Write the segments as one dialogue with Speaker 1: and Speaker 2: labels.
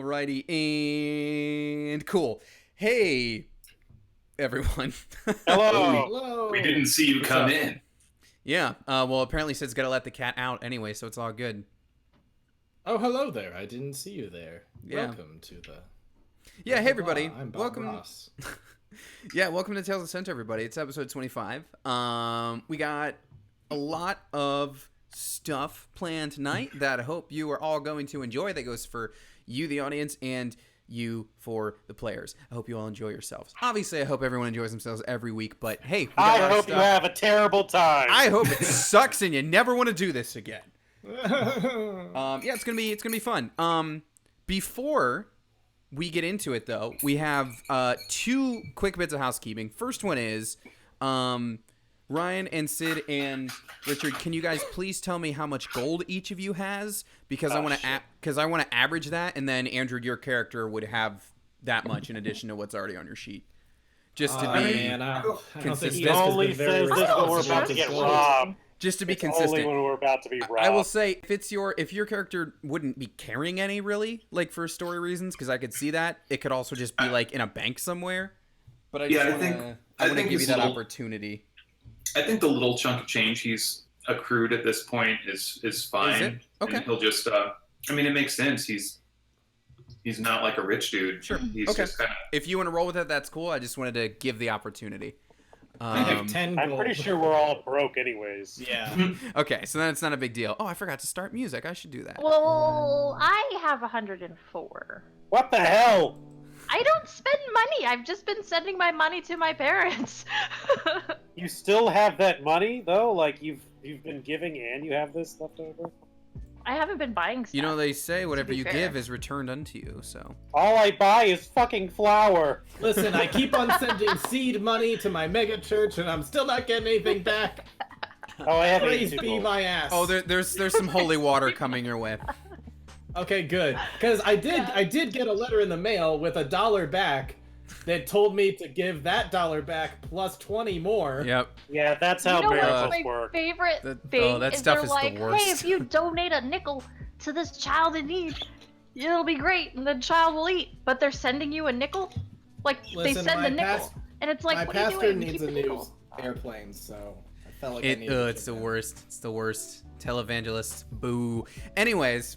Speaker 1: Alrighty, and cool. Hey, everyone.
Speaker 2: Hello.
Speaker 3: Hello.
Speaker 2: We didn't see you come in.
Speaker 1: Yeah, well, apparently Sid's got to let the cat out anyway, so it's all good.
Speaker 3: Oh, hello there. I didn't see you there.
Speaker 1: Yeah.
Speaker 3: Welcome to the...
Speaker 1: Yeah, hey, everybody.
Speaker 3: I'm Bob
Speaker 1: Welcome.
Speaker 3: Ross.
Speaker 1: Yeah, welcome to Tales of Sentra, everybody. It's episode 25. We got a lot of stuff planned tonight that I hope you are all going to enjoy. That goes for you, the audience, and you for the players. I hope you all enjoy yourselves. Obviously, I hope everyone enjoys themselves every week, but hey, we got a lot
Speaker 2: I
Speaker 1: of
Speaker 2: hope you
Speaker 1: stuff.
Speaker 2: have a terrible time.
Speaker 1: I hope it sucks and you never want to do this again. Yeah, it's gonna be fun. Before we get into it, though, we have two quick bits of housekeeping. First one is, Ryan and Sid and Richard, can you guys please tell me how much gold each of you has? Because I want to average that, and then Andrew, your character would have that much in addition to what's already on your sheet. Just to be
Speaker 3: man, I don't think
Speaker 1: consistent.
Speaker 3: he
Speaker 2: He only says this when we're about to get robbed.
Speaker 1: Just to be
Speaker 2: It's
Speaker 1: consistent.
Speaker 2: only when we're about to be robbed.
Speaker 1: I will say, if your character wouldn't be carrying any really, like for story reasons, because I could see that it could also just be like in a bank somewhere. But I just want to give you that opportunity.
Speaker 4: I think the little chunk of change he's accrued at this point is fine.
Speaker 1: Is it? Okay.
Speaker 4: And he'll just I mean, it makes sense. He's not like a rich dude.
Speaker 1: Sure.
Speaker 4: He's
Speaker 1: Okay.
Speaker 4: just kind of...
Speaker 1: If you want to roll with it, that's cool. I just wanted to give the opportunity.
Speaker 3: I have 10 gold.
Speaker 2: I'm pretty sure we're all broke anyways.
Speaker 3: Yeah.
Speaker 1: Okay, so then it's not a big deal. Oh, I forgot to start music. I should do that.
Speaker 5: Well, I have 104.
Speaker 2: What the hell?
Speaker 5: I don't spend money. I've just been sending my money to my parents.
Speaker 2: You still have that money though? Like you've been giving and you have this left over?
Speaker 5: I haven't been buying stuff.
Speaker 1: You know, they say whatever
Speaker 5: be
Speaker 1: you
Speaker 5: fair.
Speaker 1: give is returned unto you, so.
Speaker 2: All I buy is fucking flour.
Speaker 3: Listen, I keep on sending seed money to my mega church, and I'm still not getting anything back.
Speaker 2: Oh, I have
Speaker 3: Praise
Speaker 2: 82
Speaker 3: be
Speaker 2: gold.
Speaker 3: my ass.
Speaker 1: Oh, there's some holy water coming your way.
Speaker 3: Okay, good. Because I did get a letter in the mail with $1 back that told me to give that $1 back plus 20 more.
Speaker 1: Yep.
Speaker 2: Yeah, that's how
Speaker 5: You know
Speaker 2: miracles
Speaker 5: what's my
Speaker 2: work.
Speaker 5: favorite
Speaker 1: That-
Speaker 5: thing
Speaker 1: oh, that
Speaker 5: is
Speaker 1: stuff
Speaker 5: they're
Speaker 1: is the
Speaker 5: like,
Speaker 1: worst.
Speaker 5: hey, if you donate a nickel to this child in need, it'll be great, and the child will eat. But they're sending you a nickel? Like, they
Speaker 3: Listen,
Speaker 5: send
Speaker 3: my
Speaker 5: the nickel.
Speaker 3: past-
Speaker 5: And it's like,
Speaker 3: my
Speaker 5: what are you
Speaker 3: pastor
Speaker 5: doing?
Speaker 3: needs
Speaker 5: Keep
Speaker 3: a
Speaker 5: the
Speaker 3: new
Speaker 5: nickel.
Speaker 3: airplane, so I felt like I needed
Speaker 1: It's
Speaker 3: to
Speaker 1: the
Speaker 3: get
Speaker 1: worst. It's the worst. Televangelists, boo. Anyways,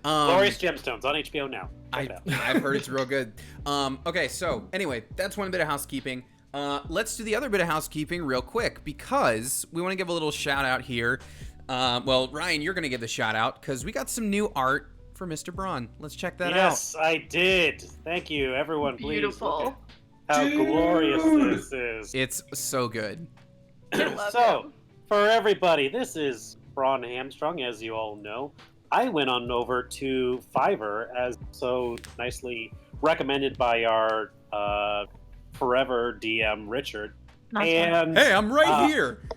Speaker 2: Glorious Gemstones on HBO now. Check it out.
Speaker 1: I've heard it's real good. Okay, so anyway, that's one bit of housekeeping. Let's do the other bit of housekeeping real quick because we want to give a little shout out here. Well, Ryan, you're going to give the shout out because we got some new art for Mr. Braun. Let's check that out.
Speaker 2: Yes, I did. Thank you, everyone. Please
Speaker 5: Beautiful.
Speaker 2: look at how glorious this is.
Speaker 1: It's so good.
Speaker 2: So, for everybody, this is Braun Hamstrung, as you all know. I went on over to Fiverr, as so nicely recommended by our forever DM, Richard.
Speaker 5: Not
Speaker 2: And
Speaker 1: Hey, I'm right
Speaker 2: Uh,
Speaker 1: here.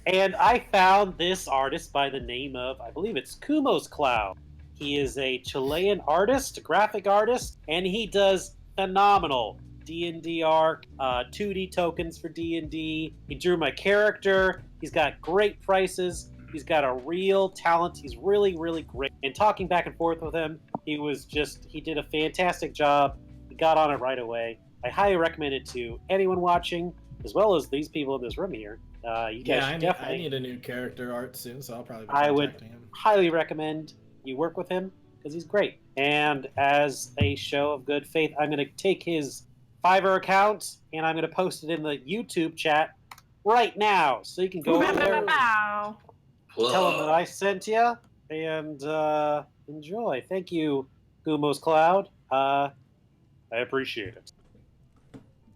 Speaker 2: and I found this artist by the name of, I believe it's Kumos Cloud. He is a Chilean artist, graphic artist, and he does phenomenal D&D art, 2D tokens for D&D. He drew my character. He's got great prices. He's got a real talent. He's really, really great. And talking back and forth with him, he did a fantastic job. He got on it right away. I highly recommend it to anyone watching, as well as these people in this room here. You guys
Speaker 3: Yeah,
Speaker 2: should
Speaker 3: I
Speaker 2: definitely
Speaker 3: need a new character art soon, so I'll probably be
Speaker 2: I would-
Speaker 3: contacting him.
Speaker 2: highly recommend you work with him because he's great. And as a show of good faith, I'm going to take his Fiverr account and I'm going to post it in the YouTube chat right now, so you can go over there,
Speaker 5: Wow.
Speaker 2: tell him that I sent you, and enjoy. Thank you, Gumos Cloud. I appreciate it.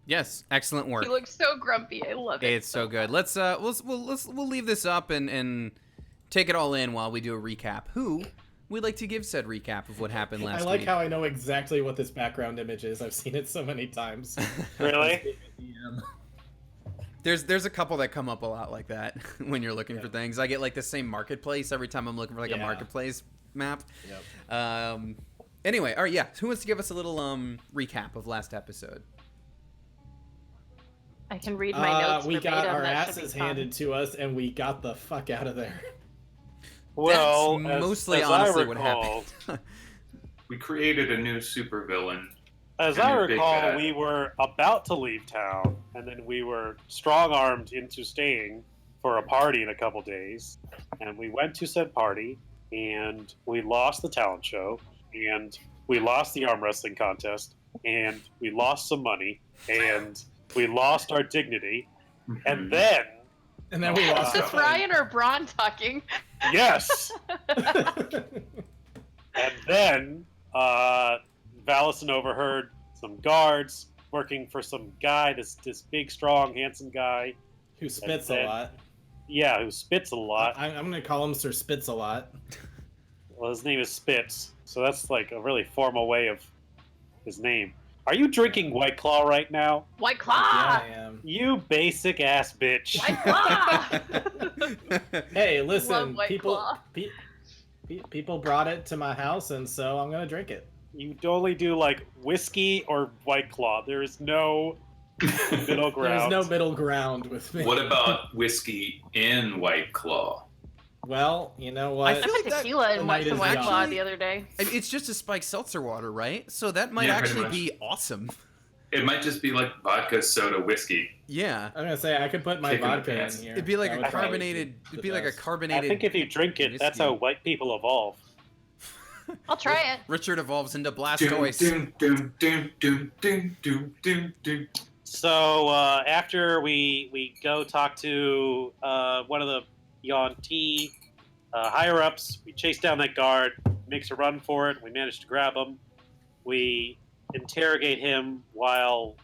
Speaker 1: Yes, excellent work.
Speaker 5: He looks so grumpy. I love it.
Speaker 1: It's so good. Let's we'll leave this up and take it all in while we do a recap. Who would like to give said recap of what happened last
Speaker 3: I like
Speaker 1: week?
Speaker 3: how I know exactly what this background image is. I've seen it so many times.
Speaker 2: Really?
Speaker 1: There's a couple that come up a lot like that when you're looking for things. I get like the same marketplace every time I'm looking for like a
Speaker 3: Yeah.
Speaker 1: marketplace map.
Speaker 3: Yep.
Speaker 1: Anyway, all right, yeah. Who wants to give us a little recap of last episode?
Speaker 5: I can read my notes
Speaker 3: We got
Speaker 5: verbatim.
Speaker 3: our
Speaker 5: That should be
Speaker 3: asses
Speaker 5: fun.
Speaker 3: handed to us, and we got the fuck out of there.
Speaker 2: Well,
Speaker 1: That's mostly
Speaker 2: as
Speaker 1: honestly
Speaker 2: I
Speaker 1: what
Speaker 2: recall,
Speaker 1: happened.
Speaker 4: We created a new supervillain.
Speaker 2: As
Speaker 4: And
Speaker 2: I
Speaker 4: a big
Speaker 2: recall,
Speaker 4: bad.
Speaker 2: we were about to leave town, and then we were strong-armed into staying for a party in a couple days. And we went to said party, and we lost the talent show, and we lost the arm wrestling contest, and we lost some money, and we lost our dignity, and then
Speaker 3: And then we
Speaker 5: Is
Speaker 3: lost
Speaker 5: this
Speaker 3: the fight.
Speaker 5: Ryan or Braun talking?
Speaker 2: yes, and then Valison overheard some guards working for some guy, this big, strong, handsome guy.
Speaker 3: Who spits
Speaker 2: And
Speaker 3: a
Speaker 2: then-
Speaker 3: lot.
Speaker 2: Yeah, who spits a lot.
Speaker 3: I'm gonna call him Sir Spits a lot.
Speaker 2: Well, his name is Spitz, so that's like a really formal way of his name. Are you drinking White Claw right now?
Speaker 5: White Claw!
Speaker 3: Yeah, I am.
Speaker 2: You basic ass bitch.
Speaker 5: White Claw!
Speaker 3: Hey, listen,
Speaker 5: Love White
Speaker 3: people,
Speaker 5: Claw.
Speaker 3: people brought it to my house, and so I'm gonna drink it.
Speaker 2: You only do like whiskey or White Claw. There is no middle ground.
Speaker 3: There's no middle ground with me.
Speaker 4: What about whiskey in White Claw?
Speaker 3: Well, you know
Speaker 1: I
Speaker 3: what?
Speaker 1: feel
Speaker 5: I
Speaker 1: like
Speaker 5: put
Speaker 1: that-
Speaker 5: tequila
Speaker 3: the
Speaker 5: in
Speaker 3: night
Speaker 5: some
Speaker 3: is
Speaker 5: White
Speaker 3: young.
Speaker 5: Claw the other day.
Speaker 1: I mean, it's just a spiked seltzer water, right? So that might
Speaker 4: Yeah, pretty
Speaker 1: actually
Speaker 4: much.
Speaker 1: be awesome.
Speaker 4: It might just be like vodka, soda, whiskey.
Speaker 1: Yeah.
Speaker 3: I'm gonna say I could put my
Speaker 4: Kicking the
Speaker 3: vodka in
Speaker 4: pants.
Speaker 3: here.
Speaker 1: It'd be like
Speaker 3: That
Speaker 1: a
Speaker 3: would probably
Speaker 1: carbonated.
Speaker 3: be
Speaker 1: It'd
Speaker 3: the
Speaker 1: be like a
Speaker 3: best.
Speaker 2: I
Speaker 1: carbonated.
Speaker 2: think if you drink it, that's
Speaker 1: whiskey.
Speaker 2: how white people evolve.
Speaker 5: I'll try it.
Speaker 1: Richard evolves into
Speaker 4: Doom,
Speaker 1: Blastoise.
Speaker 4: doom, doom, doom, doom, doom, doom, doom, doom.
Speaker 2: So after we go talk to one of the Yuan-Ti higher ups, we chase down that guard, makes a run for it. We manage to grab him. We interrogate him while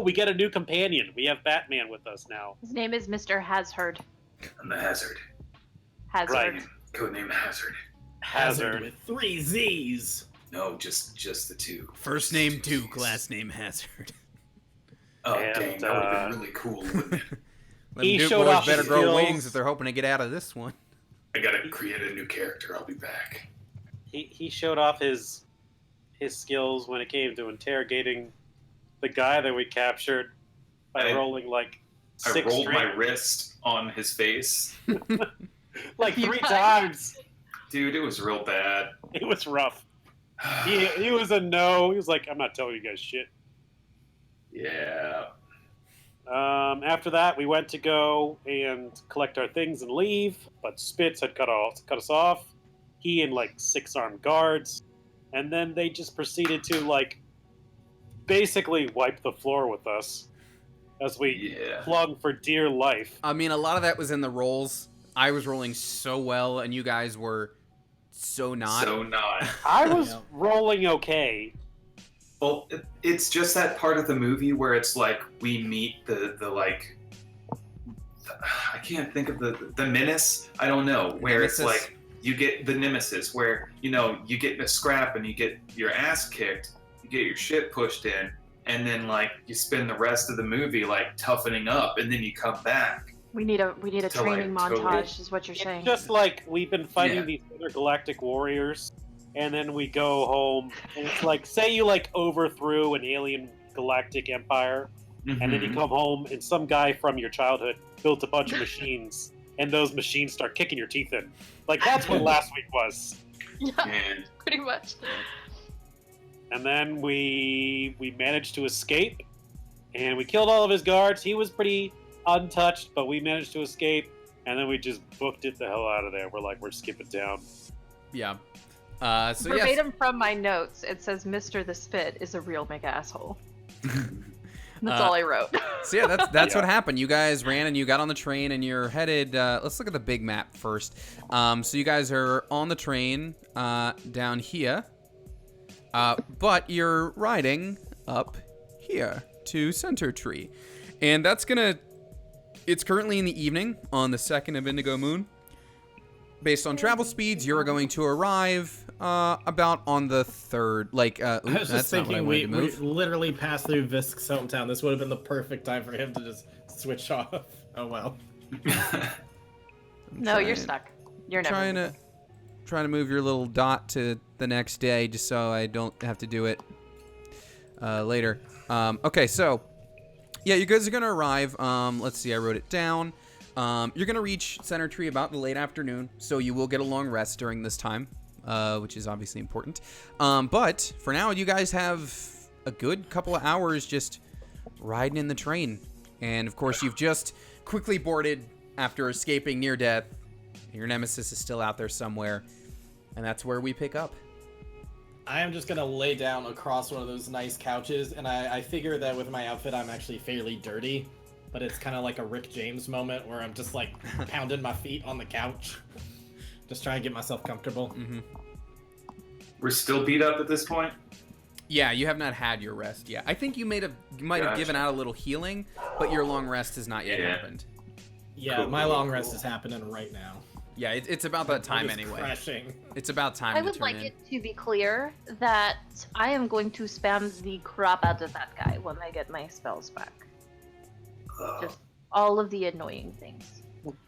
Speaker 2: we get a new companion. We have Batman with us now.
Speaker 5: His name is Mr. Hazard.
Speaker 4: I'm the Hazard.
Speaker 5: Hazard.
Speaker 2: Right.
Speaker 4: Codename Hazard.
Speaker 2: Hazard.
Speaker 3: with 3 Z's.
Speaker 4: No, just the two.
Speaker 1: First name Duke, last name Hazard.
Speaker 4: Oh,
Speaker 2: And,
Speaker 4: dang, that would have been really cool. Wouldn't it?
Speaker 1: Them
Speaker 2: He
Speaker 1: Duke
Speaker 2: showed
Speaker 1: boys
Speaker 2: off
Speaker 1: better
Speaker 2: his
Speaker 1: grow
Speaker 2: skills.
Speaker 1: wings if they're hoping to get out of this one.
Speaker 4: I gotta create a new character. I'll be back.
Speaker 2: He showed off his skills when it came to interrogating the guy that we captured by
Speaker 4: I-
Speaker 2: rolling like
Speaker 4: I
Speaker 2: six
Speaker 4: rolled my
Speaker 2: straight,
Speaker 4: wrist on his face.
Speaker 2: like
Speaker 5: You
Speaker 2: 3
Speaker 5: guys-
Speaker 2: times.
Speaker 4: Dude, it was real bad.
Speaker 2: It was rough. He was a no. He was like, I'm not telling you guys shit.
Speaker 4: Yeah.
Speaker 2: After that, we went to go and collect our things and leave, but Spitz had cut us off. He and like 6 armed guards, and then they just proceeded to like basically wipe the floor with us as we
Speaker 4: Yeah.
Speaker 2: clung for dear life.
Speaker 1: I mean, a lot of that was in the rolls. I was rolling so well, and you guys were so not.
Speaker 4: So not.
Speaker 2: I was
Speaker 3: Yeah.
Speaker 2: rolling okay.
Speaker 4: Well, it's just that part of the movie where it's like we meet the like. I can't think of the menace. I don't know where it's
Speaker 1: Nemesis.
Speaker 4: like you get the nemesis where you get a scrap and you get your ass kicked, you get your shit pushed in, and then like you spend the rest of the movie like toughening up, and then you come back.
Speaker 5: We need a
Speaker 4: To,
Speaker 5: training
Speaker 4: like, totally-
Speaker 5: montage, is what you're
Speaker 2: It's
Speaker 5: saying.
Speaker 2: just like we've been fighting
Speaker 4: Yeah.
Speaker 2: these intergalactic warriors, and then we go home, and it's like, say you like overthrew an alien galactic empire, and then you
Speaker 4: Mhm.
Speaker 2: come home, and some guy from your childhood built a bunch of machines, and those machines start kicking your teeth in. Like, that's what last week was.
Speaker 5: Yeah,
Speaker 4: And
Speaker 5: pretty much.
Speaker 2: And then we managed to escape, and we killed all of his guards. He was pretty untouched, but we managed to escape, and then we just booked it the hell out of there. We're like, we're skipping town.
Speaker 1: Yeah. So yes.
Speaker 5: Verbatim from my notes, it says Mr. the Spit is a real McAsshole. That's all I wrote.
Speaker 1: So yeah, that's
Speaker 2: Yeah.
Speaker 1: what happened. You guys ran and you got on the train and you're headed. Let's look at the big map first. So you guys are on the train down here, but you're riding up here to Center Tree, and that's gonna. It's currently in the evening on the 2nd of Indigo Moon. Based on travel speeds, you're going to arrive about on the 3rd. Like,
Speaker 3: I was
Speaker 1: that's
Speaker 3: just
Speaker 1: not what I
Speaker 3: thinking
Speaker 1: wanted
Speaker 3: we
Speaker 1: to move.
Speaker 3: literally passed through Visk's hometown. This would have been the perfect time for him to just switch off. Oh well.
Speaker 5: No, you're
Speaker 1: trying-
Speaker 5: stuck. You're never.
Speaker 1: trying to move your little dot to the next day just so I don't have to do it later. Okay, so yeah, you guys are gonna arrive. Let's see, I wrote it down. You're going to reach Center Tree about the late afternoon, so you will get a long rest during this time, which is obviously important. But for now, you guys have a good couple of hours just riding in the train. And, of course, you've just quickly boarded after escaping near death. Your nemesis is still out there somewhere, and that's where we pick up.
Speaker 3: I am just going to lay down across one of those nice couches, and I figure that with my outfit, I'm actually fairly dirty. But it's kind of like a Rick James moment where I'm just like pounding my feet on the couch. Just trying to get myself comfortable.
Speaker 1: Mm-hmm.
Speaker 4: We're still beat up at this point?
Speaker 1: Yeah, you have not had your rest yet. I think you might have given out a little healing, but your long rest has not yet happened.
Speaker 3: Yeah,
Speaker 4: Cool,
Speaker 3: my
Speaker 4: cool,
Speaker 3: long
Speaker 4: cool.
Speaker 3: rest is happening right now.
Speaker 1: Yeah, it's about that time
Speaker 3: I'm just
Speaker 1: anyway.
Speaker 3: crashing.
Speaker 1: It's about time
Speaker 5: I
Speaker 1: to
Speaker 5: would
Speaker 1: turn
Speaker 5: like
Speaker 1: in.
Speaker 5: it to be clear that I am going to spam the crap out of that guy when I get my spells back. Just all of the annoying things.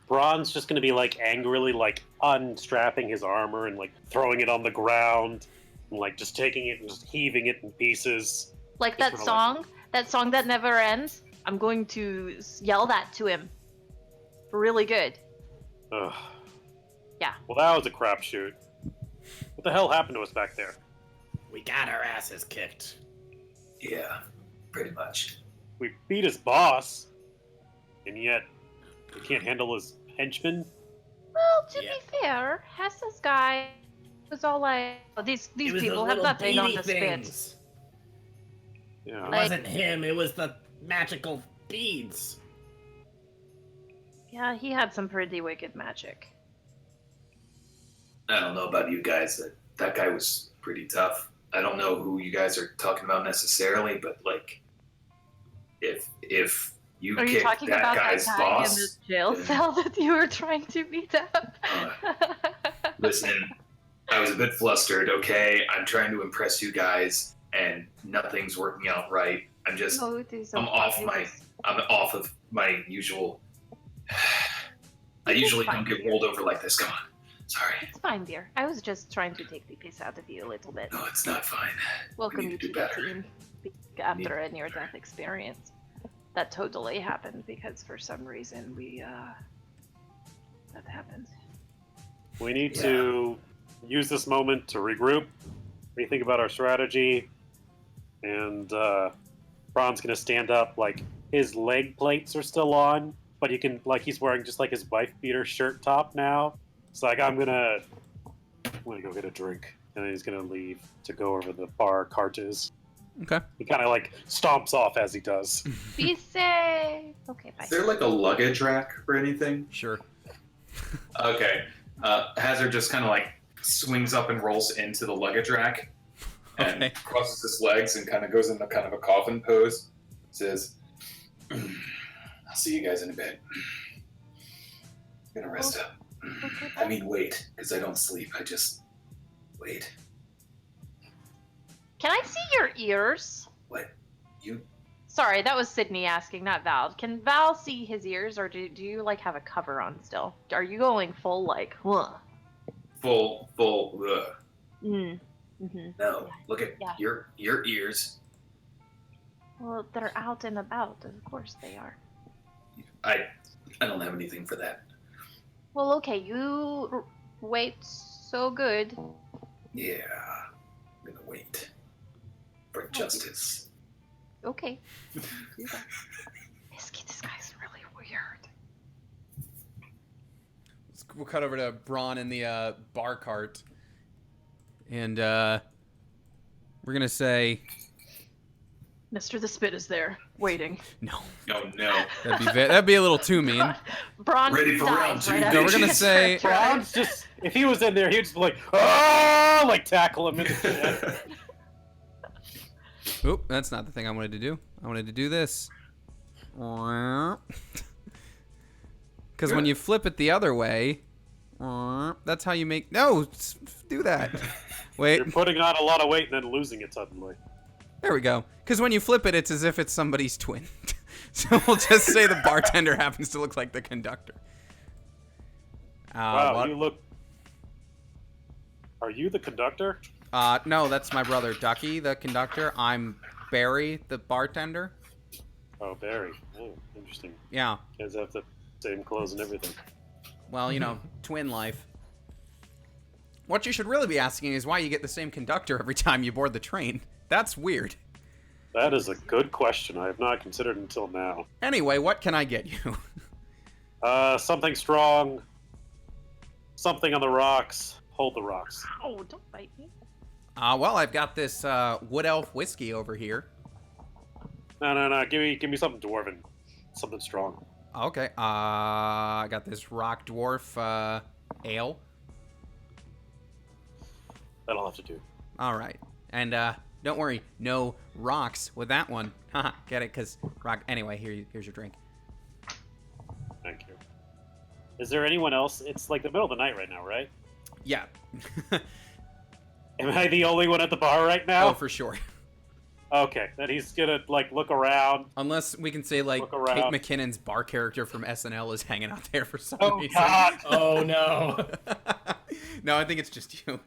Speaker 2: Braun's just gonna be like angrily like unstrapping his armor and like throwing it on the ground and like just taking it and just heaving it in pieces.
Speaker 5: Like
Speaker 2: Just
Speaker 5: that
Speaker 2: kinda
Speaker 5: song, that song that never ends. I'm going to yell that to him. Really good.
Speaker 2: Ugh.
Speaker 5: Yeah.
Speaker 2: Well, that was a crapshoot. What the hell happened to us back there?
Speaker 3: We got our asses kicked.
Speaker 4: Yeah, pretty much.
Speaker 2: We beat his boss, and yet we can't handle his henchmen.
Speaker 5: Well, to
Speaker 3: Yeah.
Speaker 5: be fair, Hess's guy was all like, oh, these
Speaker 3: It was
Speaker 5: people
Speaker 3: those
Speaker 5: have
Speaker 3: little
Speaker 5: nothing on
Speaker 3: beady
Speaker 5: the spit.
Speaker 3: things.
Speaker 2: Yeah.
Speaker 3: It
Speaker 5: Like-
Speaker 3: wasn't him, it was the magical beads.
Speaker 5: Yeah, he had some pretty wicked magic.
Speaker 4: I don't know about you guys. That guy was pretty tough. I don't know who you guys are talking about necessarily, but like, if you
Speaker 5: Are you
Speaker 4: kicked
Speaker 5: talking
Speaker 4: that
Speaker 5: about
Speaker 4: guy's
Speaker 5: that guy
Speaker 4: boss,
Speaker 5: in the jail
Speaker 4: then-
Speaker 5: cell that you were trying to beat up?
Speaker 4: listen, I was a bit flustered. Okay, I'm trying to impress you guys, and nothing's working out right. I'm just,
Speaker 5: No, it is
Speaker 4: I'm
Speaker 5: okay.
Speaker 4: off of my usual. I usually don't get rolled over like this. Come on, sorry.
Speaker 5: It's fine, dear. I was just trying to take the piss out of you a little bit.
Speaker 4: No, it's not fine.
Speaker 5: Welcome
Speaker 4: need
Speaker 5: you
Speaker 4: to
Speaker 5: to
Speaker 4: do
Speaker 5: the
Speaker 4: better.
Speaker 5: team after a near-death experience. That totally happened because for some reason that happened.
Speaker 2: We need to use this moment to regroup, rethink about our strategy, and Braun's gonna stand up. Like his leg plates are still on, but he's wearing just like his wife beater shirt top now. It's like I'm gonna go get a drink, and then he's gonna leave to go over the bar cartes.
Speaker 1: Okay.
Speaker 2: He kind of like stomps off as he does.
Speaker 5: Be safe. Okay, bye.
Speaker 4: Is there like a luggage rack or anything?
Speaker 1: Sure.
Speaker 4: Okay. Hazard just kind of like swings up and rolls into the luggage rack and
Speaker 1: Okay.
Speaker 4: crosses his legs and kind of goes into kind of a coffin pose. Says, I'll see you guys in a bit. I'm gonna rest up.
Speaker 5: Okay,
Speaker 4: I
Speaker 5: bye.
Speaker 4: mean, wait, because I don't sleep. I just wait.
Speaker 5: Can I see your ears?
Speaker 4: What? You?
Speaker 5: Sorry, that was Sydney asking, not Val. Can Val see his ears, or do you like have a cover on still? Are you going full like?
Speaker 4: Full.
Speaker 5: Mm. Mm-hmm.
Speaker 4: No, look at
Speaker 5: Yeah.
Speaker 4: your ears.
Speaker 5: Well, they're out and about. Of course they are.
Speaker 4: I don't have anything for that.
Speaker 5: Well, okay, you wait so good.
Speaker 4: Yeah, I'm gonna wait for justice.
Speaker 5: Okay. Do that. This guy's really weird.
Speaker 1: We'll cut over to Braun in the bar cart, and we're gonna say
Speaker 5: Mr. the Spit is there, waiting.
Speaker 1: no.
Speaker 4: Oh no.
Speaker 1: That'd be a little too mean.
Speaker 5: Braun
Speaker 4: Ready for
Speaker 5: dies
Speaker 4: round two,
Speaker 5: right
Speaker 4: No,
Speaker 5: after
Speaker 1: we're gonna
Speaker 5: he
Speaker 1: say-
Speaker 5: gets tried.
Speaker 2: Braun's just if he was in there, he'd just be like, oh, like tackle him in the head.
Speaker 1: Oop, that's not the thing I wanted to do. I wanted to do this. Because when you flip it the other way, that's how you make. No, do that. Wait,
Speaker 2: You're putting on a lot of weight and then losing it suddenly.
Speaker 1: there we go. Because when you flip it, it's as if it's somebody's twin. So we'll just say the bartender happens to look like the conductor.
Speaker 2: Wow,
Speaker 1: What?
Speaker 2: you look. Are you the conductor?
Speaker 1: No, that's my brother Ducky, the conductor. I'm Barry, the bartender.
Speaker 2: Oh, Barry. Oh, interesting.
Speaker 1: Yeah.
Speaker 2: You guys have to Same clothes and everything.
Speaker 1: Well, twin life. What you should really be asking is why you get the same conductor every time you board the train. That's weird.
Speaker 2: That is a good question. I have not considered until now.
Speaker 1: Anyway, what can I get you?
Speaker 2: Something strong. Something on the rocks. Hold the rocks.
Speaker 5: Oh, don't bite me.
Speaker 1: Well, I've got this Wood Elf whiskey over here.
Speaker 2: No. Give me something dwarven. Something strong.
Speaker 1: Okay. I got this Rock Dwarf ale.
Speaker 2: That'll have to do.
Speaker 1: All right. And don't worry, no rocks with that one. Haha, get it? Because rock. Anyway, here's your drink.
Speaker 2: Thank you. Is there anyone else? It's like the middle of the night right now, right?
Speaker 1: Yeah.
Speaker 2: Am I the only one at the bar right now?
Speaker 1: Oh, for sure.
Speaker 2: Okay, then he's gonna look around.
Speaker 1: Unless we can say
Speaker 2: Look
Speaker 1: Kate
Speaker 2: around.
Speaker 1: McKinnon's bar character from SNL is hanging out there for some
Speaker 2: Oh
Speaker 1: reason.
Speaker 2: God!
Speaker 3: Oh no.
Speaker 1: No, I think it's just you.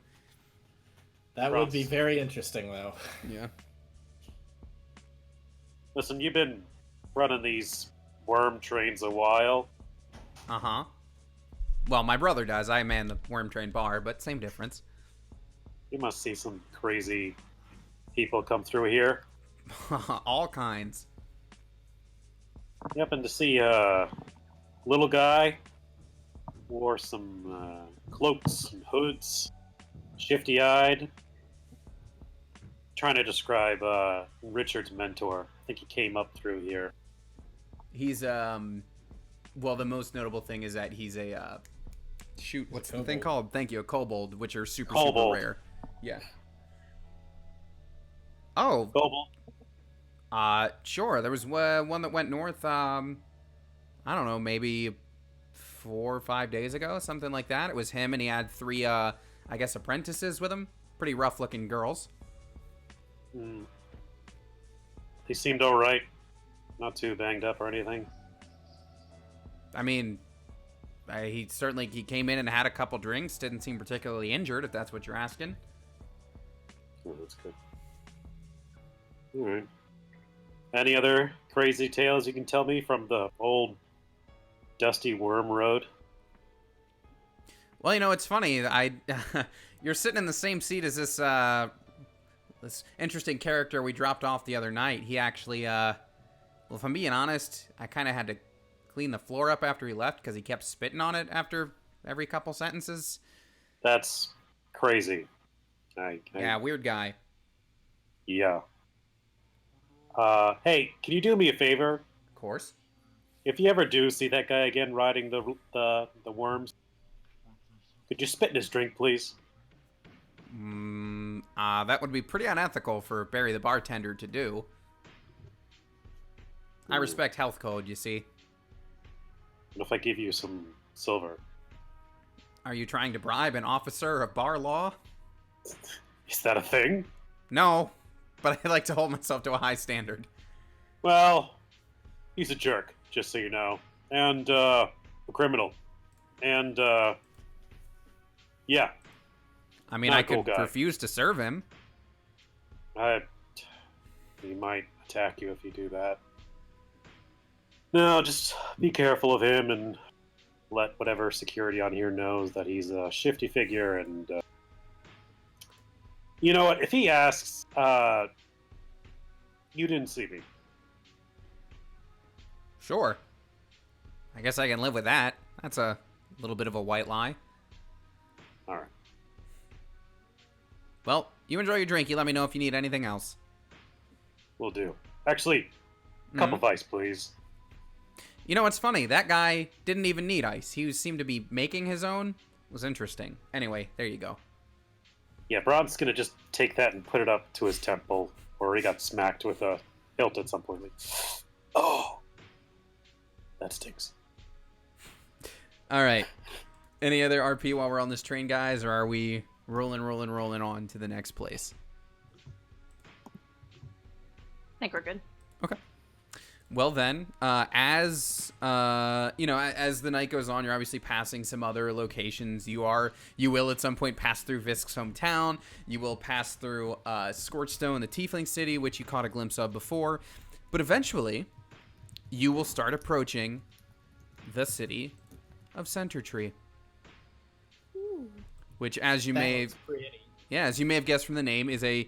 Speaker 3: That
Speaker 2: Gross.
Speaker 3: would be very interesting, though.
Speaker 1: Yeah.
Speaker 2: Listen, you've been running these worm trains a while.
Speaker 1: Uh-huh. Well, my brother does. I man the Worm Train bar, but same difference.
Speaker 2: You must see some crazy people come through here.
Speaker 1: All kinds.
Speaker 2: You happen to see a little guy wore some cloaks and hoods, shifty-eyed. Trying to describe Richard's mentor. I think he came up through here.
Speaker 1: He's well, the most notable thing is that he's a shoot, what's the thing called? Thank you, a kobold, which are super
Speaker 2: Kobold.
Speaker 1: rare. Yeah. Oh,
Speaker 2: Kobold.
Speaker 1: sure. There was one that went north. I don't know, maybe 4 or 5 days ago, something like that. It was him, and he had 3, I guess, apprentices with him. Pretty rough-looking girls.
Speaker 2: Hmm. They seemed all right. Not too banged up or anything.
Speaker 1: I mean, he came in and had a couple drinks. Didn't seem particularly injured, if that's what you're asking.
Speaker 2: Oh, that's good. All right. Any other crazy tales you can tell me from the old dusty worm road?
Speaker 1: Well, it's funny. You're sitting in the same seat as this this interesting character we dropped off the other night. He actually, well, if I'm being honest, I kind of had to clean the floor up after he left because he kept spitting on it after every couple sentences.
Speaker 2: That's crazy.
Speaker 1: Yeah, weird guy.
Speaker 2: Yeah. Hey, can you do me a favor?
Speaker 1: Of course.
Speaker 2: If you ever do see that guy again riding the worms, could you spit in his drink, please?
Speaker 1: That would be pretty unethical for Barry the bartender to do. I respect health code, you see.
Speaker 2: What if I give you some silver?
Speaker 1: Are you trying to bribe an officer of bar law?
Speaker 2: Is that a thing?
Speaker 1: No, but I like to hold myself to a high standard.
Speaker 2: Well, he's a jerk, just so you know. And, a criminal. And, yeah.
Speaker 1: I mean,
Speaker 2: Not
Speaker 1: I
Speaker 2: a cool
Speaker 1: could
Speaker 2: guy.
Speaker 1: refuse to serve him.
Speaker 2: He might attack you if you do that. No, just be careful of him and let whatever security on here knows that he's a shifty figure. And you know what? If he asks, you didn't see me.
Speaker 1: Sure. I guess I can live with that. That's a little bit of a white lie.
Speaker 2: All right.
Speaker 1: Well, you enjoy your drink. You let me know if you need anything else.
Speaker 2: Will do. Actually, cup of ice, please.
Speaker 1: You know what's funny? That guy didn't even need ice. He seemed to be making his own. It was interesting. Anyway, there you go.
Speaker 2: Yeah, Braun's gonna just take that and put it up to his temple, where he got smacked with a hilt at some point. Like, oh, that stinks.
Speaker 1: All right. Any other RP while we're on this train, guys, or are we rolling on to the next place?
Speaker 5: I think we're good.
Speaker 1: Okay. Well then, as the night goes on, you're obviously passing some other locations. You will at some point pass through Visk's hometown. You will pass through Scorchstone, the Tiefling City, which you caught a glimpse of before. But eventually, you will start approaching the city of Sentra, which, as you may, as you may have guessed from the name, is a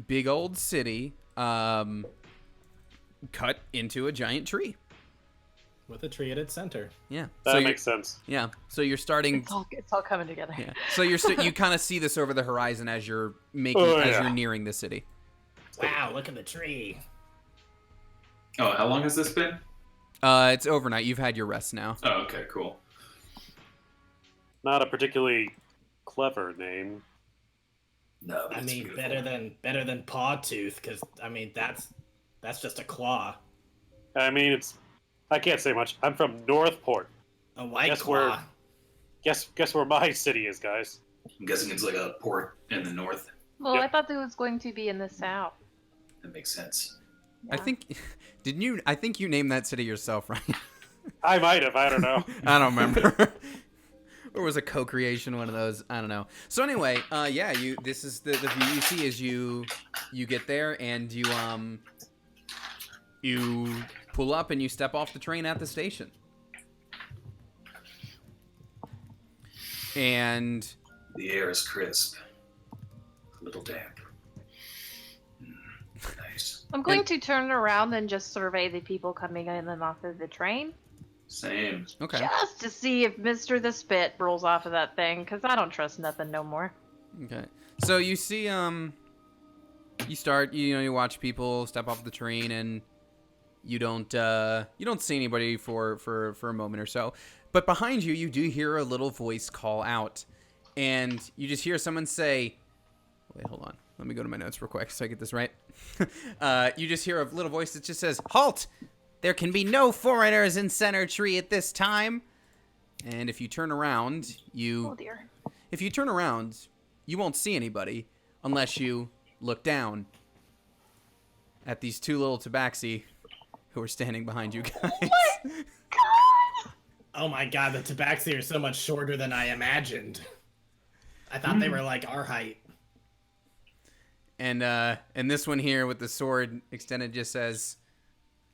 Speaker 1: big old city cut into a giant tree.
Speaker 3: With a tree at its center.
Speaker 1: Yeah,
Speaker 2: That makes sense.
Speaker 1: Yeah, so you're starting.
Speaker 5: It's all coming together.
Speaker 1: Yeah, so you kind of see this over the horizon as you're you're nearing the city.
Speaker 3: Wow, look at the tree.
Speaker 4: Oh, how long has this been?
Speaker 1: It's overnight. You've had your rest now.
Speaker 4: Oh, okay, cool.
Speaker 2: Not a particularly clever name.
Speaker 4: No,
Speaker 3: I
Speaker 4: that's
Speaker 3: mean,
Speaker 4: beautiful.
Speaker 3: better than paw tooth, because I mean that's just a claw.
Speaker 2: I mean, I can't say much. I'm from Northport.
Speaker 3: A white
Speaker 2: Guess
Speaker 3: claw.
Speaker 2: Guess where my city is, guys.
Speaker 4: I'm guessing it's like a port in the north.
Speaker 5: Well,
Speaker 2: Yep.
Speaker 5: I thought it was going to be in the south.
Speaker 4: That makes sense.
Speaker 1: I think, I think you named that city yourself, right?
Speaker 2: I might have. I don't know.
Speaker 1: I don't remember. Or was a co-creation one of those? I don't know. So anyway, yeah, this is the view you see as you get there, and you pull up and you step off the train at the station. And
Speaker 4: The air is crisp. A little damp. Nice.
Speaker 5: I'm going to turn around and just survey the people coming in and off of the train.
Speaker 4: Same.
Speaker 1: okay.
Speaker 5: Just to see if Mr. the Spit rolls off of that thing, because I don't trust nothing no more.
Speaker 1: Okay. So you see, you start, you watch people step off the train, and you don't see anybody for a moment or so. But behind you, you do hear a little voice call out, and you just hear someone say, "Wait, hold on. Let me go to my notes real quick so I get this right." You just hear a little voice that just says, "Halt! There can be no foreigners in Sentra at this time." And if you turn around,
Speaker 5: Oh dear.
Speaker 1: if you turn around, you won't see anybody unless you look down at these two little tabaxi who are standing behind you guys.
Speaker 3: Oh my god, the tabaxi are so much shorter than I imagined. I thought they were like our height.
Speaker 1: And this one here with the sword extended just says,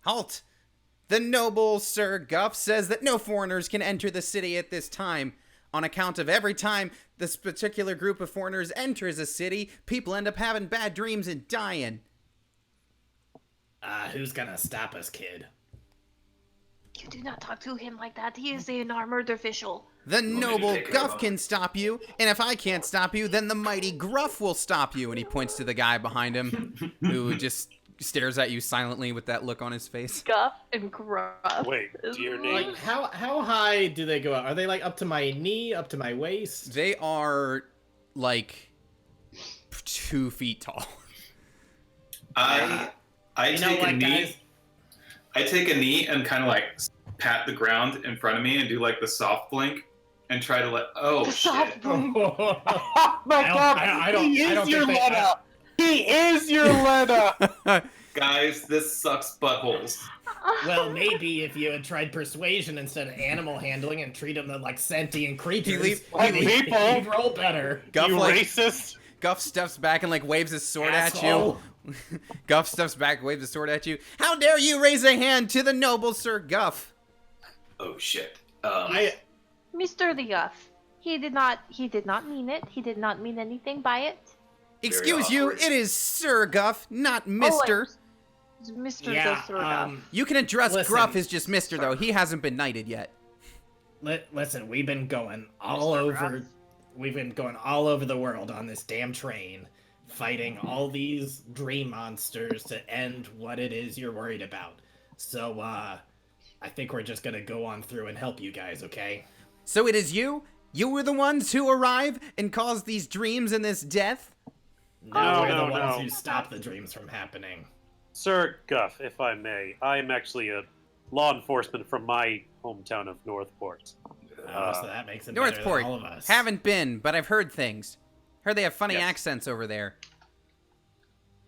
Speaker 1: "Halt! The noble Sir Guff says that no foreigners can enter the city at this time. On account of every time this particular group of foreigners enters a city, people end up having bad dreams and dying."
Speaker 3: Who's gonna stop us, kid?
Speaker 5: You do not talk to him like that. He is an armored official.
Speaker 1: "The
Speaker 4: me to
Speaker 1: noble
Speaker 4: take care
Speaker 1: Guff
Speaker 4: of
Speaker 1: can stop you, and if I can't stop you, then the mighty Gruff will stop you." And he points to the guy behind him, who just stares at you silently with that look on his face.
Speaker 5: Guff and Gruff.
Speaker 2: Wait, do your name?
Speaker 3: Like, how high do they go up? Are they like up to my knee, up to my waist?
Speaker 1: They are like 2 feet tall.
Speaker 4: I
Speaker 3: You know
Speaker 4: take a
Speaker 3: what,
Speaker 4: knee.
Speaker 3: guys?
Speaker 4: I take a knee and kind of like pat the ground in front of me and do like the soft blink and try to
Speaker 5: The soft blink.
Speaker 2: Oh my
Speaker 3: I don't
Speaker 2: He is your
Speaker 3: think they-
Speaker 2: Lena! He is your Lena!
Speaker 4: guys, this sucks buttholes.
Speaker 3: Well, maybe if you had tried persuasion instead of animal handling and treat them like sentient creatures,
Speaker 2: Like
Speaker 3: maybe
Speaker 2: people.
Speaker 3: you'd roll better.
Speaker 1: Guff,
Speaker 2: You
Speaker 1: like,
Speaker 2: racist!
Speaker 1: Guff steps back and like waves his sword
Speaker 3: Asshole.
Speaker 1: at you. Guff steps back, waves his sword at you. "How dare you raise a hand to the noble Sir Guff?"
Speaker 4: Oh shit.
Speaker 5: Mr. the Guff. He did not mean it. He did not mean anything by it.
Speaker 1: "Excuse you,
Speaker 4: awkward.
Speaker 1: it is Sir Guff, not Mister."
Speaker 5: It's Mr.
Speaker 3: Yeah,
Speaker 5: the Sir Guff.
Speaker 1: You can address
Speaker 3: Listen.
Speaker 1: Gruff as just Mister, though. He hasn't been knighted yet.
Speaker 3: Listen, we've been going all
Speaker 5: Mr.
Speaker 3: over.
Speaker 5: Gruff.
Speaker 3: We've been going all over the world on this damn train, fighting all these dream monsters to end what it is you're worried about. So, I think we're just gonna go on through and help you guys, okay?
Speaker 1: So it is you? You were the ones who arrive and cause these dreams and this death?
Speaker 3: No, we're
Speaker 2: no,
Speaker 3: the ones
Speaker 2: no.
Speaker 3: who stop the dreams from happening.
Speaker 2: Sir Guff, if I may, I am actually a law enforcement from my hometown of Northport.
Speaker 3: So that makes it better
Speaker 1: Northport.
Speaker 3: than all of us.
Speaker 1: Haven't been, but I've heard things. Heard they have funny
Speaker 2: Yes.
Speaker 1: accents over there.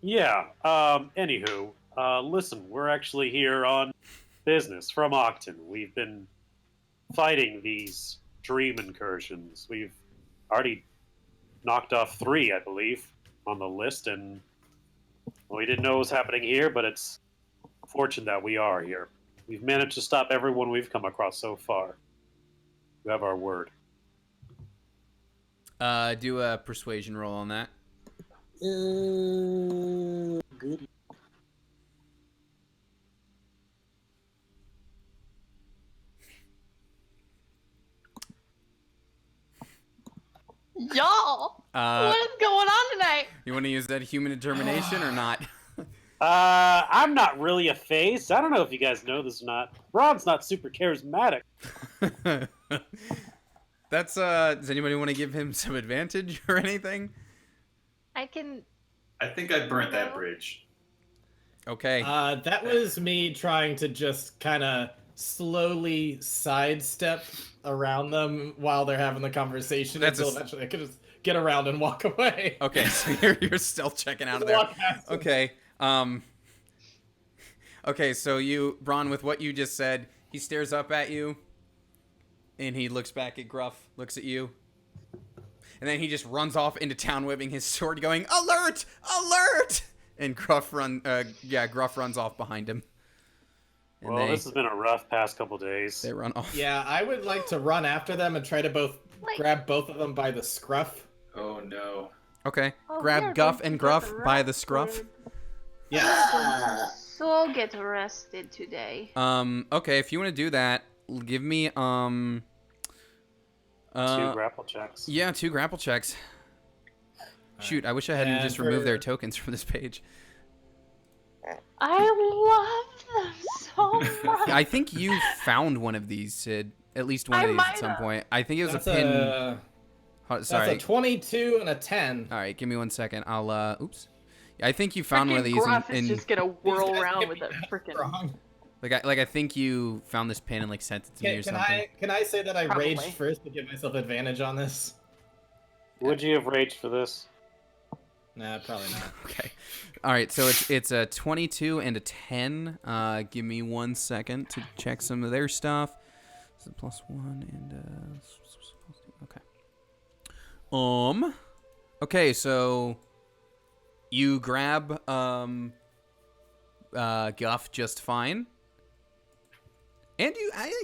Speaker 2: Yeah, anywho, listen, we're actually here on business from Octon. We've been fighting these dream incursions. We've already knocked off 3, I believe, on the list, and we didn't know what was happening here, but it's fortunate that we are here. We've managed to stop everyone we've come across so far. You have our word.
Speaker 1: Do a persuasion roll on that.
Speaker 2: Good.
Speaker 5: Y'all, what is going on tonight?
Speaker 1: You want to use that human determination or not?
Speaker 2: I'm not really a face. I don't know if you guys know this or not. Ron's not super charismatic.
Speaker 1: That's does anybody want to give him some advantage or anything?
Speaker 5: I can.
Speaker 4: I think I burnt that bridge.
Speaker 1: Okay.
Speaker 3: That was me trying to just kind of slowly sidestep around them while they're having the conversation until eventually I could just get around and walk away.
Speaker 1: Okay, so you're still checking out of there. Okay. Okay, so you, Bron, with what you just said, he stares up at you, and he looks back at Gruff, looks at you, and then he just runs off into town waving his sword, going, "Alert! Alert!" And Gruff runs off behind him. And
Speaker 2: Well, this has been a rough past couple days.
Speaker 1: They run off.
Speaker 3: Yeah, I would like to run after them and try to grab both of them by the scruff.
Speaker 4: Oh no.
Speaker 1: Okay.
Speaker 5: Oh,
Speaker 1: Grab
Speaker 5: here,
Speaker 1: Guff
Speaker 5: don't
Speaker 1: and
Speaker 5: you
Speaker 1: Gruff
Speaker 5: get
Speaker 1: by the scruff.
Speaker 5: arrested?
Speaker 3: Yeah.
Speaker 5: So get arrested today.
Speaker 1: Okay, if you want to do that, give me,
Speaker 2: 2 grapple checks.
Speaker 1: Yeah, 2 grapple checks. Shoot, I wish I hadn't
Speaker 3: And
Speaker 1: just removed their
Speaker 3: for-
Speaker 1: tokens from this page.
Speaker 5: I love them so much.
Speaker 1: I think you found one of these, Sid. At least one
Speaker 5: I
Speaker 1: of these
Speaker 5: might
Speaker 1: at some
Speaker 5: have.
Speaker 1: point. I think it was
Speaker 3: That's
Speaker 1: a pin.
Speaker 3: That's
Speaker 1: Sorry.
Speaker 3: a 22 and a 10.
Speaker 1: All right, give me 1 second. I'll, oops. Yeah, I think you found one of these
Speaker 5: Gruff is
Speaker 1: in
Speaker 5: just gonna whirl
Speaker 3: These guys
Speaker 5: around
Speaker 3: get
Speaker 5: with
Speaker 3: me
Speaker 5: a
Speaker 3: that
Speaker 5: freaking.
Speaker 3: wrong.
Speaker 1: I think you found this pin and like sent it to me or something.
Speaker 3: Can I say that I
Speaker 5: Probably.
Speaker 3: raged first to give myself advantage on this?
Speaker 2: Would you have raged for this?
Speaker 3: Nah, probably not.
Speaker 1: Okay. All right, so it's a 22 and a 10. Give me 1 second to check some of their stuff. It's a +1 and okay. Okay, so you grab Guff just fine, and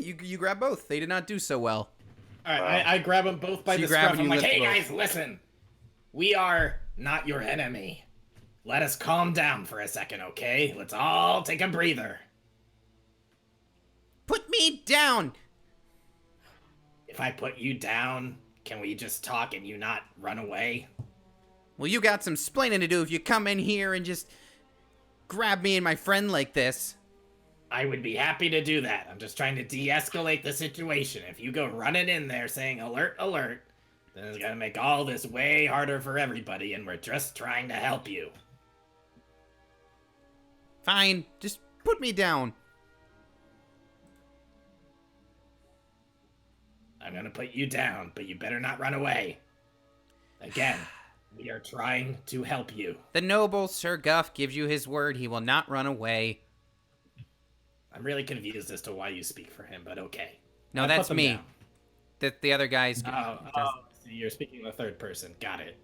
Speaker 1: you grab both. They did not do so well.
Speaker 3: All right, I grab them both by
Speaker 1: So you
Speaker 3: the
Speaker 1: grab
Speaker 3: scruff.
Speaker 1: and
Speaker 3: I'm
Speaker 1: you
Speaker 3: like,
Speaker 1: lift
Speaker 3: hey
Speaker 1: both."
Speaker 3: guys, listen. We are not your enemy. Let us calm down for a second, okay? Let's all take a breather.
Speaker 1: Put me down.
Speaker 3: If I put you down, can we just talk and you not run away?
Speaker 1: Well, you got some splaining to do if you come in here and just grab me and my friend like this.
Speaker 3: I would be happy to do that. I'm just trying to de-escalate the situation. If you go running in there saying alert, alert, then it's gonna make all this way harder for everybody, and we're just trying to help you.
Speaker 1: Fine, just put me down.
Speaker 3: I'm gonna put you down, but you better not run away. Again, we are trying to help you.
Speaker 1: The noble Sir Guff gives you his word he will not run away.
Speaker 3: I'm really confused as to why you speak for him, but okay.
Speaker 1: No,
Speaker 3: I
Speaker 1: that's
Speaker 3: put them
Speaker 1: me.
Speaker 3: down.
Speaker 1: The other guy's...
Speaker 3: Oh, so you're speaking in the third person. Got it.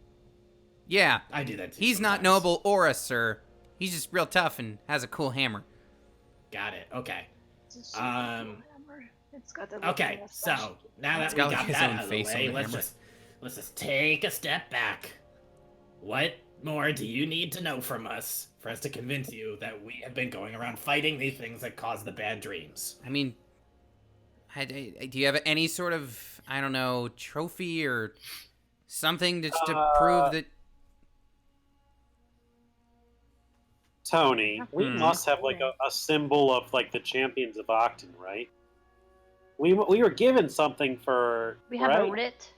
Speaker 1: Yeah,
Speaker 3: I do that too.
Speaker 1: he's not
Speaker 3: sometimes.
Speaker 1: noble or a sir. He's just real tough and has a cool hammer.
Speaker 3: Got it. Okay.
Speaker 5: It's got the
Speaker 3: Okay. So now that
Speaker 1: It's
Speaker 3: we
Speaker 1: got,
Speaker 3: got
Speaker 1: like, his
Speaker 3: that
Speaker 1: own
Speaker 3: out of
Speaker 1: face
Speaker 3: the
Speaker 1: on
Speaker 3: way,
Speaker 1: the hammer.
Speaker 3: let's just take a step back. What more do you need to know from us for us to convince you that we have been going around fighting these things that cause the bad dreams?
Speaker 1: I mean, do you have any sort of, I don't know, trophy or something just to prove that...
Speaker 2: Tony, we
Speaker 1: Hmm.
Speaker 2: must have like a symbol of like the champions of Octon, right? We were given something for.
Speaker 5: We have
Speaker 2: right?
Speaker 5: a writ.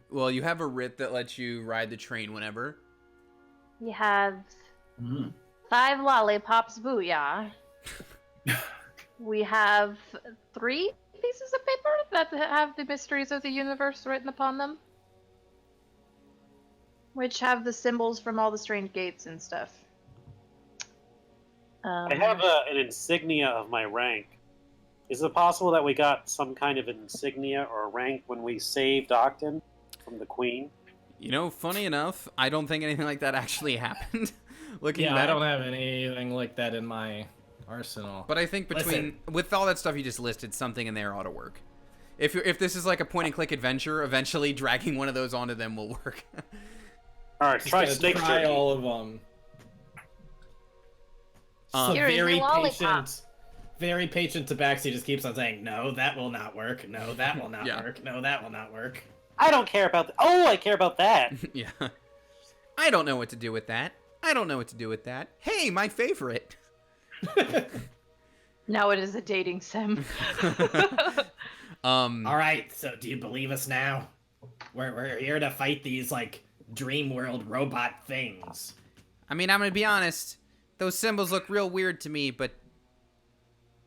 Speaker 1: Well, you have a writ that lets you ride the train whenever.
Speaker 5: We have
Speaker 4: Mm.
Speaker 5: 5 lollipops, booyah. We have 3 pieces of paper that have the mysteries of the universe written upon them, which have the symbols from all the strange gates and stuff.
Speaker 2: I have an insignia of my rank. Is it possible that we got some kind of insignia or rank when we saved Octon from the Queen?
Speaker 1: You know, funny enough, I don't think anything like that actually happened. Looking
Speaker 3: Yeah,
Speaker 1: back.
Speaker 3: I don't have anything like that in my Arsenal.
Speaker 1: But I think with all that stuff you just listed, something in there ought to work. If this is like a point and click adventure, eventually dragging one of those onto them will work.
Speaker 2: All right, try snake jerky.
Speaker 3: all of them.
Speaker 5: Here is
Speaker 3: Very
Speaker 5: your lollipop.
Speaker 3: very patient Tabaxi just keeps on saying, no, that will not work. No, that will not
Speaker 1: Yeah.
Speaker 3: work. No, that will not work.
Speaker 2: I don't care about that. Oh, I care about that.
Speaker 1: Yeah. I don't know what to do with that. I don't know what to do with that. Hey, my favorite.
Speaker 5: Now it is a dating sim.
Speaker 3: All right, so do you believe us now? We're here to fight these, like, dream world robot things.
Speaker 1: I mean, I'm gonna be honest. Those symbols look real weird to me, but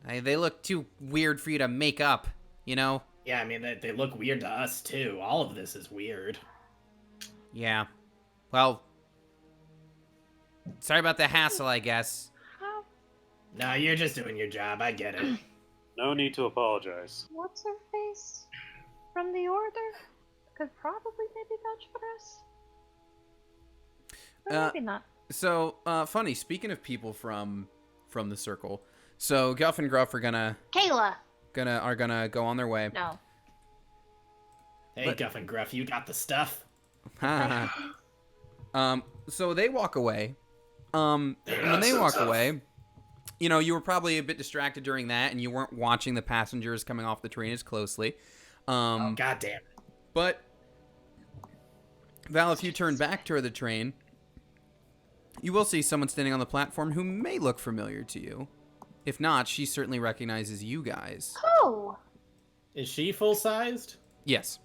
Speaker 1: they look too weird for you to make up, you know?
Speaker 3: Yeah, I mean, they look weird to us, too. All of this is weird.
Speaker 1: Yeah. Well, sorry about the hassle, I guess.
Speaker 3: No, you're just doing your job. I get it.
Speaker 2: No need to apologize.
Speaker 5: What's her face from the Order? Could probably maybe vouch for us. Or maybe not.
Speaker 1: So, funny, speaking of people from the circle, so Guff and Gruff are gonna
Speaker 5: Kayla!
Speaker 1: go on their way.
Speaker 5: No.
Speaker 3: Hey, Guff and Gruff, you got the stuff?
Speaker 1: So they walk away. When they walk away, you know, you were probably a bit distracted during that, and you weren't watching the passengers coming off the train as closely.
Speaker 3: Oh, God damn it.
Speaker 1: But, Val, if you turn back toward the train, you will see someone standing on the platform who may look familiar to you. If not, she certainly recognizes you guys.
Speaker 5: Oh!
Speaker 3: Is she full-sized?
Speaker 1: Yes,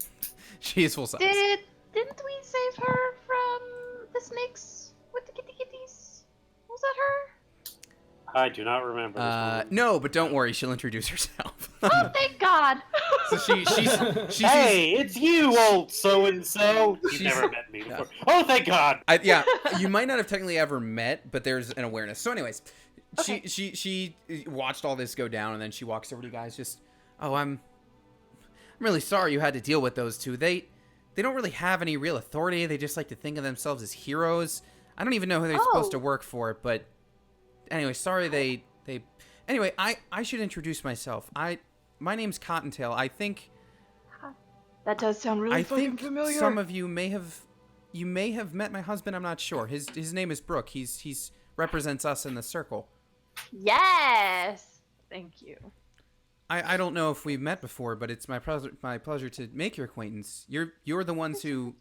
Speaker 1: she is full size.
Speaker 5: Didn't we save her from the snakes with the kitties? Was that her?
Speaker 2: I do not remember. This one.
Speaker 1: No, but don't worry, she'll introduce herself.
Speaker 5: Oh, thank God!
Speaker 1: So she
Speaker 2: Hey, it's you, old so-and-so. You've
Speaker 1: She's-
Speaker 2: never met me before. Oh, thank God.
Speaker 1: yeah, you might not have technically ever met, but there's an awareness. So, anyways,
Speaker 5: Okay.
Speaker 1: she watched all this go down, and then she walks over to you guys. Just, oh, I'm really sorry you had to deal with those two. They don't really have any real authority. They just like to think of themselves as heroes. I don't even know who they're supposed to work for, but anyway, sorry they. Anyway, I should introduce myself. My name's Cottontail. I think.
Speaker 5: That does sound really
Speaker 1: I
Speaker 5: fucking
Speaker 1: think
Speaker 5: familiar.
Speaker 1: some of you may have met my husband. I'm not sure. His name is Brooke. He's represents us in the circle.
Speaker 5: Yes! Thank you.
Speaker 1: I don't know if we've met before, but it's my pleasure to make your acquaintance. You're the ones who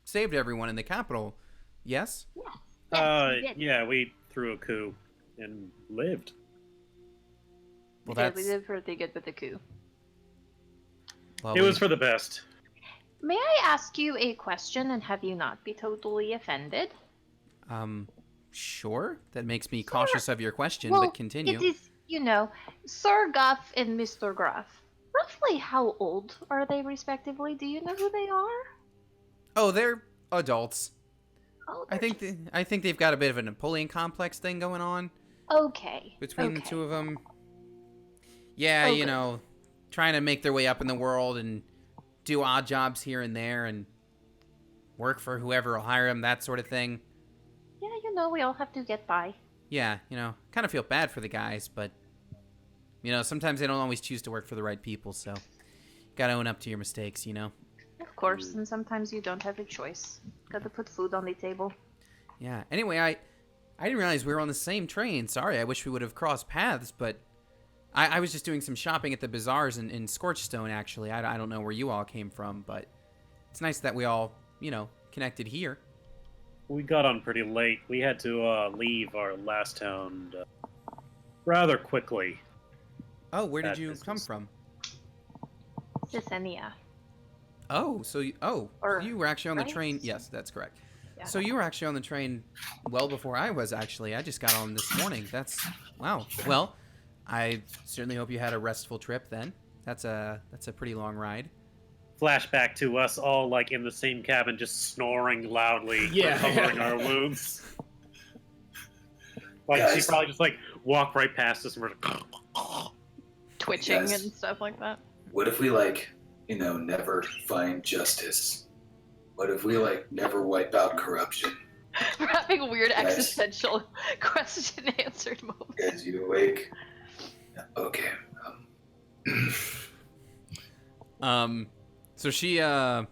Speaker 1: saved everyone in the capital. Yes?
Speaker 5: Yes, we did.
Speaker 2: Yeah, we threw a coup and lived.
Speaker 1: Well,
Speaker 5: We did pretty good with the coup.
Speaker 1: well,
Speaker 2: It was for the best.
Speaker 5: May I ask you a question and have you not be totally offended?
Speaker 1: Sure. That makes me cautious of your question,
Speaker 5: Well,
Speaker 1: but continue.
Speaker 5: it is, Sir Guff and Mr. Gruff. Roughly how old are they respectively? Do you know who they are?
Speaker 1: Oh, they're adults.
Speaker 5: Oh,
Speaker 1: I think they've got a bit of a Napoleon complex thing going on
Speaker 5: Okay.
Speaker 1: between the
Speaker 5: okay.
Speaker 1: two of them. Yeah,
Speaker 5: Okay.
Speaker 1: Trying to make their way up in the world and do odd jobs here and there and work for whoever will hire them, that sort of thing.
Speaker 5: Yeah, we all have to get by.
Speaker 1: Yeah, kind of feel bad for the guys, but, sometimes they don't always choose to work for the right people, so gotta own up to your mistakes,
Speaker 5: Of course, and sometimes you don't have a choice. Gotta put food on the table.
Speaker 1: Yeah, anyway, I didn't realize we were on the same train. Sorry, I wish we would have crossed paths, but I was just doing some shopping at the bazaars in Scorchstone, actually. I don't know where you all came from, but it's nice that we all, connected here.
Speaker 2: We got on pretty late. We had to leave our last town rather quickly.
Speaker 1: Oh, where did
Speaker 2: Bad
Speaker 1: you
Speaker 2: business.
Speaker 1: come from?
Speaker 5: Sisenia.
Speaker 1: Oh, so you were actually on the
Speaker 5: right?
Speaker 1: train. Yes, that's correct.
Speaker 5: Yeah.
Speaker 1: So you were actually on the train well before I was, actually. I just got on this morning. Wow. Well, I certainly hope you had a restful trip then. That's a pretty long ride.
Speaker 2: Flashback to us all like in the same cabin, just snoring loudly, recovering our wounds. Like she
Speaker 4: Guys.
Speaker 2: probably just like walked right past us and we're like,
Speaker 5: Twitching
Speaker 4: Yes.
Speaker 5: and stuff like that.
Speaker 4: What if we never find justice? What if we never wipe out corruption?
Speaker 5: We're having a weird
Speaker 4: Guys.
Speaker 5: existential question answered moment.
Speaker 4: Guys, you awake? Okay.
Speaker 1: So she, yeah.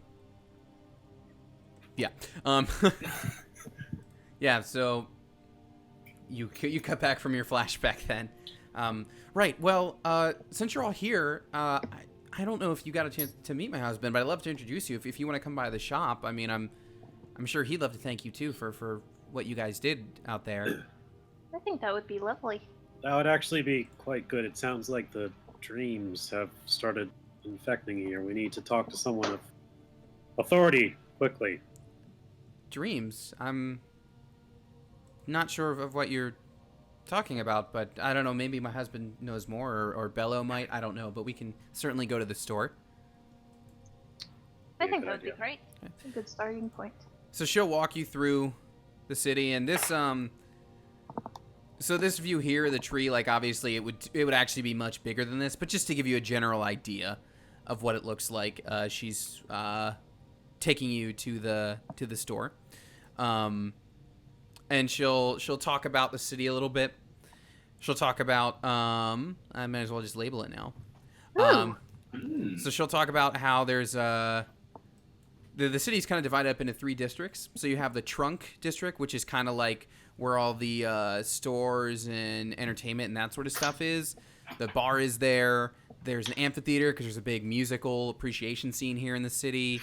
Speaker 1: Yeah, so you cut back from your flashback then. Right, well, since you're all here, I don't know if you got a chance to meet my husband, but I'd love to introduce you if you want to come by the shop. I mean, I'm sure he'd love to thank you too for what you guys did out there.
Speaker 5: I think that would be lovely.
Speaker 6: That would actually be quite good. It sounds like the dreams have started infecting here. We need to talk to someone of authority quickly.
Speaker 1: Dreams? I'm not sure of what you're talking about, but I don't know, maybe my husband knows more, or Bello might, I don't know, but we can certainly go to the store.
Speaker 5: I
Speaker 6: Yeah,
Speaker 5: think
Speaker 6: good
Speaker 5: that would be
Speaker 6: idea.
Speaker 5: great. A good starting point.
Speaker 1: So she'll walk you through the city, and this so this view here, the tree, like obviously it would actually be much bigger than this, but just to give you a general idea of what it looks like, she's taking you to the store, and she'll talk about the city a little bit. She'll talk about I might as well just label it now. So she'll talk about how there's the city's kind of divided up into 3 districts. So you have the trunk district, which is kind of like where all the stores and entertainment and that sort of stuff is. The bar is there. There's an amphitheater because there's a big musical appreciation scene here in the city.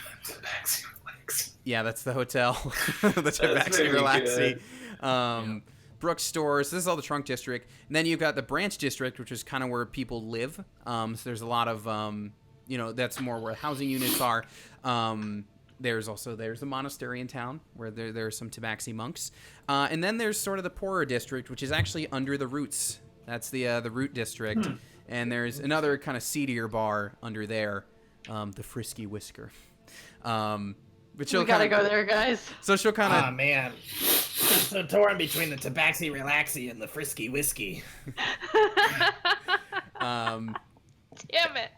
Speaker 1: Yeah, that's the hotel. The Tabaxi Relaxi. Brooks stores. So this is all the trunk district. And then you've got the branch district, which is kind of where people live. So there's a lot of, that's more where housing units are. There's a monastery in town where there are some Tabaxi monks. And then there's sort of the poorer district, which is actually under the Roots. That's the Root district. And there's another kind of seedier bar under there, the Frisky Whisker. But she'll
Speaker 5: We gotta go there, guys.
Speaker 1: So she'll kind of.
Speaker 3: Ah, man. I'm so torn between the Tabaxi Relaxi and the Frisky Whiskey.
Speaker 5: Damn it.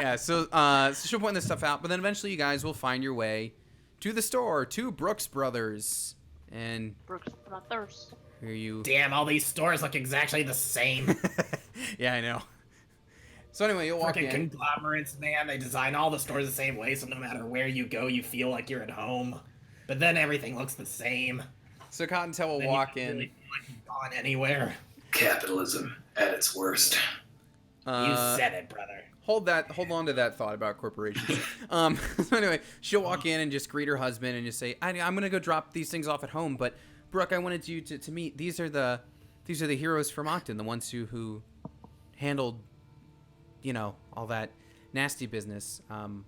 Speaker 1: Yeah, so she'll point this stuff out, but then eventually you guys will find your way to the store, to Brooks Brothers. And
Speaker 5: Brooks Brothers.
Speaker 1: here you.
Speaker 3: Damn, all these stores look exactly the same.
Speaker 1: Yeah, I know. So anyway, you'll walk
Speaker 3: Fucking
Speaker 1: in.
Speaker 3: conglomerates, man. They design all the stores the same way, so no matter where you go, you feel like you're at home. But then everything looks the same.
Speaker 1: So Cottontail will
Speaker 3: Then
Speaker 1: walk
Speaker 3: you don't
Speaker 1: in.
Speaker 3: really feel like you've gone anywhere.
Speaker 4: Capitalism at its worst.
Speaker 3: You said it, brother.
Speaker 1: Hold on to that thought about corporations. So anyway, she'll walk in and just greet her husband and just say, I'm gonna go drop these things off at home, but Brooke, I wanted you to meet. These are the heroes from Octon, the ones who handled, all that nasty business. I'm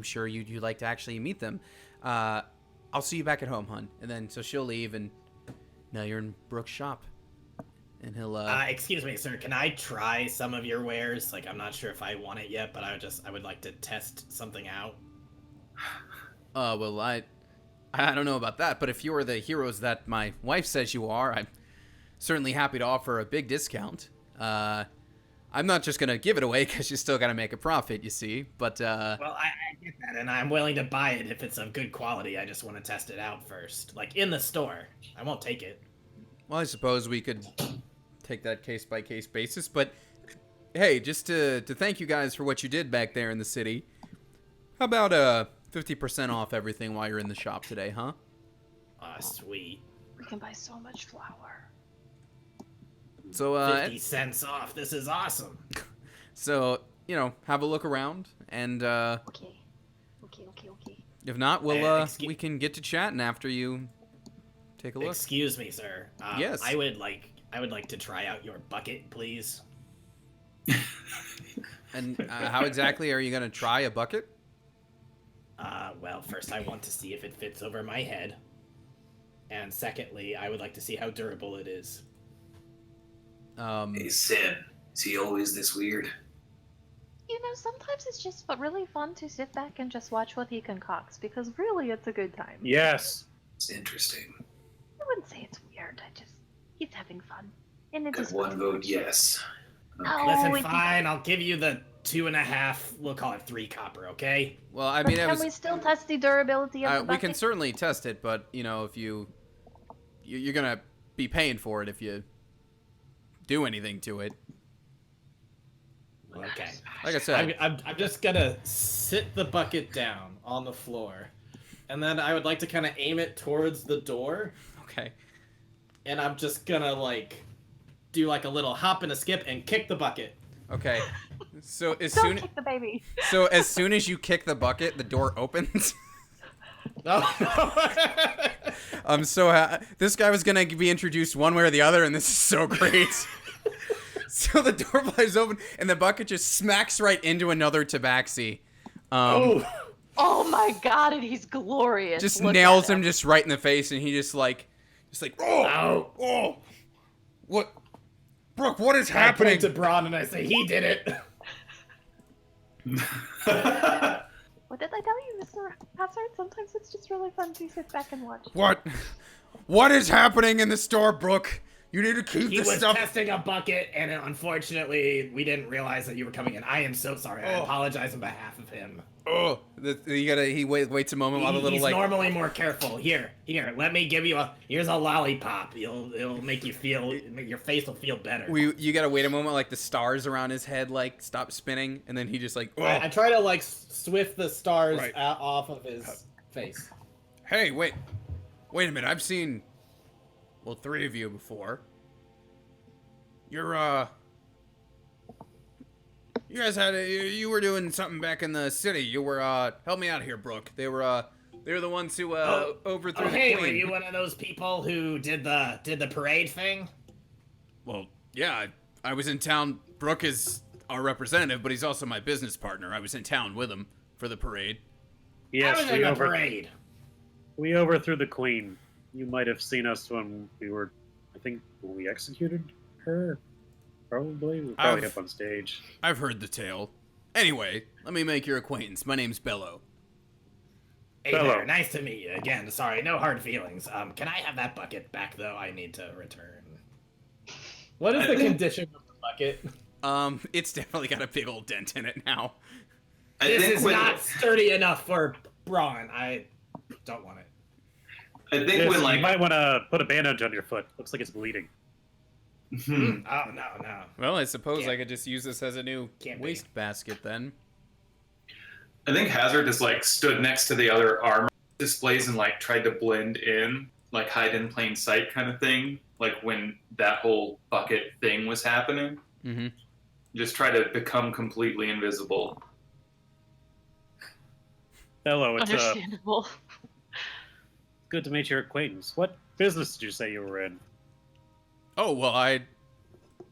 Speaker 1: sure you'd like to actually meet them. I'll see you back at home, hun. And then so she'll leave, and now you're in Brooke's shop. And he'll
Speaker 3: Excuse me, sir. Can I try some of your wares? Like, I'm not sure if I want it yet, but I would like to test something out.
Speaker 1: Well, I don't know about that, but if you're the heroes that my wife says you are, I'm certainly happy to offer a big discount. I'm not just gonna give it away because you still gotta make a profit, you see. But
Speaker 3: Well, I get that, and I'm willing to buy it if it's of good quality. I just want to test it out first, like in the store. I won't take it.
Speaker 1: well, I suppose we could take that case by case basis. But hey, just to thank you guys for what you did back there in the city, how about 50% off everything while you're in the shop today, huh?
Speaker 3: Ah, sweet.
Speaker 5: We can buy so much flour.
Speaker 1: So
Speaker 3: 50 cents off. This is awesome.
Speaker 1: so have a look around, and
Speaker 5: Okay.
Speaker 1: if not, we can get to chatting after you take a look.
Speaker 3: Excuse me, sir.
Speaker 1: Yes.
Speaker 3: I would like to try out your bucket, please.
Speaker 1: And how exactly are you gonna try a bucket?
Speaker 3: Well, first I want to see if it fits over my head. And secondly, I would like to see how durable it is.
Speaker 4: Hey, Sin. Is he always this weird?
Speaker 5: Sometimes it's just really fun to sit back and just watch what he concocts, because really it's a good time.
Speaker 6: Yes.
Speaker 4: It's interesting.
Speaker 5: I wouldn't say it's weird. He's having fun. And it
Speaker 4: Got
Speaker 5: just
Speaker 4: one vote yes.
Speaker 5: Oh,
Speaker 3: Listen,
Speaker 5: it-
Speaker 3: fine, I'll give you the 2.5, we'll call it 3 copper, okay?
Speaker 1: Well, I
Speaker 5: But
Speaker 1: mean,
Speaker 5: can we still test the durability of the
Speaker 1: we
Speaker 5: bucket?
Speaker 1: can certainly test it, but if you you're gonna be paying for it if you do anything to it.
Speaker 3: Okay.
Speaker 1: Like I said,
Speaker 3: I'm just gonna sit the bucket down on the floor, and then I would like to kind of aim it towards the door,
Speaker 1: okay.
Speaker 3: and I'm just gonna like do like a little hop and a skip and kick the bucket.
Speaker 1: Okay. So as
Speaker 5: Don't
Speaker 1: soon
Speaker 5: kick the baby.
Speaker 1: as you kick the bucket, the door opens.
Speaker 3: Oh.
Speaker 1: I'm so this guy was gonna be introduced one way or the other, and this is so great. So the door flies open, and the bucket just smacks right into another tabaxi.
Speaker 3: Oh.
Speaker 5: Oh my god, and he's glorious.
Speaker 1: Just
Speaker 5: Look
Speaker 1: nails
Speaker 5: at
Speaker 1: him just right in the face, and he just like, oh,
Speaker 3: Ow.
Speaker 1: oh, what, Brooke, what is
Speaker 3: I
Speaker 1: happening?
Speaker 3: point to Braun and I say, he did it.
Speaker 5: What did I tell you, Mr. Hazard? Sometimes it's just really fun to sit back and watch.
Speaker 1: What is happening in the store, Brooke? You need to keep
Speaker 3: He
Speaker 1: this
Speaker 3: was
Speaker 1: stuff.
Speaker 3: testing a bucket, and unfortunately, we didn't realize that you were coming in. I am so sorry. I apologize on behalf of him.
Speaker 1: Oh, he waits a moment while the little
Speaker 3: He's
Speaker 1: like.
Speaker 3: normally more careful. Here, let me give you here's a lollipop. It'll make you feel, your face will feel better.
Speaker 1: You gotta wait a moment, like the stars around his head like stop spinning, and then he just like. Oh.
Speaker 3: I try to like swift the stars
Speaker 1: Right.
Speaker 3: off of his face.
Speaker 1: Hey, wait a minute. I've seen, well, 3 of you before. You guys you were doing something back in the city. You were, help me out here, Brooke. They were the ones who, overthrew the
Speaker 3: Hey,
Speaker 1: queen.
Speaker 3: were you one of those people who did the parade thing?
Speaker 1: Well, yeah, I was in town. Brooke is our representative, but he's also my business partner. I was in town with him for the parade.
Speaker 6: Yes,
Speaker 3: I was in the parade.
Speaker 6: we overthrew the queen. You might have seen us when we were, I think, when we executed her. Probably. We were probably up on stage.
Speaker 1: I've heard the tale. Anyway, let me make your acquaintance. My name's Bello.
Speaker 3: Hey
Speaker 6: Hello.
Speaker 3: there, nice to meet you again. Sorry, no hard feelings. Can I have that bucket back though? I need to return. What is the condition of the bucket?
Speaker 1: It's definitely got a big old dent in it now.
Speaker 3: This is not sturdy enough for Braun. I don't want it.
Speaker 4: I think
Speaker 6: Yes,
Speaker 4: when
Speaker 6: you might want to put a bandage on your foot. Looks like it's bleeding.
Speaker 3: Oh no.
Speaker 1: Well, I suppose
Speaker 3: Can't-
Speaker 1: I could just use this as a new
Speaker 3: Can't be.
Speaker 1: waste basket then.
Speaker 4: I think Hazard just like stood next to the other armor displays and like tried to blend in, like hide in plain sight kind of thing. Like when that whole bucket thing was happening,
Speaker 1: Mm-hmm.
Speaker 4: just try to become completely invisible.
Speaker 6: Hello, it's
Speaker 5: Understandable.
Speaker 6: good to meet your acquaintance. What business did you say you were in?
Speaker 1: Oh, well,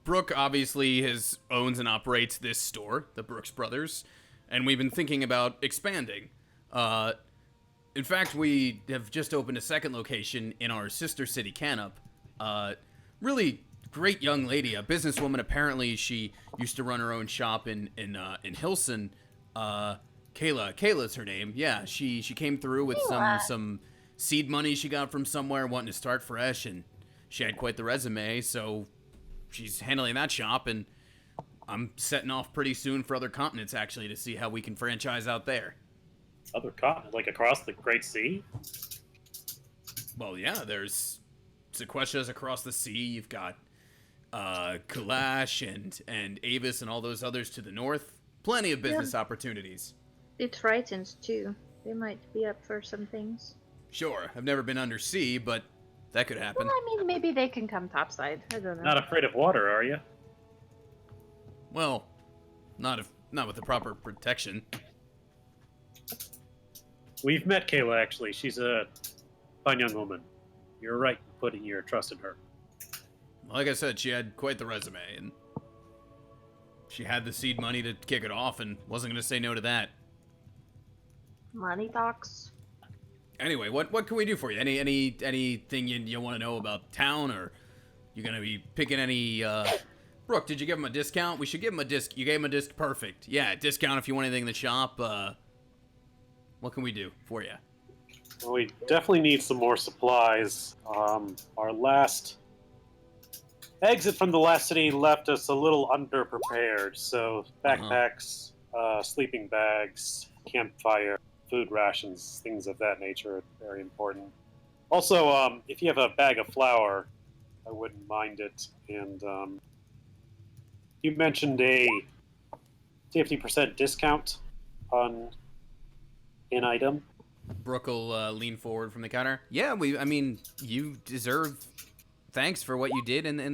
Speaker 1: Brooke obviously owns and operates this store, the Brooks Brothers, and we've been thinking about expanding. In fact, we have just opened a second location in our sister city, Canup. Really great young lady, a businesswoman. Apparently, she used to run her own shop in Hilson. Kayla's her name. Yeah, she came through with some seed money she got from somewhere, wanting to start fresh, and she had quite the resume, so she's handling that shop, and I'm setting off pretty soon for other continents, actually, to see how we can franchise out there.
Speaker 6: Other continent, like across the Great Sea?
Speaker 1: Well, yeah, there's Sequestia's across the sea. You've got Kulash and Avis and all those others to the north. Plenty of business opportunities.
Speaker 7: The Tritons, too. They might be up for some things.
Speaker 1: Sure, I've never been undersea, but that could happen.
Speaker 5: Well, I mean, maybe they can come topside. I don't know.
Speaker 6: Not afraid of water, are you?
Speaker 1: Well, not with the proper protection.
Speaker 6: We've met Kayla, actually. She's a fine young woman. You're right in putting your trust in her.
Speaker 1: Like I said, she had quite the resume, and she had the seed money to kick it off, and wasn't going to say no to that.
Speaker 5: Money talks.
Speaker 1: Anyway, what can we do for you? Anything you want to know about town, or you gonna be picking any? Brooke, did you give him a discount? We should give him a disc. You gave him a disc. Perfect. Yeah, discount if you want anything in the shop. What can we do for you?
Speaker 6: Well, we definitely need some more supplies. Our last exit from the last city left us a little underprepared, so backpacks, sleeping bags, campfire, food rations, things of that nature are very important. Also, if you have a bag of flour, I wouldn't mind it. And you mentioned a 50% discount on an item.
Speaker 1: Brooke will lean forward from the counter. Yeah, I mean, you deserve thanks for what you did in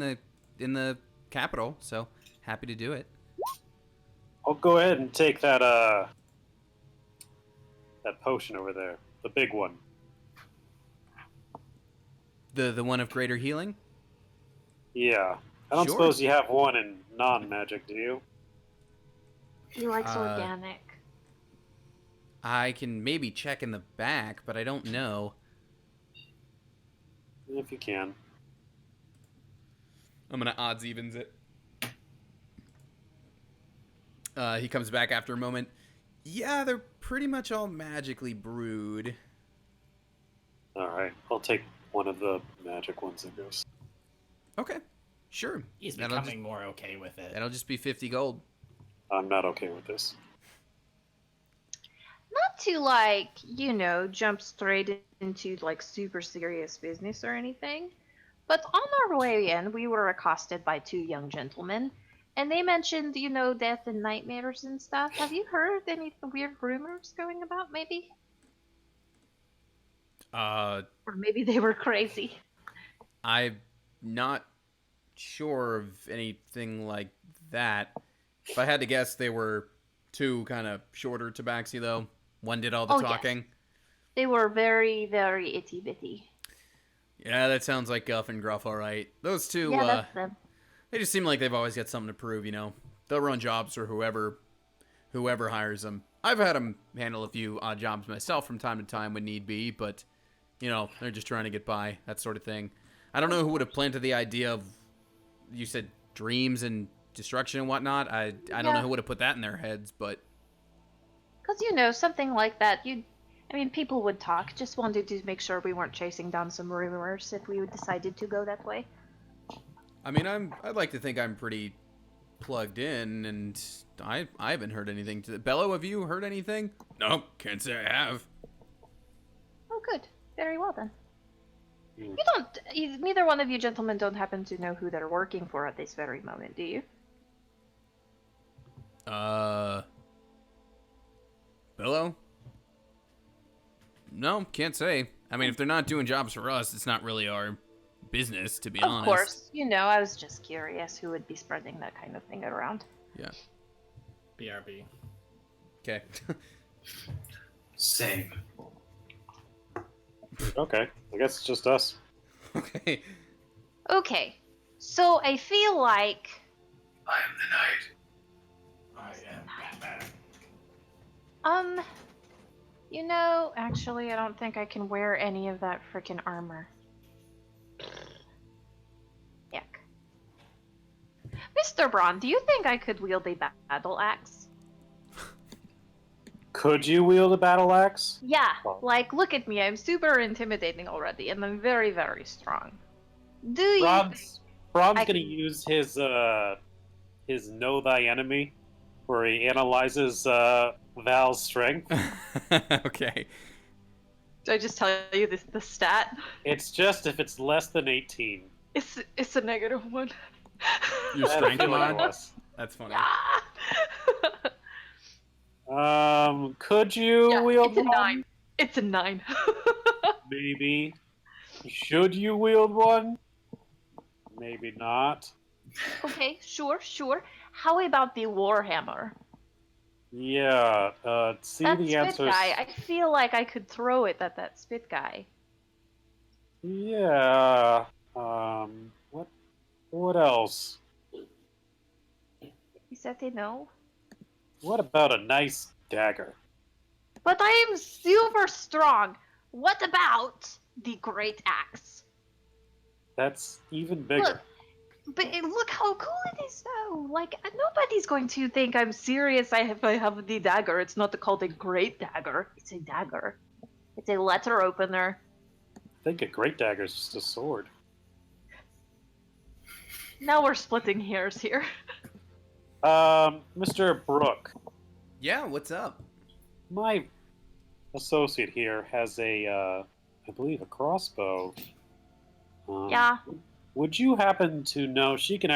Speaker 1: the capital. So happy to do it.
Speaker 6: I'll go ahead and take that potion over there, the big one.
Speaker 1: The one of greater healing.
Speaker 6: Yeah, I don't
Speaker 1: Sure.
Speaker 6: suppose you have one in non-magic, do you?
Speaker 5: He likes
Speaker 1: Uh,
Speaker 5: organic.
Speaker 1: I can maybe check in the back, but I don't know.
Speaker 6: If you can.
Speaker 1: I'm gonna odds evens it. He comes back after a moment. Yeah, they're pretty much all magically brewed.
Speaker 6: All right, I'll take one of the magic ones, I guess.
Speaker 1: Okay, sure.
Speaker 3: He's
Speaker 1: That'll
Speaker 3: becoming more okay with it.
Speaker 1: That'll just be 50 gold.
Speaker 6: I'm not okay with this.
Speaker 5: Not to like, jump straight into like super serious business or anything. But on our way in, we were accosted by two young gentlemen, and they mentioned, death and nightmares and stuff. Have you heard any weird rumors going about, maybe? Or maybe they were crazy.
Speaker 1: I'm not sure of anything like that. If I had to guess, they were two kind of shorter tabaxi, though. One did all the talking.
Speaker 5: Yes. They were very, very itty bitty.
Speaker 1: Yeah, that sounds like Guff and Gruff, all right. Those two,
Speaker 5: Yeah, that's them.
Speaker 1: they just seem like they've always got something to prove, They'll run jobs for whoever hires them. I've had them handle a few odd jobs myself from time to time when need be, but, they're just trying to get by, that sort of thing. I don't know who would have planted the idea of, you said, dreams and destruction and whatnot. I don't know who would have put that in their heads, but...
Speaker 5: Because, something like that, people would talk. Just wanted to make sure we weren't chasing down some rumors if we decided to go that way.
Speaker 1: I mean, I'd like to think I'm pretty plugged in, and I haven't heard anything. Bello, have you heard anything? No, can't say I have.
Speaker 5: Oh, good. Very well, then.
Speaker 6: Hmm.
Speaker 5: Neither one of you gentlemen don't happen to know who they're working for at this very moment, do you?
Speaker 1: Bello? No, can't say. I mean, if they're not doing jobs for us, it's not really our business, to be honest.
Speaker 5: Of course. I was just curious who would be spreading that kind of thing around.
Speaker 1: Yeah.
Speaker 3: BRB.
Speaker 1: Okay.
Speaker 4: Same.
Speaker 6: Okay, I guess it's just us.
Speaker 1: Okay.
Speaker 5: Okay. So I feel like...
Speaker 4: I am the knight.
Speaker 3: I am Batman.
Speaker 5: Actually, I don't think I can wear any of that freaking armor. Yuck. Mr. Braun, do you think I could wield a battle axe?
Speaker 6: Could you wield a battle axe?
Speaker 5: Yeah,
Speaker 6: Oh.
Speaker 5: like, look at me, I'm super intimidating already, and I'm very, very strong. Do you
Speaker 6: Braun's
Speaker 5: I
Speaker 6: gonna
Speaker 5: can-
Speaker 6: use his know thy enemy, where he analyzes Val's strength.
Speaker 1: Okay.
Speaker 5: Did I just tell you the stat?
Speaker 6: It's just if it's less than 18.
Speaker 5: It's a -1.
Speaker 1: Your
Speaker 6: I had a
Speaker 1: strength
Speaker 6: feeling it
Speaker 1: mod?
Speaker 6: was.
Speaker 1: That's funny.
Speaker 6: Could you
Speaker 5: Yeah,
Speaker 6: wield
Speaker 5: it's a
Speaker 6: one?
Speaker 5: 9. It's a 9.
Speaker 6: Maybe. Should you wield one? Maybe not.
Speaker 5: Okay, sure. How about the Warhammer?
Speaker 6: Yeah, see
Speaker 5: That
Speaker 6: the
Speaker 5: spit
Speaker 6: answers.
Speaker 5: guy, I feel like I could throw it at that spit guy.
Speaker 6: Yeah. What else?
Speaker 5: Is that a no?
Speaker 6: What about a nice dagger?
Speaker 5: But I am super strong. What about the Great Axe?
Speaker 6: That's even bigger.
Speaker 5: Look how cool it is, though. Like, nobody's going to think I'm serious if I have the dagger. It's not called a Great Dagger. It's a dagger. It's a letter opener.
Speaker 6: I think a great dagger is just a sword.
Speaker 5: Now we're splitting hairs here.
Speaker 6: Mr. Brooke,
Speaker 1: Yeah, what's up?
Speaker 6: my associate here has a I believe, a crossbow.
Speaker 5: Yeah.
Speaker 6: Would you happen to know she can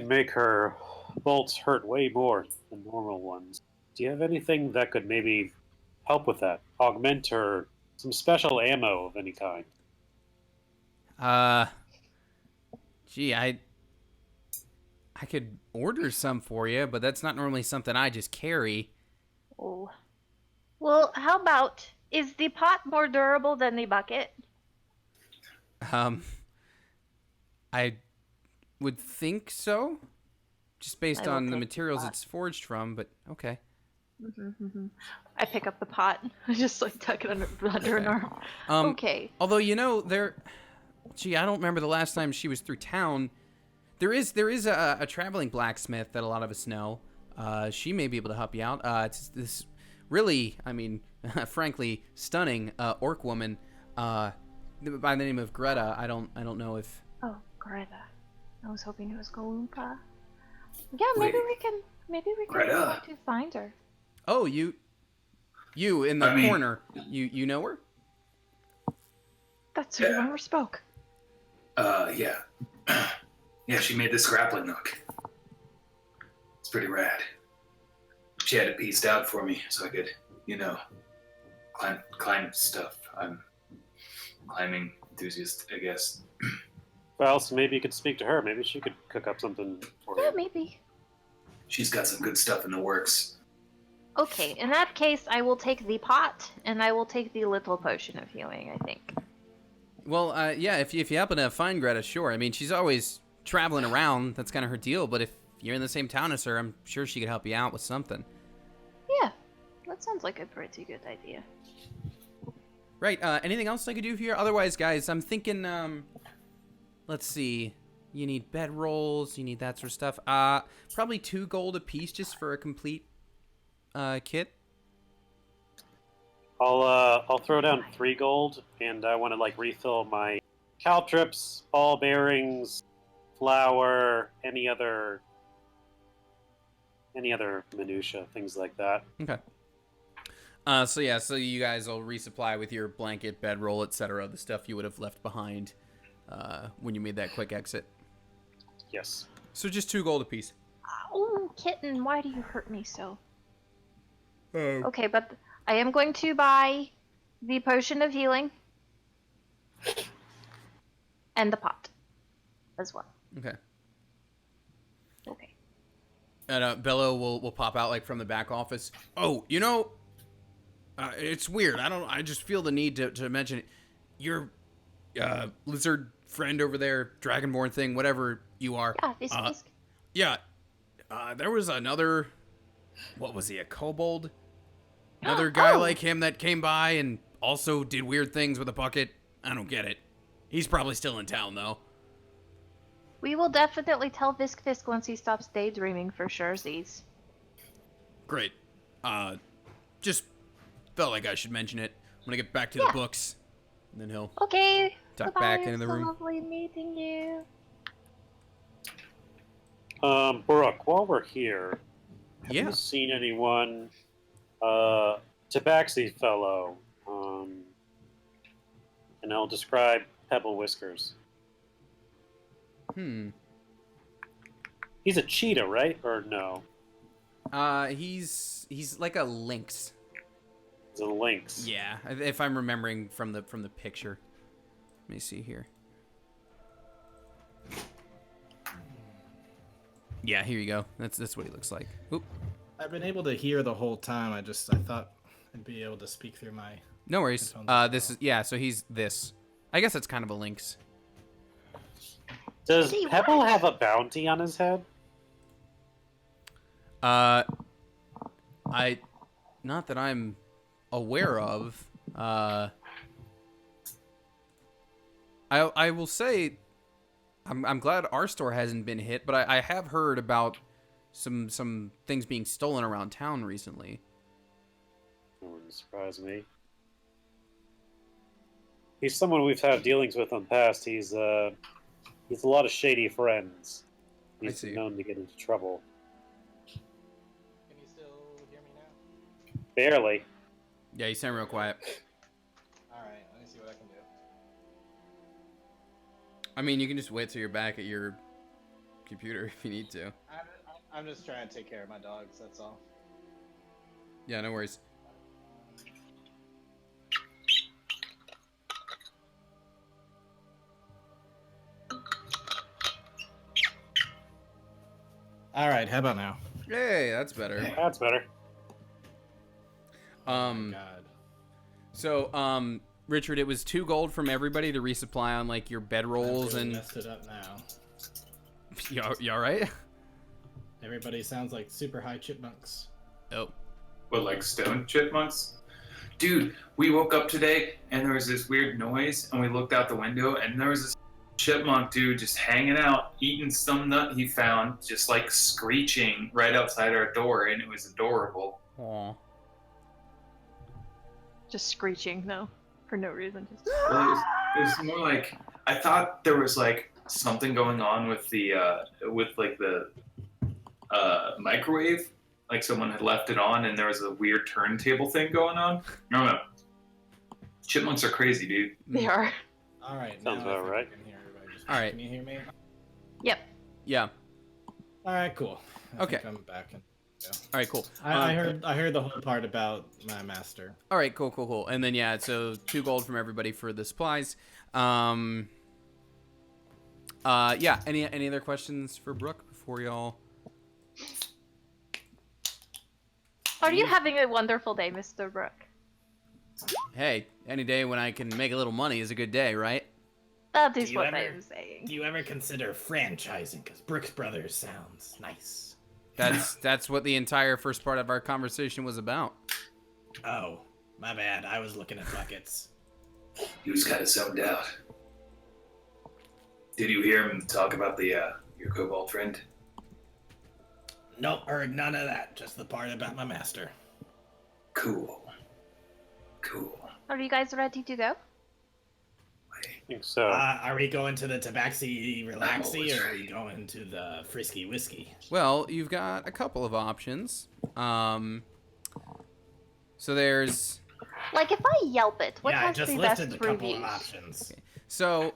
Speaker 6: make her bolts hurt way more than normal ones? Do you have anything that could maybe help with that? Augment her some special ammo of any kind?
Speaker 1: Uh, gee, I could order some for you, but that's not normally something I just carry.
Speaker 5: Oh. Well, how about, is the pot more durable than the bucket?
Speaker 1: Um, I would think so, just based
Speaker 5: I will
Speaker 1: on the
Speaker 5: take the
Speaker 1: materials
Speaker 5: pot.
Speaker 1: it's forged from. But okay.
Speaker 5: I pick up the pot. I just like tuck it under an arm.
Speaker 1: Um,
Speaker 5: Okay.
Speaker 1: although there, gee, I don't remember the last time she was through town. There is a traveling blacksmith that a lot of us know. She may be able to help you out. It's this really, I mean, frankly, stunning orc woman by the name of Greta. I don't know if.
Speaker 5: Oh, Greta. I was hoping it was Goompa. Yeah,
Speaker 4: Wait.
Speaker 5: maybe we can
Speaker 4: Greta?
Speaker 5: try to find her.
Speaker 1: Oh, you in the
Speaker 4: I mean-
Speaker 1: corner. You know her?
Speaker 5: That's who
Speaker 4: Yeah.
Speaker 5: Rumor spoke.
Speaker 4: Yeah. Yeah, she made this grappling hook. It's pretty rad. She had it pieced out for me so I could, climb stuff. I'm a climbing enthusiast, I guess.
Speaker 6: Well, so maybe you could speak to her. Maybe she could cook up something for
Speaker 5: Yeah,
Speaker 6: you.
Speaker 5: maybe.
Speaker 4: She's got some good stuff in the works.
Speaker 5: Okay, in that case, I will take the pot, and I will take the little potion of healing, I think.
Speaker 1: Well, yeah. If you happen to find Greta, sure. I mean, she's always traveling around. That's kind of her deal. But if you're in the same town as her, I'm sure she could help you out with something.
Speaker 5: Yeah, that sounds like a pretty good idea.
Speaker 1: Right. Anything else I could do for you? Otherwise, guys, I'm thinking. Let's see. You need bedrolls. You need that sort of stuff. Probably 2 gold a piece just for a complete kit.
Speaker 6: I'll throw down 3 gold, and I want to refill my caltrips, ball bearings, flour, any other minutia, things like that.
Speaker 1: Okay. So you guys will resupply with your blanket, bedroll, etc. The stuff you would have left behind when you made that quick exit.
Speaker 6: Yes.
Speaker 1: So just 2 gold apiece.
Speaker 5: Oh, kitten, why do you hurt me so?
Speaker 1: Oh.
Speaker 5: Okay, but I am going to buy the potion of healing and the pot as well.
Speaker 1: Okay.
Speaker 5: Okay.
Speaker 1: And Bello will pop out from the back office. Oh, it's weird. I just feel the need to mention it. Your lizard friend over there, dragonborn thing, whatever you are.
Speaker 5: Yeah, this.
Speaker 1: Yeah. There was another. What was he? A kobold? Another guy like him that came by and also did weird things with a bucket. I don't get it. He's probably still in town though.
Speaker 5: We will definitely tell Visk Fisk once he stops daydreaming for sure, Z's.
Speaker 1: Great. Just felt like I should mention it. I'm gonna get back to the books, and then he'll
Speaker 5: Okay.
Speaker 1: duck
Speaker 5: Goodbye,
Speaker 1: back into the
Speaker 5: it's so
Speaker 1: room.
Speaker 5: lovely meeting you.
Speaker 6: Brooke, while we're here, have
Speaker 1: Yeah.
Speaker 6: you seen anyone, Tabaxi fellow, and I'll describe Pebble Whiskers. He's a cheetah, right? Or no?
Speaker 1: He's like a lynx.
Speaker 6: He's a lynx.
Speaker 1: Yeah, if I'm remembering from the picture. Let me see here. Yeah, here you go. That's what he looks like. Oop.
Speaker 3: I've been able to hear the whole time. I thought I'd be able to speak through my.
Speaker 1: No worries.
Speaker 3: headphones.
Speaker 1: This is so he's this. I guess it's kind of a lynx.
Speaker 6: Does
Speaker 5: See,
Speaker 6: Pebble
Speaker 5: what?
Speaker 6: have a bounty on his head?
Speaker 1: Not that I'm aware of. I will say, I'm glad our store hasn't been hit, but I have heard about some things being stolen around town recently.
Speaker 6: That wouldn't surprise me. He's someone we've had dealings with in the past. He's a lot of shady friends. He's
Speaker 1: see.
Speaker 6: known to get into trouble.
Speaker 3: Can you still hear me now?
Speaker 6: Barely.
Speaker 1: Yeah, you sound real quiet. I mean, you can just wait till you're back at your computer if you need to.
Speaker 3: I'm just trying to take care of my dogs. That's all.
Speaker 1: Yeah, no worries.
Speaker 3: All right. How about now?
Speaker 1: Hey, that's better.
Speaker 6: That's better.
Speaker 3: Oh my God.
Speaker 1: So, Richard, it was 2 gold from everybody to resupply on like your bedrolls
Speaker 3: Really
Speaker 1: and.
Speaker 3: messed it up now.
Speaker 1: You all right?
Speaker 3: Everybody sounds like super high chipmunks.
Speaker 1: Oh.
Speaker 4: What, like stone chipmunks? Dude, we woke up today and there was this weird noise and we looked out the window and there was this chipmunk dude just hanging out, eating some nut he found, just like screeching right outside our door, and it was adorable.
Speaker 1: Aw.
Speaker 5: Just screeching, no, for no reason. Just.
Speaker 4: Well, it was more like, I thought there was like something going on with the microwave, like someone had left it on and there was a weird turntable thing going on. No. Chipmunks are crazy, dude.
Speaker 5: They are.
Speaker 3: All right.
Speaker 6: Sounds
Speaker 3: now I
Speaker 6: about
Speaker 3: think
Speaker 6: right.
Speaker 3: I can hear everybody. Just-
Speaker 1: All right.
Speaker 3: Can you hear me?
Speaker 5: Yep.
Speaker 1: Yeah.
Speaker 3: All right. Cool. I
Speaker 1: Okay.
Speaker 3: think I'm back.
Speaker 1: All right, cool.
Speaker 3: I heard the whole part about my master.
Speaker 1: All right, cool. And then yeah, so 2 gold from everybody for the supplies. Yeah. Any other questions for Brooke before y'all?
Speaker 5: Are you having a wonderful day, Mr. Brooke?
Speaker 1: Hey, any day when I can make a little money is a good day, right?
Speaker 5: That is
Speaker 3: Do you
Speaker 5: what I
Speaker 3: ever-
Speaker 5: am saying.
Speaker 3: Do you ever consider franchising? Because Brooks Brothers sounds nice.
Speaker 1: That's what the entire first part of our conversation was about.
Speaker 3: Oh, my bad. I was looking at buckets.
Speaker 4: He was kind of zoned out. Did you hear him talk about your kobold friend?
Speaker 3: Nope, heard none of that. Just the part about my master.
Speaker 4: Cool.
Speaker 5: Are you guys ready to go?
Speaker 6: I think so.
Speaker 3: Are we going to the Tabaxi Relaxy
Speaker 4: always
Speaker 3: or are we
Speaker 4: ready.
Speaker 3: going to the Frisky Whiskey?
Speaker 1: Well, you've got a couple of options. So there's
Speaker 5: Like, if I Yelp it, what
Speaker 3: yeah, I
Speaker 5: has
Speaker 3: just
Speaker 5: the
Speaker 3: listed
Speaker 5: best
Speaker 3: a couple
Speaker 5: reviews?
Speaker 3: of options.
Speaker 1: So,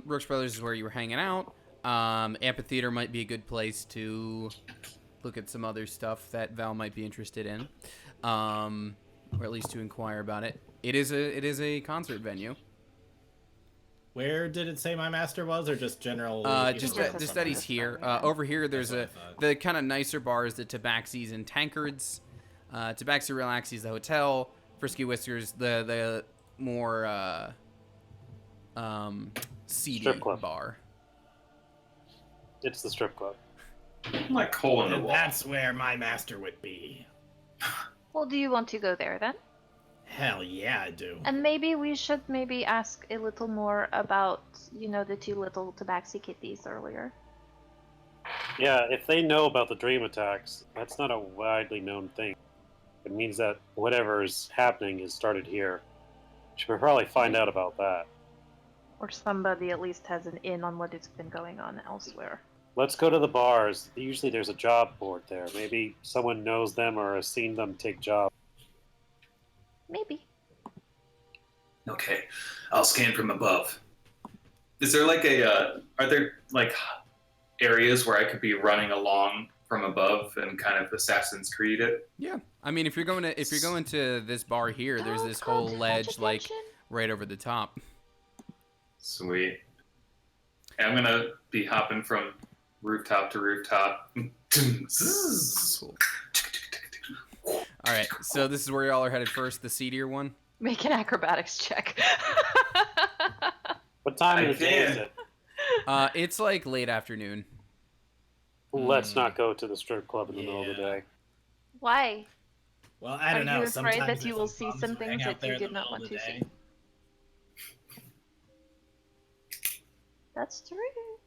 Speaker 1: Brooks Brothers is where you were hanging out. Amphitheater might be a good place to look at some other stuff that Val might be interested in, or at least to inquire about it. It is a concert venue.
Speaker 3: Where did it say my master was, or just general?
Speaker 1: Just
Speaker 5: Just
Speaker 1: that,
Speaker 5: a
Speaker 1: just that he's here. Over here, there's
Speaker 3: That's what I thought.
Speaker 1: the kind of nicer bars, the Tabaxis and Tankards. Tabaxi Relaxy's the hotel. Frisky Whiskers, the more seedy
Speaker 6: Strip club.
Speaker 1: bar.
Speaker 6: It's the strip club.
Speaker 4: I'm like hole in the
Speaker 3: And
Speaker 4: wall.
Speaker 3: that's where my master would be.
Speaker 5: Well, do you want to go there then?
Speaker 3: Hell yeah, I do.
Speaker 5: And maybe we should ask a little more about, the 2 little tabaxi kitties earlier.
Speaker 6: Yeah, if they know about the dream attacks, that's not a widely known thing. It means that whatever is happening is started here. Should probably find out about that.
Speaker 5: Or somebody at least has an in on what has been going on elsewhere.
Speaker 6: Let's go to the bars. Usually there's a job board there. Maybe someone knows them or has seen them take jobs.
Speaker 5: Maybe.
Speaker 4: Okay, I'll scan from above. Is there like are there like areas where I could be running along from above and kind of Assassin's Creed it?
Speaker 1: Yeah, I mean, if you're going to this bar here, there's this whole ledge like right over the top.
Speaker 4: Sweet. And I'm gonna be hopping from rooftop to rooftop.
Speaker 1: Cool. All right, so this is where y'all are headed first, the seedier one.
Speaker 5: Make an acrobatics check.
Speaker 6: What time
Speaker 4: I
Speaker 6: of the day is
Speaker 4: can.
Speaker 6: it?
Speaker 1: It's like late afternoon.
Speaker 6: Let's not go to the strip club in the middle of the
Speaker 3: Yeah.
Speaker 6: day.
Speaker 5: Why?
Speaker 3: Well, I don't
Speaker 5: Are
Speaker 3: know.
Speaker 5: you afraid
Speaker 3: Sometimes
Speaker 5: that you
Speaker 3: there's
Speaker 5: will see
Speaker 3: bums
Speaker 5: some
Speaker 3: who hang
Speaker 5: things
Speaker 3: out
Speaker 5: that you
Speaker 3: there in
Speaker 5: did
Speaker 3: the
Speaker 5: not
Speaker 3: middle
Speaker 5: want
Speaker 3: of the
Speaker 5: to see?
Speaker 3: day.
Speaker 5: That's true.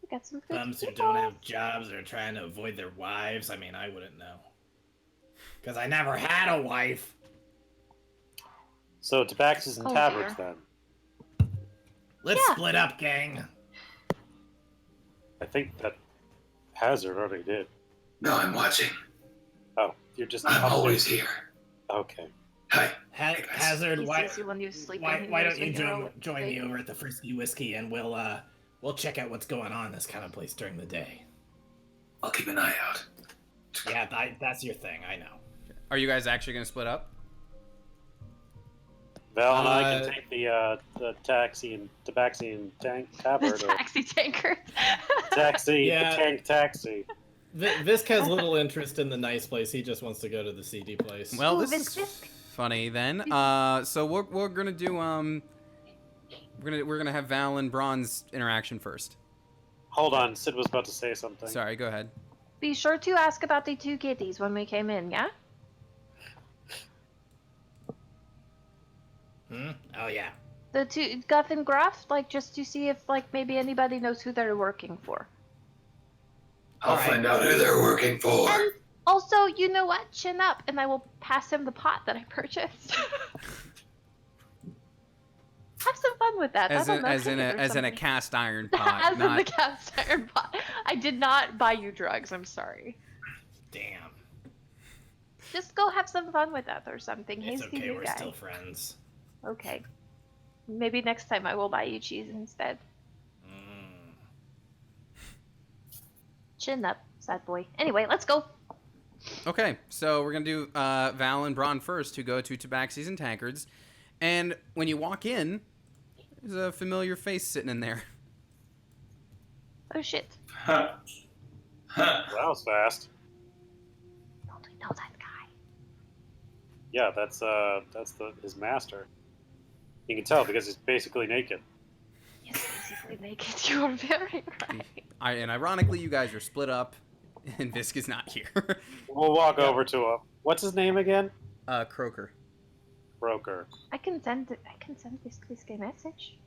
Speaker 5: We got some good
Speaker 3: Bums who
Speaker 5: people.
Speaker 3: don't have jobs or are trying to avoid their wives. I mean, I wouldn't know. Because I never had a wife.
Speaker 6: So Tabaxis and
Speaker 5: Oh,
Speaker 6: taverns
Speaker 5: dear.
Speaker 6: then.
Speaker 3: Let's
Speaker 5: Yeah.
Speaker 3: split up, gang.
Speaker 6: I think that Hazard already did.
Speaker 4: No, I'm watching.
Speaker 6: Oh, you're just
Speaker 4: I'm
Speaker 6: up
Speaker 4: always
Speaker 6: there.
Speaker 4: here.
Speaker 6: Okay.
Speaker 4: Hi.
Speaker 3: Hazard,
Speaker 5: He
Speaker 3: why,
Speaker 5: sees you when you sleep
Speaker 3: why,
Speaker 5: and he
Speaker 3: why
Speaker 5: knows
Speaker 3: don't you
Speaker 5: when you're
Speaker 3: join me
Speaker 5: awake.
Speaker 3: over at the Frisky Whiskey and we'll We'll check out what's going on in this kind of place during the day.
Speaker 4: I'll keep an eye out.
Speaker 3: Yeah, that's your thing. I know.
Speaker 1: Are you guys actually gonna split up?
Speaker 6: Val and I can take the taxi and tabaxi and tabard.
Speaker 5: The taxi tanker.
Speaker 6: Taxi,
Speaker 3: Yeah.
Speaker 6: the tank taxi.
Speaker 3: Visk has little interest in the nice place. He just wants to go to the seedy place.
Speaker 1: Well,
Speaker 5: Ooh,
Speaker 1: this is
Speaker 5: Visk.
Speaker 1: funny then. So we're gonna do we're gonna have Val and Braun's interaction first.
Speaker 6: Hold on, Sid was about to say something.
Speaker 1: Sorry, go ahead.
Speaker 5: Be sure to ask about the 2 kitties when we came in, yeah?
Speaker 3: Oh yeah.
Speaker 5: The 2 Guff and Gruff, like just to see if like maybe anybody knows who they're working for.
Speaker 4: I'll
Speaker 3: Alright.
Speaker 4: find out who they're working for.
Speaker 5: And also, you know what? Chin up, and I will pass him the pot that I purchased. Have some fun with that.
Speaker 1: As
Speaker 5: I
Speaker 1: in,
Speaker 5: don't know,
Speaker 1: as in a
Speaker 5: cook it or
Speaker 1: as in a
Speaker 5: something.
Speaker 1: cast iron pot,
Speaker 5: As in the
Speaker 1: not.
Speaker 5: cast iron pot. I did not buy you drugs. I'm sorry.
Speaker 3: Damn.
Speaker 5: Just go have some fun with that or something.
Speaker 3: It's
Speaker 5: Hasty
Speaker 3: okay.
Speaker 5: you
Speaker 3: We're
Speaker 5: guy.
Speaker 3: still friends.
Speaker 5: Okay. Maybe next time I will buy you cheese instead. Chin up, sad boy. Anyway, let's go.
Speaker 1: Okay, so we're gonna do Val and Braun first, who go to Tabaxis and Tankards, and when you walk in, there's a familiar face sitting in there.
Speaker 5: Oh shit.
Speaker 4: Huh. Huh.
Speaker 6: That was fast.
Speaker 5: Don't we know that guy?
Speaker 6: Yeah, that's his master. You can tell because he's basically naked.
Speaker 5: He's basically naked. You are very right.
Speaker 1: And ironically, you guys are split up, and Visk is not here.
Speaker 6: We'll walk over to him. What's his name again?
Speaker 1: Croaker.
Speaker 6: Broker.
Speaker 5: I can send this guy a message.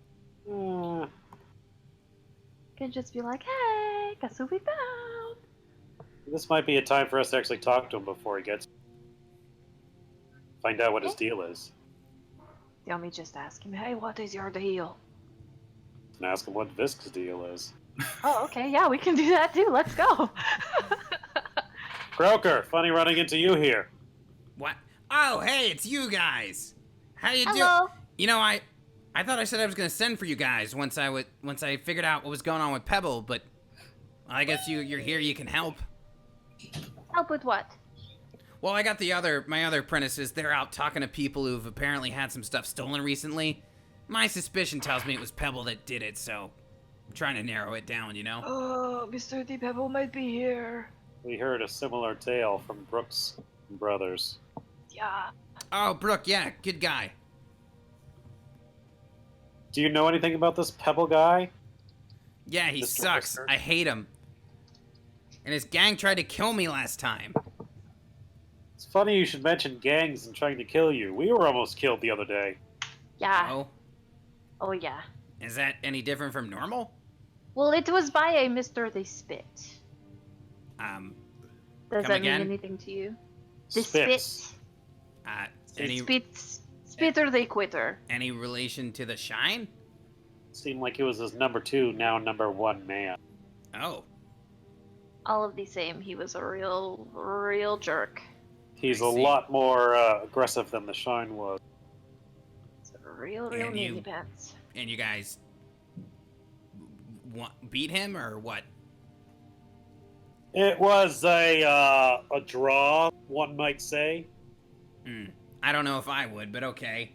Speaker 6: Uh,
Speaker 5: Can just be like, hey, guess who we found?
Speaker 6: this might be a time for us to actually talk to him before he gets. Find out what his deal is.
Speaker 5: You want me to just ask him, hey, what is your deal?
Speaker 6: And ask him what Visk's deal is.
Speaker 5: Oh, okay, yeah, we can do that too. Let's go.
Speaker 6: Croaker, funny running into you here.
Speaker 1: What? Oh, hey, it's you guys. How you doing?
Speaker 5: Hello.
Speaker 1: You know, I thought I said I was gonna send for you guys once I figured out what was going on with Pebble, but I guess you're here. You can help.
Speaker 5: Help with what?
Speaker 1: Well, I got my other apprentices. They're out talking to people who've apparently had some stuff stolen recently. My suspicion tells me it was Pebble that did it, so I'm trying to narrow it down. You know.
Speaker 5: Oh, Mr. D. Pebble might be here.
Speaker 6: We heard a similar tale from Brooks Brothers.
Speaker 5: Yeah.
Speaker 1: Oh, Brooke, yeah, good guy.
Speaker 6: Do you know anything about this Pebble guy?
Speaker 1: Yeah, he
Speaker 6: Mr.
Speaker 1: sucks.
Speaker 6: Whisker?
Speaker 1: I hate him. And his gang tried to kill me last time.
Speaker 6: It's funny you should mention gangs and trying to kill you. We were almost killed the other day.
Speaker 5: Yeah.
Speaker 1: Oh,
Speaker 5: Oh, yeah.
Speaker 1: is that any different from normal?
Speaker 5: Well, it was by a Mr. The Spit. Does
Speaker 1: Come
Speaker 5: that
Speaker 1: again?
Speaker 5: mean anything to you? The
Speaker 6: Spitz.
Speaker 5: Spit.
Speaker 1: Any
Speaker 5: Spitter the Quitter.
Speaker 1: any relation to the Shine?
Speaker 6: Seemed like he was his number 2, now number 1 man.
Speaker 1: Oh,
Speaker 5: All of the same, he was a real jerk.
Speaker 6: He's
Speaker 1: I
Speaker 6: a
Speaker 1: see.
Speaker 6: lot more aggressive than the Shine was.
Speaker 5: It's a real
Speaker 1: And you-
Speaker 5: ninny pants.
Speaker 1: and you guys beat him or what?
Speaker 6: It was a draw, one might say.
Speaker 1: I don't know if I would, but okay.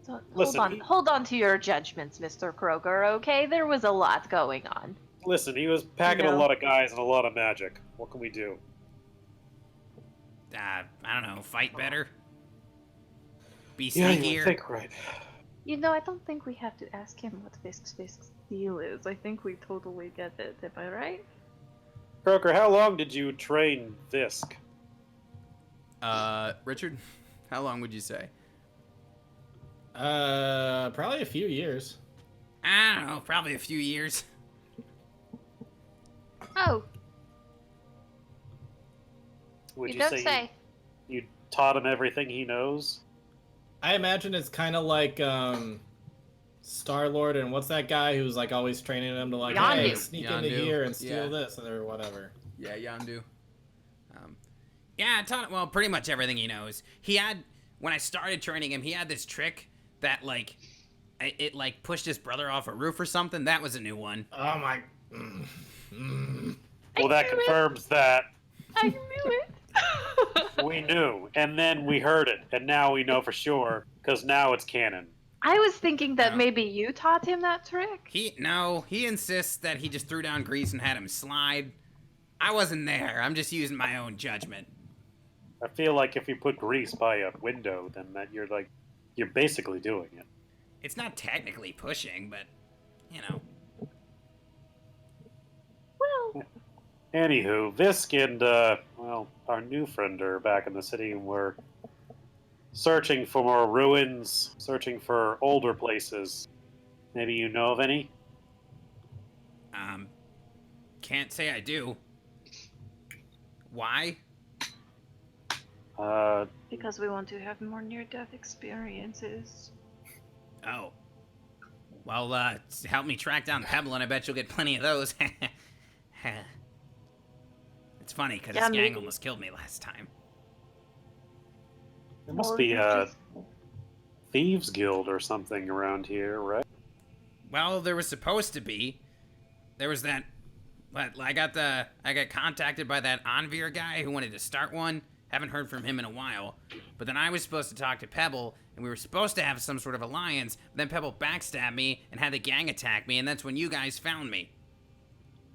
Speaker 5: So,
Speaker 6: Listen,
Speaker 5: hold on to your judgments, Mr. Kroger, okay? There was a lot going on.
Speaker 6: Listen, he was packing
Speaker 5: No.
Speaker 6: a lot of guys and a lot of magic. What can we do?
Speaker 1: I don't know. Fight better. Be
Speaker 6: Yeah,
Speaker 1: sneakier.
Speaker 6: you think right.
Speaker 5: You know, I don't think we have to ask him what Fisk's deal is. I think we totally get it. Am I right?
Speaker 6: Croker, how long did you train Visk?
Speaker 1: Richard, how long would you say?
Speaker 3: Probably a few years.
Speaker 1: I don't know. Probably a few years.
Speaker 5: Oh,
Speaker 6: Would
Speaker 5: you don't say.
Speaker 6: You taught him everything he knows?
Speaker 3: I imagine it's kind of like Star-Lord and what's that guy who's like always training him to like, hey,
Speaker 5: Yondu.
Speaker 3: sneak into
Speaker 1: Yondu,
Speaker 3: here and steal
Speaker 1: yeah.
Speaker 3: this or whatever.
Speaker 1: Yeah, Yondu. Yeah, I taught him, well, pretty much everything he knows. He had, when I started training him, he had this trick that, like, it like pushed his brother off a roof or something. That was a new one.
Speaker 3: Oh my. Mm.
Speaker 6: Well, that confirms that
Speaker 5: I knew it.
Speaker 6: we knew, and then we heard it, and now we know for sure because now it's canon.
Speaker 5: I was thinking that
Speaker 1: No.
Speaker 5: maybe you taught him that trick.
Speaker 1: He insists that he just threw down grease and had him slide. I wasn't there. I'm just using my own judgment.
Speaker 6: I feel like if you put grease by a window, then you're basically doing it.
Speaker 1: It's not technically pushing, but you know.
Speaker 5: Well,
Speaker 6: Anywho, Visk and our new friend are back in the city, and we're searching for more ruins, searching for older places. Maybe you know of any?
Speaker 1: Can't say I do. Why?
Speaker 5: because we want to have more near-death experiences.
Speaker 1: Oh. Well, help me track down Pebble, and I bet you'll get plenty of those. It's funny, because
Speaker 5: Yeah,
Speaker 1: this gang
Speaker 5: maybe.
Speaker 1: almost killed me last time.
Speaker 6: There must
Speaker 5: Or
Speaker 6: be
Speaker 5: you
Speaker 6: a
Speaker 5: just-
Speaker 6: thieves guild or something around here, right?
Speaker 1: Well, there was supposed to be. There was that... But I got contacted by that Anvir guy who wanted to start one. Haven't heard from him in a while. But then I was supposed to talk to Pebble, and we were supposed to have some sort of alliance. But then Pebble backstabbed me and had the gang attack me, and that's when you guys found me.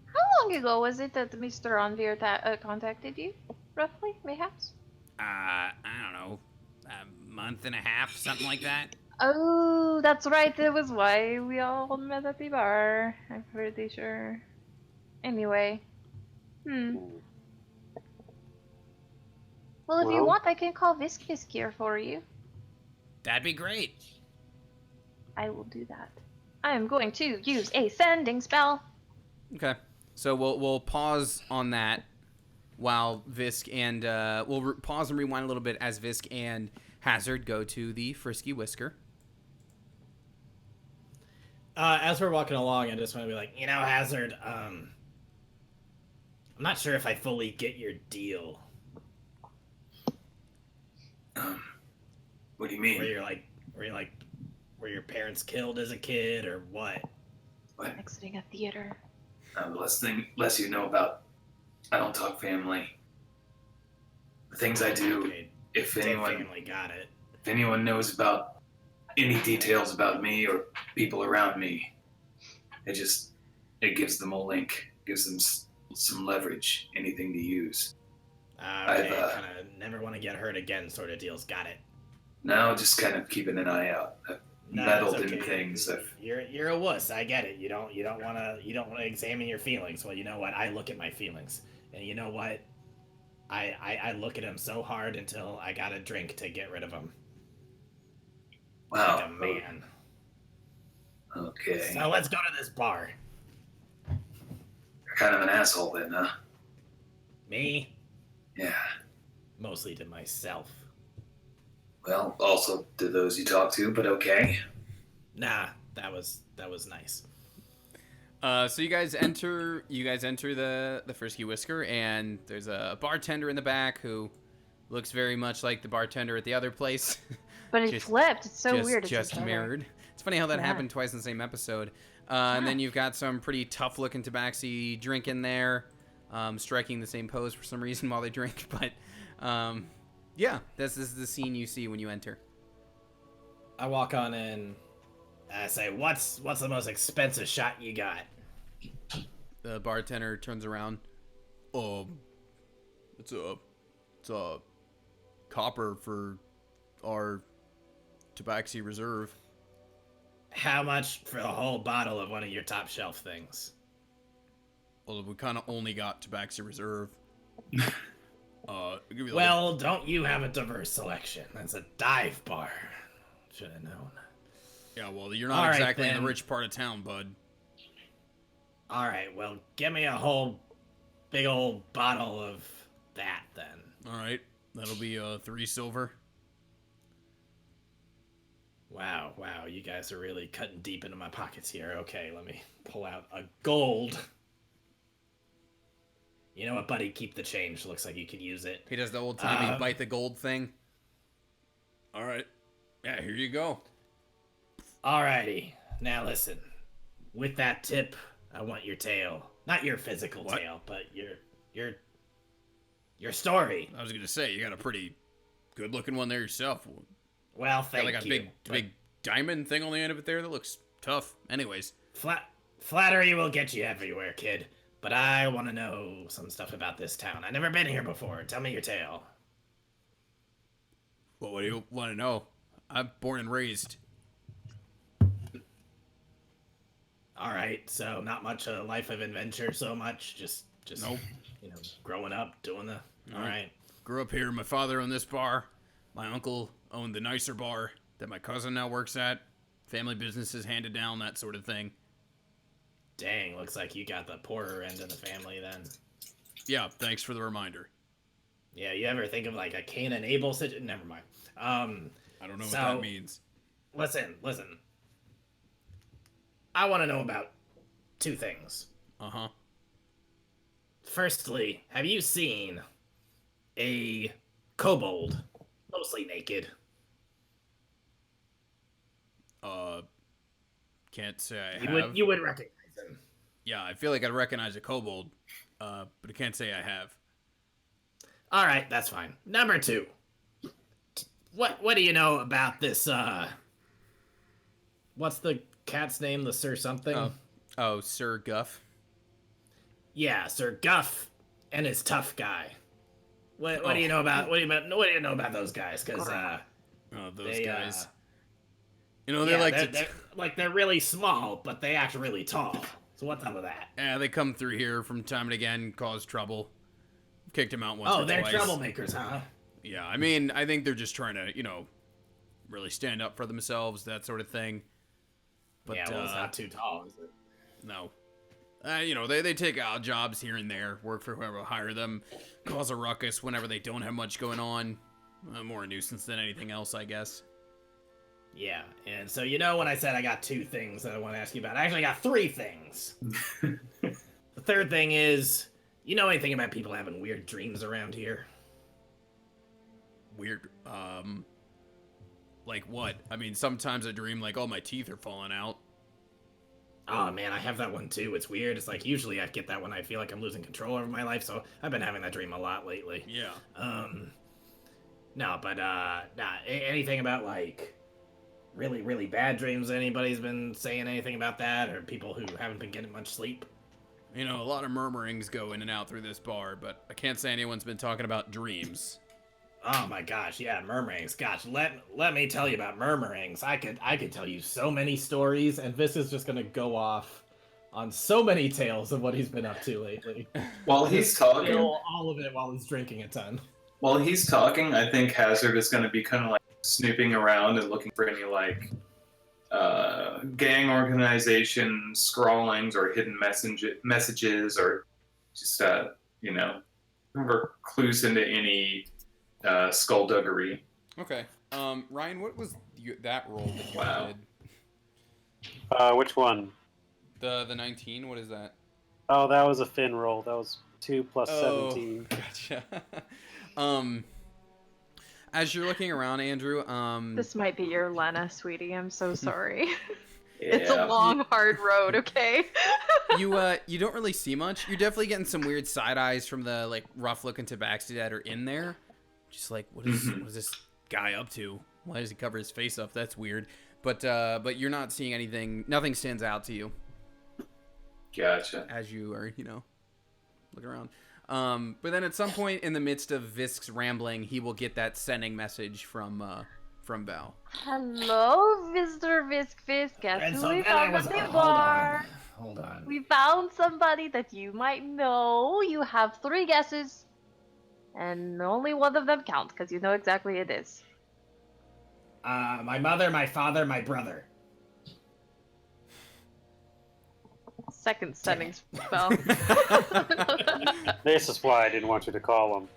Speaker 5: How long ago was it that Mr. Anvir contacted you? Roughly, mayhaps?
Speaker 1: I don't know, a month and a half, something like that.
Speaker 5: Oh, that's right. That was why we all met at the bar. I'm pretty sure. Anyway. Well, if you
Speaker 6: Well-
Speaker 5: want, I can call Viscus here for you.
Speaker 1: That'd be great.
Speaker 5: I will do that. I am going to use a sending spell.
Speaker 1: Okay. So we'll pause on that while Visk and we'll pause and rewind a little bit as Visk and Hazard go to the Frisky Whisker.
Speaker 3: As we're walking along, I just want to be like, Hazard, I'm not sure if I fully get your deal.
Speaker 4: What do you mean?
Speaker 3: Were your parents killed as a kid, or what?
Speaker 4: What?
Speaker 5: Exiting a theater.
Speaker 4: Less you know about. I don't talk family. The things I do.
Speaker 3: Okay,
Speaker 4: If
Speaker 3: dead
Speaker 4: anyone,
Speaker 3: family got it.
Speaker 4: if anyone knows about any details about me or people around me, it gives them a link, gives them some leverage, anything to use.
Speaker 3: Okay,
Speaker 4: I've,
Speaker 3: kind of never want to get hurt again sort of deals. Got it.
Speaker 4: Now, just kind of keeping an eye out. I've
Speaker 3: No,
Speaker 4: meddled
Speaker 3: it's
Speaker 4: in
Speaker 3: okay.
Speaker 4: things.
Speaker 3: You're a wuss. I get it. You don't want to examine your feelings. Well, you know what? I look at my feelings, and you know what? I look at them so hard until I got a drink to get rid of them.
Speaker 4: Wow.
Speaker 3: Like a man.
Speaker 4: Okay.
Speaker 3: So let's go to this bar.
Speaker 4: You're kind of an asshole then, huh?
Speaker 3: Me,
Speaker 4: Yeah.
Speaker 3: mostly to myself.
Speaker 4: Well, also to those you talk to, but okay.
Speaker 3: Nah, that was nice.
Speaker 1: So you guys enter the Frisky Whisker, and there's a bartender in the back who looks very much like the bartender at the other place.
Speaker 5: But it
Speaker 1: Just-
Speaker 5: flipped. It's so weird. It's
Speaker 1: Just
Speaker 5: better.
Speaker 1: mirrored. It's funny how that
Speaker 5: Yeah.
Speaker 1: happened twice in the same episode. And then you've got some pretty tough-looking tabaxi drink in there, striking the same pose for some reason while they drink. But yeah, this is the scene you see when you enter.
Speaker 3: I walk on in. And I say, "What's the most expensive shot you got?"
Speaker 1: The bartender turns around. It's a copper for our tabaxi reserve.
Speaker 3: How much for a whole bottle of one of your top shelf things?
Speaker 1: Well, we kind of only got tabaxi reserve. I'll give you like
Speaker 3: Well, don't you have a diverse selection? That's a dive bar. Should have known.
Speaker 1: yeah, well, you're not
Speaker 3: All right,
Speaker 1: exactly in
Speaker 3: then.
Speaker 1: the rich part of town, bud.
Speaker 3: All right, well, give me a whole big old bottle of that then.
Speaker 1: All right, that'll be 3 silver.
Speaker 3: Wow, you guys are really cutting deep into my pockets here. Okay, let me pull out a gold. You know what, buddy? Keep the change. Looks like you could use it.
Speaker 1: He does the old timey bite the gold thing. All right, yeah, here you go.
Speaker 3: Alrighty. Now listen. With that tip, I want your tale. Not your physical tale, but your story.
Speaker 1: I was gonna say you got a pretty good-looking one there yourself.
Speaker 3: Well, thank
Speaker 1: got like a
Speaker 3: you.
Speaker 1: big diamond thing on the end of it there that looks tough. Anyways,
Speaker 3: Flattery will get you everywhere, kid. But I want to know some stuff about this town. I've never been here before. Tell me your tale.
Speaker 1: well, what do you want to know? I'm born and raised.
Speaker 3: All right, so not much a life of adventure so much. Just
Speaker 1: Nope.
Speaker 3: growing up, doing the. All right.
Speaker 1: Grew up here. My father owned this bar. My uncle owned the nicer bar that my cousin now works at. Family businesses handed down, that sort of thing.
Speaker 3: Dang, looks like you got the poorer end of the family then.
Speaker 1: Yeah, thanks for the reminder.
Speaker 3: Yeah, you ever think of like a Cain and Abel situation? Never mind.
Speaker 1: I don't know what that means.
Speaker 3: Listen. I want to know about two things.
Speaker 1: Uh-huh.
Speaker 3: Firstly, have you seen a kobold, mostly naked?
Speaker 1: Can't say I have.
Speaker 3: You would recognize him.
Speaker 1: Yeah, I feel like I'd recognize a kobold, but I can't say I have.
Speaker 3: All right, that's fine. Number two. What do you know about this? What's the cat's name? The Sir something.
Speaker 1: Oh, Sir Guff.
Speaker 3: Yeah, Sir Guff and his tough guy. What do you know about? What do you know about those guys? Because
Speaker 1: Those guys. They
Speaker 3: they're really small, but they act really tall. So what's up with that?
Speaker 1: Yeah, they come through here from time and again, cause trouble. Kicked him out once or
Speaker 3: Oh, they're
Speaker 1: twice.
Speaker 3: troublemakers, huh?
Speaker 1: Yeah, I mean, I think they're just trying to, really stand up for themselves, that sort of thing. But,
Speaker 3: yeah, well, it's not too tall, is it?
Speaker 1: No. They take odd jobs here and there, work for whoever will hire them, cause a ruckus whenever they don't have much going on. More a nuisance than anything else, I guess.
Speaker 3: Yeah, and so when I said I got two things that I want to ask you about, I actually got three things. The third thing is, you know anything about people having weird dreams around here?
Speaker 1: Weird. Like what? I mean, sometimes I dream like, oh, my teeth are falling out.
Speaker 3: Oh man, I have that one too. It's weird. It's like usually I get that when I feel like I'm losing control over my life, so I've been having that dream a lot lately.
Speaker 1: Yeah.
Speaker 3: No, but anything about like really, really bad dreams? Anybody's been saying anything about that, or people who haven't been getting much sleep?
Speaker 1: A lot of murmurings go in and out through this bar, but I can't say anyone's been talking about dreams.
Speaker 3: Oh my gosh, yeah, murmurings. Gosh, let me tell you about murmurings. I could tell you so many stories, and Vis is just gonna go off on so many tales of what he's been up to lately.
Speaker 4: While he's talking,
Speaker 3: all of it while he's drinking a ton.
Speaker 4: While he's talking, I think Hazard is going to be kind of like snooping around and looking for any like gang organization scrawlings or hidden messages or just clues into any skullduggery.
Speaker 1: Okay. Ryan, what was that roll that you did?
Speaker 6: Which one?
Speaker 1: The 19. What is that?
Speaker 6: Oh, that was a fin roll. That was 2 plus 17.
Speaker 1: Gotcha. As you're looking around, Andrew,
Speaker 5: This might be your Lena, sweetie. I'm so sorry.
Speaker 4: Yeah.
Speaker 5: It's a long, hard road, okay?
Speaker 1: you don't really see much. You're definitely getting some weird side eyes from the like rough-looking tabaxi that are in there. Just like, what is this guy up to? Why does he cover his face up? That's weird. But you're not seeing anything. Nothing stands out to you.
Speaker 4: Gotcha.
Speaker 1: As you are, look around. But then at some point in the midst of Visk's rambling, he will get that sending message from Val.
Speaker 5: Hello, Mr. Visk. Guess
Speaker 3: And
Speaker 5: who
Speaker 3: so
Speaker 5: we
Speaker 3: then I
Speaker 5: found
Speaker 3: was
Speaker 5: at the
Speaker 3: hold
Speaker 5: bar?
Speaker 3: on.
Speaker 5: We found somebody that you might know. You have 3 guesses, and only one of them counts because you know exactly it is.
Speaker 3: My mother, my father, my brother.
Speaker 5: Second sending spell.
Speaker 6: This is why I didn't want you to call him.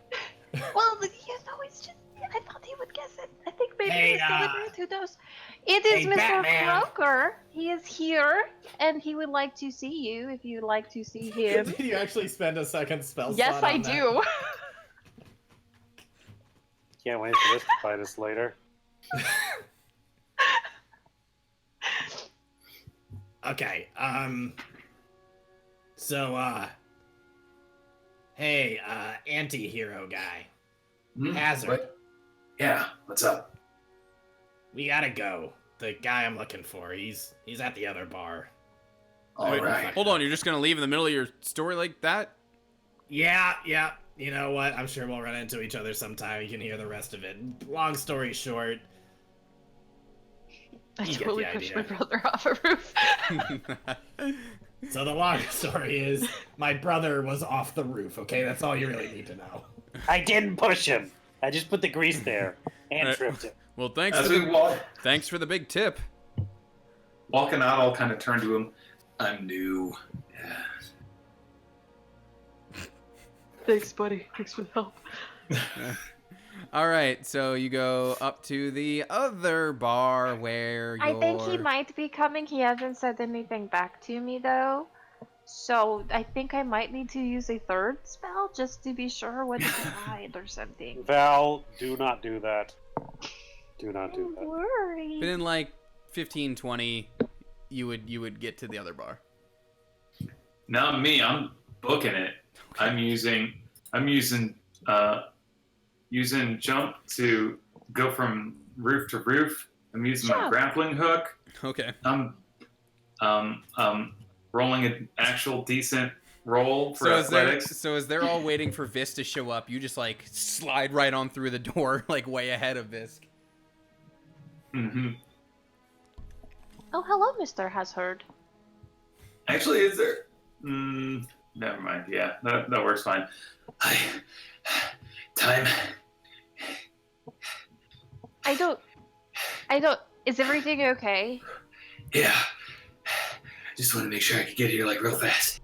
Speaker 5: Well, it's just, I thought he would guess it. I think maybe
Speaker 3: Hey,
Speaker 5: he's deliberate, who knows? It is
Speaker 3: hey,
Speaker 5: Mr.
Speaker 3: Batman.
Speaker 5: Croker. He is here, and he would like to see you if you'd like to see him.
Speaker 3: Did you actually spend a second spell
Speaker 5: Yes,
Speaker 3: slot
Speaker 5: I
Speaker 3: on that?
Speaker 5: do.
Speaker 6: Can't wait for this to fight us later.
Speaker 3: Okay. So, hey, anti-hero guy. Hazard.
Speaker 4: What? Yeah, what's up?
Speaker 3: We gotta go. The guy I'm looking for, he's at the other bar.
Speaker 4: All
Speaker 1: Wait,
Speaker 4: right.
Speaker 1: Hold on, you're just gonna leave in the middle of your story like that?
Speaker 3: Yeah. You know what? I'm sure we'll run into each other sometime. You can hear the rest of it. Long story short,
Speaker 5: I
Speaker 3: You get
Speaker 5: totally
Speaker 3: the
Speaker 5: pushed
Speaker 3: idea.
Speaker 5: my brother off a roof.
Speaker 3: so the long story is, my brother was off the roof, okay? That's all you really need to know.
Speaker 6: I didn't push him. I just put the grease there and tripped him.
Speaker 1: Well, thanks
Speaker 4: As
Speaker 1: for
Speaker 4: we
Speaker 1: the thanks for the big tip.
Speaker 4: walking out, I'll kind of turn to him. I'm new. Yeah.
Speaker 5: Thanks, buddy. Thanks for the help.
Speaker 1: All right, so you go up to the other bar where
Speaker 7: I think he
Speaker 1: you're-
Speaker 7: might be coming. He hasn't said anything back to me though. So I think I might need to use a third spell just to be sure what to hide or something.
Speaker 6: Val, do not do that. Do not do
Speaker 7: I'm
Speaker 6: that.
Speaker 7: worried.
Speaker 1: But in like 15, 20, you would get to the other bar.
Speaker 4: Not me. I'm booking it. I'm using jump to go from roof to roof. I'm using my
Speaker 7: Jump.
Speaker 4: grappling hook.
Speaker 1: Okay.
Speaker 4: I'm rolling an actual decent roll for
Speaker 1: So
Speaker 4: athletics.
Speaker 1: as they're all waiting for Vis to show up, you just like slide right on through the door, like way ahead of Vis.
Speaker 4: Mm-hmm.
Speaker 7: Oh, hello, Mr. Has Heard.
Speaker 4: Actually, is there? Never mind. Yeah, that works fine. Time.
Speaker 7: I don't. Is everything okay?
Speaker 4: Yeah. Just want to make sure I could get here like real fast.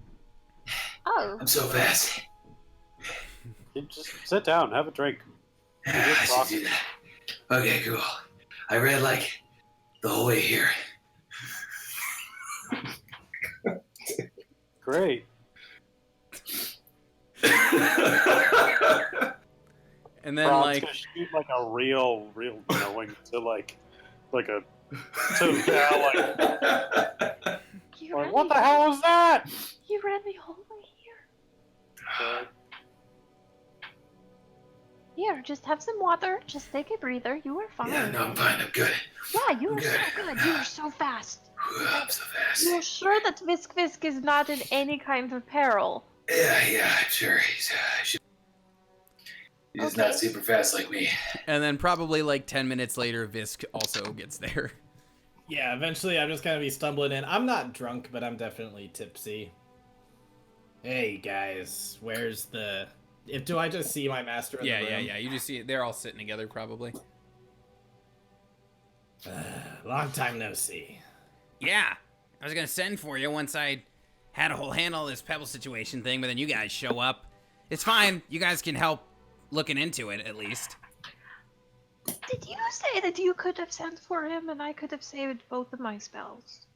Speaker 7: Oh,
Speaker 4: I'm so fast.
Speaker 6: Just sit down, have a drink.
Speaker 4: I should do that. Okay, cool. I read like the whole way here.
Speaker 6: Great.
Speaker 1: And then
Speaker 6: Bron's
Speaker 1: like
Speaker 6: gonna shoot like a real knowing to like a to Val like
Speaker 7: you
Speaker 6: Like,
Speaker 7: ran
Speaker 6: what
Speaker 7: me
Speaker 6: the hell was that?
Speaker 7: You ran me all the way here. Here, just have some water. Just take a breather. You are fine.
Speaker 4: Yeah, no, I'm fine. I'm good.
Speaker 7: Yeah, you
Speaker 4: I'm
Speaker 7: are so
Speaker 4: good.
Speaker 7: good. You are so fast.
Speaker 4: I'm so fast.
Speaker 7: You're sure that Visk is not in any kind of peril?
Speaker 4: Yeah, I'm sure. He's not
Speaker 7: Okay.
Speaker 4: super fast like me.
Speaker 1: and then probably like 10 minutes later, Visk also gets there.
Speaker 3: Yeah, eventually I'm just gonna be stumbling in. I'm not drunk, but I'm definitely tipsy. Hey guys, where's the... do I just see my master in the room?
Speaker 1: Yeah. You just see it. They're all sitting together probably.
Speaker 3: Long time no see.
Speaker 1: Yeah, I was gonna send for you once I had a whole handle of this Pebble situation thing, but then you guys show up. It's fine. You guys can help looking into it at least.
Speaker 7: Did you say that you could have sent for him and I could have saved both of my spells?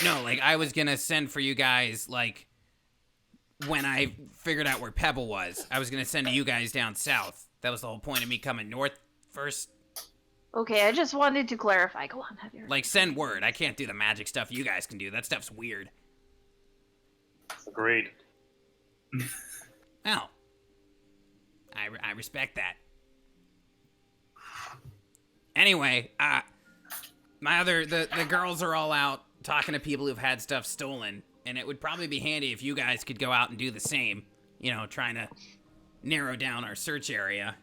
Speaker 1: No, like I was gonna send for you guys like when I figured out where Pebble was. I was gonna send to you guys down south. That was the whole point of me coming north first.
Speaker 7: Okay, I just wanted to clarify. Go on, have your...
Speaker 1: Like send word. I can't do the magic stuff you guys can do. That stuff's weird.
Speaker 6: Agreed.
Speaker 1: Well, I respect that. Anyway, the girls are all out talking to people who've had stuff stolen, and it would probably be handy if you guys could go out and do the same. You know, trying to narrow down our search area.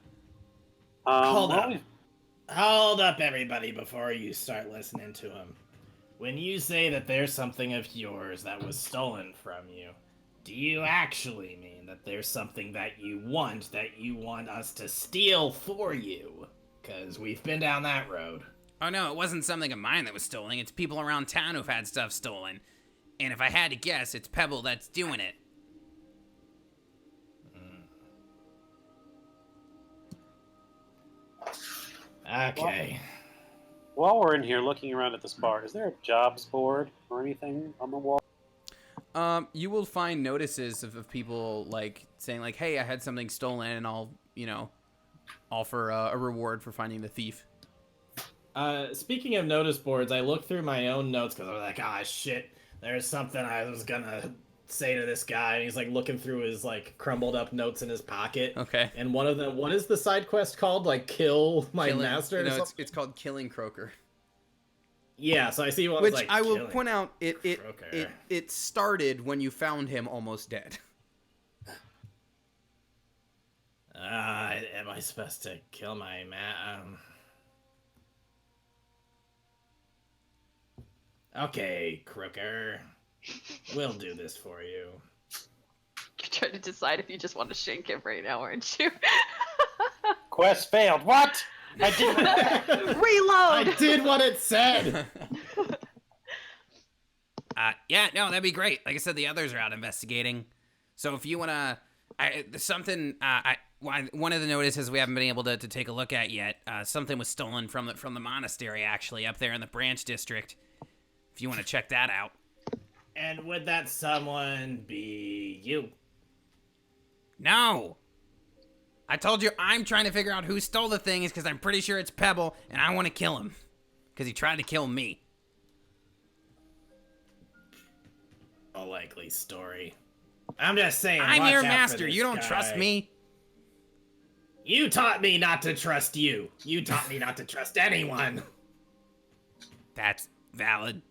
Speaker 3: Hold
Speaker 6: well,
Speaker 3: up. Hold up, everybody, before you start listening to him. When you say that there's something of yours that was stolen from you, do you actually mean that there's something that you want us to steal for you? Because we've been down that road.
Speaker 1: Oh no, it wasn't something of mine that was stolen. It's people around town who've had stuff stolen. And if I had to guess, it's Pebble that's doing it.
Speaker 3: Okay.
Speaker 6: while we're in here looking around at this bar, is there a jobs board or anything on the wall?
Speaker 1: You will find notices of people like saying like, "Hey, I had something stolen, and I'll, offer a reward for finding the thief."
Speaker 3: Speaking of notice boards, I looked through my own notes because I was like, ah, shit, there's something I was gonna say to this guy. And he's like looking through his like crumbled up notes in his pocket.
Speaker 1: Okay.
Speaker 3: And one of them, what is the side quest called? Like, kill my master? Or
Speaker 1: No,
Speaker 3: something?
Speaker 1: it's called Killing Croaker.
Speaker 3: Yeah, so I see what
Speaker 1: Which
Speaker 3: was like.
Speaker 1: I will
Speaker 3: killing
Speaker 1: point out,
Speaker 3: Croaker.
Speaker 1: it started when you found him almost dead.
Speaker 3: Am I supposed to kill my man? Okay, Crooker. We'll do this for you.
Speaker 8: You're trying to decide if you just want to shank him right now, aren't you?
Speaker 6: Quest failed. What? I didn't.
Speaker 8: Reload!
Speaker 3: I did what it said!
Speaker 1: Yeah, no, that'd be great. Like I said, the others are out investigating. So if you wanna, one of the notices we haven't been able to take a look at yet. Something was stolen from the monastery, actually, up there in the branch district. If you want to check that out.
Speaker 3: And would that someone be you?
Speaker 1: No. I told you I'm trying to figure out who stole the thing is because I'm pretty sure it's Pebble, and I want to kill him. Because he tried to kill me.
Speaker 3: A likely story. I'm just saying.
Speaker 1: I'm
Speaker 3: watch
Speaker 1: your
Speaker 3: out for
Speaker 1: master.
Speaker 3: this
Speaker 1: You don't
Speaker 3: guy.
Speaker 1: trust me?
Speaker 3: You taught me not to trust you. You taught me not to trust anyone.
Speaker 1: That's valid.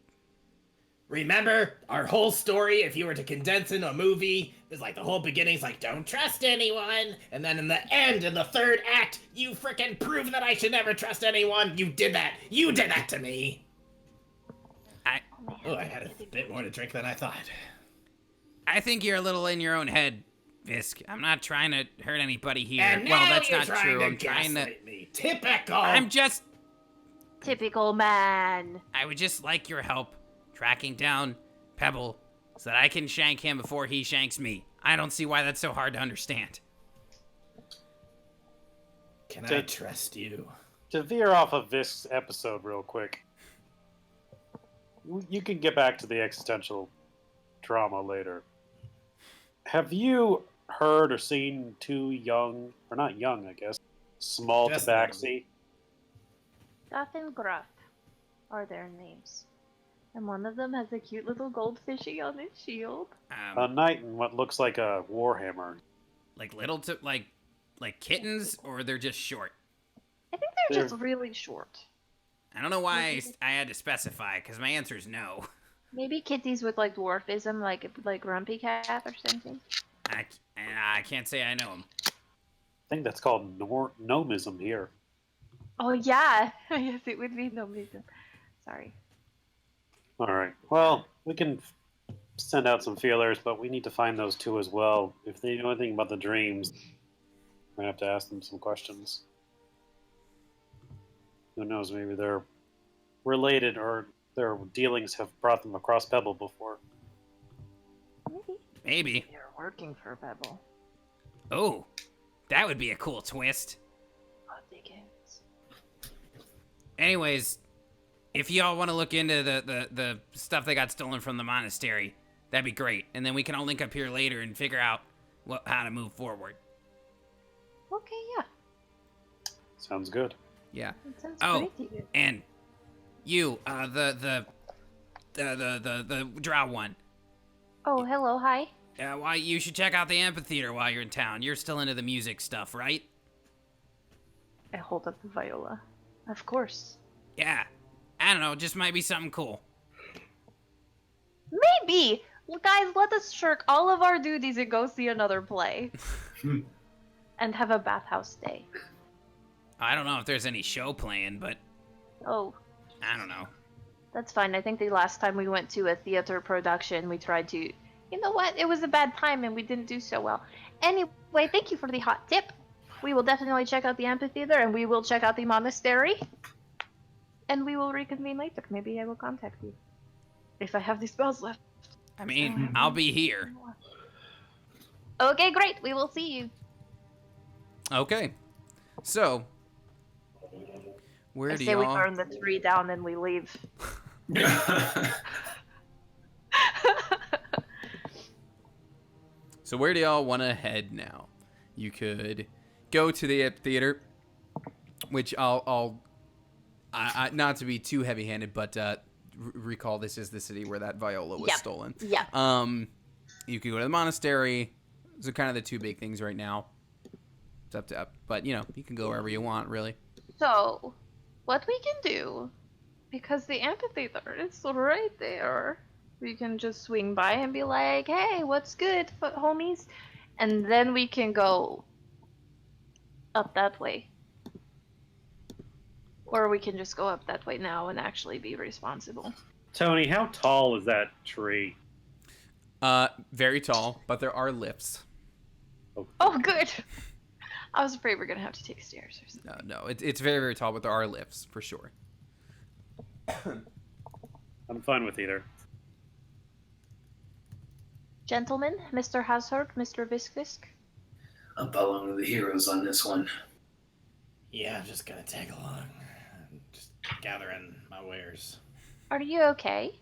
Speaker 3: Remember our whole story? If you were to condense in a movie, it's like the whole beginning's like, don't trust anyone. And then in the end, in the third act, you frickin' prove that I should never trust anyone. You did that. You did that to me. Oh, I had a bit more to drink than I thought.
Speaker 1: I think you're a little in your own head, Fisk. I'm not trying to hurt anybody here.
Speaker 3: And
Speaker 1: Well,
Speaker 3: now
Speaker 1: that's
Speaker 3: you're
Speaker 1: not
Speaker 3: trying
Speaker 1: true.
Speaker 3: to
Speaker 1: I'm trying to.
Speaker 3: gaslight me. Typical.
Speaker 1: I'm just.
Speaker 5: Typical man.
Speaker 1: I would just like your help tracking down Pebble so that I can shank him before he shanks me. I don't see why that's so hard to understand.
Speaker 3: Can I trust you?
Speaker 6: To veer off of this episode real quick, you can get back to the existential drama later. Have you heard or seen two young, or not young, I guess, small
Speaker 3: Just
Speaker 6: tabaxi?
Speaker 5: Guff and Gruff are their names. And one of them has a cute little goldfishy on his shield.
Speaker 6: A knight in what looks like a warhammer.
Speaker 1: Like like kittens, or they're just short?
Speaker 5: I think they're
Speaker 6: They're-
Speaker 5: just really short.
Speaker 1: I don't know why I had to specify, because my answer is no.
Speaker 5: Maybe kitties with like dwarfism, like Grumpy Cat or something.
Speaker 1: I can't say I know him.
Speaker 6: I think that's called gnomism here.
Speaker 5: Oh yeah, yes, it would be no reason. Sorry.
Speaker 6: All right. Well, we can send out some feelers, but we need to find those two as well. If they know anything about the dreams, we're going to have to ask them some questions. Who knows? Maybe they're related or their dealings have brought them across Pebble before.
Speaker 1: Maybe.
Speaker 5: You're working for Pebble.
Speaker 1: Oh, that would be a cool twist.
Speaker 5: Oh, Dickens.
Speaker 1: Anyways, if y'all want to look into the stuff that got stolen from the monastery, that'd be great. And then we can all link up here later and figure out how to move forward.
Speaker 5: Okay, yeah.
Speaker 6: Sounds good.
Speaker 1: Yeah.
Speaker 5: That sounds
Speaker 1: Oh,
Speaker 5: pretty good.
Speaker 1: and you, the drow one.
Speaker 5: Oh, hello, hi.
Speaker 1: Why you should check out the amphitheater while you're in town. You're still into the music stuff, right?
Speaker 5: I hold up the viola. Of course.
Speaker 1: Yeah. I don't know, just might be something cool.
Speaker 5: Maybe! Well, guys, let us shirk all of our duties and go see another play. And have a bathhouse day.
Speaker 1: I don't know if there's any show playing, but
Speaker 5: Oh,
Speaker 1: I don't know.
Speaker 5: that's fine. I think the last time we went to a theater production, we tried to... You know what? It was a bad time and we didn't do so well. Anyway, thank you for the hot tip. We will definitely check out the amphitheater and we will check out the monastery. And we will reconvene later. Maybe I will contact you. If I have the spells left.
Speaker 1: I mean, I'll be here.
Speaker 5: Okay, great. We will see you.
Speaker 1: Okay. So, where
Speaker 5: I
Speaker 1: do
Speaker 5: say we
Speaker 1: y'all...
Speaker 5: burn the tree down and we leave.
Speaker 1: So where do y'all want to head now? You could go to the theater, which I'll not to be too heavy-handed, but recall this is the city where that viola was
Speaker 5: Yep.
Speaker 1: stolen.
Speaker 5: Yeah.
Speaker 1: You could go to the monastery. Those are kind of the two big things right now. It's up to up, but you can go wherever you want, really.
Speaker 5: So, what we can do, because the amphitheater is right there, we can just swing by and be like, "Hey, what's good, homies?" And then we can go up that way. Or we can just go up that way now and actually be responsible.
Speaker 6: Tony, how tall is that tree?
Speaker 1: Very tall, but there are lifts.
Speaker 5: Oh, good. I was afraid we're gonna have to take stairs or something.
Speaker 1: No, it's very, very tall, but there are lifts for sure.
Speaker 6: I'm fine with either.
Speaker 5: Gentlemen, Mr. Hazard, Mr. Visk.
Speaker 4: I'm following the heroes on this one.
Speaker 3: Yeah, I'm just gonna tag along. I'm just gathering my wares.
Speaker 5: Are you okay?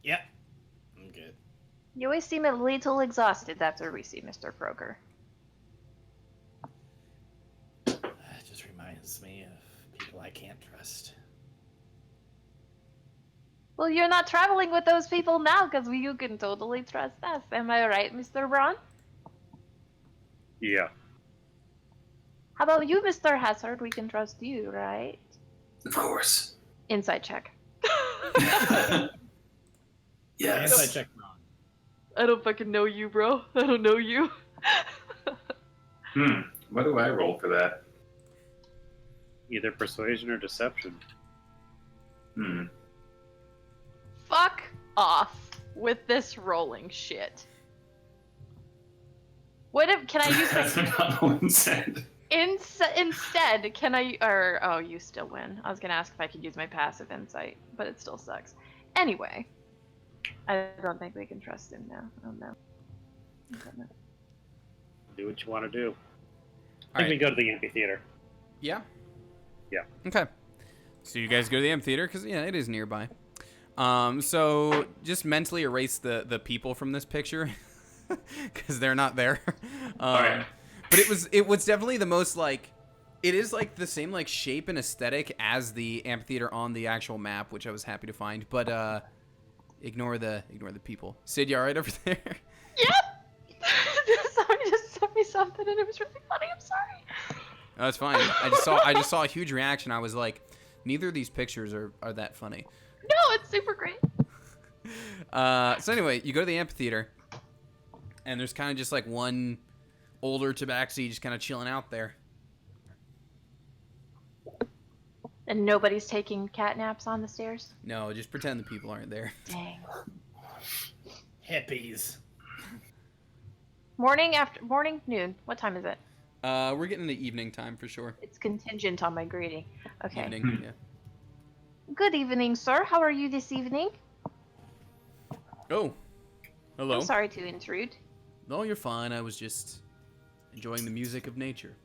Speaker 3: Yep, I'm good.
Speaker 5: You always seem a little exhausted after we see Mr. Kroger.
Speaker 3: It just reminds me of people I can't trust.
Speaker 5: Well, you're not traveling with those people now, because you can totally trust us. Am I right, Mr. Braun?
Speaker 6: Yeah.
Speaker 5: How about you, Mr. Hazard? We can trust you, right?
Speaker 4: Of course.
Speaker 5: Inside check.
Speaker 4: Yes.
Speaker 3: Inside check on.
Speaker 8: I don't fucking know you, bro. I don't know you.
Speaker 4: What do I roll for that?
Speaker 6: Either persuasion or deception.
Speaker 8: Fuck off with this rolling shit. What if, can I use
Speaker 4: That's
Speaker 8: my...
Speaker 4: what the one said.
Speaker 8: Instead, can I... Or, oh, you still win. I was gonna ask if I could use my passive insight, but it still sucks. Anyway. I don't think we can trust him now. Oh, no. I don't know.
Speaker 6: Do what you want to do. I
Speaker 1: All
Speaker 6: think we go to the amphitheater.
Speaker 1: Yeah?
Speaker 6: Yeah.
Speaker 1: Okay. So you guys go to the amphitheater, because, yeah, it is nearby. So just mentally erase the people from this picture, because they're not there.
Speaker 4: Alright.
Speaker 1: But it was definitely the most, like, it is, like, the same, like, shape and aesthetic as the amphitheater on the actual map, which I was happy to find. But, ignore the people. Sid, you alright over there?
Speaker 8: Yep! Somebody just sent me something and it was really funny. I'm sorry.
Speaker 1: No, it's fine. I just saw a huge reaction. I was like, neither of these pictures are that funny.
Speaker 8: No, it's super great.
Speaker 1: So anyway, you go to the amphitheater, and there's kind of just like one older tabaxi just kind of chilling out there.
Speaker 5: And nobody's taking cat naps on the stairs?
Speaker 1: No, just pretend the people aren't there.
Speaker 5: Dang.
Speaker 3: Hippies.
Speaker 5: Morning, noon. What time is it?
Speaker 1: We're getting into evening time for sure.
Speaker 5: It's contingent on my greeting. Okay.
Speaker 1: Evening, yeah.
Speaker 5: Good evening, sir. How are you this evening?
Speaker 1: Oh, hello.
Speaker 5: I'm sorry to intrude.
Speaker 1: No, you're fine. I was just enjoying the music of nature.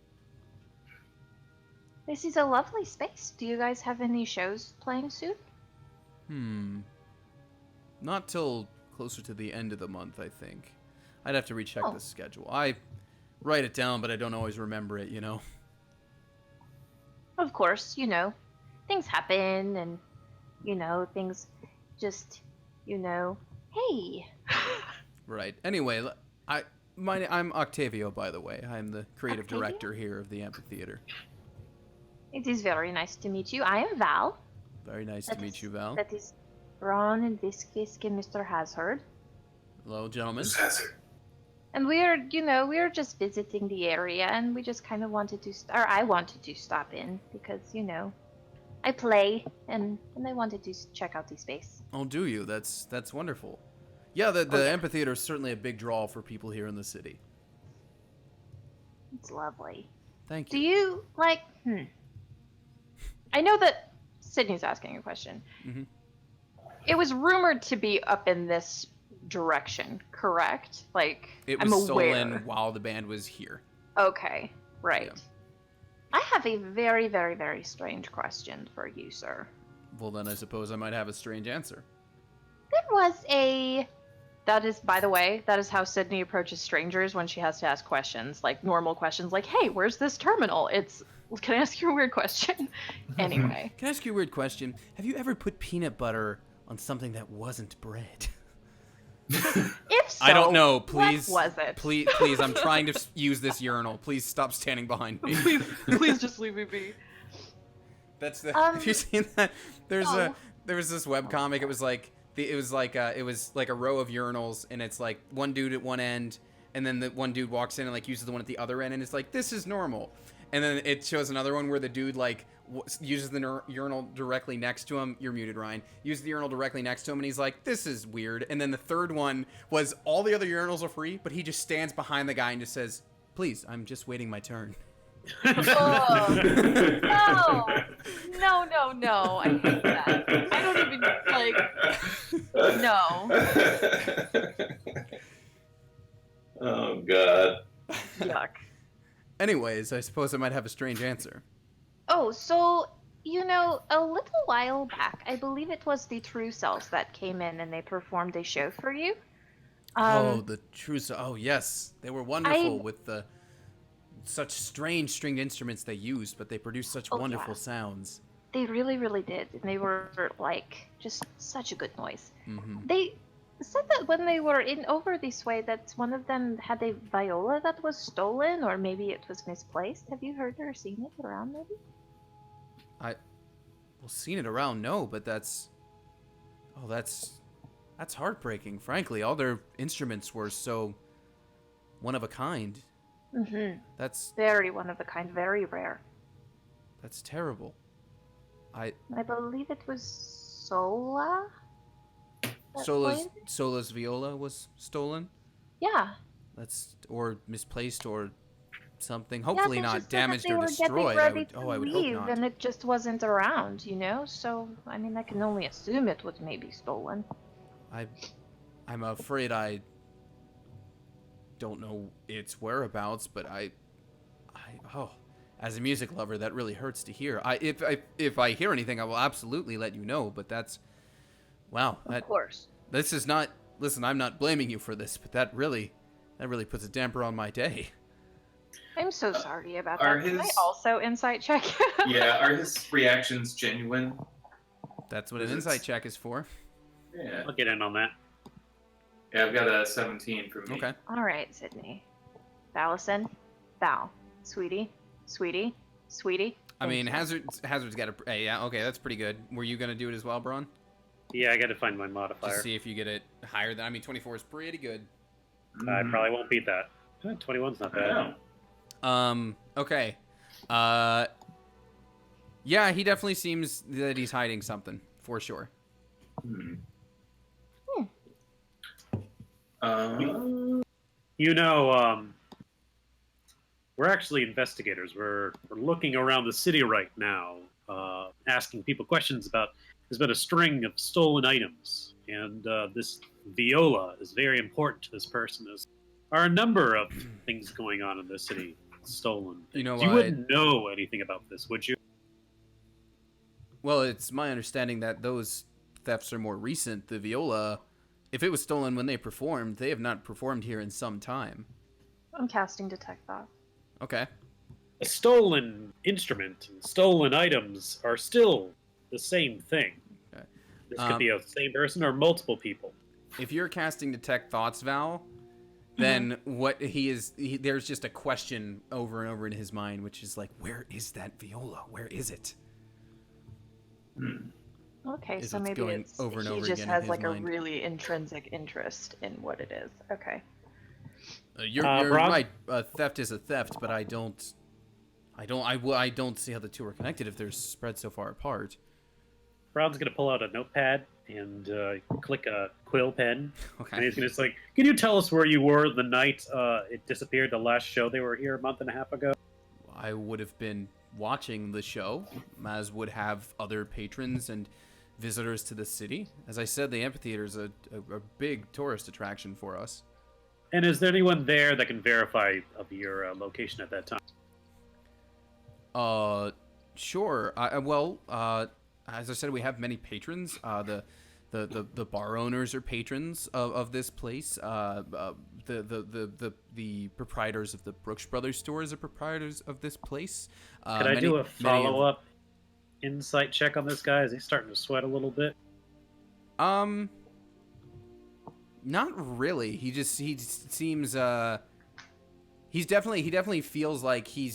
Speaker 5: This is a lovely space. Do you guys have any shows playing soon?
Speaker 1: Not till closer to the end of the month, I think. I'd have to recheck
Speaker 5: Oh.
Speaker 1: the schedule. I write it down, but I don't always remember it, you know?
Speaker 5: Of course, things happen and, things just, hey.
Speaker 1: Right. Anyway, I'm Octavio, by the way. I'm the creative
Speaker 5: Octavio?
Speaker 1: director here of the amphitheater.
Speaker 5: It is very nice to meet you. I am Val.
Speaker 1: Very nice to meet you, Val.
Speaker 5: That is Ron and Visk and Mr. Hazard.
Speaker 1: Hello, gentlemen.
Speaker 4: Miss Hazard.
Speaker 5: And we're just visiting the area, and we just kind of wanted to, I wanted to stop in because, I play, and I wanted to check out the space.
Speaker 1: Oh, do you? That's wonderful. Yeah, the
Speaker 5: yeah.
Speaker 1: amphitheater is certainly a big draw for people here in the city.
Speaker 5: It's lovely.
Speaker 1: Thank
Speaker 5: Do
Speaker 1: you.
Speaker 5: you, I know that Sydney's asking a question.
Speaker 1: Mhm.
Speaker 5: It was rumored to be up in this direction, correct? Like,
Speaker 1: It
Speaker 5: I'm
Speaker 1: was
Speaker 5: aware.
Speaker 1: stolen while the band was here.
Speaker 5: Okay, right.
Speaker 1: Yeah.
Speaker 5: I have a very, very, very strange question for you, sir.
Speaker 1: Well, then I suppose I might have a strange answer.
Speaker 5: There was that is, by the way, that is how Sydney approaches strangers when she has to ask questions, like normal questions, like, hey, where's this terminal? It's
Speaker 8: Can I ask you a weird question? Anyway.
Speaker 1: Can I ask you a weird question? Have you ever put peanut butter on something that wasn't bread?
Speaker 8: If so,
Speaker 1: I don't know. Please,
Speaker 8: what was it?
Speaker 1: please. I'm trying to use this urinal. Please stop standing behind me.
Speaker 8: Please just leave me be.
Speaker 1: That's the. Have you seen that? There was this web
Speaker 8: Oh.
Speaker 1: comic. It was like a row of urinals, and it's like one dude at one end, and then the one dude walks in and like uses the one at the other end, and it's like, this is normal. And then it shows another one where the dude like uses the urinal directly next to him. You're muted, Ryan. Uses the urinal directly next to him, and he's like, this is weird. And then the third one was all the other urinals are free, but he just stands behind the guy and just says, please, I'm just waiting my turn.
Speaker 8: Oh, no. I hate that. I don't even, no.
Speaker 4: Oh, God.
Speaker 8: Yuck.
Speaker 1: Anyways, I suppose I might have a strange answer.
Speaker 5: Oh, so, a little while back, I believe it was the True Selves that came in and they performed a show for you.
Speaker 1: The true. Oh yes, they were wonderful with the such strange stringed instruments they used, but they produced such wonderful sounds.
Speaker 5: They really, really did. And they were, just such a good noise.
Speaker 1: Mm-hmm.
Speaker 5: They said that when they were over this way, that one of them had a viola that was stolen, or maybe it was misplaced. Have you heard or seen it around, maybe?
Speaker 1: Seen it around, no, but that's heartbreaking. Frankly, all their instruments were so one of a kind.
Speaker 5: Mm-hmm.
Speaker 1: That's
Speaker 5: Very one of a kind, very rare.
Speaker 1: That's terrible.
Speaker 5: I believe it was Sola.
Speaker 1: Sola's viola was stolen.
Speaker 5: Yeah.
Speaker 1: Or misplaced or something. Hopefully
Speaker 5: they just
Speaker 1: not
Speaker 5: said
Speaker 1: damaged
Speaker 5: that they
Speaker 1: or
Speaker 5: were
Speaker 1: destroyed.
Speaker 5: getting ready
Speaker 1: I
Speaker 5: to
Speaker 1: would
Speaker 5: leave,
Speaker 1: hope not.
Speaker 5: and it just wasn't around, So, I can only assume it was maybe stolen.
Speaker 1: I'm afraid I don't know its whereabouts, but as a music lover, that really hurts to hear. If I hear anything, I will absolutely let you know. But that's, wow.
Speaker 5: Of course.
Speaker 1: This is not. Listen, I'm not blaming you for this, but that really puts a damper on my day.
Speaker 5: I'm so sorry about
Speaker 4: Are
Speaker 5: that. Can I
Speaker 4: his-
Speaker 5: also insight check?
Speaker 4: Yeah, are his reactions genuine?
Speaker 1: That's what an insight check is for.
Speaker 4: Yeah.
Speaker 6: I'll get in on that.
Speaker 4: Yeah, I've got a 17 for me.
Speaker 1: Okay.
Speaker 5: All right, Sydney. Allison. Val. Sweetie.
Speaker 1: I mean,
Speaker 5: Thank you.
Speaker 1: Hazard's got a. Hey, yeah, okay, that's pretty good. Were you gonna do it as well, Braun?
Speaker 6: Yeah, I got to find my modifier.
Speaker 1: Just see if you get it higher than. 24 is pretty good.
Speaker 6: I probably won't beat that. 21's not bad.
Speaker 1: Okay. Yeah, he definitely seems that he's hiding something for sure.
Speaker 6: We're actually investigators. We're looking around the city right now, asking people questions about. There's been a string of stolen items, and this viola is very important to this person. There are a number of things going on in the city stolen.
Speaker 1: You
Speaker 6: wouldn't know anything about this, would you?
Speaker 1: Well, it's my understanding that those thefts are more recent. The viola, if it was stolen when they performed, they have not performed here in some time.
Speaker 5: I'm casting Detect Thought.
Speaker 1: Okay.
Speaker 6: A stolen instrument and stolen items are still the same thing.
Speaker 1: Okay.
Speaker 6: This could be a same person or multiple people.
Speaker 1: If you're casting Detect Thoughts, Val, then what there's just a question over and over in his mind, which is like, where is that viola? Where is it?
Speaker 5: Okay,
Speaker 1: Is
Speaker 5: so
Speaker 1: it's
Speaker 5: maybe
Speaker 1: going over and
Speaker 5: he
Speaker 1: over
Speaker 5: just
Speaker 1: again in
Speaker 5: has
Speaker 1: his
Speaker 5: like
Speaker 1: mind.
Speaker 5: a really intrinsic interest in what it is. Okay.
Speaker 1: You're
Speaker 6: Bron?
Speaker 1: right. Theft is a theft, but I don't see how the two are connected if they're spread so far apart.
Speaker 6: Brown's gonna pull out a notepad and click a quill pen,
Speaker 1: Okay.
Speaker 6: and he's gonna just like, "Can you tell us where you were the night it disappeared? The last show they were here a month and a half ago."
Speaker 1: I would have been watching the show, as would have other patrons and visitors to the city. As I said, the amphitheater is a big tourist attraction for us.
Speaker 6: And is there anyone there that can verify of your location at that time?
Speaker 1: Sure. As I said, we have many patrons. The the bar owners or patrons of this place. The proprietors of the Brooks Brothers stores are proprietors of this place.
Speaker 6: Could I do a follow-up insight check on this guy? Is he starting to sweat a little bit?
Speaker 1: Not really. He seems he definitely feels like he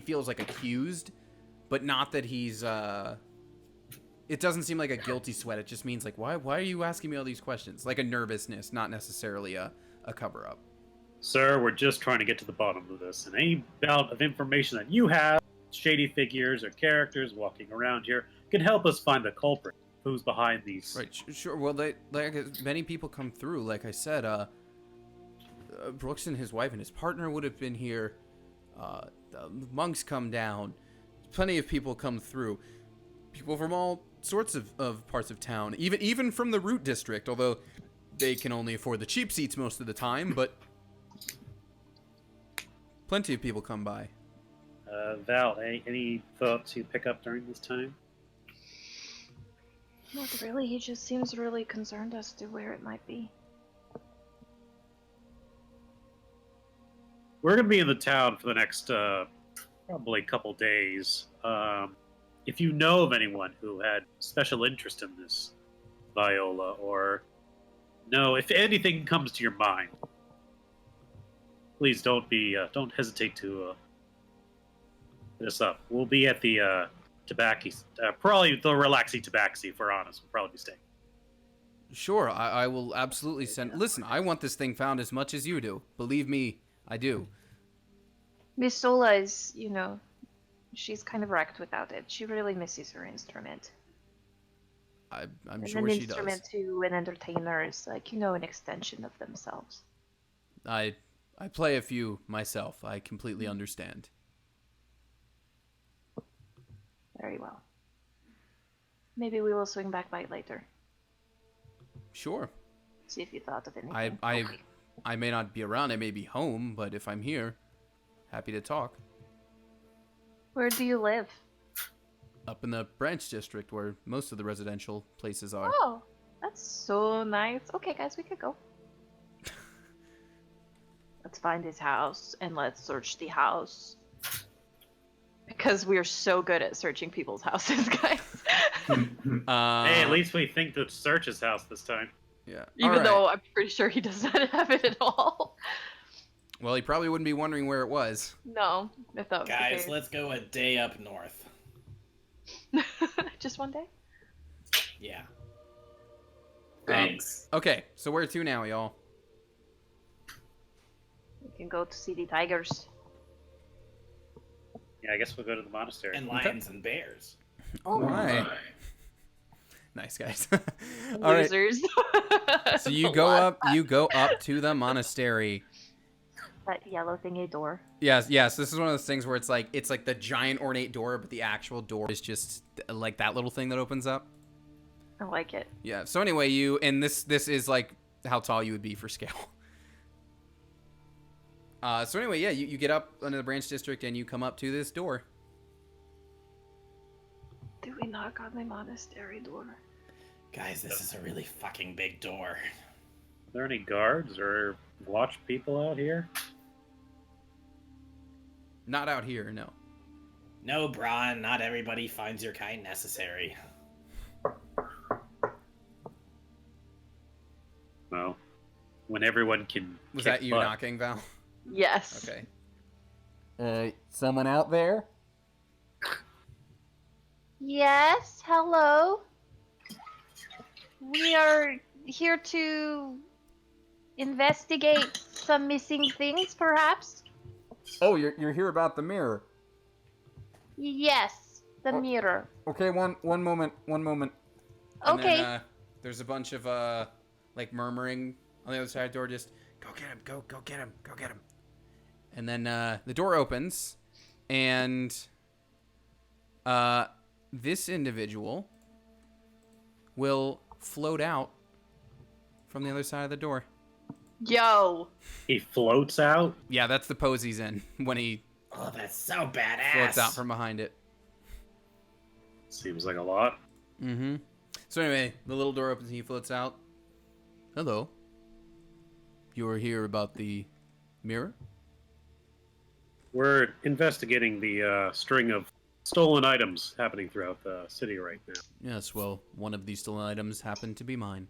Speaker 1: feels like accused, but not that he's it doesn't seem like a guilty sweat. It just means like why are you asking me all these questions? Like a nervousness, not necessarily a cover up.
Speaker 6: Sir, we're just trying to get to the bottom of this, and any amount of information that you have, shady figures or characters walking around here, can help us find the culprit. Who's behind these?
Speaker 1: Right, sure. Well, many people come through. Like I said, Brooks and his wife and his partner would have been here. The monks come down. Plenty of people come through. People from all sorts of parts of town, even from the Root District, although they can only afford the cheap seats most of the time, but plenty of people come by.
Speaker 6: Val, any thoughts you pick up during this time?
Speaker 5: Not really. He just seems really concerned as to where it might be.
Speaker 6: We're going to be in the town for the next probably couple days. If you know of anyone who had special interest in this Viola, or if anything comes to your mind, please don't hesitate to hit us up. We'll be at the Tabaxi, probably the Relaxy Tabaxi, if we're honest. We'll probably be staying.
Speaker 1: Sure, I will absolutely send. Listen, I want this thing found as much as you do. Believe me, I do.
Speaker 5: Miss Sola is, she's kind of wrecked without it. She really misses her instrument.
Speaker 1: I'm
Speaker 5: and
Speaker 1: sure
Speaker 5: an
Speaker 1: she does.
Speaker 5: instrument to an entertainer is like, an extension of themselves.
Speaker 1: I play a few myself. I completely understand.
Speaker 5: Very well. Maybe we will swing back by later.
Speaker 1: Sure.
Speaker 5: See if you thought of anything.
Speaker 1: I may not be around. I may be home, but if I'm here, happy to talk.
Speaker 5: Where do you live?
Speaker 1: Up in the Branch District, where most of the residential places are.
Speaker 5: Oh, that's so nice. Okay, guys, we could go. Let's find his house and let's search the house. Because we're so good at searching people's houses, guys.
Speaker 6: Hey, at least we think to search his house this time.
Speaker 1: Yeah.
Speaker 5: Even though I'm pretty sure he does not have it at all.
Speaker 1: Well, he probably wouldn't be wondering where it was.
Speaker 5: No, if that was the
Speaker 3: Guys,
Speaker 5: case.
Speaker 3: let's go a day up north.
Speaker 5: Just one day?
Speaker 3: Yeah.
Speaker 4: Thanks.
Speaker 1: Okay, so where to now, y'all?
Speaker 5: We can go to see the tigers.
Speaker 6: Yeah, I guess we'll go to the monastery.
Speaker 3: And lions and bears.
Speaker 1: All right. Nice, guys. All right.
Speaker 5: Losers.
Speaker 1: So you go up to the monastery.
Speaker 5: That yellow thingy door.
Speaker 1: Yes. This is one of those things where it's like the giant ornate door, but the actual door is just like that little thing that opens up.
Speaker 5: I like it.
Speaker 1: Yeah. So anyway, this is like how tall you would be for scale. So anyway, yeah, you get up into the Branch District and you come up to this door.
Speaker 5: Do we knock on the monastery door?
Speaker 3: Guys, this is a really fucking big door.
Speaker 6: Are there any guards or watch people out here?
Speaker 1: Not out here, no.
Speaker 3: No, Bron, not everybody finds your kind necessary.
Speaker 6: Well, when everyone can.
Speaker 1: Was
Speaker 6: kick
Speaker 1: that you
Speaker 6: butt.
Speaker 1: knocking, Val?
Speaker 5: Yes.
Speaker 1: Okay. Someone out there?
Speaker 5: Yes, hello. We are here to investigate some missing things, perhaps?
Speaker 1: Oh, you're here about the mirror.
Speaker 5: Yes, the mirror.
Speaker 1: Okay, one moment. And
Speaker 5: Okay.
Speaker 1: then, there's a bunch of like murmuring on the other side of the door. Just go get him, go get him, go get him. And then the door opens, and this individual will float out from the other side of the door.
Speaker 5: Yo.
Speaker 6: He floats out?
Speaker 1: Yeah, that's the pose he's in when he
Speaker 3: Oh, that's so badass.
Speaker 1: floats out from behind it.
Speaker 6: Seems like a lot.
Speaker 1: Mm-hmm. So anyway, the little door opens and he floats out. Hello. You were here about the mirror?
Speaker 9: We're investigating the string of stolen items happening throughout the city right now.
Speaker 1: Yes, well, one of these stolen items happened to be mine.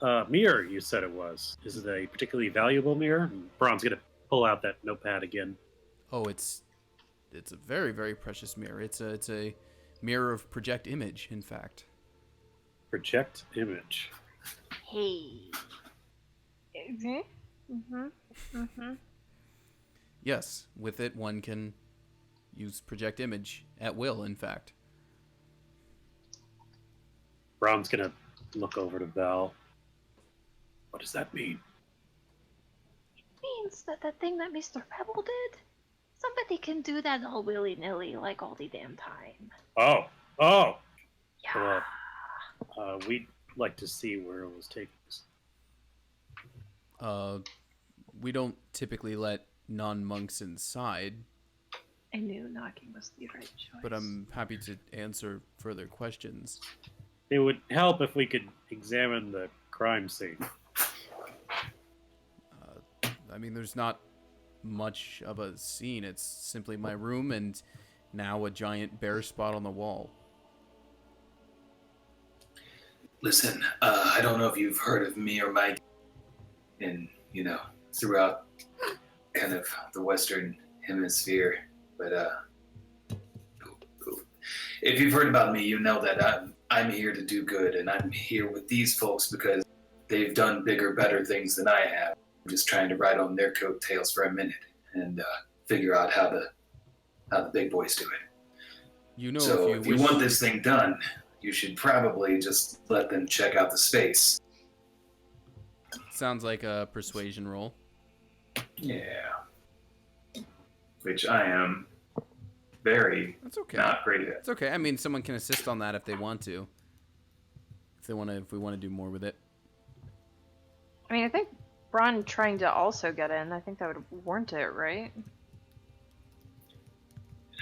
Speaker 9: Mirror, you said it was. Is it a particularly valuable mirror? Braun's gonna pull out that notepad again.
Speaker 1: Oh, it's a very, very precious mirror. It's a mirror of project image, in fact.
Speaker 9: Project image.
Speaker 5: Hey.
Speaker 1: Yes, with it one can use project image at will, in fact.
Speaker 9: Braun's gonna look over to Val. What does that mean?
Speaker 5: Means that the thing that Mr. Pebble did? Somebody can do that all willy-nilly like all the damn time.
Speaker 9: Oh!
Speaker 5: Yeah.
Speaker 9: We'd like to see where it was taking us.
Speaker 1: We don't typically let non-monks inside,
Speaker 5: I knew knocking was the right choice.
Speaker 1: but I'm happy to answer further questions.
Speaker 9: It would help if we could examine the crime scene.
Speaker 1: I mean, there's not much of a scene. It's simply my room and now a giant bare spot on the wall.
Speaker 4: Listen, I don't know if you've heard of me or Mike throughout kind of the Western Hemisphere, but if you've heard about me, you know that I'm here to do good, and I'm here with these folks because they've done bigger, better things than I have. I'm just trying to ride on their coattails for a minute and figure out how the big boys do it.
Speaker 1: You know,
Speaker 4: So
Speaker 1: if you
Speaker 4: you want this thing done, you should probably just let them check out the space.
Speaker 1: Sounds like a persuasion roll.
Speaker 4: Yeah. Which I am very
Speaker 1: That's okay.
Speaker 4: not great at.
Speaker 1: It's okay. I mean, someone can assist on that if they want to. If we want to do more with it.
Speaker 8: I mean, I think Braun trying to also get in, I think that would warrant it, right?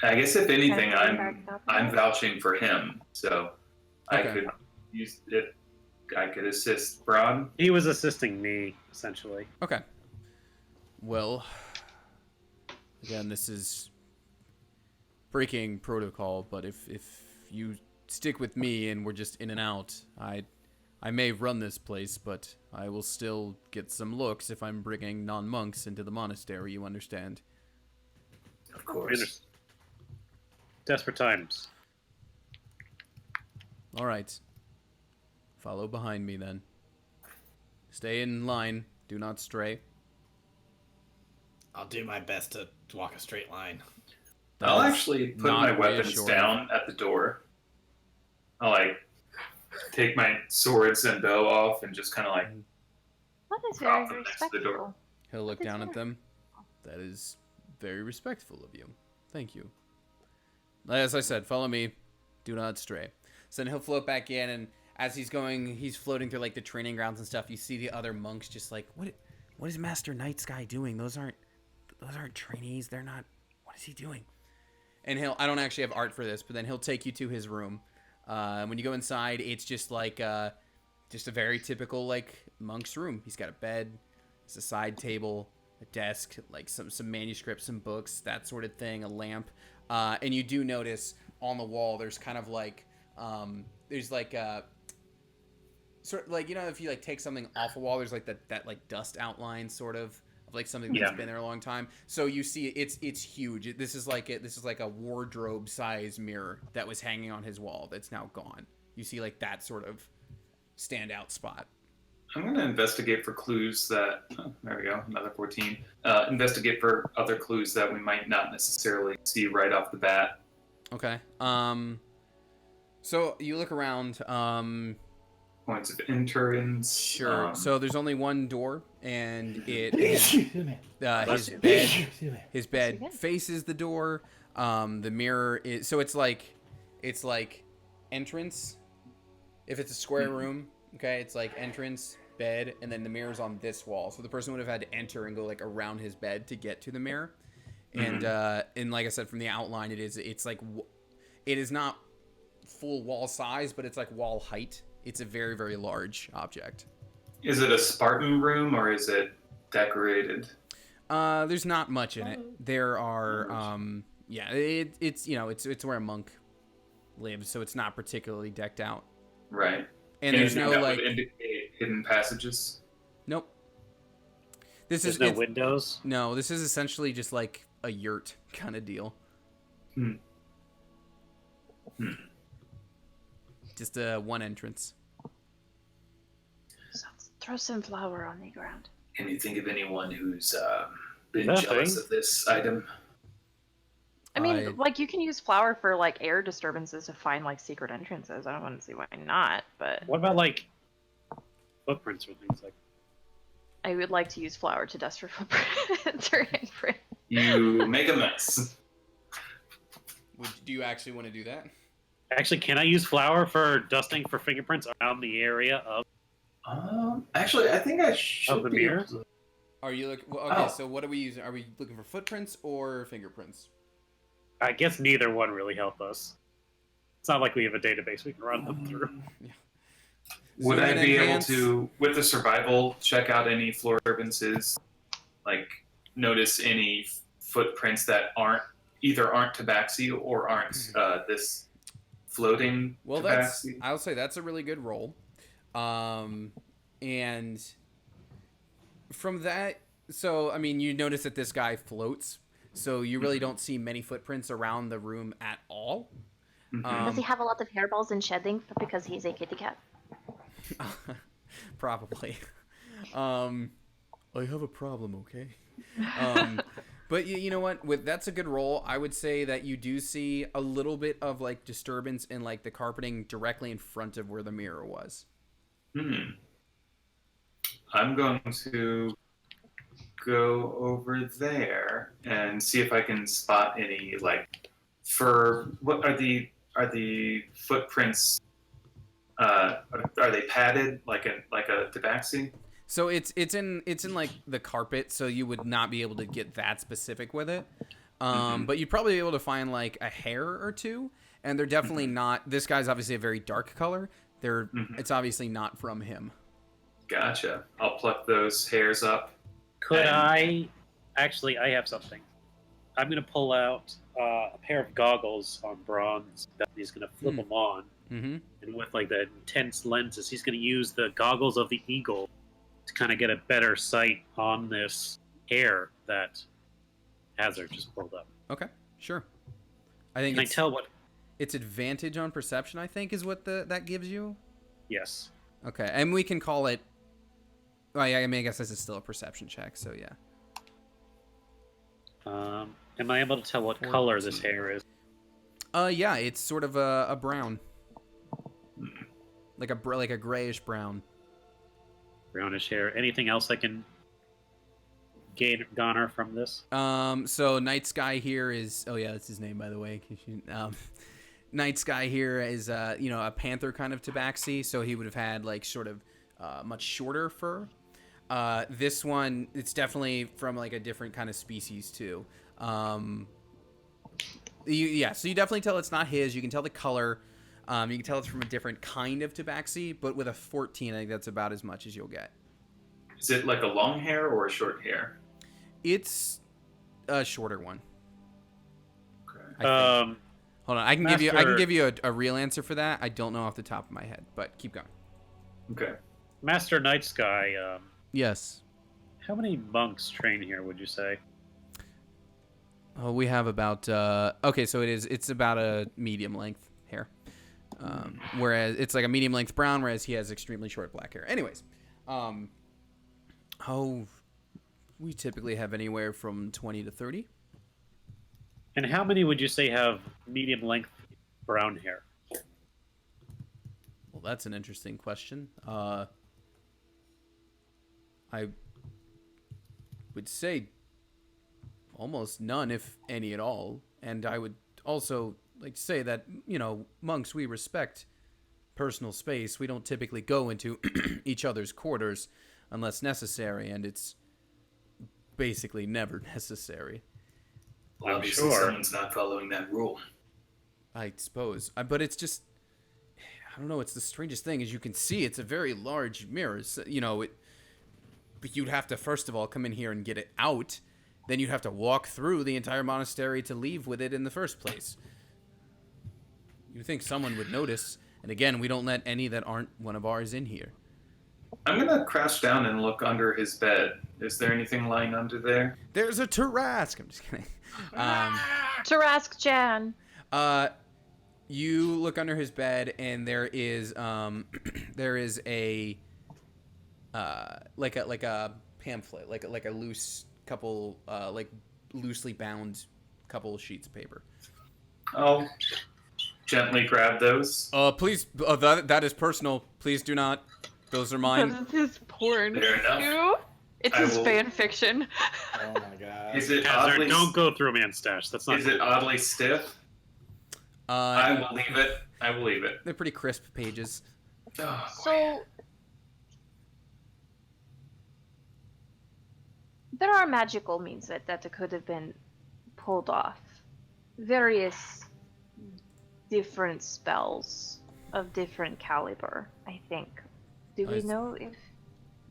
Speaker 4: I guess if anything,
Speaker 8: Kind of back up
Speaker 4: I'm
Speaker 8: there.
Speaker 4: vouching for him, so I
Speaker 1: Okay.
Speaker 4: could use it. I could assist Braun.
Speaker 9: He was assisting me, essentially.
Speaker 1: Okay. Well, again, this is breaking protocol, but if you stick with me and we're just in and out, I may run this place, but I will still get some looks if I'm bringing non-monks into the monastery, you understand?
Speaker 4: Of course.
Speaker 9: Desperate times.
Speaker 1: All right. Follow behind me then. Stay in line. Do not stray.
Speaker 3: I'll do my best to walk a straight line.
Speaker 4: I'll
Speaker 1: That is
Speaker 4: actually put
Speaker 1: not
Speaker 4: my weapons
Speaker 1: reassuring.
Speaker 4: down at the door. I'll take my swords and bow off and just kind of
Speaker 5: That is
Speaker 4: Drop
Speaker 5: very
Speaker 4: them next to the door.
Speaker 5: respectful.
Speaker 1: He'll look
Speaker 5: That is
Speaker 1: down at
Speaker 5: very-
Speaker 1: them. That is very respectful of you. Thank you. As I said, follow me. Do not stray. So then he'll float back in, and as he's floating through the training grounds and stuff. You see the other monks just what is Master Night Sky doing? Those aren't trainees. They're not. What is he doing? And I don't actually have art for this, but then he'll take you to his room. When you go inside, it's just just a very typical monk's room. He's got a bed, it's a side table, a desk, some manuscripts, some books, that sort of thing, a lamp. And you do notice on the wall there's kind of there's sort of if you take something off a wall, there's that dust outline sort of something that's been there a long time. So you see it's huge. This is like a wardrobe size mirror that was hanging on his wall that's now gone. You see that sort of standout spot.
Speaker 4: I'm going to investigate for clues that. Oh, there we go, another 14. Investigate for other clues that we might not necessarily see right off the bat.
Speaker 1: Okay. So you look around.
Speaker 4: Points of entrance.
Speaker 1: Sure. So there's only one door, and it is, his bed faces the door. The mirror is it's like entrance. If it's a square room, okay, it's entrance, bed, and then the mirror's on this wall. So the person would have had to enter and go around his bed to get to the mirror. And like I said, from the outline, it is not full wall size, but it's like wall height. It's a very, very large object.
Speaker 4: Is it a Spartan room or is it decorated?
Speaker 1: There's not much in it. There are, it's it's where a monk lives, so it's not particularly decked out.
Speaker 4: Right.
Speaker 1: And there's no
Speaker 4: that
Speaker 1: like
Speaker 4: would indicate hidden passages.
Speaker 1: nope.
Speaker 9: There's no windows.
Speaker 1: No, this is essentially just like a yurt kind of deal. Just one entrance.
Speaker 5: So throw some flour on the ground.
Speaker 4: Can you think of anyone who's been
Speaker 9: Nothing.
Speaker 4: jealous of this item?
Speaker 5: I mean, like you can use flour for like air disturbances to find like secret entrances. I don't want to see why not, but
Speaker 9: What about like footprints or things like?
Speaker 5: I would like to use flour to dust for footprints or imprint.
Speaker 4: You make a mess.
Speaker 1: Do you actually want to do that?
Speaker 9: Actually, can I use flour for dusting for fingerprints around the area of
Speaker 4: Actually, I think I should
Speaker 9: the
Speaker 4: be
Speaker 9: mirror?
Speaker 4: able to-
Speaker 1: Are you looking? Well, okay,
Speaker 4: Oh.
Speaker 1: so what are we using? Are we looking for footprints or fingerprints?
Speaker 9: I guess neither one really help us. It's not like we have a database we can run them through.
Speaker 4: Would
Speaker 1: So
Speaker 4: I
Speaker 1: then
Speaker 4: be
Speaker 1: enhance-
Speaker 4: able to, with the survival, check out any floor disturbances? Like, notice any footprints that either aren't tabaxi or aren't this floating
Speaker 1: Well,
Speaker 4: tabaxi?
Speaker 1: I'll say that's a really good roll. And from that, so I mean, you notice that this guy floats, so you really don't see many footprints around the room at all.
Speaker 7: Does he have a lot of hairballs and shedding because he's a kitty cat?
Speaker 1: Probably. I have a problem, okay? But you know what? That's a good roll. I would say that you do see a little bit of like disturbance in like the carpeting directly in front of where the mirror was.
Speaker 4: I'm going to go over there and see if I can spot any what are the footprints? Are they padded like a tabaxi?
Speaker 1: So it's in like the carpet, so you would not be able to get that specific with it. But you'd probably be able to find like a hair or two, and they're definitely not. This guy's obviously a very dark color. It's obviously not from him.
Speaker 4: Gotcha. I'll pluck those hairs up.
Speaker 9: Could I? Actually, I have something. I'm going to pull out a pair of goggles on Bronze. He's going to flip them on.
Speaker 1: Mm-hmm.
Speaker 9: And with like the intense lenses, he's going to use the goggles of the eagle to kind of get a better sight on this hair that Hazard just pulled up.
Speaker 1: Okay, sure. I think
Speaker 9: Can I tell what?
Speaker 1: it's advantage on perception, I think, is what that gives you.
Speaker 9: Yes.
Speaker 1: Okay, and we can call it. Oh, yeah, I mean, I guess this is still a perception check, so yeah.
Speaker 9: Am I able to tell what color this hair is?
Speaker 1: Yeah, it's sort of a brown, like a grayish brown.
Speaker 9: Brownish hair. Anything else I can garner from this?
Speaker 1: So Night Sky here is. Oh yeah, that's his name, by the way. Night Sky here is a panther kind of tabaxi, so he would have had like sort of much shorter fur. This one, it's definitely from like a different kind of species too. So you definitely tell it's not his. You can tell the color. You can tell it's from a different kind of tabaxi, but with a 14, I think that's about as much as you'll get.
Speaker 4: Is it like a long hair or a short hair?
Speaker 1: It's a shorter one.
Speaker 4: Okay.
Speaker 1: I think. Hold on, I can give you
Speaker 9: Master-
Speaker 1: a real answer for that. I don't know off the top of my head, but keep going.
Speaker 4: Okay.
Speaker 9: Master Night Sky,
Speaker 1: Yes.
Speaker 9: how many monks train here, would you say?
Speaker 1: Oh, we have about okay, so it's about a medium length hair. Whereas it's like a medium length brown, whereas he has extremely short black hair. Anyways, we typically have anywhere from 20 to 30.
Speaker 9: And how many would you say have medium length brown hair?
Speaker 1: Well, that's an interesting question. I would say almost none, if any at all. And I would also like to say that, monks, we respect personal space. We don't typically go into each other's quarters unless necessary, and it's basically never necessary.
Speaker 4: Obviously,
Speaker 9: sure.
Speaker 4: someone's not following that rule.
Speaker 1: I suppose. But it's just, I don't know. It's the strangest thing. As you can see, it's a very large mirror. But you'd have to first of all come in here and get it out. Then you'd have to walk through the entire monastery to leave with it in the first place. You'd think someone would notice. And again, we don't let any that aren't one of ours in here.
Speaker 4: I'm gonna crouch down and look under his bed. Is there anything lying under there?
Speaker 1: There's a Tarask. I'm just kidding.
Speaker 8: Tarask Jan.
Speaker 1: You look under his bed, and there is a like a pamphlet, like a loose couple like loosely bound couple sheets of paper.
Speaker 4: I'll gently grab those.
Speaker 1: Please, that is personal. Please do not. Those are mine.
Speaker 8: This is porn.
Speaker 4: Fair enough.
Speaker 8: Ew. It's
Speaker 4: I
Speaker 8: his
Speaker 4: will-
Speaker 8: fan fiction.
Speaker 3: Oh my god.
Speaker 4: Is it
Speaker 9: Hazard,
Speaker 4: oddly?
Speaker 9: don't go through a man's stash. That's not.
Speaker 4: Is it oddly stiff? I will leave it. I will leave it.
Speaker 1: They're pretty crisp pages.
Speaker 4: Oh,
Speaker 8: So
Speaker 5: There are magical means that it could have been pulled off. Various different spells of different caliber, I think. Do we know if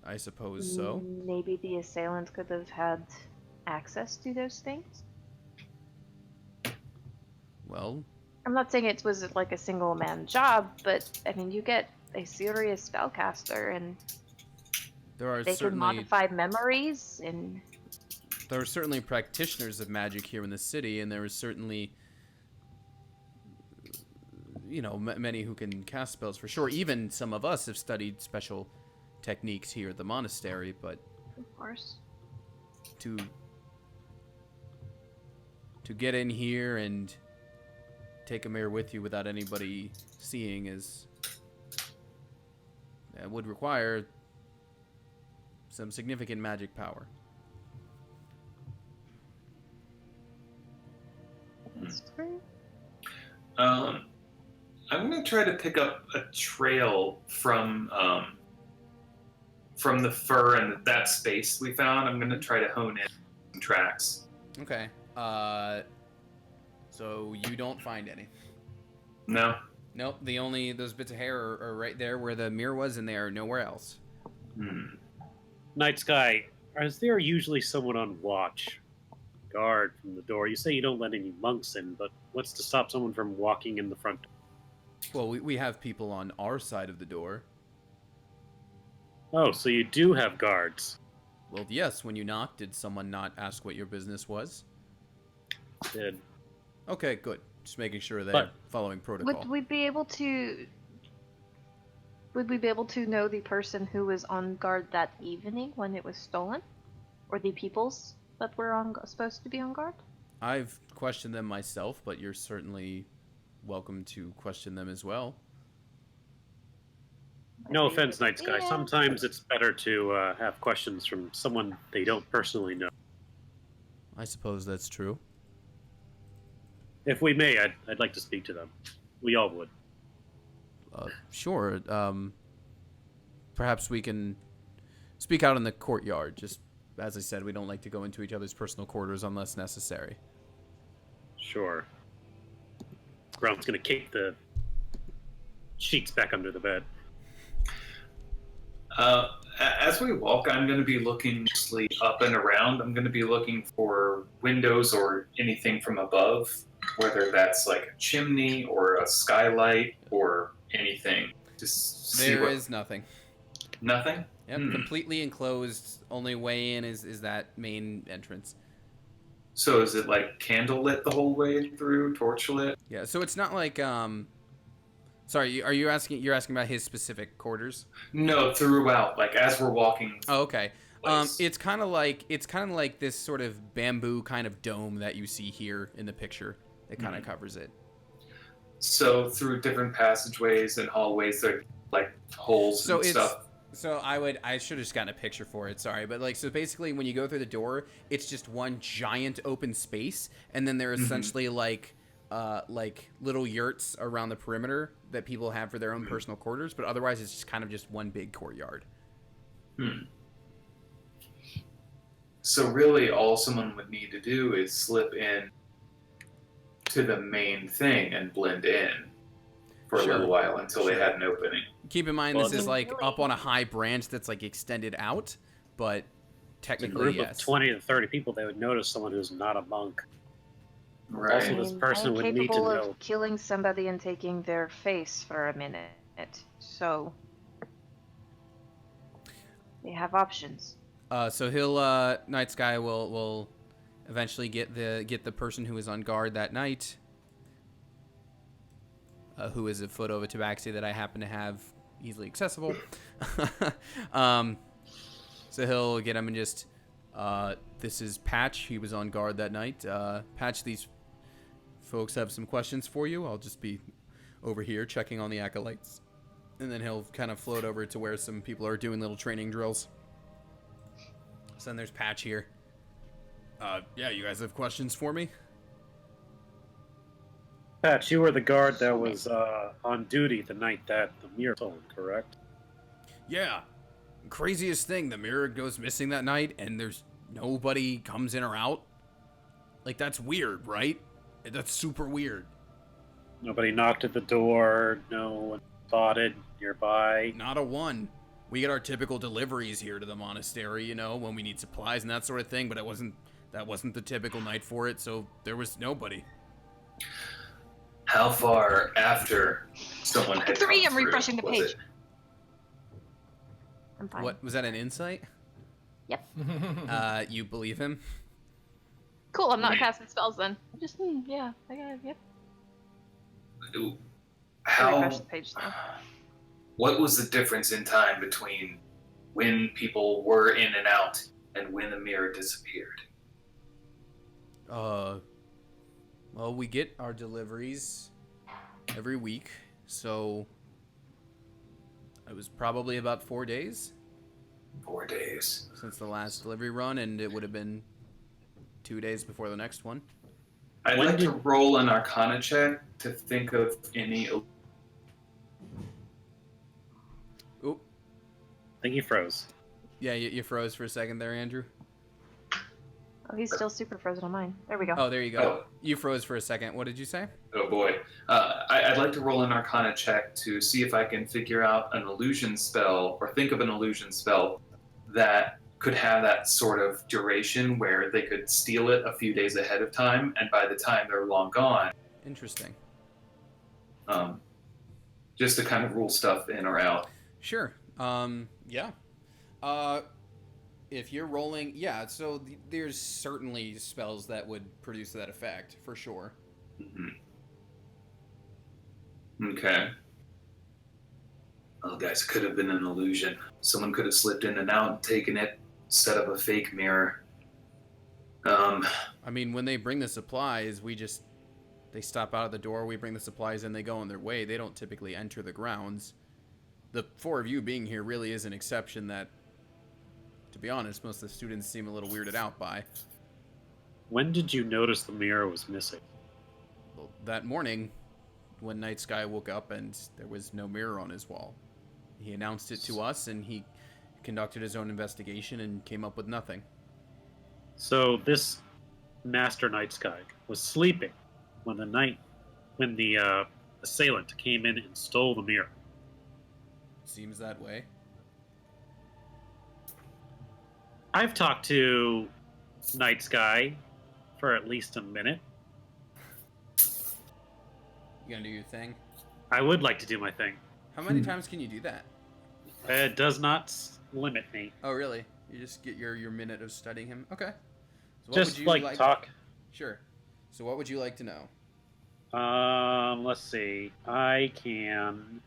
Speaker 1: I suppose so.
Speaker 5: maybe the assailant could have had access to those things?
Speaker 1: Well,
Speaker 5: I'm not saying it was like a single man job, but I mean, you get a serious spellcaster and
Speaker 1: there are
Speaker 5: they can
Speaker 1: certainly
Speaker 5: modify memories and
Speaker 1: practitioners of magic here in the city, and there is certainly many who can cast spells for sure. Even some of us have studied special techniques here at the monastery, but
Speaker 5: of course.
Speaker 1: to get in here and take a mirror with you without anybody seeing would require some significant magic power.
Speaker 5: That's true.
Speaker 4: I'm gonna try to pick up a trail from the fur and that space we found. I'm gonna try to hone in some tracks.
Speaker 1: Okay. So you don't find any.
Speaker 4: No.
Speaker 1: Nope. Those bits of hair are right there where the mirror was, and they are nowhere else.
Speaker 9: Night Sky, is there usually someone on watch? Guard from the door. You say you don't let any monks in, but what's to stop someone from walking in the front door?
Speaker 1: Well, we have people on our side of the door.
Speaker 9: Oh, so you do have guards.
Speaker 1: Well, yes. When you knocked, did someone not ask what your business was?
Speaker 9: Did.
Speaker 1: Okay, good. Just making sure they're
Speaker 9: But-
Speaker 1: following protocol.
Speaker 5: Would we be able to know the person who was on guard that evening when it was stolen? Or the peoples that were supposed to be on guard?
Speaker 1: I've questioned them myself, but you're certainly welcome to question them as well.
Speaker 9: No offense, Night Sky.
Speaker 5: Yeah.
Speaker 9: Sometimes it's better to have questions from someone they don't personally know.
Speaker 1: I suppose that's true.
Speaker 9: If we may, I'd like to speak to them. We all would.
Speaker 1: Sure. Perhaps we can speak out in the courtyard. Just as I said, we don't like to go into each other's personal quarters unless necessary.
Speaker 9: Sure. Ground's gonna kick the sheets back under the bed.
Speaker 4: As we walk, I'm going to be looking mostly up and around. I'm going to be looking for windows or anything from above, whether that's like a chimney or a skylight or anything. Just see
Speaker 1: There
Speaker 4: what...
Speaker 1: is nothing.
Speaker 4: Nothing?
Speaker 1: Yep, completely enclosed. Only way in is that main entrance.
Speaker 4: So is it like candle lit the whole way through, torch lit?
Speaker 1: Yeah, so it's not like Sorry, are you asking? You're asking about his specific quarters?
Speaker 4: No, throughout. Like as we're walking.
Speaker 1: Oh, okay.
Speaker 4: place.
Speaker 1: It's kind of like this sort of bamboo kind of dome that you see here in the picture. It kind of covers it.
Speaker 4: So through different passageways and hallways, there are like holes
Speaker 1: So
Speaker 4: and
Speaker 1: it's
Speaker 4: stuff.
Speaker 1: so I should have just gotten a picture for it. Sorry, but so basically when you go through the door, it's just one giant open space, and then there are essentially like little yurts around the perimeter that people have for their own personal quarters, but otherwise it's just kind of just one big courtyard.
Speaker 4: So really all someone would need to do is slip in to the main thing and blend in. for a
Speaker 1: Sure.
Speaker 4: little while until they
Speaker 1: Sure.
Speaker 4: had an opening.
Speaker 1: Keep in mind,
Speaker 9: Well,
Speaker 1: this is like
Speaker 5: really-
Speaker 1: up on a high branch that's like extended out, but
Speaker 9: It's a
Speaker 1: technically,
Speaker 9: group
Speaker 1: yes.
Speaker 9: of 20 to 30 people. They would notice someone who's not a monk.
Speaker 4: Right.
Speaker 9: Also, this person
Speaker 5: I'm
Speaker 9: would need to
Speaker 5: capable
Speaker 9: know.
Speaker 5: of killing somebody and taking their face for a minute, so they have options.
Speaker 1: So he'll Night Sky will eventually get the person who is on guard that night, who is a photo of a tabaxi that I happen to have easily accessible. So he'll get him and just this is Patch. He was on guard that night. Patch, these folks have some questions for you. I'll just be over here checking on the acolytes, and then he'll kind of float over to where some people are doing little training drills. So then there's Patch here. Yeah, you guys have questions for me?
Speaker 9: Pat, you were the guard that was on duty the night that the mirror told, correct?
Speaker 1: Yeah. Craziest thing, the mirror goes missing that night, and there's nobody comes in or out. Like, that's weird, right? That's super weird.
Speaker 9: Nobody knocked at the door. No one spotted nearby.
Speaker 1: Not a one. We get our typical deliveries here to the monastery, you know, when we need supplies and that sort of thing, but that wasn't the typical night for it, so there was nobody.
Speaker 4: How far after someone had
Speaker 5: 3,
Speaker 4: come
Speaker 5: I'm
Speaker 4: through
Speaker 5: refreshing the
Speaker 4: was
Speaker 5: page.
Speaker 4: it?
Speaker 5: I'm fine.
Speaker 1: What was that, an insight?
Speaker 5: Yep.
Speaker 1: You believe him?
Speaker 8: Cool, I'm not casting spells then. Just, yeah, I got it, yep.
Speaker 4: How?
Speaker 8: Refresh the page though.
Speaker 4: What was the difference in time between when people were in and out and when the mirror disappeared?
Speaker 1: Well, we get our deliveries every week, so it was probably about 4 days
Speaker 4: 4 days.
Speaker 1: since the last delivery run, and it would have been 2 days before the next one.
Speaker 4: I'd
Speaker 9: When
Speaker 4: like to
Speaker 9: did-
Speaker 4: roll an Arcana check to think of any.
Speaker 1: Oop.
Speaker 9: I think he froze.
Speaker 1: Yeah, you froze for a second there, Andrew.
Speaker 5: Oh, he's still super frozen on mine. There we go.
Speaker 1: Oh, there you go.
Speaker 4: Oh.
Speaker 1: You froze for a second. What did you say?
Speaker 4: Oh boy. I'd like to roll an Arcana check to see if I can figure out an illusion spell or think of an illusion spell that could have that sort of duration where they could steal it a few days ahead of time, and by the time they're long gone,
Speaker 1: Interesting.
Speaker 4: just to kind of rule stuff in or out.
Speaker 1: Sure. Yeah. If you're rolling, yeah, so there's certainly spells that would produce that effect, for sure.
Speaker 4: Okay. Oh, guys, it could have been an illusion. Someone could have slipped in and out and taken it, set up a fake mirror.
Speaker 1: I mean, when they bring the supplies, they stop out at the door, we bring the supplies in, they go on their way. They don't typically enter the grounds. The 4 of you being here really is an exception that, to be honest, most of the students seem a little weirded out by.
Speaker 9: When did you notice the mirror was missing?
Speaker 1: Well, that morning, when Night Sky woke up and there was no mirror on his wall. He announced it to us, and he conducted his own investigation and came up with nothing.
Speaker 9: So this Master Night Sky was sleeping when the assailant came in and stole the mirror.
Speaker 1: Seems that way.
Speaker 9: I've talked to Night Sky for at least a minute.
Speaker 1: You gonna do your thing?
Speaker 9: I would like to do my thing.
Speaker 1: How many times can you do that?
Speaker 9: It does not limit me.
Speaker 1: Oh, really? You just get your minute of studying him? Okay. So what
Speaker 9: Just
Speaker 1: would you
Speaker 9: like talk.
Speaker 1: Sure. So what would you like to know?
Speaker 9: Let's see. I can.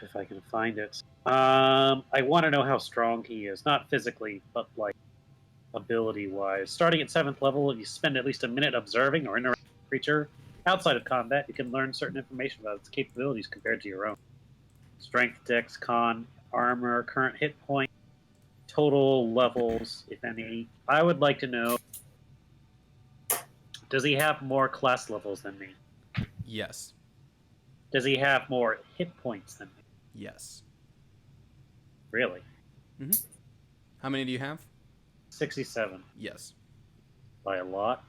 Speaker 9: If I can find it. I want to know how strong he is. Not physically, but like ability wise. Starting at 7th level, if you spend at least a minute observing or interacting with a creature outside of combat, you can learn certain information about its capabilities compared to your own. Strength, dex, con, armor, current hit point, total levels, if any. I would like to know, does he have more class levels than me?
Speaker 1: Yes.
Speaker 9: Does he have more hit points than me?
Speaker 1: Yes.
Speaker 9: Really?
Speaker 1: How many do you have?
Speaker 9: 67.
Speaker 1: Yes.
Speaker 9: By a lot?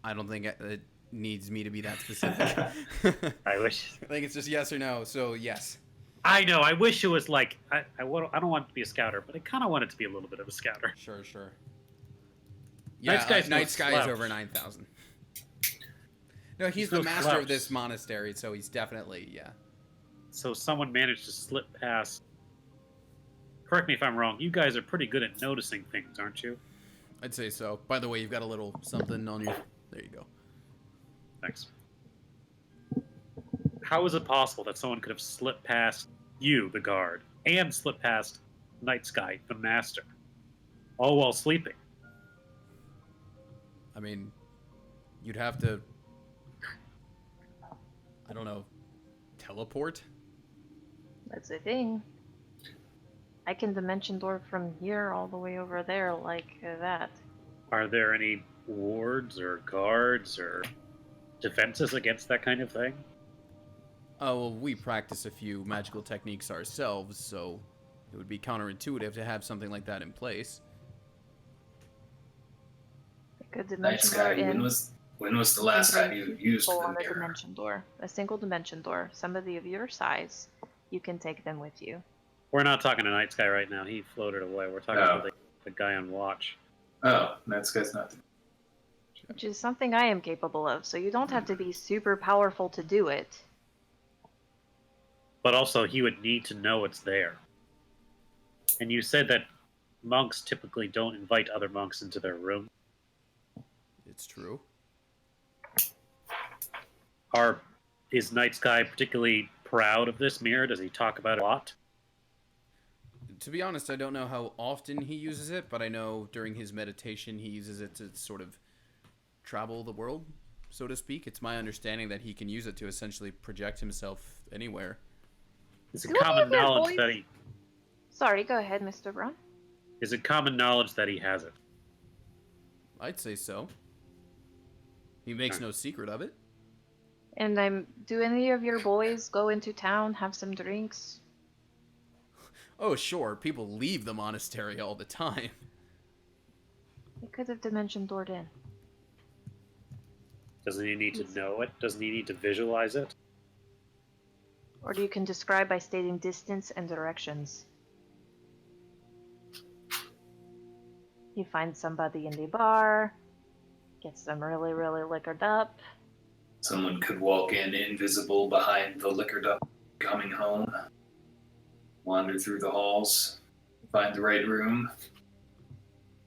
Speaker 1: I don't think needs me to be that specific.
Speaker 9: I wish.
Speaker 1: I think it's just yes or no. So yes.
Speaker 9: I know. I wish it was like I don't want it to be a scouter, but I kind of want it to be a little bit of a scouter.
Speaker 1: Sure.
Speaker 9: Night
Speaker 1: Yeah,
Speaker 9: Sky's no
Speaker 1: Night Sky is
Speaker 9: slouch.
Speaker 1: over 9,000. No, he's
Speaker 9: He's
Speaker 1: the
Speaker 9: no
Speaker 1: master
Speaker 9: slouch.
Speaker 1: of this monastery, so he's definitely
Speaker 9: So someone managed to slip past. Correct me if I'm wrong. You guys are pretty good at noticing things, aren't you?
Speaker 1: I'd say so. By the way, you've got a little something on your. There you go.
Speaker 9: Thanks. How is it possible that someone could have slipped past you, the guard, and slipped past Night Sky, the master, all while sleeping?
Speaker 1: I mean, you'd have to. I don't know. Teleport?
Speaker 5: That's the thing. I can dimension door from here all the way over there like that.
Speaker 9: Are there any wards or guards or defenses against that kind of thing?
Speaker 1: Oh, well, we practice a few magical techniques ourselves, so it would be counterintuitive to have something like that in place.
Speaker 5: I could
Speaker 4: Night
Speaker 5: dimension door
Speaker 4: Sky,
Speaker 5: in.
Speaker 4: when was the last time you used
Speaker 5: Pull
Speaker 4: the
Speaker 5: on a
Speaker 4: mirror?
Speaker 5: dimension door. A single dimension door. Somebody of your size, you can take them with you.
Speaker 9: We're not talking to Night Sky right now. He floated away. We're talking
Speaker 4: Oh.
Speaker 9: to the guy on watch.
Speaker 4: Oh, Night Sky's not.
Speaker 5: Which is something I am capable of, so you don't have to be super powerful to do it.
Speaker 9: But also, he would need to know it's there. And you said that monks typically don't invite other monks into their room.
Speaker 1: It's true.
Speaker 9: Is Night Sky particularly proud of this mirror? Does he talk about it a lot?
Speaker 1: To be honest, I don't know how often he uses it, but I know during his meditation he uses it to sort of travel the world, so to speak. It's my understanding that he can use it to essentially project himself anywhere.
Speaker 9: Is it
Speaker 5: Do any
Speaker 9: common
Speaker 5: of your
Speaker 9: knowledge
Speaker 5: boys-
Speaker 9: that he
Speaker 5: Sorry, go ahead, Mr. Brown.
Speaker 9: is it common knowledge that he has it?
Speaker 1: I'd say so. He makes
Speaker 9: Okay.
Speaker 1: no secret of it.
Speaker 5: And do any of your boys go into town, have some drinks?
Speaker 1: Oh, sure, people leave the monastery all the time.
Speaker 5: They could have dimension doored in.
Speaker 9: Doesn't he need to know it? Doesn't he need to visualize it?
Speaker 5: Or you can describe by stating distance and directions. You find somebody in the bar, gets them really, really liquored up.
Speaker 4: Someone could walk in invisible behind the liquored up coming home, wander through the halls, find the right room.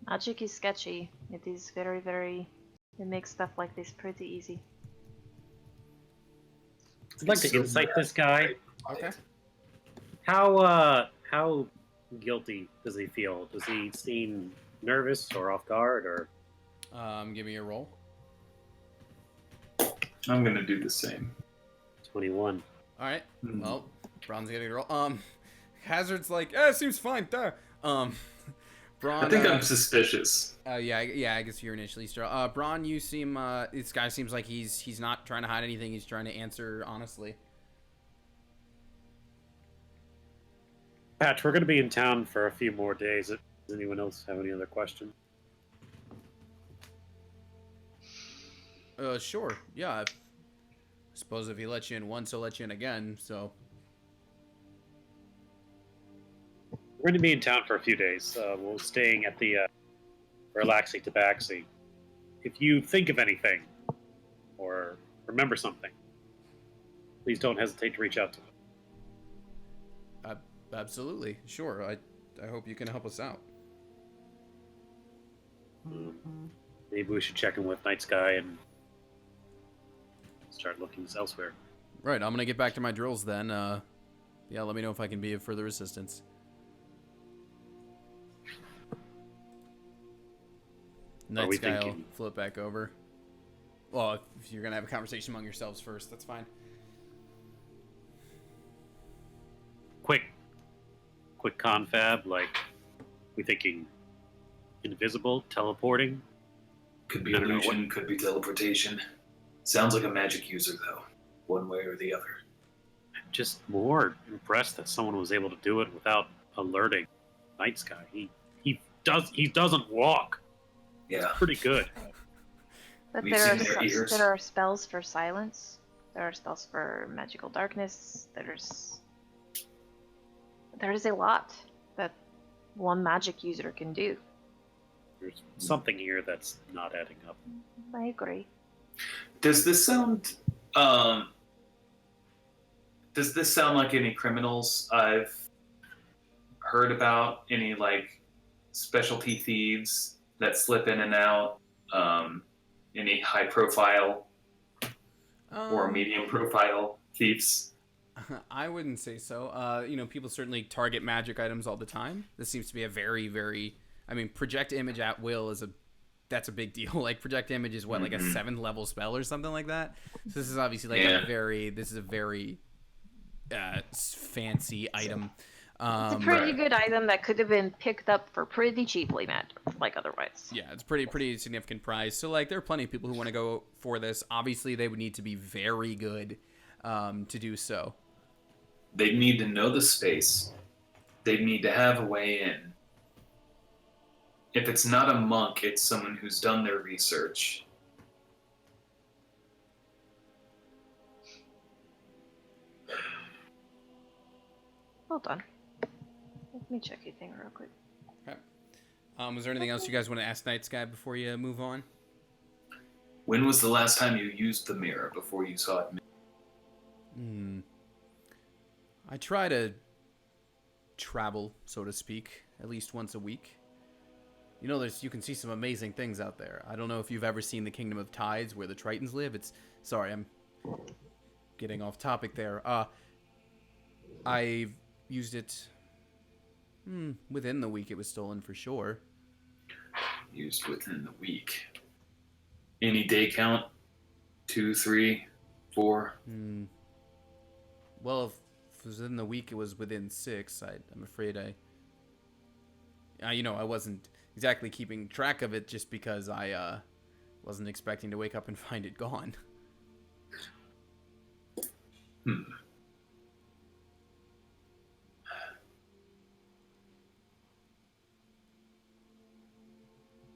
Speaker 5: Magic is sketchy. It is very, very... It makes stuff like this pretty easy.
Speaker 9: I'd like to insight this guy.
Speaker 1: Okay.
Speaker 9: How guilty does he feel? Does he seem nervous or off guard or?
Speaker 1: Give me a roll.
Speaker 4: I'm gonna do the same.
Speaker 9: 21.
Speaker 1: All right.
Speaker 4: Hmm.
Speaker 1: Well, Braun's getting a roll. Hazard's like, seems fine. Duh. Braun.
Speaker 4: I think I'm suspicious.
Speaker 1: Yeah. I guess you're initially start. Braun, you seem. This guy seems like he's not trying to hide anything. He's trying to answer honestly.
Speaker 9: Patch, we're going to be in town for a few more days. Does anyone else have any other questions?
Speaker 1: Sure. Yeah. I suppose if he lets you in once, he'll let you in again. So.
Speaker 9: We're going to be in town for a few days. We're staying at the Relaxing Tabaxi. If you think of anything or remember something, please don't hesitate to reach out to me.
Speaker 1: Absolutely. Sure. I hope you can help us out.
Speaker 9: Maybe we should check in with Night Sky and start looking elsewhere.
Speaker 1: Right. I'm gonna get back to my drills then. Yeah. Let me know if I can be of further assistance. Night
Speaker 9: we
Speaker 1: Sky will
Speaker 9: thinking?
Speaker 1: flip back over. Well, if you're gonna have a conversation among yourselves first, that's fine.
Speaker 9: Quick confab, like, we thinking invisible, teleporting?
Speaker 4: Could be
Speaker 9: I don't know
Speaker 4: illusion, could be teleportation. Sounds like a magic user, though. One way or the other.
Speaker 9: I'm just more impressed that someone was able to do it without alerting Night Sky. He doesn't walk.
Speaker 4: Yeah.
Speaker 9: Pretty good.
Speaker 5: But
Speaker 4: We've seen their ears.
Speaker 5: there are spells for silence. There are spells for magical darkness. There is a lot that one magic user can do.
Speaker 9: There's something here that's not adding up.
Speaker 5: I agree.
Speaker 4: Does this sound like any criminals I've heard about? Any like specialty thieves that slip in and out? Any high profile or medium profile thieves?
Speaker 1: I wouldn't say so. People certainly target magic items all the time. This seems to be a very, very. I mean, project image at will that's a big deal. Like project image is what, like a 7th level spell or something like that. So this is obviously like a very fancy item.
Speaker 5: It's a pretty good item that could have been picked up for pretty cheaply, like otherwise.
Speaker 1: Yeah, it's pretty significant prize. So like there are plenty of people who want to go for this. Obviously, they would need to be very good to do so.
Speaker 4: They need to know the space. They need to have a way in. If it's not a monk, it's someone who's done their research.
Speaker 5: Hold on. Let me check your thing real quick.
Speaker 1: Okay. Was there anything else you guys want to ask Night Sky before you move on?
Speaker 4: When was the last time you used the mirror before you saw it?
Speaker 1: I try to travel, so to speak, at least once a week. You can see some amazing things out there. I don't know if you've ever seen the Kingdom of Tides where the Tritons live. Sorry, I'm getting off topic there. I've used it within the week it was stolen for sure.
Speaker 4: Used within the week. Any day count? 2, 3, 4?
Speaker 1: Well, if it was in the week it was within 6. I'm afraid I wasn't exactly keeping track of it just because I wasn't expecting to wake up and find it gone.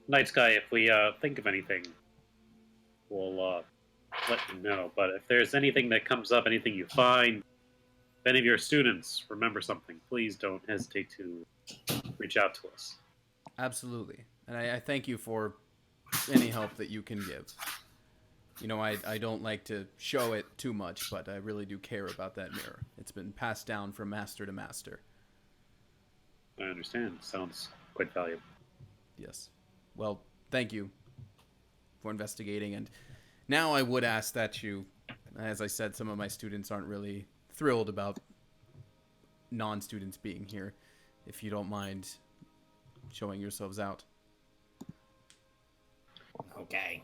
Speaker 9: Night Sky, if we think of anything, we'll let you know. But if there's anything that comes up, anything you find, if any of your students remember something, please don't hesitate to reach out to us.
Speaker 1: Absolutely. And I thank you for any help that you can give. I don't like to show it too much, but I really do care about that mirror. It's been passed down from master to master.
Speaker 9: I understand. Sounds quite valuable.
Speaker 1: Yes. Well, thank you for investigating. And now I would ask that you, as I said, some of my students aren't really thrilled about non-students being here. If you don't mind showing yourselves out.
Speaker 3: Okay.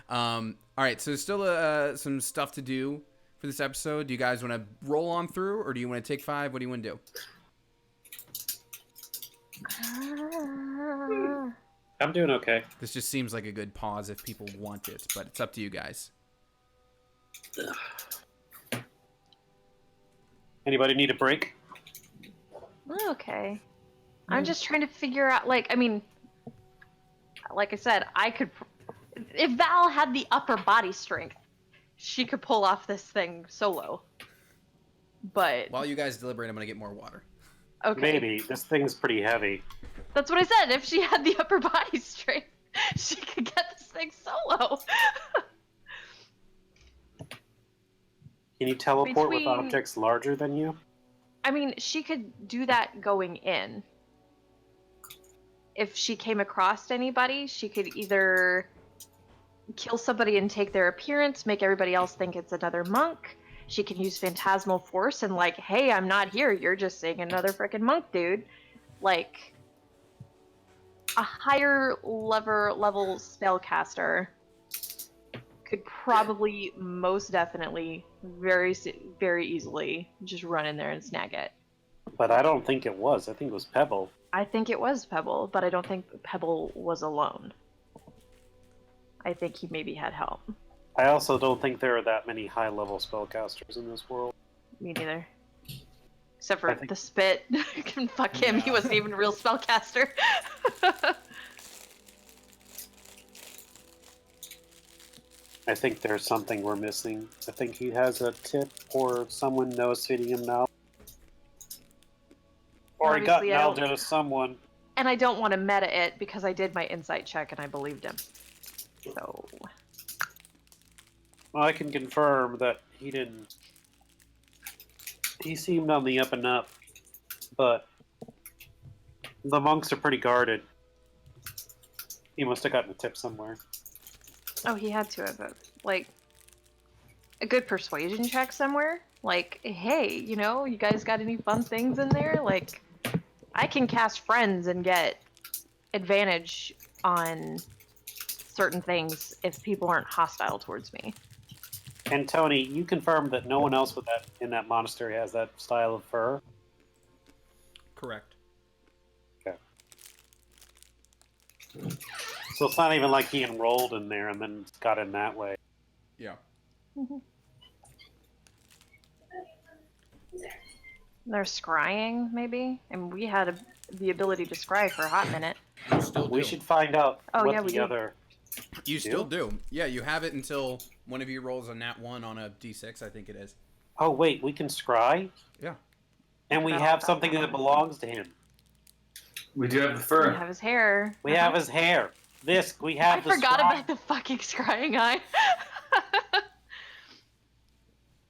Speaker 1: All right, so still some stuff to do for this episode. Do you guys want to roll on through, or do you want to take 5? What do you want to do?
Speaker 9: I'm doing okay.
Speaker 1: This just seems like a good pause if people want it, but it's up to you guys.
Speaker 6: Anybody need a break?
Speaker 5: Okay. I'm just trying to figure out, like I said, if Val had the upper body strength, she could pull off this thing solo. But
Speaker 1: While you guys deliberate, I'm going to get more water.
Speaker 5: okay.
Speaker 6: Maybe. This thing's pretty heavy.
Speaker 5: That's what I said. If she had the upper body strength, she could get this thing solo.
Speaker 6: Can you teleport with
Speaker 5: Between-
Speaker 6: objects larger than you?
Speaker 5: I mean, she could do that going in. If she came across anybody, she could either kill somebody and take their appearance, make everybody else think it's another monk. She can use phantasmal force and hey, I'm not here. You're just seeing another freaking monk, dude. A higher level spellcaster could probably, most definitely, very very easily just run in there and snag it.
Speaker 6: But I don't think it was. I think it was Pebble.
Speaker 5: I think it was Pebble, but I don't think Pebble was alone. I think he maybe had help.
Speaker 6: I also don't think there are that many high-level spellcasters in this world.
Speaker 5: Me neither. Except for
Speaker 6: I think-
Speaker 5: the spit. Can fuck him. He wasn't even a real spellcaster.
Speaker 9: I think there's something we're missing. I think he has a tip, or someone knows feeding him now. Or he got
Speaker 8: Obviously, I don't-
Speaker 9: melded to someone.
Speaker 8: And I don't want to meta it because I did my insight check and I believed him. So
Speaker 9: Well, I can confirm that he didn't. He seemed on the up and up, but the monks are pretty guarded. He must have gotten a tip somewhere.
Speaker 8: oh, he had to have like a good persuasion check somewhere. Like, hey, you know, you guys got any fun things in there? Like, I can cast friends and get advantage on certain things if people aren't hostile towards me.
Speaker 9: And Tony, you confirmed that no one else with that in that monastery has that style of fur.
Speaker 1: Correct.
Speaker 9: Okay. So it's not even like he enrolled in there and then got in that way.
Speaker 1: Yeah.
Speaker 8: They're scrying, maybe? And we had the ability to scry for a hot minute.
Speaker 1: You still do.
Speaker 9: We should find out
Speaker 8: Oh,
Speaker 9: what
Speaker 8: yeah, we
Speaker 9: the
Speaker 8: do.
Speaker 9: other.
Speaker 1: You still do. Yeah, you have it until one of you rolls a nat 1 on a d6, I think it is.
Speaker 9: Oh wait, we can scry,
Speaker 1: Yeah.
Speaker 9: and we
Speaker 8: Forgot
Speaker 9: have
Speaker 8: about
Speaker 9: something
Speaker 8: that.
Speaker 9: that belongs to him.
Speaker 4: We do have the
Speaker 8: We
Speaker 4: fur.
Speaker 8: have his hair.
Speaker 9: We have his hair. This we
Speaker 8: I
Speaker 9: have.
Speaker 8: forgot about the fucking scrying eye.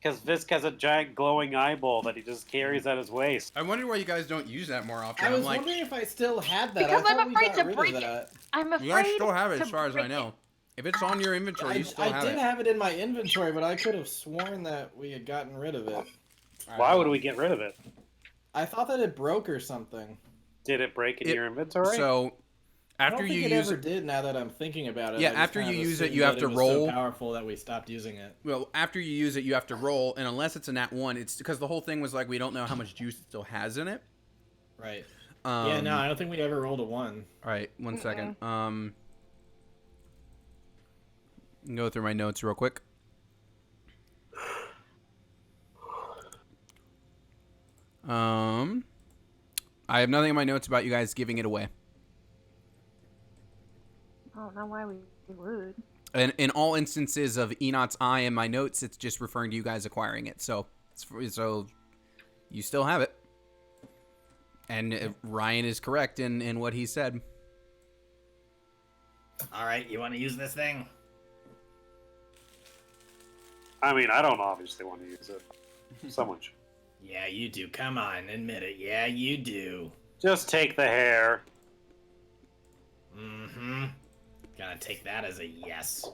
Speaker 9: Because Visk has a giant glowing eyeball that he just carries at his waist.
Speaker 1: I wonder why you guys don't use that more often.
Speaker 3: I was
Speaker 1: I'm like,
Speaker 3: wondering if I still had that.
Speaker 8: Because
Speaker 3: I
Speaker 8: I'm
Speaker 3: thought we
Speaker 8: afraid
Speaker 3: got
Speaker 8: to
Speaker 3: rid
Speaker 8: break
Speaker 3: of
Speaker 8: it.
Speaker 3: that.
Speaker 8: I'm afraid
Speaker 1: you guys still have it
Speaker 8: to
Speaker 1: as far as I
Speaker 8: break
Speaker 1: know. If it's on your inventory, you still
Speaker 3: I
Speaker 1: have
Speaker 3: did
Speaker 1: it.
Speaker 3: have it in my inventory, but I could have sworn that we had gotten rid of it.
Speaker 9: Why would we get rid of it?
Speaker 3: I thought that it broke or something.
Speaker 9: Did it break in
Speaker 1: It-
Speaker 9: your inventory?
Speaker 1: So,
Speaker 3: I
Speaker 1: after
Speaker 3: don't think
Speaker 1: you
Speaker 3: it
Speaker 1: use
Speaker 3: ever
Speaker 1: it,
Speaker 3: did. Now that I'm thinking about it.
Speaker 1: Yeah,
Speaker 3: I just
Speaker 1: after
Speaker 3: kind
Speaker 1: you
Speaker 3: of
Speaker 1: use it,
Speaker 3: assumed
Speaker 1: you have
Speaker 3: that
Speaker 1: to
Speaker 3: it was
Speaker 1: roll.
Speaker 3: So powerful that we stopped using it.
Speaker 1: well, after you use it, you have to roll, and unless it's a nat 1, it's because the whole thing was like we don't know how much juice it still has in it.
Speaker 3: Right. Yeah. No,
Speaker 1: Um,
Speaker 3: I don't think we ever rolled a 1.
Speaker 1: All right, 1 second. Go through my notes real quick. I have nothing in my notes about you guys giving it away.
Speaker 8: I don't know why we would.
Speaker 1: And in all instances of Enot's eye in my notes, it's just referring to you guys acquiring it. So, so you still have it. And Ryan is correct in what he said.
Speaker 3: All right. You want to use this thing?
Speaker 9: I mean, I don't obviously want to use it. Someone should.
Speaker 3: Yeah, you do. Come on, admit it. Yeah, you do.
Speaker 9: Just take the hair.
Speaker 3: Mm-hmm. Gonna take that as a yes.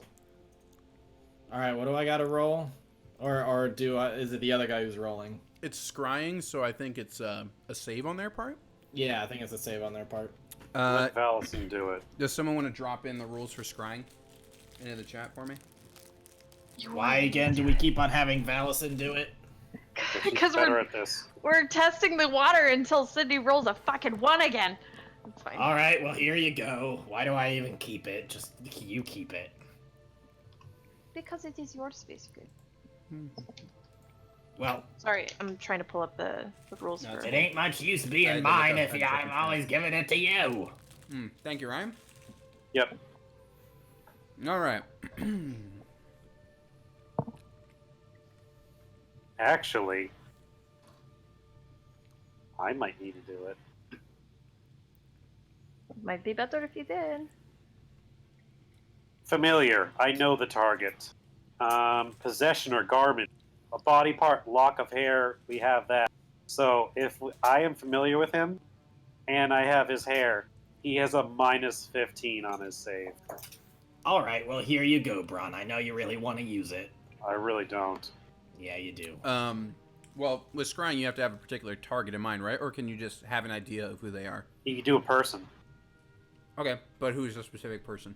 Speaker 3: All right. What do I got to roll? Or do I? Is it the other guy who's rolling?
Speaker 1: It's scrying, so I think it's a save on their part.
Speaker 3: Yeah, I think it's a save on their part.
Speaker 9: Let Valison do it.
Speaker 1: Does someone want to drop in the rules for scrying into the chat for me?
Speaker 3: Why again do we keep on having Valison do it?
Speaker 9: She's
Speaker 8: Because
Speaker 9: better at this.
Speaker 8: we're testing the water until Sydney rolls a fucking 1 again. It's fine.
Speaker 3: All right, well here you go. Why do I even keep it? Just you keep it.
Speaker 5: Because it is your space good.
Speaker 3: Well,
Speaker 8: Sorry, I'm trying to pull up the rules for
Speaker 3: it ain't much use
Speaker 1: I
Speaker 3: being
Speaker 1: had to
Speaker 3: mine
Speaker 1: look up
Speaker 3: if
Speaker 1: that
Speaker 3: I'm
Speaker 1: second
Speaker 3: always giving it to you.
Speaker 1: Thank you, Ryan.
Speaker 9: Yep.
Speaker 1: All right.
Speaker 9: Actually, I might need to do it.
Speaker 8: Might be better if you did.
Speaker 9: Familiar. I know the target. Possession or garment. A body part, lock of hair. We have that. So if I am familiar with him, and I have his hair, he has a minus 15 on his save.
Speaker 3: All right, well here you go, Bron. I know you really want to use it.
Speaker 9: I really don't.
Speaker 3: Yeah, you do.
Speaker 1: Well, with scrying, you have to have a particular target in mind, right? Or can you just have an idea of who they are?
Speaker 9: You can do a person.
Speaker 1: Okay, but who's a specific person?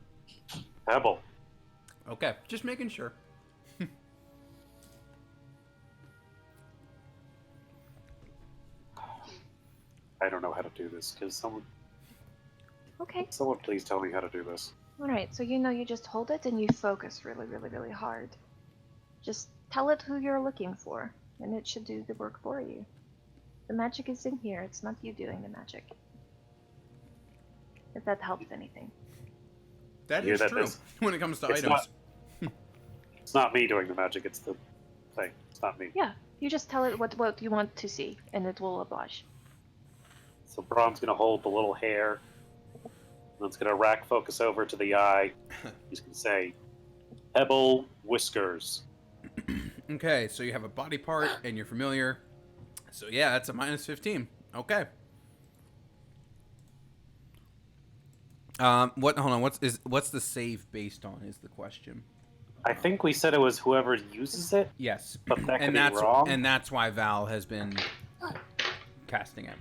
Speaker 9: Pebble.
Speaker 1: Okay, just making sure.
Speaker 9: I don't know how to do this. Because
Speaker 5: Okay.
Speaker 9: someone please tell me how to do this.
Speaker 5: Alright, so you just hold it and you focus really, really, really hard. Just tell it who you're looking for, and it should do the work for you. The magic is in here, it's not you doing the magic. If that helps anything.
Speaker 1: That
Speaker 9: Yeah,
Speaker 1: is
Speaker 9: that
Speaker 1: true
Speaker 9: is-
Speaker 1: when it comes to
Speaker 9: it's
Speaker 1: items.
Speaker 6: It's not me doing the magic, it's the thing. It's not me.
Speaker 5: Yeah, you just tell it what you want to see, and it will oblige.
Speaker 6: So Braun's gonna hold the little hair, and it's gonna rack focus over to the eye. He's gonna say, Pebble Whiskers.
Speaker 1: Okay, so you have a body part and you're familiar. So yeah, that's a minus 15. Okay. Hold on. What's the save based on? Is the question.
Speaker 6: I think we said it was whoever uses it,
Speaker 1: Yes,
Speaker 6: but that could
Speaker 1: and
Speaker 6: be
Speaker 1: that's
Speaker 6: wrong.
Speaker 1: and that's why Val has been casting it.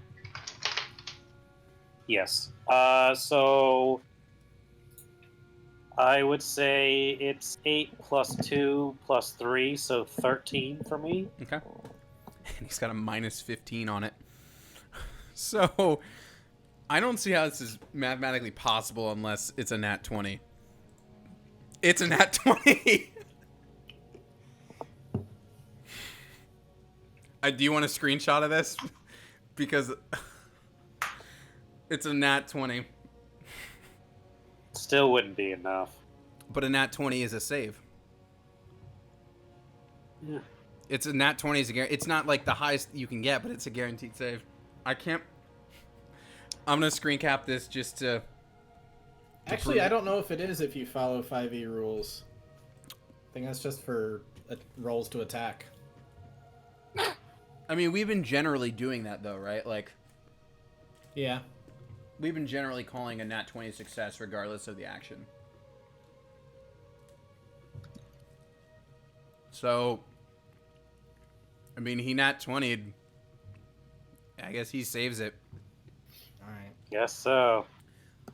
Speaker 6: Yes. So I would say it's 8 plus 2 plus 3, so 13 for me.
Speaker 1: Okay. And he's got a minus 15 on it. So I don't see how this is mathematically possible unless it's a nat 20. It's a nat 20. Do you want a screenshot of this? Because it's a nat 20.
Speaker 6: Still wouldn't be enough.
Speaker 1: But a nat 20 is a save.
Speaker 6: Yeah.
Speaker 1: It's a nat 20 is a guarantee. It's not like the highest you can get, but it's a guaranteed save. I can't. I'm gonna screen cap this just to.
Speaker 3: Actually, I don't know if it is if you follow 5e rules. I think that's just for rolls to attack.
Speaker 1: I mean, we've been generally doing that though, right? Like,
Speaker 3: Yeah.
Speaker 1: we've been generally calling a nat 20 success regardless of the action. So, I mean, he nat 20'd. I guess he saves it.
Speaker 3: Alright.
Speaker 6: Guess so.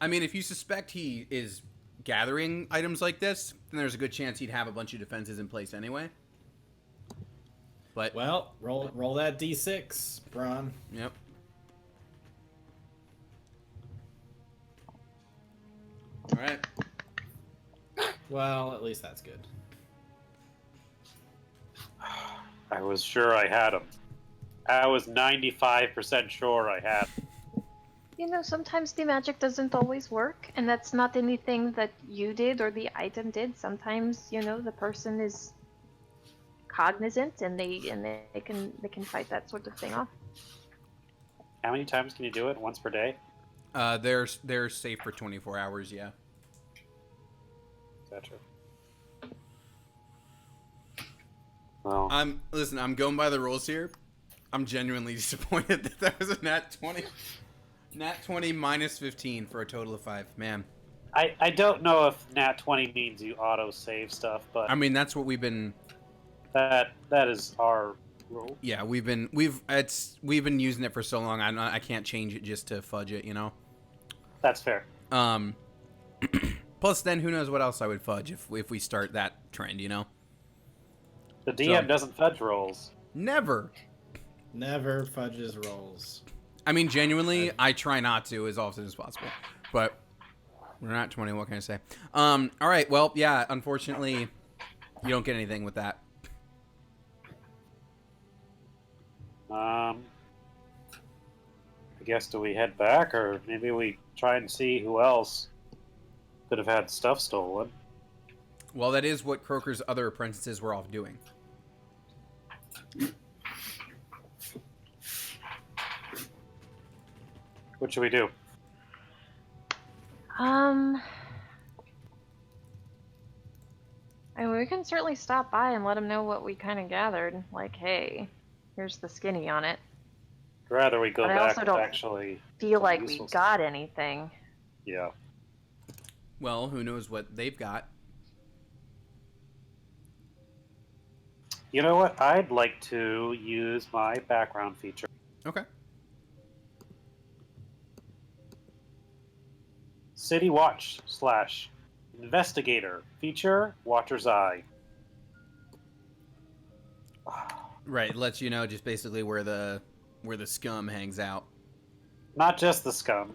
Speaker 1: I mean, if you suspect he is gathering items like this, then there's a good chance he'd have a bunch of defenses in place anyway. But
Speaker 3: Well, roll that d6, Braun.
Speaker 1: yep. All right.
Speaker 3: Well, at least that's good.
Speaker 6: I was sure I had him. I was 95% sure I had him.
Speaker 5: You know, sometimes the magic doesn't always work, and that's not anything that you did or the item did. Sometimes, you know, the person is cognizant and they can fight that sort of thing off.
Speaker 6: How many times can you do it? Once per day?
Speaker 1: They're safe for 24 hours. Yeah.
Speaker 6: Gotcha. Well,
Speaker 1: I'm going by the rules here. I'm genuinely disappointed that was a nat 20. Nat 20 minus 15 for a total of 5. Man.
Speaker 6: I don't know if nat 20 means you auto save stuff, but
Speaker 1: I mean, that's what we've been.
Speaker 6: that is our rule.
Speaker 1: Yeah, we've been using it for so long. I can't change it just to fudge it, you know.
Speaker 6: That's fair.
Speaker 1: Plus, then who knows what else I would fudge if we start that trend, you know.
Speaker 6: The DM doesn't fudge rolls.
Speaker 1: Never.
Speaker 3: Never fudges rolls.
Speaker 1: I mean, genuinely, I try not to as often as possible. But we're not 20. What can I say? All right. Well, yeah. Unfortunately, you don't get anything with that.
Speaker 6: I guess do we head back, or maybe we try and see who else could have had stuff stolen?
Speaker 1: Well, that is what Croker's other apprentices were off doing.
Speaker 6: What should we do?
Speaker 5: I mean, we can certainly stop by and let them know what we kind of gathered. Like, hey, here's the skinny on it.
Speaker 6: I'd rather we go
Speaker 5: But I
Speaker 6: back
Speaker 5: also
Speaker 6: and
Speaker 5: don't
Speaker 6: actually
Speaker 5: Feel like we
Speaker 6: useful
Speaker 5: got anything.
Speaker 6: Yeah.
Speaker 1: Well, who knows what they've got?
Speaker 6: You know what? I'd like to use my background feature.
Speaker 1: Okay.
Speaker 6: City Watch / Investigator feature Watcher's Eye.
Speaker 1: Right. It lets you know just basically where the scum hangs out.
Speaker 6: Not just the scum,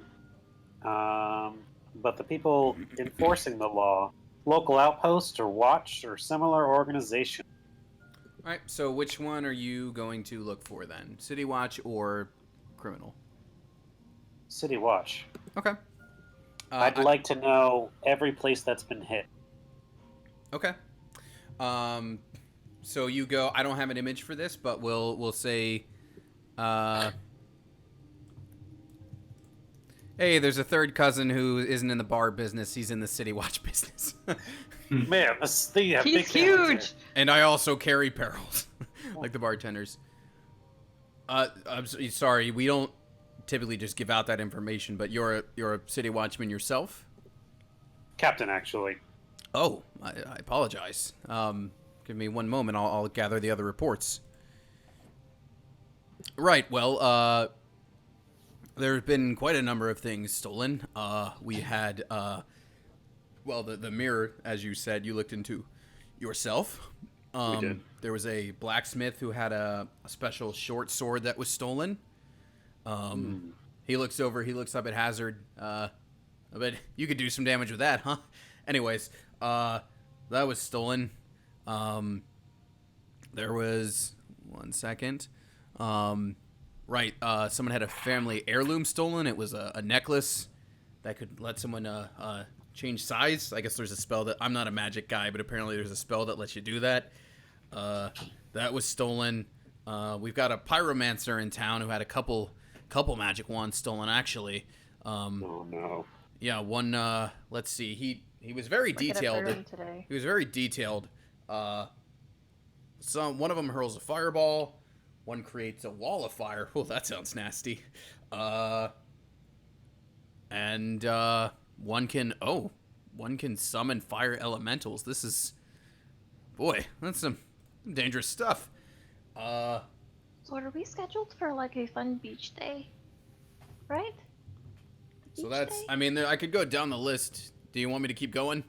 Speaker 6: but the people enforcing the law, local outpost or watch or similar organization.
Speaker 1: All right. So which one are you going to look for then? City Watch or criminal?
Speaker 6: City Watch.
Speaker 1: Okay.
Speaker 6: I'd like to know every place that's been hit.
Speaker 1: Okay. So you go. I don't have an image for this, but we'll say, hey, there's a third cousin who isn't in the bar business. He's in the city watch business.
Speaker 6: Man, this thing have
Speaker 8: He's
Speaker 6: big cameras
Speaker 8: huge.
Speaker 1: And I also carry barrels, like the bartenders. Sorry, we don't typically just give out that information, but you're a city watchman yourself?
Speaker 6: Captain, actually.
Speaker 1: Oh, I apologize. Give me one moment. I'll gather the other reports. Right. Well, there have been quite a number of things stolen. We had, the mirror, as you said, you looked into yourself.
Speaker 6: We did.
Speaker 1: There was a blacksmith who had a special short sword that was stolen. He looks up at Hazard. I bet you could do some damage with that, huh? Anyways, that was stolen. There was... One second. Someone had a family heirloom stolen. It was a necklace that could let someone change size. I guess there's a spell that... I'm not a magic guy, but apparently there's a spell that lets you do that. That was stolen. We've got a pyromancer in town who had a couple magic wands stolen, actually.
Speaker 6: Oh, no.
Speaker 1: Yeah, one, let's see, he was very detailed.
Speaker 8: Today.
Speaker 1: He was very detailed. One of them hurls a fireball, one creates a wall of fire. Oh, that sounds nasty. And one can summon fire elementals. This is, boy, that's some dangerous stuff.
Speaker 8: So are we scheduled for like a fun beach day? Right?
Speaker 1: So
Speaker 8: Beach
Speaker 1: that's,
Speaker 8: day?
Speaker 1: I mean, I could go down the list. Do you want me to keep going?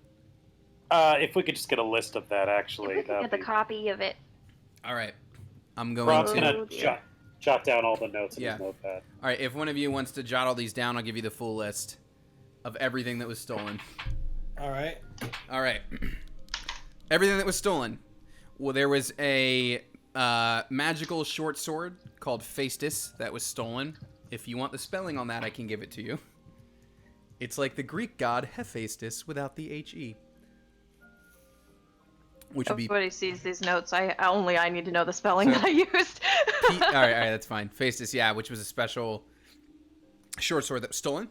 Speaker 6: If we could just get a list of that, actually.
Speaker 8: If we could get the copy of it.
Speaker 1: All right. I'm going
Speaker 6: Rob's
Speaker 1: to...
Speaker 6: gonna
Speaker 8: dear.
Speaker 6: jot down all the notes in
Speaker 1: Yeah.
Speaker 6: his notepad.
Speaker 1: All right, if one of you wants to jot all these down, I'll give you the full list of everything that was stolen.
Speaker 3: All right.
Speaker 1: All right. Everything that was stolen. Well, there was a magical short sword called Phaestus that was stolen. If you want the spelling on that, I can give it to you. It's like the Greek god Hephaestus without the H-E. Which would be...
Speaker 8: Everybody sees these notes. I need to know the spelling that I used.
Speaker 1: all right, that's fine. Phaestus, yeah, which was a special short sword that was stolen.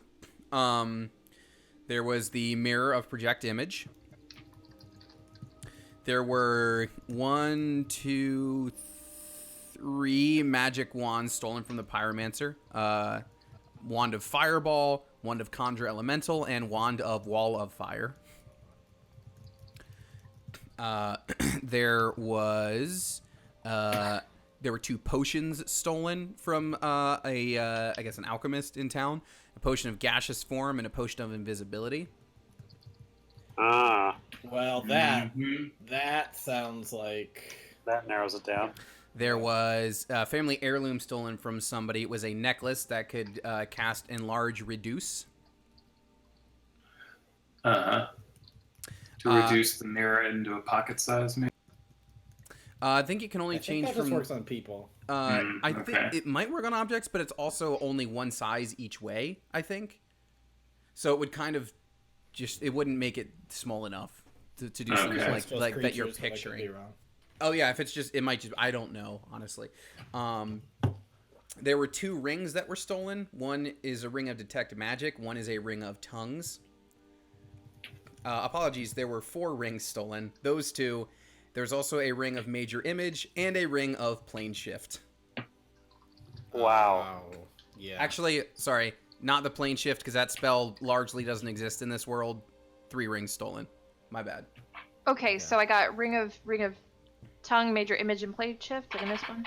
Speaker 1: There was the mirror of project image. There were 1, 2, 3 magic wands stolen from the pyromancer. Wand of fireball, wand of conjure elemental, and wand of wall of fire. There were 2 potions stolen from I guess an alchemist in town. A potion of gaseous form and a potion of invisibility.
Speaker 6: Ah,
Speaker 3: Well, that sounds like
Speaker 6: that narrows it down.
Speaker 1: There was a family heirloom stolen from somebody. It was a necklace that could cast enlarge reduce.
Speaker 4: To reduce the mirror into a pocket size, maybe?
Speaker 1: I think it can only
Speaker 3: I think
Speaker 1: change
Speaker 3: that just
Speaker 1: from...
Speaker 3: works on people.
Speaker 1: I
Speaker 4: okay.
Speaker 1: think it might work on objects, but it's also only one size each way, I think. So it would kind of just... It wouldn't make it small enough to do something
Speaker 4: Okay.
Speaker 3: It's just
Speaker 1: like that you're
Speaker 3: creatures, but I could
Speaker 1: picturing.
Speaker 3: be wrong.
Speaker 1: Oh, yeah, if it's just... It might just... I don't know, honestly. There were 2 rings that were stolen. One is a ring of detect magic. One is a ring of tongues. Apologies, there were 4 rings stolen. Those 2. There's also a ring of major image and a ring of plane shift.
Speaker 6: Wow.
Speaker 3: Yeah.
Speaker 1: Actually, sorry, not the plane shift, because that spell largely doesn't exist in this world. 3 rings stolen. My bad.
Speaker 8: Okay, so I got ring of tongue, major image, and plate shift. Did I miss one?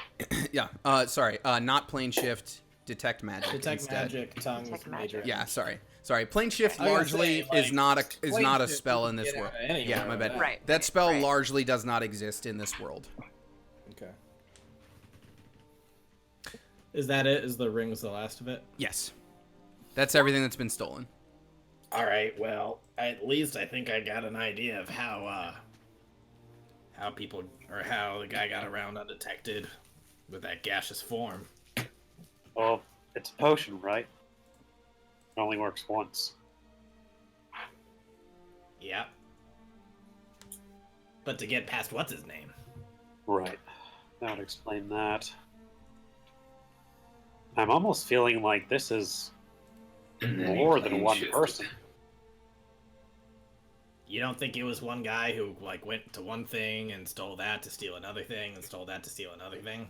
Speaker 1: Yeah, sorry, not plane shift, detect magic
Speaker 3: Detect
Speaker 1: instead.
Speaker 3: magic, tongues,
Speaker 8: Detect
Speaker 3: major.
Speaker 8: magic.
Speaker 1: Yeah, sorry. Plane shift
Speaker 3: I was gonna
Speaker 1: largely
Speaker 3: say, like,
Speaker 1: is not a
Speaker 3: plane shift
Speaker 1: spell
Speaker 3: you
Speaker 1: in
Speaker 3: can
Speaker 1: this
Speaker 3: get
Speaker 1: world.
Speaker 3: out of anywhere
Speaker 1: Yeah, my bad.
Speaker 3: with
Speaker 8: Right.
Speaker 1: That spell
Speaker 8: right.
Speaker 1: largely does not exist in this world.
Speaker 3: Okay. Is that it? Is the rings the last of it?
Speaker 1: Yes. That's everything that's been stolen.
Speaker 3: All right. Well, at least I think I got an idea of how people or how the guy got around undetected with that gaseous form.
Speaker 6: Well, it's a potion, right? It only works once.
Speaker 3: Yeah. But to get past what's his name?
Speaker 9: Right. That would explain that. I'm almost feeling like this is
Speaker 4: And then
Speaker 9: more
Speaker 4: he
Speaker 9: than
Speaker 4: plane
Speaker 9: one
Speaker 4: shifted.
Speaker 9: person.
Speaker 3: You don't think it was one guy who like went to one thing and stole that to steal another thing and stole that to steal another thing?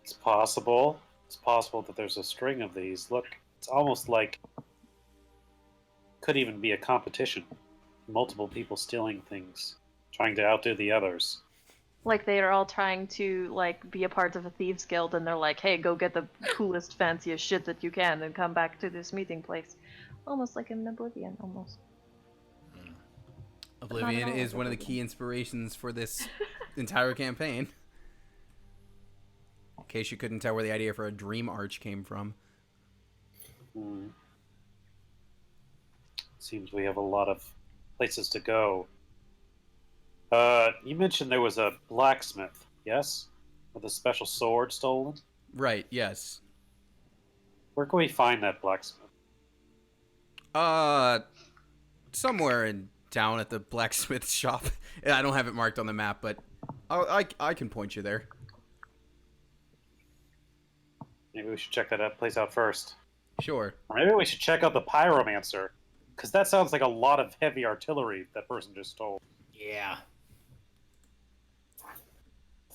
Speaker 9: It's possible. It's possible that there's a string of these. Look, it's almost like could even be a competition. Multiple people stealing things, trying to outdo the others.
Speaker 8: Like they are all trying to like be a part of a thieves guild, and they're like, "Hey, go get the coolest, fanciest shit that you can, and come back to this meeting place." Almost like in Oblivion, almost.
Speaker 1: Oblivion
Speaker 8: all
Speaker 1: is one of the
Speaker 8: Oblivion.
Speaker 1: key inspirations for this entire campaign. In case you couldn't tell where the idea for a dream arch came from.
Speaker 9: Hmm. Seems we have a lot of places to go. You mentioned there was a blacksmith, yes? With a special sword stolen?
Speaker 1: Right, yes.
Speaker 9: Where can we find that blacksmith?
Speaker 1: Somewhere in town at the blacksmith shop. I don't have it marked on the map, but I can point you there.
Speaker 9: Maybe we should check that place out first.
Speaker 1: Sure.
Speaker 9: Or maybe we should check out the pyromancer. Because that sounds like a lot of heavy artillery that person just stole.
Speaker 3: Yeah.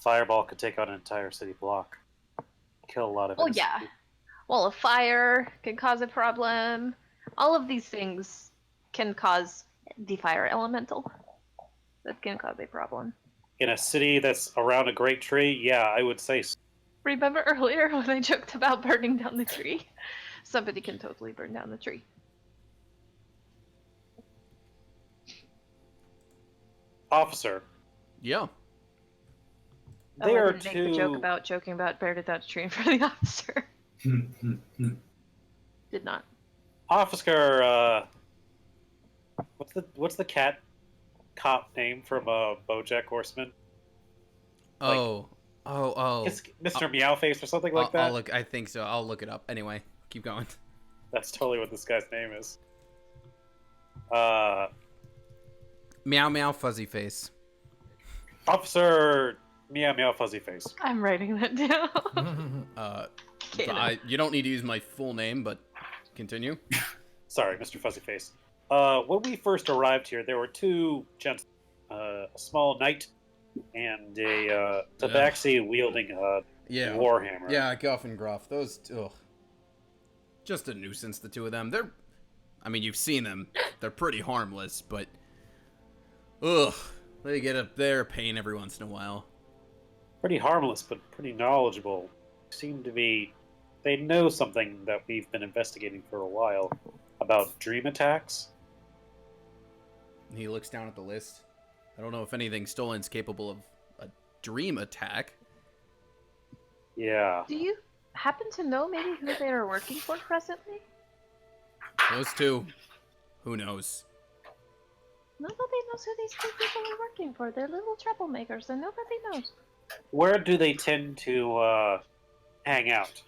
Speaker 9: Fireball could take out an entire city block. Kill a lot of
Speaker 8: Oh
Speaker 9: innocent
Speaker 8: yeah.
Speaker 9: people.
Speaker 8: Well, a fire can cause a problem. All of these things can cause the fire elemental. That can cause a problem.
Speaker 9: In a city that's around a great tree, yeah, I would say so.
Speaker 8: Remember earlier when I joked about burning down the tree? Somebody can totally burn down the tree.
Speaker 9: Officer,
Speaker 1: Yeah.
Speaker 9: they
Speaker 8: I
Speaker 9: are
Speaker 8: didn't make the joke about joking about burning down the tree in front of the officer. Did not.
Speaker 9: Officer, what's the cat cop name from BoJack Horseman?
Speaker 1: Oh.
Speaker 9: It's Mr. Meowface or something like that.
Speaker 1: I'll look. I think so. I'll look it up. Anyway, keep going.
Speaker 9: That's totally what this guy's name is.
Speaker 1: Meow meow fuzzy face.
Speaker 9: Officer Meow Fuzzy Face.
Speaker 8: I'm writing that down. Canon.
Speaker 1: You don't need to use my full name, but continue.
Speaker 9: Sorry, Mr. Fuzzy Face. When we first arrived here, there were two gents, a small knight and a tabaxi wielding
Speaker 1: Yeah.
Speaker 9: warhammer.
Speaker 1: Yeah, Guff and Gruff. Those. Ugh. Just a nuisance. The two of them. I mean, you've seen them. They're pretty harmless, but. Ugh. They get up there, pain every once in a while.
Speaker 9: Pretty harmless, but pretty knowledgeable. Seem to be. They know something that we've been investigating for a while about dream attacks.
Speaker 1: He looks down at the list. I don't know if anything stolen's capable of a dream attack.
Speaker 9: Yeah.
Speaker 8: Do you happen to know maybe who they are working for presently?
Speaker 1: Those two. Who knows?
Speaker 8: Nobody knows who these two people are working for. They're little troublemakers, and nobody knows.
Speaker 9: Where do they tend to hang out?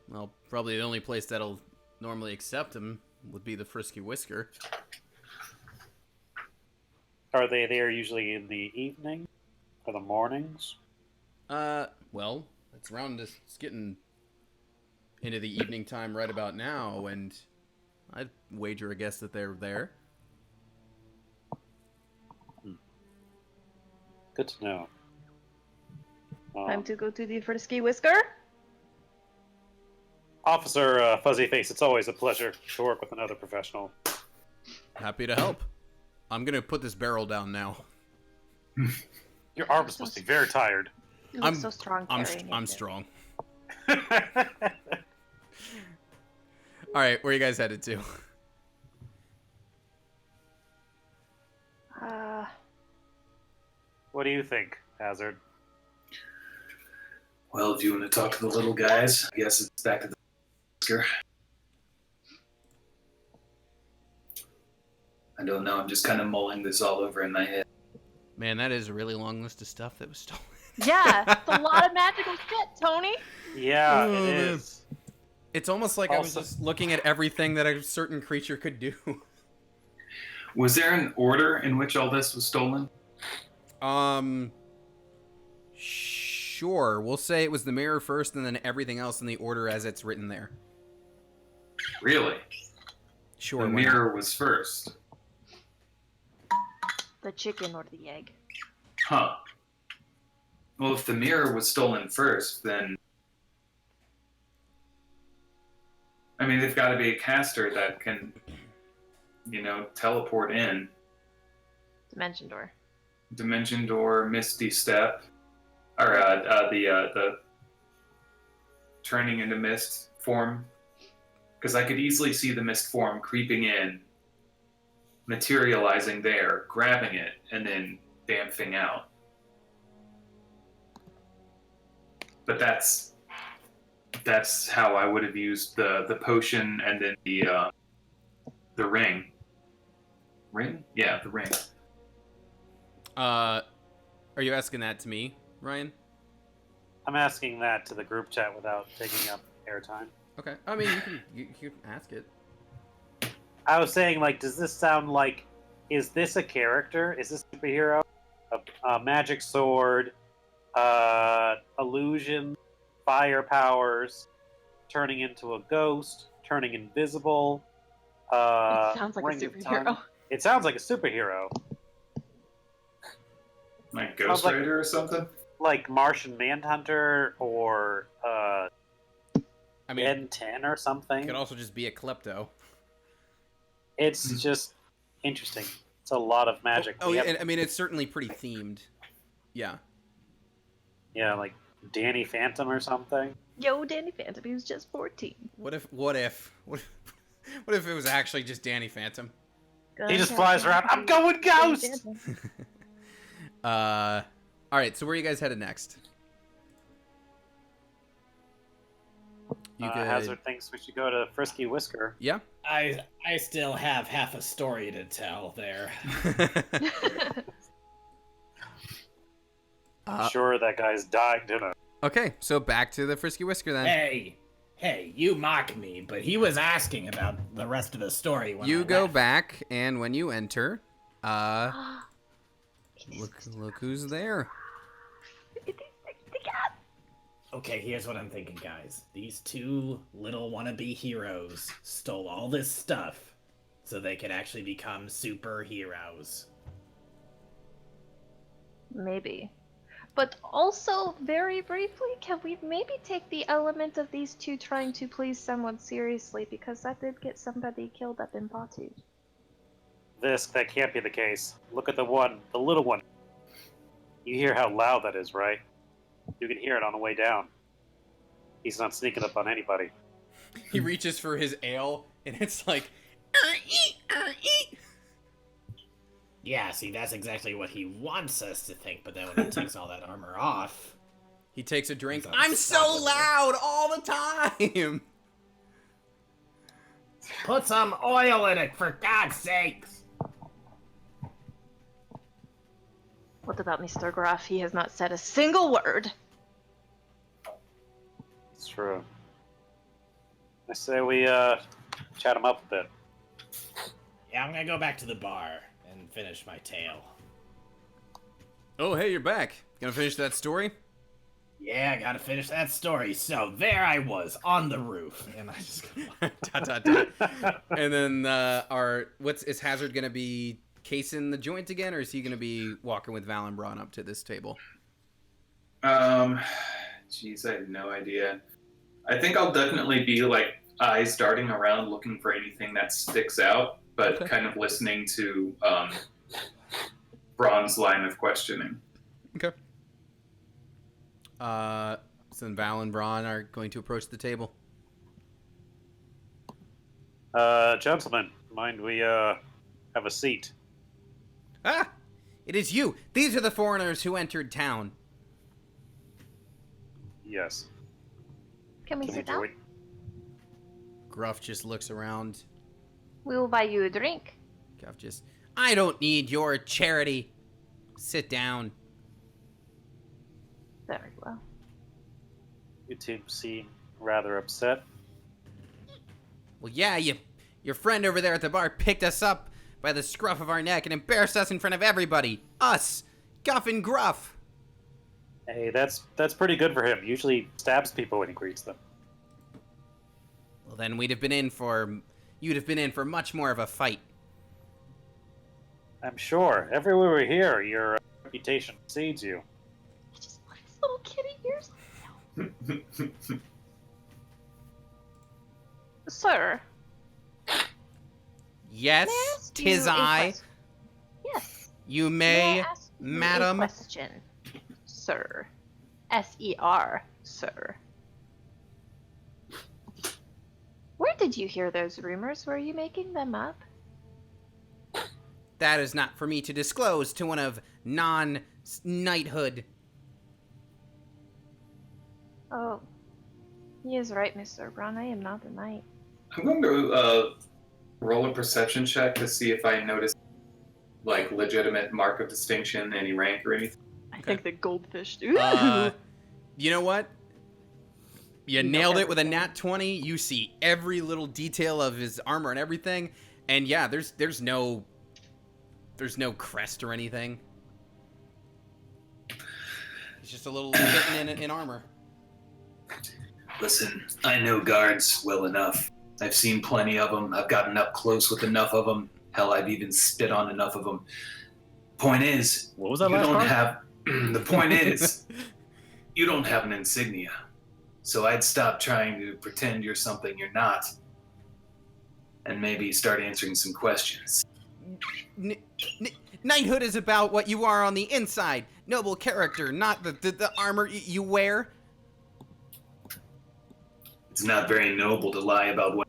Speaker 1: Well, probably the only place that'll normally accept him would be the Frisky Whisker.
Speaker 9: Are they there usually in the evening or the mornings?
Speaker 1: Well, it's getting into the evening time right about now, and I'd wager a guess that they're there.
Speaker 9: Good to know.
Speaker 8: Time to go to the Frisky Whisker.
Speaker 9: Officer Fuzzy Face, it's always a pleasure to work with another professional.
Speaker 1: Happy to help. I'm gonna put this barrel down now.
Speaker 9: Your arms must be very tired.
Speaker 8: You look so strong
Speaker 1: I'm
Speaker 8: carrying it.
Speaker 1: strong. All right, where you guys headed to?
Speaker 9: What do you think, Hazard?
Speaker 4: Well, if you want to talk to the little guys, I guess it's back to the whisker. I don't know. I'm just kind of mulling this all over in my head.
Speaker 1: Man, that is a really long list of stuff that was stolen.
Speaker 8: Yeah, it's a lot of magical shit, Tony.
Speaker 9: Yeah,
Speaker 1: Oh,
Speaker 9: it
Speaker 1: man.
Speaker 9: is.
Speaker 1: It's almost like I was
Speaker 9: Also-
Speaker 1: just looking at everything that a certain creature could do.
Speaker 4: Was there an order in which all this was stolen?
Speaker 1: Sure. We'll say it was the mirror first, and then everything else in the order as it's written there.
Speaker 4: Really?
Speaker 1: Sure.
Speaker 4: The
Speaker 1: why not?
Speaker 4: mirror was first.
Speaker 5: The chicken or the egg?
Speaker 4: Huh. Well, if the mirror was stolen first, then... I mean, they've got to be a caster that can, teleport in.
Speaker 5: Dimension door.
Speaker 4: Dimension door, Misty Step, or the turning into mist form. Because I could easily see the mist form creeping in, materializing there, grabbing it, and then damping out. But that's how I would have used the potion and then the ring. Ring? Yeah, the ring.
Speaker 1: Are you asking that to me, Ryan?
Speaker 9: I'm asking that to the group chat without taking up airtime.
Speaker 1: Okay. I mean, you can ask it.
Speaker 9: I was saying, like, does this sound like... Is this a character? Is this a superhero? A magic sword, illusion, fire powers, turning into a ghost, turning invisible.
Speaker 5: It sounds like a
Speaker 9: Ring of
Speaker 5: superhero.
Speaker 9: Time. It sounds like a superhero.
Speaker 4: Like Ghost
Speaker 9: like-
Speaker 4: Rider or something?
Speaker 9: Like Martian Manhunter or
Speaker 1: I mean,
Speaker 9: Ben 10 or
Speaker 1: it
Speaker 9: something.
Speaker 1: could also just be a klepto.
Speaker 9: It's just interesting. It's a lot of magic.
Speaker 1: Oh,
Speaker 9: We
Speaker 1: yeah.
Speaker 9: have-
Speaker 1: And, I mean, it's certainly pretty themed. Yeah.
Speaker 9: yeah, like Danny Phantom or something.
Speaker 5: Yo, Danny Phantom, he was just 14.
Speaker 1: What if it was actually just Danny Phantom?
Speaker 9: He just flies around. I'm going ghost!
Speaker 1: All right. So where are you guys headed next? You could.
Speaker 9: Hazard thinks we should go to Frisky Whisker.
Speaker 1: Yeah.
Speaker 3: I still have half a story to tell there.
Speaker 9: Sure, that guy's dying to know.
Speaker 1: Okay. So back to the Frisky Whisker then.
Speaker 3: Hey, you mock me, but he was asking about the rest of the story when I
Speaker 1: You go
Speaker 3: left.
Speaker 1: back, and when you enter, look who's there.
Speaker 3: Okay, here's what I'm thinking, guys. These two little wannabe heroes stole all this stuff so they could actually become superheroes.
Speaker 5: Maybe. But also, very briefly, can we maybe take the element of these two trying to please someone seriously? Because that did get somebody killed up in Batu.
Speaker 9: That can't be the case. Look at the little one. You hear how loud that is, right? You can hear it on the way down. He's not sneaking up on anybody.
Speaker 1: He reaches for his ale, and it's like,
Speaker 3: Yeah, see, that's exactly what he wants us to think, but then when he takes all that armor off...
Speaker 1: he takes a drink.
Speaker 3: He's
Speaker 1: I'm so
Speaker 3: unstoppable.
Speaker 1: loud all the time.
Speaker 3: Put some oil in it, for God's sakes!
Speaker 5: What about Mr. Gruff? He has not said a single word.
Speaker 9: It's true. I say we chat him up a bit.
Speaker 3: Yeah, I'm gonna go back to the bar and finish my tale.
Speaker 1: Oh, hey, you're back. Gonna finish that story?
Speaker 3: Yeah, I gotta finish that story. So there I was on the roof, and I just
Speaker 1: dot, dot, dot. And then is Hazard gonna be casing the joint again, or is he gonna be walking with Val and Braun up to this table?
Speaker 4: Jeez, I have no idea. I think I'll definitely be like eyes darting around looking for anything that sticks out, but
Speaker 1: Okay.
Speaker 4: kind of listening to Braun's line of questioning.
Speaker 1: Okay. So then Val and Braun are going to approach the table.
Speaker 9: Gentlemen, mind we have a seat?
Speaker 1: Ah! It is you! These are the foreigners who entered town.
Speaker 9: Yes.
Speaker 5: Can we
Speaker 9: Can we
Speaker 5: sit down?
Speaker 9: join?
Speaker 1: Gruff just looks around.
Speaker 5: We will buy you a drink.
Speaker 1: Gruff just, I don't need your charity. Sit down.
Speaker 5: Very well.
Speaker 9: You two seem rather upset.
Speaker 1: Well, yeah, your friend over there at the bar picked us up by the scruff of our neck and embarrassed us in front of everybody. Us! Guff and Gruff.
Speaker 6: Hey, that's pretty good for him. Usually stabs people when he greets them.
Speaker 1: Well, then you'd have been in for much more of a fight.
Speaker 6: I'm sure. Everywhere we hear, your reputation precedes you.
Speaker 8: I just want his little kitty ears. Sir,
Speaker 1: Yes,
Speaker 8: may I ask you
Speaker 1: tis
Speaker 8: a
Speaker 1: I.
Speaker 8: ques- Yes.
Speaker 1: You
Speaker 8: May I
Speaker 1: may,
Speaker 8: ask you a
Speaker 1: madam.
Speaker 8: question, sir? S-E-R, sir. Where did you hear those rumors? Were you making them up?
Speaker 1: That is not for me to disclose to one of non-knighthood.
Speaker 8: Oh, he is right, Mr. Braun. I am not a knight.
Speaker 4: I'm going to roll a perception check to see if I notice like legitimate mark of distinction, any rank or anything.
Speaker 8: I think the goldfish do.
Speaker 1: You know what? You
Speaker 8: know
Speaker 1: nailed it with a
Speaker 8: everything.
Speaker 1: nat 20. You see every little detail of his armor and everything. And yeah, there's no crest or anything. It's just a little kitten in armor.
Speaker 4: Listen, I know guards well enough. I've seen plenty of them. I've gotten up close with enough of them. Hell, I've even spit on enough of them. Point is,
Speaker 9: What was that
Speaker 4: you
Speaker 9: last
Speaker 4: don't
Speaker 9: part?
Speaker 4: have. The point is, you don't have an insignia. So I'd stop trying to pretend you're something you're not, and maybe start answering some questions.
Speaker 1: Knighthood is about what you are on the inside. Noble character, not the armor you wear.
Speaker 4: It's not very noble to lie about what.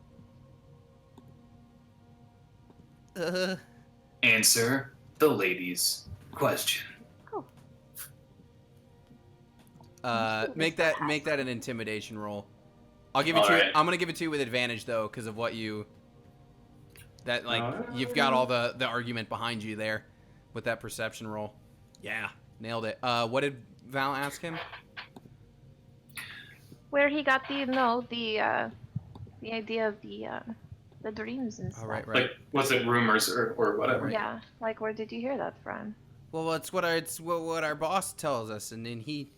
Speaker 4: Answer the lady's question.
Speaker 1: Make that an intimidation roll. I'll give it
Speaker 4: All
Speaker 1: to you.
Speaker 4: right.
Speaker 1: I'm gonna give it to you with advantage though, because of what you. That you've got all the argument behind you there, with that perception roll. Yeah, nailed it. What did Val ask him?
Speaker 8: Where he got the idea of the dreams and stuff.
Speaker 1: Oh, right.
Speaker 4: Like, was it rumors or whatever?
Speaker 8: Yeah, like where did you hear that from?
Speaker 1: Well, it's what our boss tells us, and then he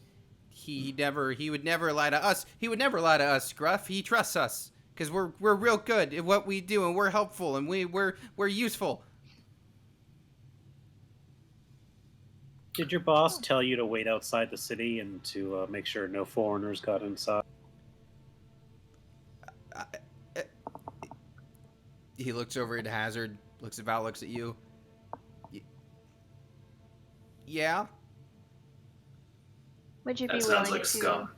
Speaker 1: would never lie to us. He would never lie to us, Gruff. He trusts us because we're real good at what we do, and we're helpful, and we're useful.
Speaker 9: Did your boss tell you to wait outside the city and to make sure no foreigners got inside?
Speaker 1: He looks over at Hazard, looks at Val, looks at you. Yeah.
Speaker 8: Would you be
Speaker 4: That
Speaker 8: willing
Speaker 4: sounds like
Speaker 8: to
Speaker 4: scum.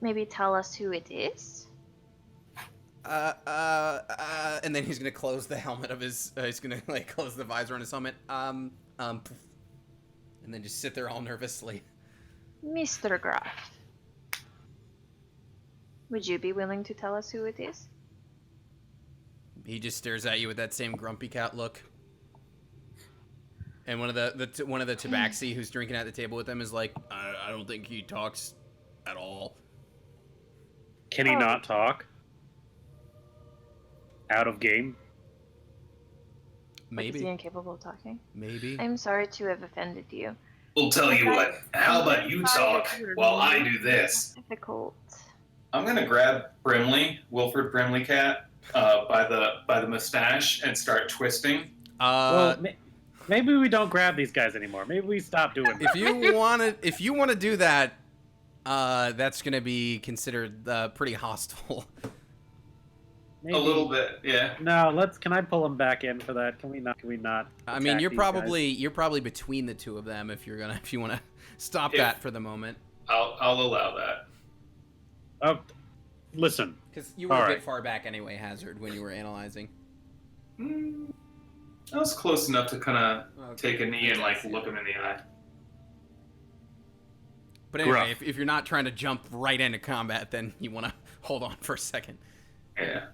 Speaker 8: maybe tell us who it is?
Speaker 1: And then he's gonna close the helmet of his. He's gonna close the visor on his helmet. And then just sit there all nervously.
Speaker 8: Mr. Graff. Would you be willing to tell us who it is?
Speaker 1: He just stares at you with that same grumpy cat look. And one of the tabaxi who's drinking at the table with them is like, I don't think he talks at all.
Speaker 9: Can he
Speaker 8: Oh.
Speaker 9: not talk? Out of game?
Speaker 8: Like, is he
Speaker 1: Maybe.
Speaker 8: incapable of talking?
Speaker 1: Maybe.
Speaker 8: I'm sorry to have offended you.
Speaker 4: We'll tell you what. How about you talk while I do this?
Speaker 8: Difficult.
Speaker 4: I'm gonna grab Brimley, Wilford Brimley cat, by the mustache and start twisting.
Speaker 9: Well, maybe we don't grab these guys anymore. Maybe we stop doing that.
Speaker 1: if you want to do that, that's gonna be considered pretty hostile.
Speaker 9: Maybe.
Speaker 4: A little bit, yeah.
Speaker 9: No, can I pull them back in for that? Can we not?
Speaker 1: I mean,
Speaker 9: attack
Speaker 1: you're
Speaker 9: these guys?
Speaker 1: probably between the two of them if you want to stop
Speaker 4: If-
Speaker 1: that for the moment.
Speaker 4: I'll allow that.
Speaker 9: Listen.
Speaker 1: Because you were
Speaker 9: All
Speaker 1: a
Speaker 9: right.
Speaker 1: bit far back anyway, Hazard, when you were analyzing.
Speaker 4: I was close enough to kind of
Speaker 1: Okay.
Speaker 4: take a knee and look him in the eye.
Speaker 1: But anyway,
Speaker 9: Gruff.
Speaker 1: if you're not trying to jump right into combat, then you want to hold on for a second.
Speaker 4: Yeah.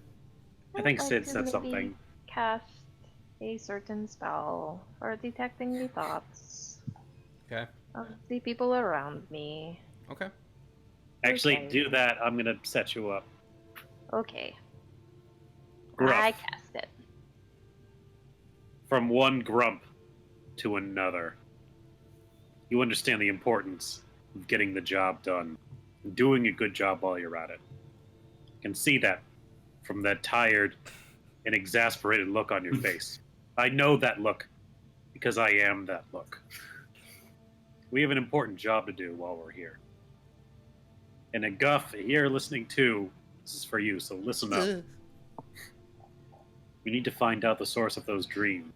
Speaker 9: I think
Speaker 8: I'd
Speaker 9: Sid
Speaker 8: like to
Speaker 9: said
Speaker 8: maybe
Speaker 9: something.
Speaker 8: Cast a certain spell for detecting the thoughts
Speaker 1: Okay.
Speaker 8: of the people around me.
Speaker 1: Okay.
Speaker 9: Actually,
Speaker 8: Okay.
Speaker 9: do that. I'm gonna set you up.
Speaker 8: Okay.
Speaker 9: Gruff.
Speaker 8: I cast it.
Speaker 9: From one grump. to another. You understand the importance of getting the job done and doing a good job while you're at it. I can see that from that tired and exasperated look on your face. I know that look because I am that look. We have an important job to do while we're here. And a Guff, you're listening too, this is for you, so listen up. We need to find out the source of those dreams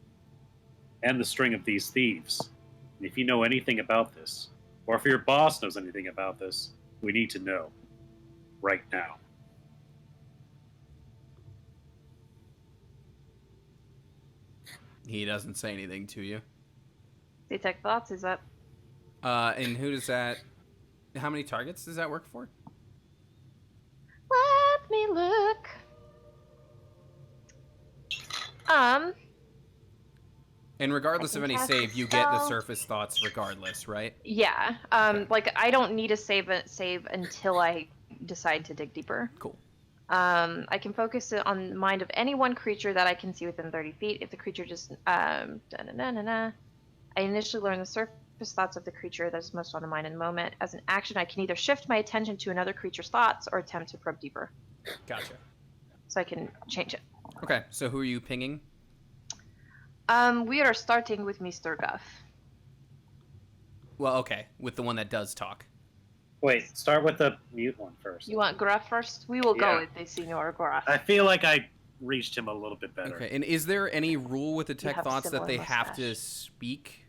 Speaker 9: and the string of these thieves. And if you know anything about this, or if your boss knows anything about this, we need to know right now.
Speaker 1: He doesn't say anything to you.
Speaker 8: Detect thoughts is up.
Speaker 1: And who does that? How many targets does that work for?
Speaker 8: Let me look.
Speaker 1: And regardless
Speaker 8: I
Speaker 1: of
Speaker 8: can
Speaker 1: any
Speaker 8: cast
Speaker 1: save,
Speaker 8: a
Speaker 1: you get the
Speaker 8: spell.
Speaker 1: surface thoughts regardless, right?
Speaker 8: Yeah.
Speaker 1: Okay.
Speaker 8: Like I don't need a save until I decide to dig deeper.
Speaker 1: Cool.
Speaker 8: I can focus it on the mind of any one creature that I can see within 30 feet. If the creature just I initially learn the surface thoughts of the creature that is most on the mind in the moment. As an action, I can either shift my attention to another creature's thoughts or attempt to probe deeper.
Speaker 1: Gotcha.
Speaker 8: So I can change it.
Speaker 1: Okay, so who are you pinging?
Speaker 8: We are starting with Mr. Guff.
Speaker 1: Well, okay, with the one that does talk.
Speaker 9: Wait, start with the mute one first.
Speaker 8: You want Gruff first? We will go
Speaker 9: Yeah.
Speaker 8: with the Senior Gruff.
Speaker 9: I feel like I reached him a little bit better.
Speaker 1: Okay, and is there any rule with the tech
Speaker 8: have
Speaker 1: thoughts that
Speaker 8: similar
Speaker 1: they have to
Speaker 8: mustache.
Speaker 1: speak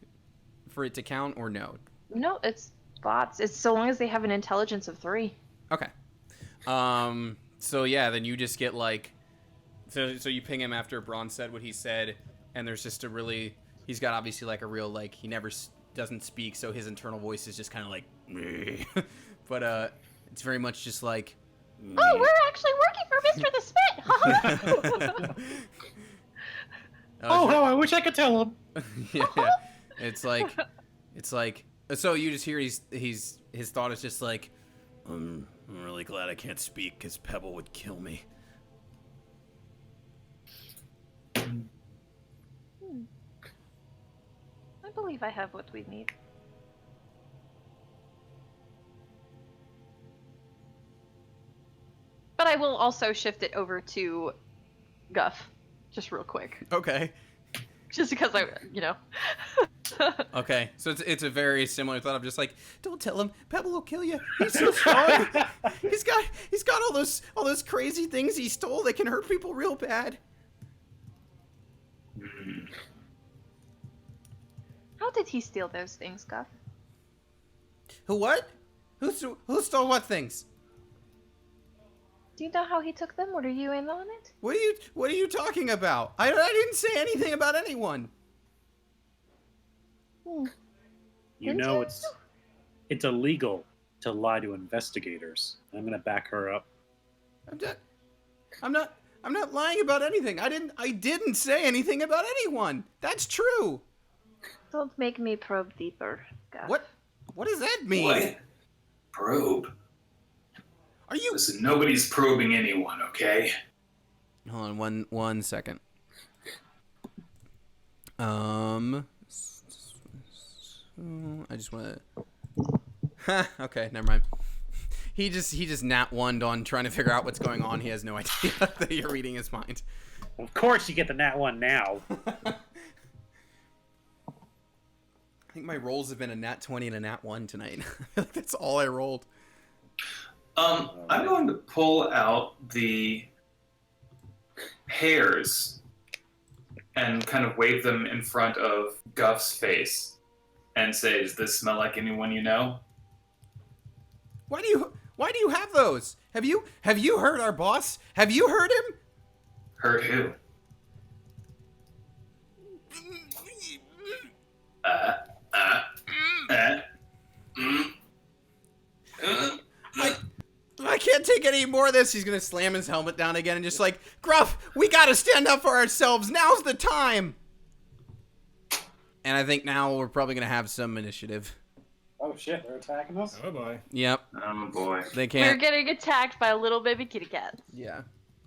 Speaker 1: for it to count, or no?
Speaker 8: No, it's thoughts. It's so long as they have an intelligence of 3.
Speaker 1: Okay. So yeah, then you just get like, so you ping him after Braun said what he said, and there's just a really, he's got obviously like a real like he never doesn't speak, so his internal voice is just kind of like, but it's very much just like.
Speaker 8: Oh, we're actually working for Mr. the Spit!
Speaker 9: Oh, how I wish I could tell him.
Speaker 1: Yeah, it's like, so you just hear his thought is just like, I'm really glad I can't speak because Pebble would kill me.
Speaker 8: I believe I have what we need. But I will also shift it over to Guff, just real quick.
Speaker 1: Okay.
Speaker 8: Just because
Speaker 1: Okay, so it's a very similar thought. I'm just like, don't tell him, Pebble will kill you. He's so strong. he's got all those crazy things he stole that can hurt people real bad.
Speaker 8: How did he steal those things, Guff?
Speaker 1: Who what? Who stole what things?
Speaker 8: Do you know how he took them? What are you in on it?
Speaker 1: What are you talking about? I didn't say anything about anyone.
Speaker 8: Hmm.
Speaker 9: You know it's illegal to lie to investigators. I'm gonna back her up.
Speaker 1: I'm not lying about anything. I didn't say anything about anyone. That's true.
Speaker 8: Don't make me probe deeper, Guff.
Speaker 1: What does that mean?
Speaker 4: What? Probe?
Speaker 1: Are you?
Speaker 4: Listen, nobody's probing anyone, okay?
Speaker 1: Hold on one second. I just want to. Okay, never mind. He just nat one on trying to figure out what's going on. He has no idea that you're reading his mind.
Speaker 9: Of course you get the nat one now.
Speaker 1: I think my rolls have been a nat 20 and a nat 1 tonight. I feel like that's all I rolled.
Speaker 4: I'm going to pull out the hairs and kind of wave them in front of Guff's face and say, "Does this smell like anyone you know?"
Speaker 1: Why do you have those? Have you heard our boss? Have you heard him?
Speaker 4: Heard who?
Speaker 1: I can't take any more of this. He's gonna slam his helmet down again and just like, Gruff, we gotta stand up for ourselves. Now's the time. And I think now we're probably gonna have some initiative.
Speaker 3: Oh shit, they're attacking us?
Speaker 10: Oh boy.
Speaker 1: Yep.
Speaker 4: Oh boy.
Speaker 1: They
Speaker 8: We're
Speaker 1: can't.
Speaker 8: getting attacked by a little baby kitty cat.
Speaker 1: Yeah.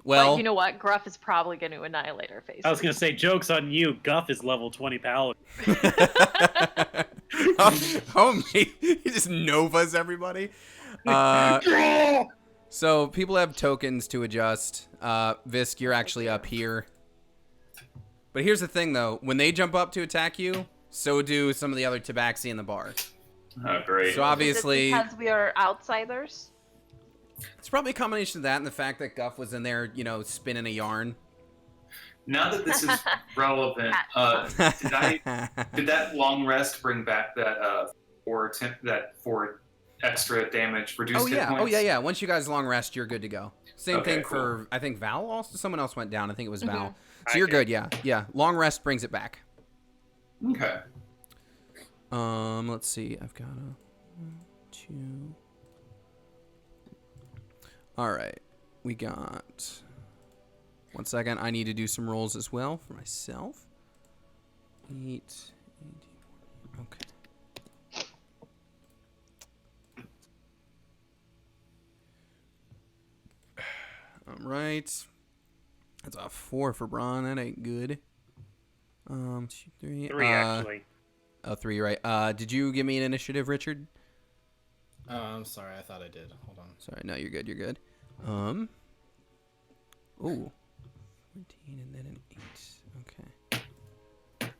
Speaker 1: Well,
Speaker 8: but you know what? Gruff is probably going to annihilate our faces.
Speaker 9: I was gonna say, joke's on you. Guff is level 20 paladin.
Speaker 1: oh mate, he just novas everybody. So people have tokens to adjust. Visk, you're actually up here. But here's the thing, though. When they jump up to attack you, so do some of the other tabaxi in the bar.
Speaker 4: Oh, great.
Speaker 1: So obviously,
Speaker 8: Is it because we are outsiders?
Speaker 1: it's probably a combination of that and the fact that Guff was in there, you know, spinning a yarn.
Speaker 4: Now that this is relevant, did that long rest bring back that four extra damage reduced hit points?
Speaker 1: Oh yeah. Once you guys long rest, you're good to go. Same
Speaker 4: Okay,
Speaker 1: thing
Speaker 4: cool.
Speaker 1: for I think Val. Also, someone else went down. I think it was Val.
Speaker 8: Mhm.
Speaker 1: So you're good. Yeah. Long rest brings it back.
Speaker 4: Okay.
Speaker 1: Let's see. I've got a 1, 2. All right. We got. 1 second. I need to do some rolls as well for myself. 8, 18. Okay. All right. That's a 4 for Braun. That ain't good. 2, 3.
Speaker 9: 3, actually.
Speaker 1: Oh, 3, right. Did you give me an initiative, Richard?
Speaker 3: I'm sorry, I thought I did. Hold on.
Speaker 1: Sorry, no, you're good. Ooh. 14 and then an 8. Okay.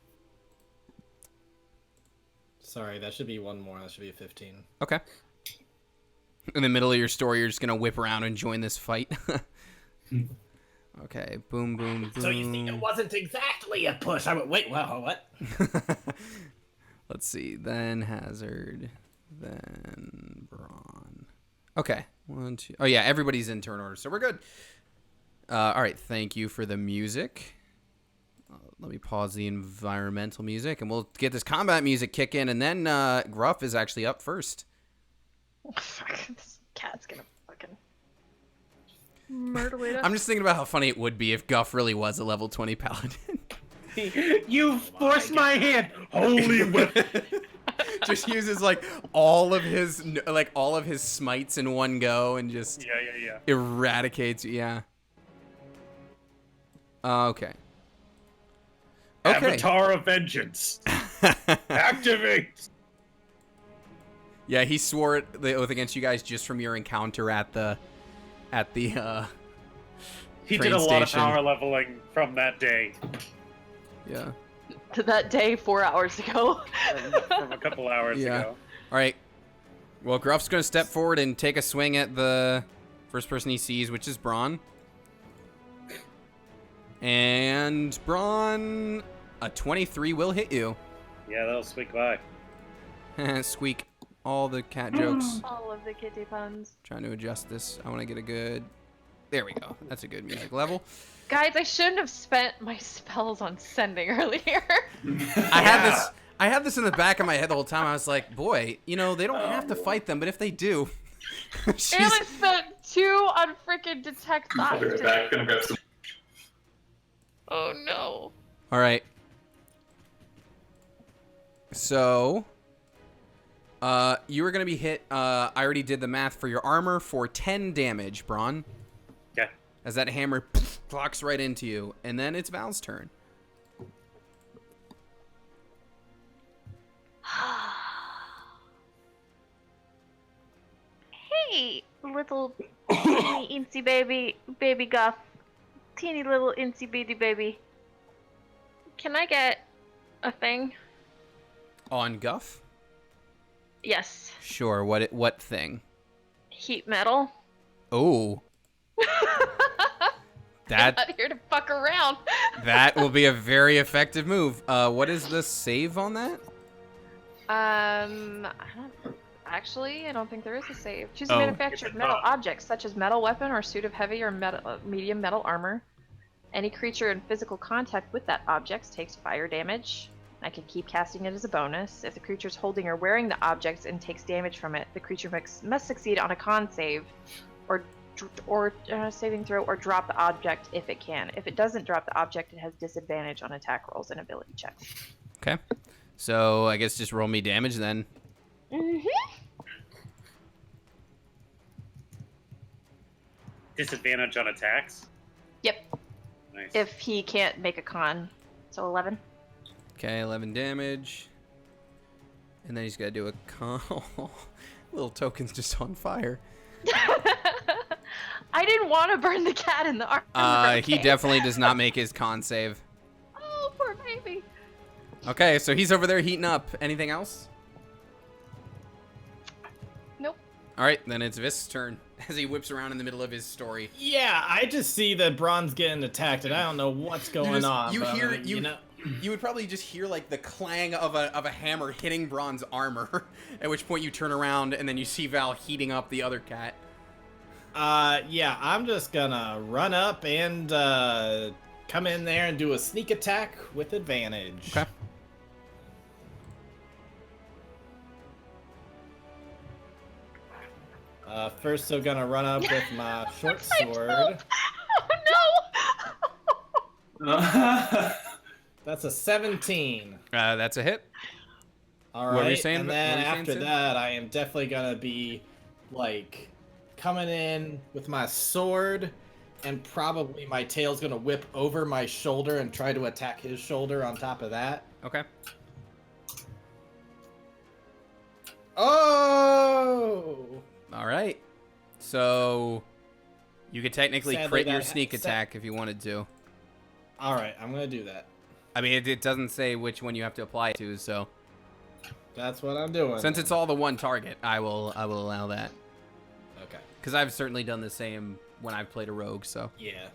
Speaker 3: Sorry, that should be one more. That should be a 15.
Speaker 1: Okay. In the middle of your story, you're just gonna whip around and join this fight. Okay. Boom, boom, boom.
Speaker 3: So you think it wasn't exactly a push? I went, wait, wow, what?
Speaker 1: Let's see. Then Hazard. Then Braun. Okay. 1, 2. Oh, yeah. Everybody's in turn order, so we're good. All right. Thank you for the music. Let me pause the environmental music, and we'll get this combat music kick in, and then Gruff is actually up first.
Speaker 8: Fuck, this cat's gonna fucking murder us.
Speaker 1: I'm just thinking about how funny it would be if Guff really was a level 20 paladin.
Speaker 9: You forced my hand. Holy whip.
Speaker 1: Just uses like all of his smites in one go and just
Speaker 9: Yeah.
Speaker 1: eradicates. Yeah. Okay.
Speaker 9: Avatar of Vengeance. Activate.
Speaker 1: Yeah, he swore the oath against you guys just from your encounter at the
Speaker 9: He
Speaker 1: train
Speaker 9: did a lot of
Speaker 1: station.
Speaker 9: power leveling from that day.
Speaker 1: Yeah.
Speaker 8: To that day 4 hours ago.
Speaker 9: From a couple hours
Speaker 1: Yeah.
Speaker 9: ago.
Speaker 1: All right. Well, Gruff's going to step forward and take a swing at the first person he sees, which is Braun. And Braun, a 23 will hit you.
Speaker 9: Yeah, that'll squeak by.
Speaker 1: Squeak. All the cat jokes.
Speaker 8: All of the kitty puns.
Speaker 1: Trying to adjust this. I want to get a good... There we go. That's a good music level.
Speaker 8: Guys, I shouldn't have spent my spells on sending earlier.
Speaker 1: I had this in the back of my head the whole time. I was like, boy, you know, they don't have to fight them, but if they do...
Speaker 8: And I spent 2 on freaking detect
Speaker 4: I'll be right back.
Speaker 8: oxygen.
Speaker 4: Gonna grab some.
Speaker 8: Oh no.
Speaker 1: All right. So, you were going to be hit. I already did the math for your armor for 10 damage, Braun.
Speaker 9: Okay.
Speaker 1: As that hammer clocks right into you. And then it's Val's turn.
Speaker 7: Hey, little teeny incy baby Guff. Teeny little incy bitty baby.
Speaker 8: Can I get a thing?
Speaker 1: On Guff?
Speaker 8: Yes.
Speaker 1: Sure. What thing?
Speaker 8: Heat metal.
Speaker 1: Oh.
Speaker 8: I'm
Speaker 1: That
Speaker 8: not here to fuck around.
Speaker 1: that will be a very effective move. What is the save on that?
Speaker 8: I don't think there is a save. Choose a
Speaker 1: Oh.
Speaker 8: manufactured metal object, such as metal weapon or suit of heavy or medium metal armor. Any creature in physical contact with that object takes fire damage. I can keep casting it as a bonus. If the creature is holding or wearing the object and takes damage from it, the creature must succeed on a con save, or saving throw, or drop the object if it can. If it doesn't drop the object, it has disadvantage on attack rolls and ability checks.
Speaker 1: Okay. So I guess just roll me damage then.
Speaker 9: Disadvantage on attacks.
Speaker 8: Yep.
Speaker 9: Nice.
Speaker 8: If he can't make a con. So 11.
Speaker 1: Okay, 11 damage. And then he's got to do a con. Little token's just on fire.
Speaker 8: I didn't want to burn the cat in the armor.
Speaker 1: He
Speaker 8: okay?
Speaker 1: definitely does not make his con save.
Speaker 8: Oh, poor baby.
Speaker 1: Okay, so he's over there heating up. Anything else?
Speaker 8: Nope.
Speaker 1: All right, then it's Visk's turn as he whips around in the middle of his story.
Speaker 3: Yeah, I just see that Braun's getting attacked, and I don't know what's going on.
Speaker 1: You
Speaker 3: but,
Speaker 1: hear
Speaker 3: you know.
Speaker 1: You would probably just hear like the clang of a hammer hitting Braun's armor. At which point you turn around and then you see Val heating up the other cat.
Speaker 3: Yeah, I'm just gonna run up and come in there and do a sneak attack with advantage.
Speaker 1: Okay.
Speaker 3: First, so gonna run up with my short sword.
Speaker 8: Oh no!
Speaker 3: That's a 17.
Speaker 1: That's a hit.
Speaker 3: All
Speaker 1: What were you
Speaker 3: right,
Speaker 1: saying?
Speaker 3: and
Speaker 1: What
Speaker 3: then
Speaker 1: were you saying,
Speaker 3: after
Speaker 1: Sid?
Speaker 3: that, I am definitely gonna be like coming in with my sword, and probably my tail's gonna whip over my shoulder and try to attack his shoulder on top of that.
Speaker 1: Okay.
Speaker 3: Oh!
Speaker 1: All right. So you could technically
Speaker 3: Sadly,
Speaker 1: crit your
Speaker 3: that
Speaker 1: sneak attack if you wanted to.
Speaker 3: All right, I'm gonna do that.
Speaker 1: I mean, it doesn't say which one you have to apply it to, so
Speaker 3: That's what I'm doing.
Speaker 1: since it's all the one target, I will allow that.
Speaker 3: Okay.
Speaker 1: Because I've certainly done the same when I've played a rogue, so
Speaker 3: Yeah.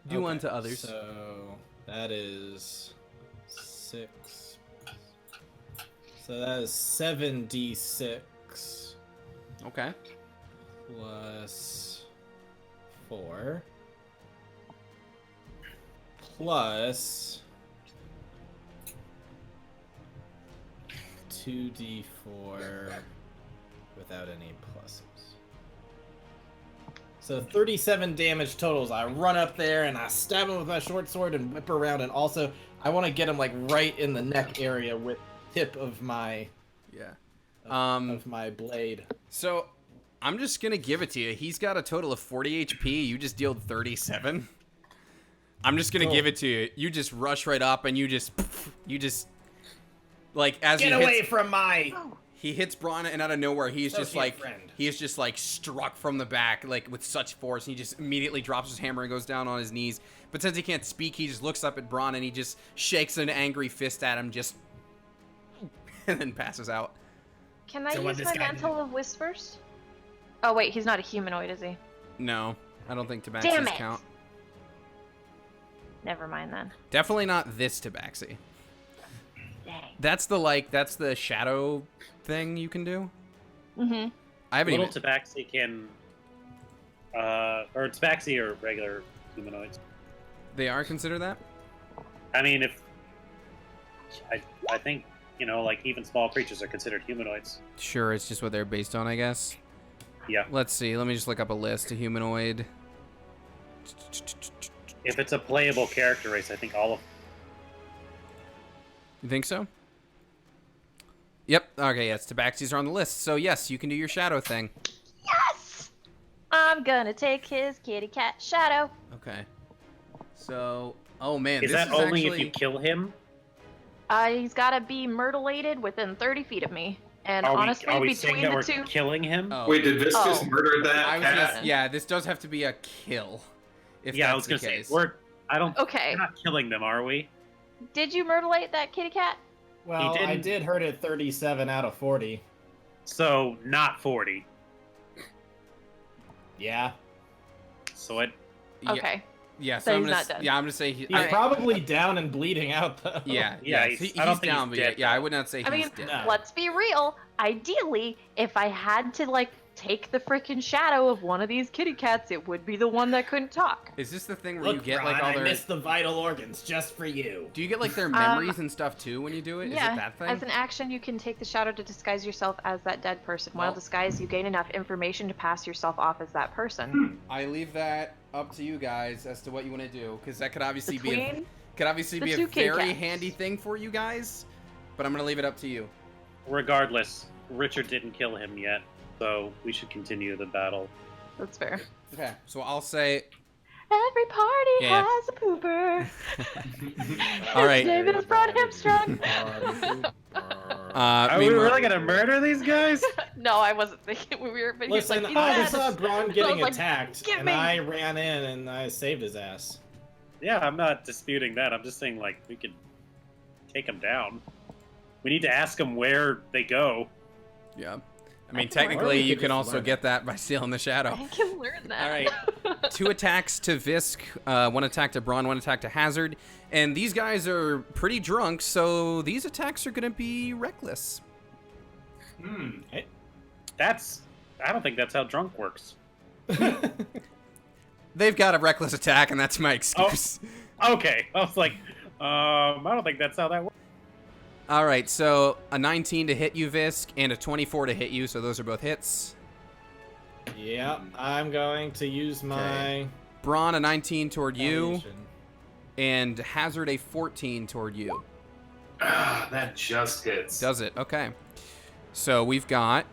Speaker 1: do
Speaker 3: Okay,
Speaker 1: unto others.
Speaker 3: So that is 6. So that is 7d6
Speaker 1: Okay.
Speaker 3: plus 4 plus 2d4 without any pluses. So 37 damage totals. I run up there and I stab him with my short sword and whip around, and also I want to get him like right in the neck area with tip of my
Speaker 1: Yeah.
Speaker 3: of my blade.
Speaker 1: So I'm just gonna give it to you. He's got a total of 40 HP. You just dealt 37. I'm just gonna give it to you. You just rush right up and you just like as
Speaker 3: Get
Speaker 1: he
Speaker 3: away
Speaker 1: hits,
Speaker 3: from my
Speaker 1: he hits Braun, and out of nowhere he's just
Speaker 3: associate
Speaker 1: like
Speaker 3: friend.
Speaker 1: he is just like struck from the back like with such force, and he just immediately drops his hammer and goes down on his knees. But since he can't speak, he just looks up at Braun and he just shakes an angry fist at him, just and then passes out.
Speaker 8: Can I
Speaker 3: So what
Speaker 8: use
Speaker 3: this
Speaker 8: my
Speaker 3: guy
Speaker 8: mantle of whispers? Oh wait, he's not a humanoid, is he?
Speaker 1: No, I don't think
Speaker 8: Damn
Speaker 1: Tabaxi's
Speaker 8: it!
Speaker 1: count.
Speaker 8: Never mind then.
Speaker 1: Definitely not this Tabaxi.
Speaker 8: Dang.
Speaker 1: That's the shadow thing you can do.
Speaker 8: Mm-hmm.
Speaker 1: I haven't
Speaker 9: Little
Speaker 1: even.
Speaker 9: Tabaxi can, or Tabaxi or regular humanoids.
Speaker 1: They are considered that.
Speaker 9: I mean, if I think like even small creatures are considered humanoids.
Speaker 1: Sure, it's just what they're based on, I guess.
Speaker 9: Yeah.
Speaker 1: Let's see. Let me just look up a list. A humanoid.
Speaker 9: If it's a playable character race, I think all of.
Speaker 1: You think so? Yep. Okay. Yes. Tabaxis are on the list. So yes, you can do your shadow thing.
Speaker 8: Yes! I'm gonna take his kitty cat shadow.
Speaker 1: Okay. So. Oh man.
Speaker 9: Is
Speaker 1: this
Speaker 9: that
Speaker 1: is
Speaker 9: only
Speaker 1: actually...
Speaker 9: if you kill him?
Speaker 8: He's gotta be myrtleated within 30 feet of me. And
Speaker 9: Are
Speaker 8: honestly,
Speaker 9: we saying
Speaker 8: between
Speaker 9: that
Speaker 8: the
Speaker 9: we're
Speaker 8: two,
Speaker 9: killing him?
Speaker 1: Oh.
Speaker 4: Wait, did this just
Speaker 8: Oh.
Speaker 4: murder that
Speaker 1: I was
Speaker 4: cat?
Speaker 1: just, yeah. This does have to be a kill. If
Speaker 9: Yeah, I
Speaker 1: that's
Speaker 9: was
Speaker 1: the
Speaker 9: gonna
Speaker 1: case.
Speaker 9: say
Speaker 8: okay.
Speaker 9: we're not killing them, are we?
Speaker 8: Did you myrtlate that kitty cat?
Speaker 3: Well, I
Speaker 9: didn't-
Speaker 3: did hurt it 37 out of 40.
Speaker 9: So not 40.
Speaker 3: Yeah.
Speaker 9: So it.
Speaker 1: Yeah,
Speaker 8: Okay.
Speaker 1: Yeah.
Speaker 8: So
Speaker 1: So I'm
Speaker 8: he's
Speaker 1: gonna.
Speaker 8: not dead.
Speaker 1: Yeah. I'm gonna say.
Speaker 3: He's
Speaker 8: Alright.
Speaker 3: probably down and bleeding out though.
Speaker 1: Yeah.
Speaker 9: Yeah,
Speaker 1: Yes,
Speaker 9: I don't think
Speaker 1: down,
Speaker 9: he's
Speaker 1: but
Speaker 9: dead,
Speaker 1: yeah, I
Speaker 9: though.
Speaker 1: would not say
Speaker 8: I
Speaker 1: he's
Speaker 8: mean,
Speaker 1: dead.
Speaker 3: No.
Speaker 8: let's be real. Ideally, if I had to like take the freaking shadow of one of these kitty cats, it would be the one that couldn't talk.
Speaker 1: Is this the thing where
Speaker 3: Look,
Speaker 1: you get
Speaker 3: Ron,
Speaker 1: like all
Speaker 3: I
Speaker 1: their?
Speaker 3: missed the vital organs just for you.
Speaker 1: Do you get like their memories and stuff too when you do it? Is
Speaker 8: Yeah,
Speaker 1: it that thing?
Speaker 8: as an action, you can take the shadow to disguise yourself as that dead person. While
Speaker 1: Well-
Speaker 8: disguised, you gain enough information to pass yourself off as that person.
Speaker 1: I leave that up to you guys as to what you want to do, because that could obviously be
Speaker 8: Between
Speaker 1: a
Speaker 8: the two kitty
Speaker 1: very
Speaker 8: cats.
Speaker 1: handy thing for you guys. But I'm gonna leave it up to you.
Speaker 9: Regardless, Richard didn't kill him yet, so we should continue the battle.
Speaker 8: That's fair.
Speaker 1: Okay, so I'll say,
Speaker 8: Every party
Speaker 1: Yeah.
Speaker 8: has a pooper.
Speaker 1: All right.
Speaker 8: His name is Broad Hamstrung.
Speaker 9: Are we
Speaker 1: meanwhile-
Speaker 9: really gonna murder these guys?
Speaker 8: No, I wasn't thinking we were. But he's
Speaker 3: Listen,
Speaker 8: like,
Speaker 3: I
Speaker 8: "He's
Speaker 3: saw
Speaker 8: dead."
Speaker 3: Braun
Speaker 8: I
Speaker 3: getting
Speaker 8: was like,
Speaker 3: attacked,
Speaker 8: "Get
Speaker 3: and
Speaker 8: me."
Speaker 3: I ran in and I saved his ass.
Speaker 9: Yeah, I'm not disputing that. I'm just saying, like, we could take them down. We need to ask them where they go.
Speaker 1: Yeah. I mean,
Speaker 3: Or
Speaker 1: technically,
Speaker 3: we
Speaker 1: you
Speaker 3: could
Speaker 1: can
Speaker 3: just
Speaker 1: also
Speaker 3: learn
Speaker 1: get that by stealing the shadow.
Speaker 8: I can learn that.
Speaker 1: All right. 2 attacks to Visk, 1 attack to Braun, 1 attack to Hazard. And these guys are pretty drunk, so these attacks are going to be reckless.
Speaker 9: I don't think that's how drunk works.
Speaker 1: They've got a reckless attack, and that's my excuse.
Speaker 9: Okay, I was like, I don't think that's how that works.
Speaker 1: All right, so a 19 to hit you, Visk, and a 24 to hit you, so those are both hits.
Speaker 3: Yep, I'm going to use my
Speaker 1: Braun, a 19 toward you,
Speaker 3: foundation.
Speaker 1: and Hazard, a 14 toward you.
Speaker 4: Ah, that just hits.
Speaker 1: Does it? Okay. So we've got...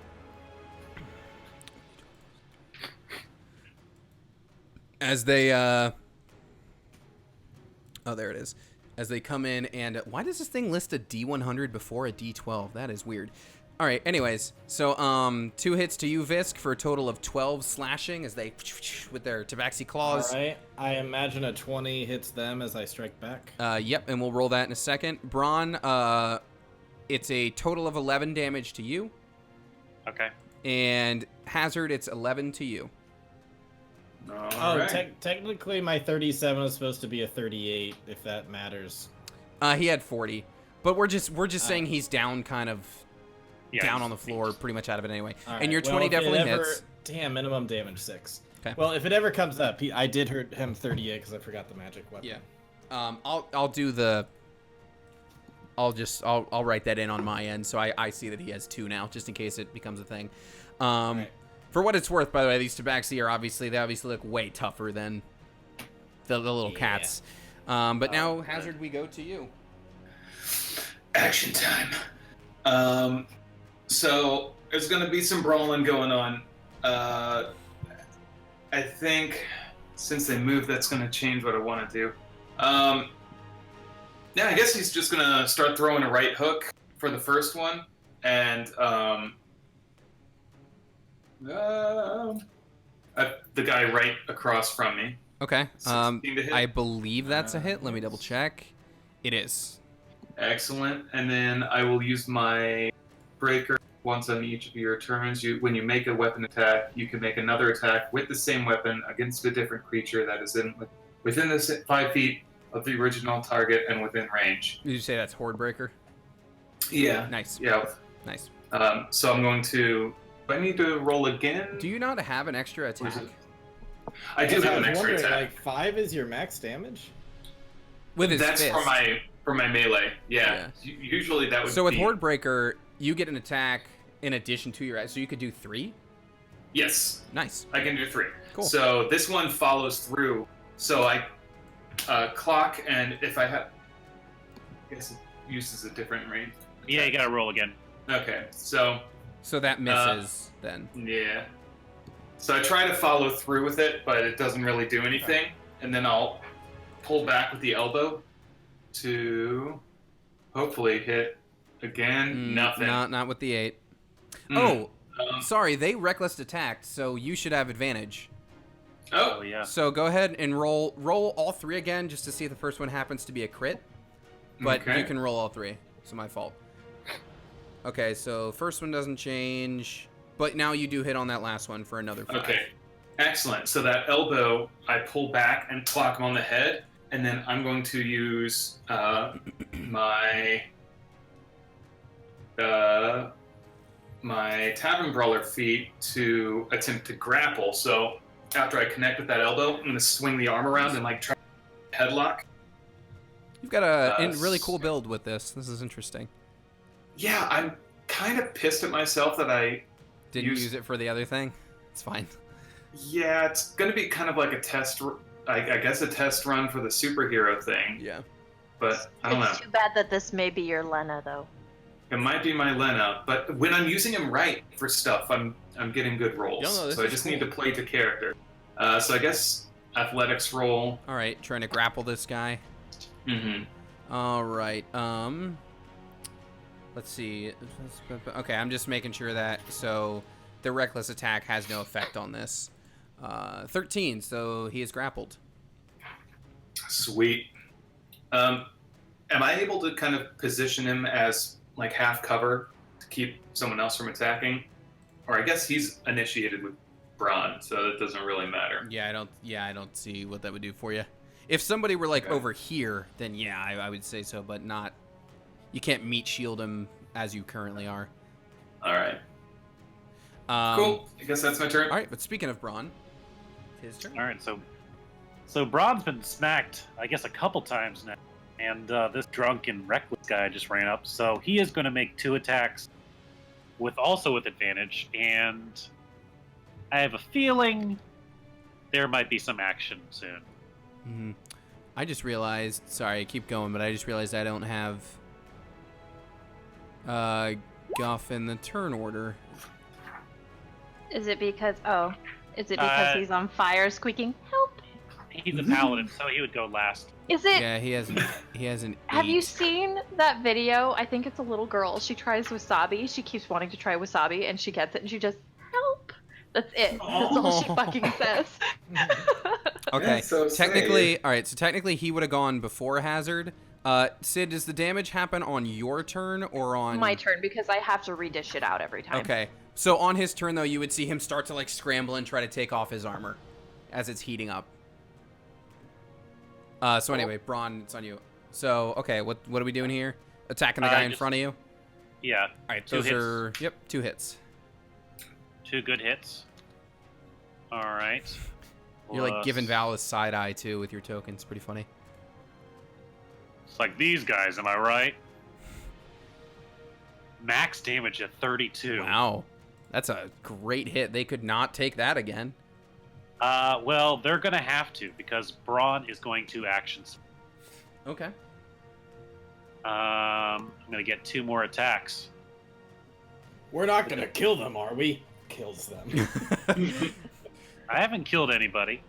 Speaker 1: As they, Oh, there it is. As they come in and... Why does this thing list a D100 before a D12? That is weird. All right, anyways. So, 2 hits to you, Visk, for a total of 12 slashing as they... With their tabaxi claws.
Speaker 3: Alright, I imagine a 20 hits them as I strike back.
Speaker 1: Yep, and we'll roll that in a second. Braun, it's a total of 11 damage to you.
Speaker 9: Okay.
Speaker 1: And Hazard, it's 11 to you.
Speaker 3: Technically my 37 was supposed to be a 38, if that matters.
Speaker 1: He had 40, but we're just saying he's down, kind of
Speaker 9: Yeah,
Speaker 1: down on the floor, pretty much out of it anyway.
Speaker 3: All
Speaker 1: And your
Speaker 3: right,
Speaker 1: 20
Speaker 3: if it
Speaker 1: definitely
Speaker 3: ever-
Speaker 1: hits.
Speaker 3: Damn, minimum damage 6.
Speaker 1: Okay.
Speaker 3: Well, if it ever comes up, I did hurt him 38 because I forgot the magic weapon.
Speaker 1: Yeah. I'll do the. I'll write that in on my end, so I see that he has 2 now, just in case it becomes a thing.
Speaker 3: Right.
Speaker 1: For what it's worth, by the way, these tabaxi are obviously look way tougher than the little cats. But now, Hazard, we go to you.
Speaker 4: Action time. So there's going to be some brawling going on. I think since they moved, that's going to change what I want to do. Yeah, I guess he's just going to start throwing a right hook for the first one, and the guy right across from me.
Speaker 1: Okay.
Speaker 4: 16 to hit.
Speaker 1: I believe that's a hit. Let me double check. It is.
Speaker 4: Excellent. And then I will use my breaker once on each of your turns. When you make a weapon attack, you can make another attack with the same weapon against a different creature that is within the 5 feet of the original target and within range.
Speaker 1: Did you say that's Horde Breaker?
Speaker 4: Yeah.
Speaker 1: Nice.
Speaker 4: Yeah.
Speaker 1: Nice.
Speaker 4: So I'm going to... Do I need to roll again?
Speaker 1: Do you not have an extra
Speaker 4: Or is
Speaker 1: attack?
Speaker 4: it- I do have an extra attack.
Speaker 3: Like 5 is your max damage?
Speaker 1: With his
Speaker 4: That's
Speaker 1: fist.
Speaker 4: for my melee. Yeah.
Speaker 1: Yeah.
Speaker 4: Usually that would
Speaker 1: So with
Speaker 4: be...
Speaker 1: Horde Breaker, you get an attack in addition to your... So you could do 3?
Speaker 4: Yes.
Speaker 1: Nice.
Speaker 4: I can do 3.
Speaker 1: Cool.
Speaker 4: So this one follows through. So I clock, and if I have... I guess it uses a different range.
Speaker 9: Yeah, you gotta roll again.
Speaker 4: Okay, so...
Speaker 1: So that misses, then.
Speaker 4: Yeah. So I try to follow through with it, but it doesn't really do anything. And then I'll pull back with the elbow to hopefully hit again. Nothing.
Speaker 1: Not with the 8.
Speaker 4: Mm.
Speaker 1: Oh, sorry, they reckless attacked, so you should have advantage.
Speaker 9: Oh yeah.
Speaker 1: So go ahead and roll all 3 again, just to see if the first one happens to be a crit. But
Speaker 4: Okay.
Speaker 1: you can roll all 3. It's my fault. Okay, so first one doesn't change, but now you do hit on that last one for another 5.
Speaker 4: Okay. Excellent. So that elbow, I pull back and clock him on the head, and then I'm going to use my Tavern Brawler feat to attempt to grapple. So after I connect with that elbow, I'm going to swing the arm around and like try to headlock.
Speaker 1: You've got a really cool build with this. This is interesting.
Speaker 4: Yeah, I'm kind of pissed at myself that I
Speaker 1: Didn't use it for the other thing? It's fine.
Speaker 4: Yeah, it's going to be kind of like a test, I guess a test run for the superhero thing.
Speaker 1: Yeah.
Speaker 4: But I don't know.
Speaker 5: It's too bad that this may be your Lena, though.
Speaker 4: It might be my Lena, but when I'm using him right for stuff, I'm getting good rolls.
Speaker 1: No, this
Speaker 4: so I
Speaker 1: is
Speaker 4: just
Speaker 1: cool.
Speaker 4: need to play to character. So I guess athletics roll.
Speaker 1: All right, trying to grapple this guy.
Speaker 4: Mm-hmm.
Speaker 1: All right. Let's see. Okay, I'm just making sure that so the reckless attack has no effect on this. 13, so he is grappled.
Speaker 4: Sweet. Am I able to kind of position him as like half cover to keep someone else from attacking? Or I guess he's initiated with Braun, so it doesn't really matter.
Speaker 1: Yeah, I don't see what that would do for you. If somebody were like
Speaker 4: Okay.
Speaker 1: over here, then yeah, I would say so, but not. You can't meat shield him as you currently are.
Speaker 4: All right.
Speaker 1: Cool.
Speaker 4: I guess that's my turn.
Speaker 1: All right, but speaking of Braun, his turn.
Speaker 9: All right, so Braun's been smacked, I guess, a couple times now, and this drunk and reckless guy just ran up, so he is going to make 2 attacks with advantage, and I have a feeling there might be some action soon.
Speaker 1: Mm-hmm. I just realized. Sorry, keep going, but I just realized I don't have Guff in the turn order.
Speaker 5: Is it because he's on fire squeaking, help?
Speaker 9: He's a paladin, so he would go last.
Speaker 5: Is it?
Speaker 1: Yeah, he has an 8.
Speaker 5: Have you seen that video? I think it's a little girl. She tries wasabi. She keeps wanting to try wasabi, and she gets it, and she just, help. That's it. That's all she fucking says.
Speaker 1: Okay,
Speaker 4: Yeah, so
Speaker 1: technically, all right. So technically, he would have gone before Hazard. Sid, does the damage happen on your turn or on
Speaker 5: My turn, because I have to redish it out every time.
Speaker 1: Okay, so on his turn though, you would see him start to like scramble and try to take off his armor as it's heating up. So anyway, Braun, it's on you. So okay, what are we doing here? Attacking the guy in front of you.
Speaker 9: Yeah.
Speaker 1: All right,
Speaker 9: 2
Speaker 1: those
Speaker 9: hits.
Speaker 1: are 2 hits.
Speaker 9: 2 good hits. All right.
Speaker 1: You're like
Speaker 9: Plus-
Speaker 1: giving Val a side eye too with your tokens. Pretty funny.
Speaker 9: It's like these guys, am I right? Max damage at 32.
Speaker 1: Wow, that's a great hit. They could not take that again.
Speaker 9: Well, they're gonna have to because Braun is going to actions.
Speaker 1: Okay.
Speaker 9: I'm gonna get 2 more attacks.
Speaker 3: We're not gonna kill them, are we? Kills them.
Speaker 9: I haven't killed anybody.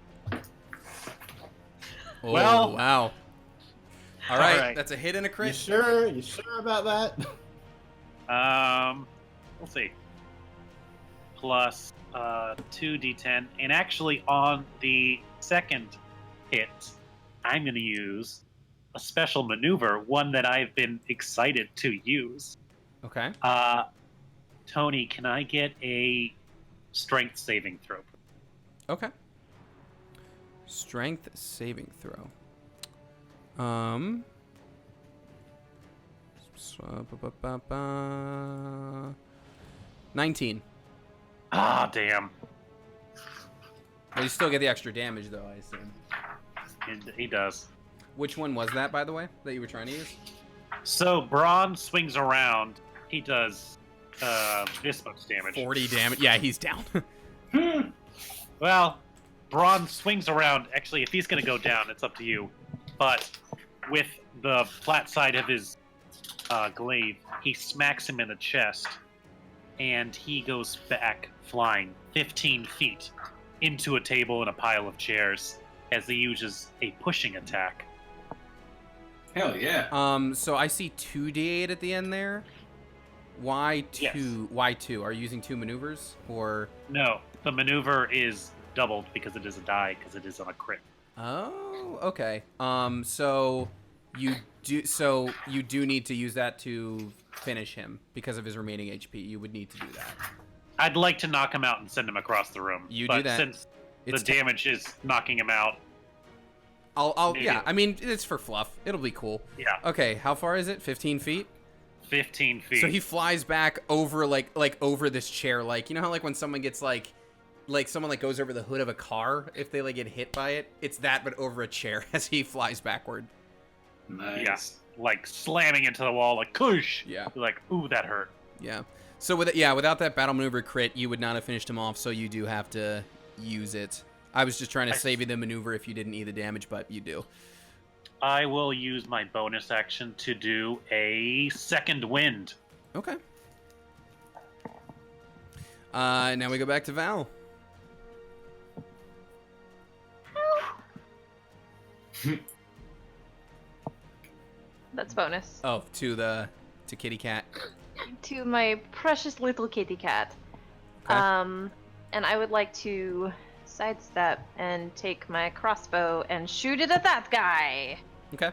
Speaker 1: Oh,
Speaker 9: Well-
Speaker 1: wow. All right,
Speaker 9: right.
Speaker 1: that's a hit and a
Speaker 3: You
Speaker 1: crit.
Speaker 3: sure? You sure about that?
Speaker 9: We'll see. Plus 2d10, and actually on the second hit, I'm going to use a special maneuver, one that I've been excited to use.
Speaker 1: Okay.
Speaker 9: Tony, can I get a strength saving throw?
Speaker 1: Okay. Strength saving throw. 19.
Speaker 9: Ah, damn.
Speaker 1: Well, you still get the extra damage, though, I assume.
Speaker 9: He does.
Speaker 1: Which one was that, by the way, that you were trying to use?
Speaker 9: So Braun swings around. He does this much damage.
Speaker 1: 40 damage. Yeah, he's down.
Speaker 9: Well, Braun swings around. Actually, if he's going to go down, it's up to you. But with the flat side of his glaive, he smacks him in the chest, and he goes back flying 15 feet into a table and a pile of chairs as he uses a pushing attack.
Speaker 4: Hell yeah.
Speaker 1: So I see 2d8 at the end there. Why 2?
Speaker 9: Yes.
Speaker 1: Why 2? Are you using 2 maneuvers or?
Speaker 9: No, the maneuver is doubled because it is a die, because it is on a crit.
Speaker 1: Oh, okay. So you do need to use that to finish him because of his remaining HP. You would need to do that.
Speaker 9: I'd like to knock him out and send him across the room.
Speaker 1: You
Speaker 9: but
Speaker 1: do that.
Speaker 9: Since
Speaker 1: It's
Speaker 9: the damage is knocking him out.
Speaker 1: I'll
Speaker 9: maybe.
Speaker 1: yeah. I mean, it's for fluff. It'll be cool.
Speaker 9: Yeah,
Speaker 1: Okay, how far is it? 15 feet.
Speaker 9: 15 feet.
Speaker 1: So he flies back over like over this chair, like you know how like when someone gets like someone like goes over the hood of a car if they like get hit by it. It's that, but over a chair as he flies backward.
Speaker 4: Nice.
Speaker 9: like slamming into the wall, like kush.
Speaker 1: Yeah.
Speaker 9: You're like, ooh, that hurt.
Speaker 1: Yeah. So without that battle maneuver crit, you would not have finished him off. So you do have to use it. I was just trying to save you the maneuver if you didn't need the damage, but you do.
Speaker 9: I will use my bonus action to do a second wind.
Speaker 1: Okay. Now we go back to Val.
Speaker 8: That's bonus.
Speaker 1: Oh, to kitty cat.
Speaker 8: To my precious little kitty cat.
Speaker 1: Okay.
Speaker 8: And I would like to sidestep and take my crossbow and shoot it at that guy.
Speaker 1: Okay.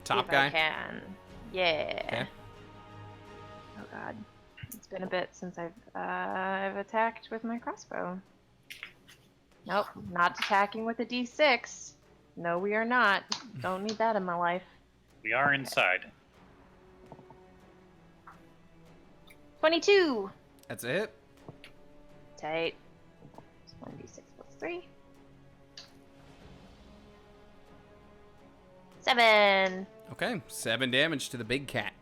Speaker 1: Top
Speaker 8: if
Speaker 1: guy.
Speaker 8: I can. Yeah.
Speaker 1: Okay.
Speaker 8: Oh god. It's been a bit since I've attacked with my crossbow. Nope, not attacking with a D6. No, we are not. Don't need that in my life.
Speaker 9: We are inside.
Speaker 8: 22!
Speaker 1: That's it.
Speaker 8: Tight. 1d6 plus 3. 7!
Speaker 1: Okay. 7 damage to the big cat.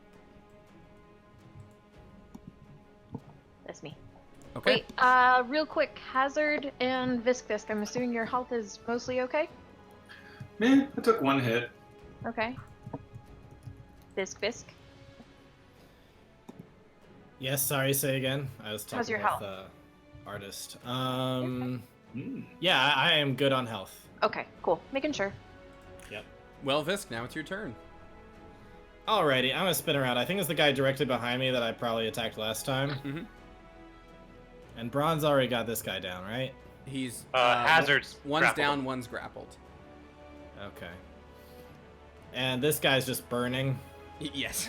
Speaker 8: That's me.
Speaker 1: Okay.
Speaker 8: Wait, real quick, Hazard and Visk, I'm assuming your health is mostly okay?
Speaker 4: Man, I took 1 hit.
Speaker 8: Okay. Visk.
Speaker 3: Yes, sorry, say again. I was
Speaker 8: How's
Speaker 3: talking
Speaker 8: your
Speaker 3: with
Speaker 8: health?
Speaker 3: artist.
Speaker 4: Mm.
Speaker 3: Yeah, I am good on health.
Speaker 8: Okay, cool. Making sure.
Speaker 1: Well, Visk, now it's your turn.
Speaker 3: Alrighty, I'm gonna spin around. I think it's the guy directly behind me that I probably attacked last time.
Speaker 1: Mhm.
Speaker 3: And Bronze already got this guy down, right?
Speaker 1: He's
Speaker 9: Hazard's
Speaker 1: One's
Speaker 9: grappled.
Speaker 1: down, one's grappled.
Speaker 3: Okay. And this guy's just burning.
Speaker 1: Yes.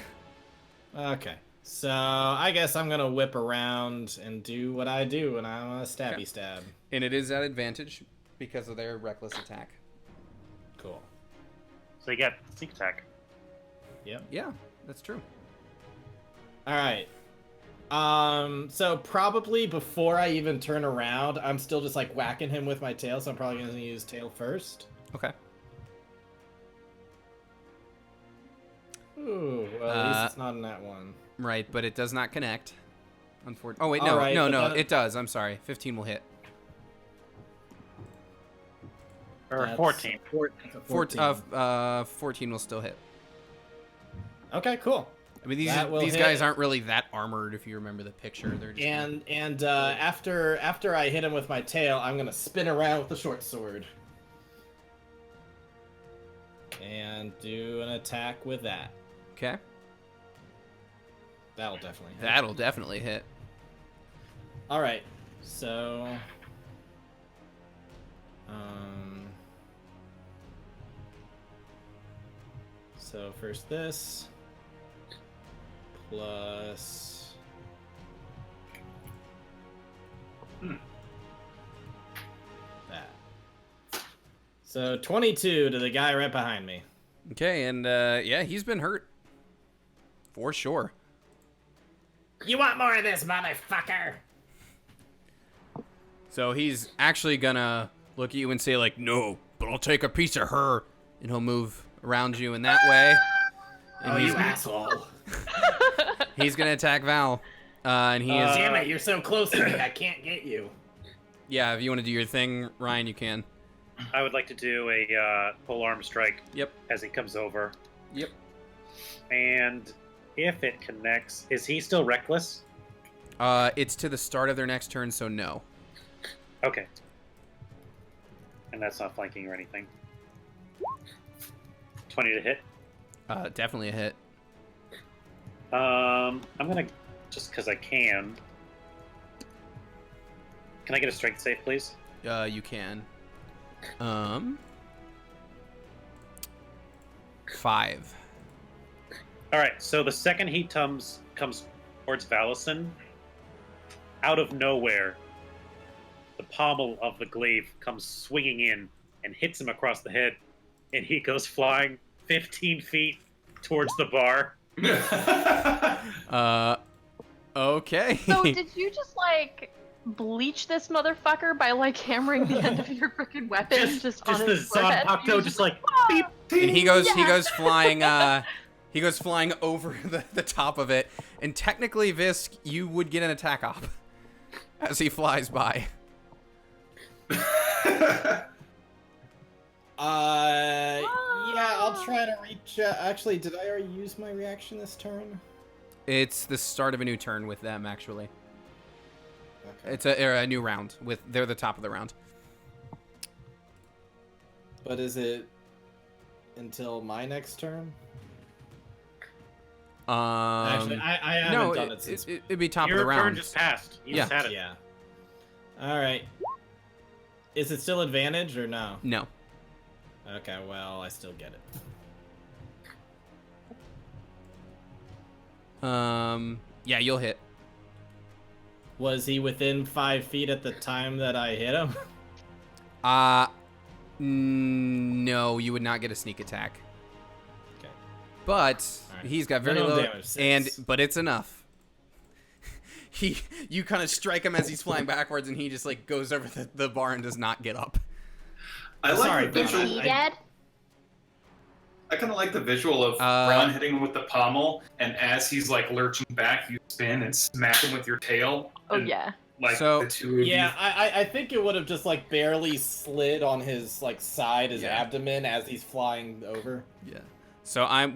Speaker 3: Okay. So I guess I'm gonna whip around and do what I do, and I'm gonna stabby
Speaker 1: Okay.
Speaker 3: stab.
Speaker 1: And it is at advantage because of their reckless attack.
Speaker 3: Cool.
Speaker 9: So you got sneak attack.
Speaker 3: Yep.
Speaker 1: Yeah, that's true.
Speaker 3: All right. So probably before I even turn around, I'm still just like whacking him with my tail, so I'm probably gonna use tail first.
Speaker 1: Okay.
Speaker 3: Ooh, well, at least it's not in that one.
Speaker 1: Right, but it does not connect. Unfortunately. Oh wait, no,
Speaker 3: Alright,
Speaker 1: no,
Speaker 3: but
Speaker 1: no,
Speaker 3: then-
Speaker 1: it does. I'm sorry. 15 will hit.
Speaker 9: Or
Speaker 3: That's-
Speaker 9: 14.
Speaker 3: That's a 14.
Speaker 1: 14 will still hit.
Speaker 3: Okay, cool.
Speaker 1: I mean,
Speaker 3: That will
Speaker 1: these
Speaker 3: hit.
Speaker 1: guys aren't really that armored. If you remember the picture, they're just
Speaker 3: And after I hit him with my tail, I'm gonna spin around with the short sword. And do an attack with that.
Speaker 1: okay.
Speaker 3: That'll definitely hit.
Speaker 1: That'll definitely hit.
Speaker 3: Alright, so... Um... So first this... Plus... That. So 22 to the guy right behind me.
Speaker 1: Okay, and yeah, he's been hurt for sure.
Speaker 3: You want more of this, motherfucker?
Speaker 1: So he's actually gonna look at you and say like, "No, but I'll take a piece of her," and he'll move around you in that way. And
Speaker 3: Oh,
Speaker 1: he's,
Speaker 3: you asshole.
Speaker 1: he's gonna attack Val, and he is.
Speaker 3: Damn it, you're so close to me, I can't get you.
Speaker 1: Yeah, if you want to do your thing, Ryan, you can.
Speaker 9: I would like to do a full arm strike
Speaker 1: Yep.
Speaker 9: as he comes over.
Speaker 1: Yep.
Speaker 9: And if it connects, is he still reckless?
Speaker 1: It's to the start of their next turn, so no.
Speaker 9: Okay. And that's not flanking or anything. 20 to hit.
Speaker 1: Definitely a hit.
Speaker 9: I'm gonna, just because I can. Can I get a strength save, please?
Speaker 1: You can. 5.
Speaker 9: Alright, so the second he comes towards Valison, out of nowhere, the pommel of the glaive comes swinging in and hits him across the head, and he goes flying 15 feet towards the bar.
Speaker 1: Okay.
Speaker 8: So did you just like bleach this motherfucker by like hammering the end of your freaking weapon just on
Speaker 9: the
Speaker 8: his forehead?
Speaker 9: Zanpakuto
Speaker 8: You're
Speaker 9: just like,
Speaker 8: "Ah!"
Speaker 9: beep.
Speaker 1: And he goes
Speaker 8: Yeah.
Speaker 1: flying he goes flying over the top of it, and technically Visk, you would get an attack op as he flies by.
Speaker 3: Yeah, I'll try to reach. Actually, did I already use my reaction this turn?
Speaker 1: It's the start of a new turn with them, actually.
Speaker 3: Okay.
Speaker 1: It's a new round. They're the top of the round.
Speaker 3: But is it? until my next turn?
Speaker 1: Actually,
Speaker 3: I haven't
Speaker 1: no,
Speaker 3: done it since.
Speaker 1: it'd be top
Speaker 9: Your
Speaker 1: of the
Speaker 9: turn
Speaker 1: round.
Speaker 9: just passed. You
Speaker 1: Yeah.
Speaker 9: just had it.
Speaker 3: Yeah. All right. Is it still advantage or no?
Speaker 1: No.
Speaker 3: Okay, well, I still get it.
Speaker 1: Yeah, you'll hit.
Speaker 3: Was he within 5 feet at the time that I hit him?
Speaker 1: No, you would not get a sneak attack.
Speaker 3: Okay.
Speaker 1: But
Speaker 3: Alright.
Speaker 1: he's got very
Speaker 3: Minimum
Speaker 1: low
Speaker 3: damage, 6.
Speaker 1: but it's enough. You kind of strike him as he's flying backwards, and he just like goes over the bar and does not get up.
Speaker 4: I like
Speaker 3: Sorry,
Speaker 4: the visual.
Speaker 5: Is he dead?
Speaker 4: I kind of like the visual of Ron hitting him with the pommel, and as he's like lurching back, you spin and smack him with your tail.
Speaker 8: Oh
Speaker 4: and,
Speaker 8: yeah.
Speaker 4: Like
Speaker 1: So-
Speaker 4: the two of
Speaker 3: Yeah,
Speaker 4: you.
Speaker 3: I think it would have just like barely slid on his like side, his
Speaker 1: Yeah.
Speaker 3: abdomen as he's flying over.
Speaker 1: Yeah. So I'm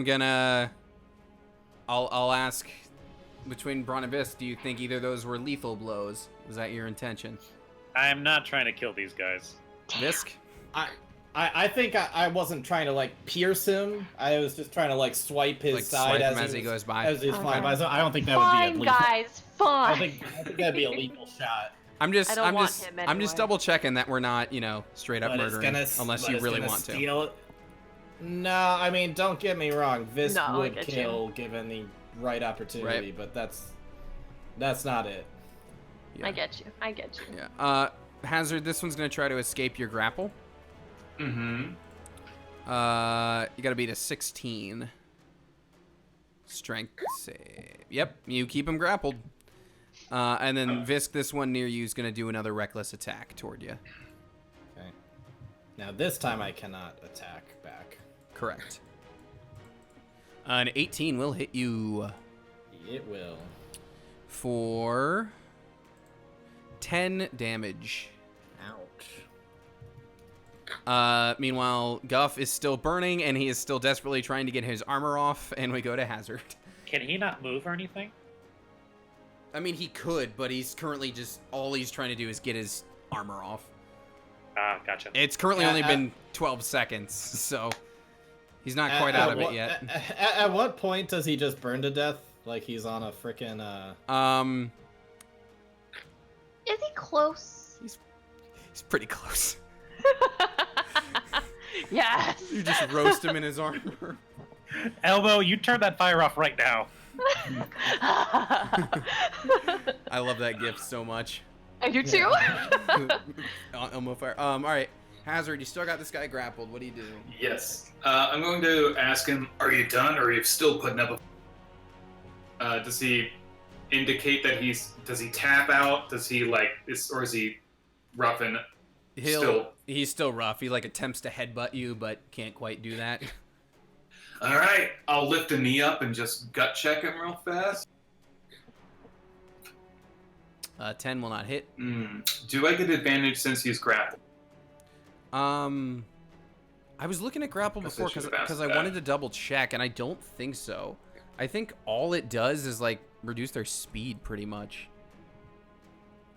Speaker 1: gonna. I'll ask between Braun and Visk, do you think either of those were lethal blows? Was that your intention?
Speaker 9: I'm not trying to kill these guys.
Speaker 1: Visk?
Speaker 3: I think I wasn't trying to like pierce him. I was just trying to like swipe his
Speaker 1: Like
Speaker 3: side
Speaker 1: swipe
Speaker 3: as
Speaker 1: him as
Speaker 3: he
Speaker 1: he
Speaker 3: was-
Speaker 1: goes by?
Speaker 3: As he's
Speaker 8: Okay.
Speaker 3: flying by. So I don't think that
Speaker 8: Fine,
Speaker 3: would be a lethal.
Speaker 8: guys.
Speaker 3: I
Speaker 8: Fine.
Speaker 3: think that'd be a lethal shot.
Speaker 1: I'm just
Speaker 8: I don't
Speaker 1: I'm
Speaker 8: want
Speaker 1: just
Speaker 8: him
Speaker 1: I'm just
Speaker 8: anyway.
Speaker 1: double checking that we're not, straight up
Speaker 3: But it's
Speaker 1: murdering
Speaker 3: gonna,
Speaker 1: unless
Speaker 3: but
Speaker 1: you
Speaker 3: it's
Speaker 1: really
Speaker 3: gonna
Speaker 1: want to.
Speaker 3: steal... No, I mean, don't get me wrong. Visk
Speaker 8: No, I
Speaker 3: would
Speaker 8: get you.
Speaker 3: kill given the right opportunity, but that's not it.
Speaker 1: Yeah.
Speaker 8: I get you. I get you.
Speaker 1: Yeah. Hazard, this one's gonna try to escape your grapple.
Speaker 4: Mm-hmm.
Speaker 1: You gotta beat a 16. Strength save. Yep, you keep him grappled. And then Visk, this one near you is gonna do another reckless attack toward you.
Speaker 3: Okay. Now this time I cannot attack back.
Speaker 1: Correct. An 18 will hit you
Speaker 3: It will.
Speaker 1: for 10 damage.
Speaker 3: Ouch.
Speaker 1: Meanwhile, Guff is still burning, and he is still desperately trying to get his armor off, and we go to Hazard.
Speaker 9: Can he not move or anything?
Speaker 1: I mean, he could, but he's currently just... All he's trying to do is get his armor off.
Speaker 9: Ah, gotcha.
Speaker 1: It's currently only
Speaker 3: Uh,
Speaker 1: been 12 seconds, so... He's not quite out of it yet.
Speaker 3: At what point does he just burn to death? Like he's on a frickin'
Speaker 5: Is he close?
Speaker 1: He's pretty close.
Speaker 8: Yes.
Speaker 1: You just roast him in his armor.
Speaker 9: Elbow, you turn that fire off right now.
Speaker 1: I love that gift so much.
Speaker 8: I do too.
Speaker 1: Elmo fire. All right, Hazard, you still got this guy grappled. What do you do?
Speaker 4: Yes. I'm going to ask him, are you done or are you still putting up a... does he indicate that does he tap out? Does he or is he roughing still?
Speaker 1: He's still rough. He attempts to headbutt you, but can't quite do that.
Speaker 4: All right, I'll lift a knee up and just gut check him real fast.
Speaker 1: 10 will not hit.
Speaker 4: Do I get advantage since he's grappled?
Speaker 1: I was looking at grapple
Speaker 4: Guess I
Speaker 1: before
Speaker 4: should've asked
Speaker 1: because I
Speaker 4: that.
Speaker 1: wanted to double check, and I don't think so. I think all it does is reduce their speed pretty much.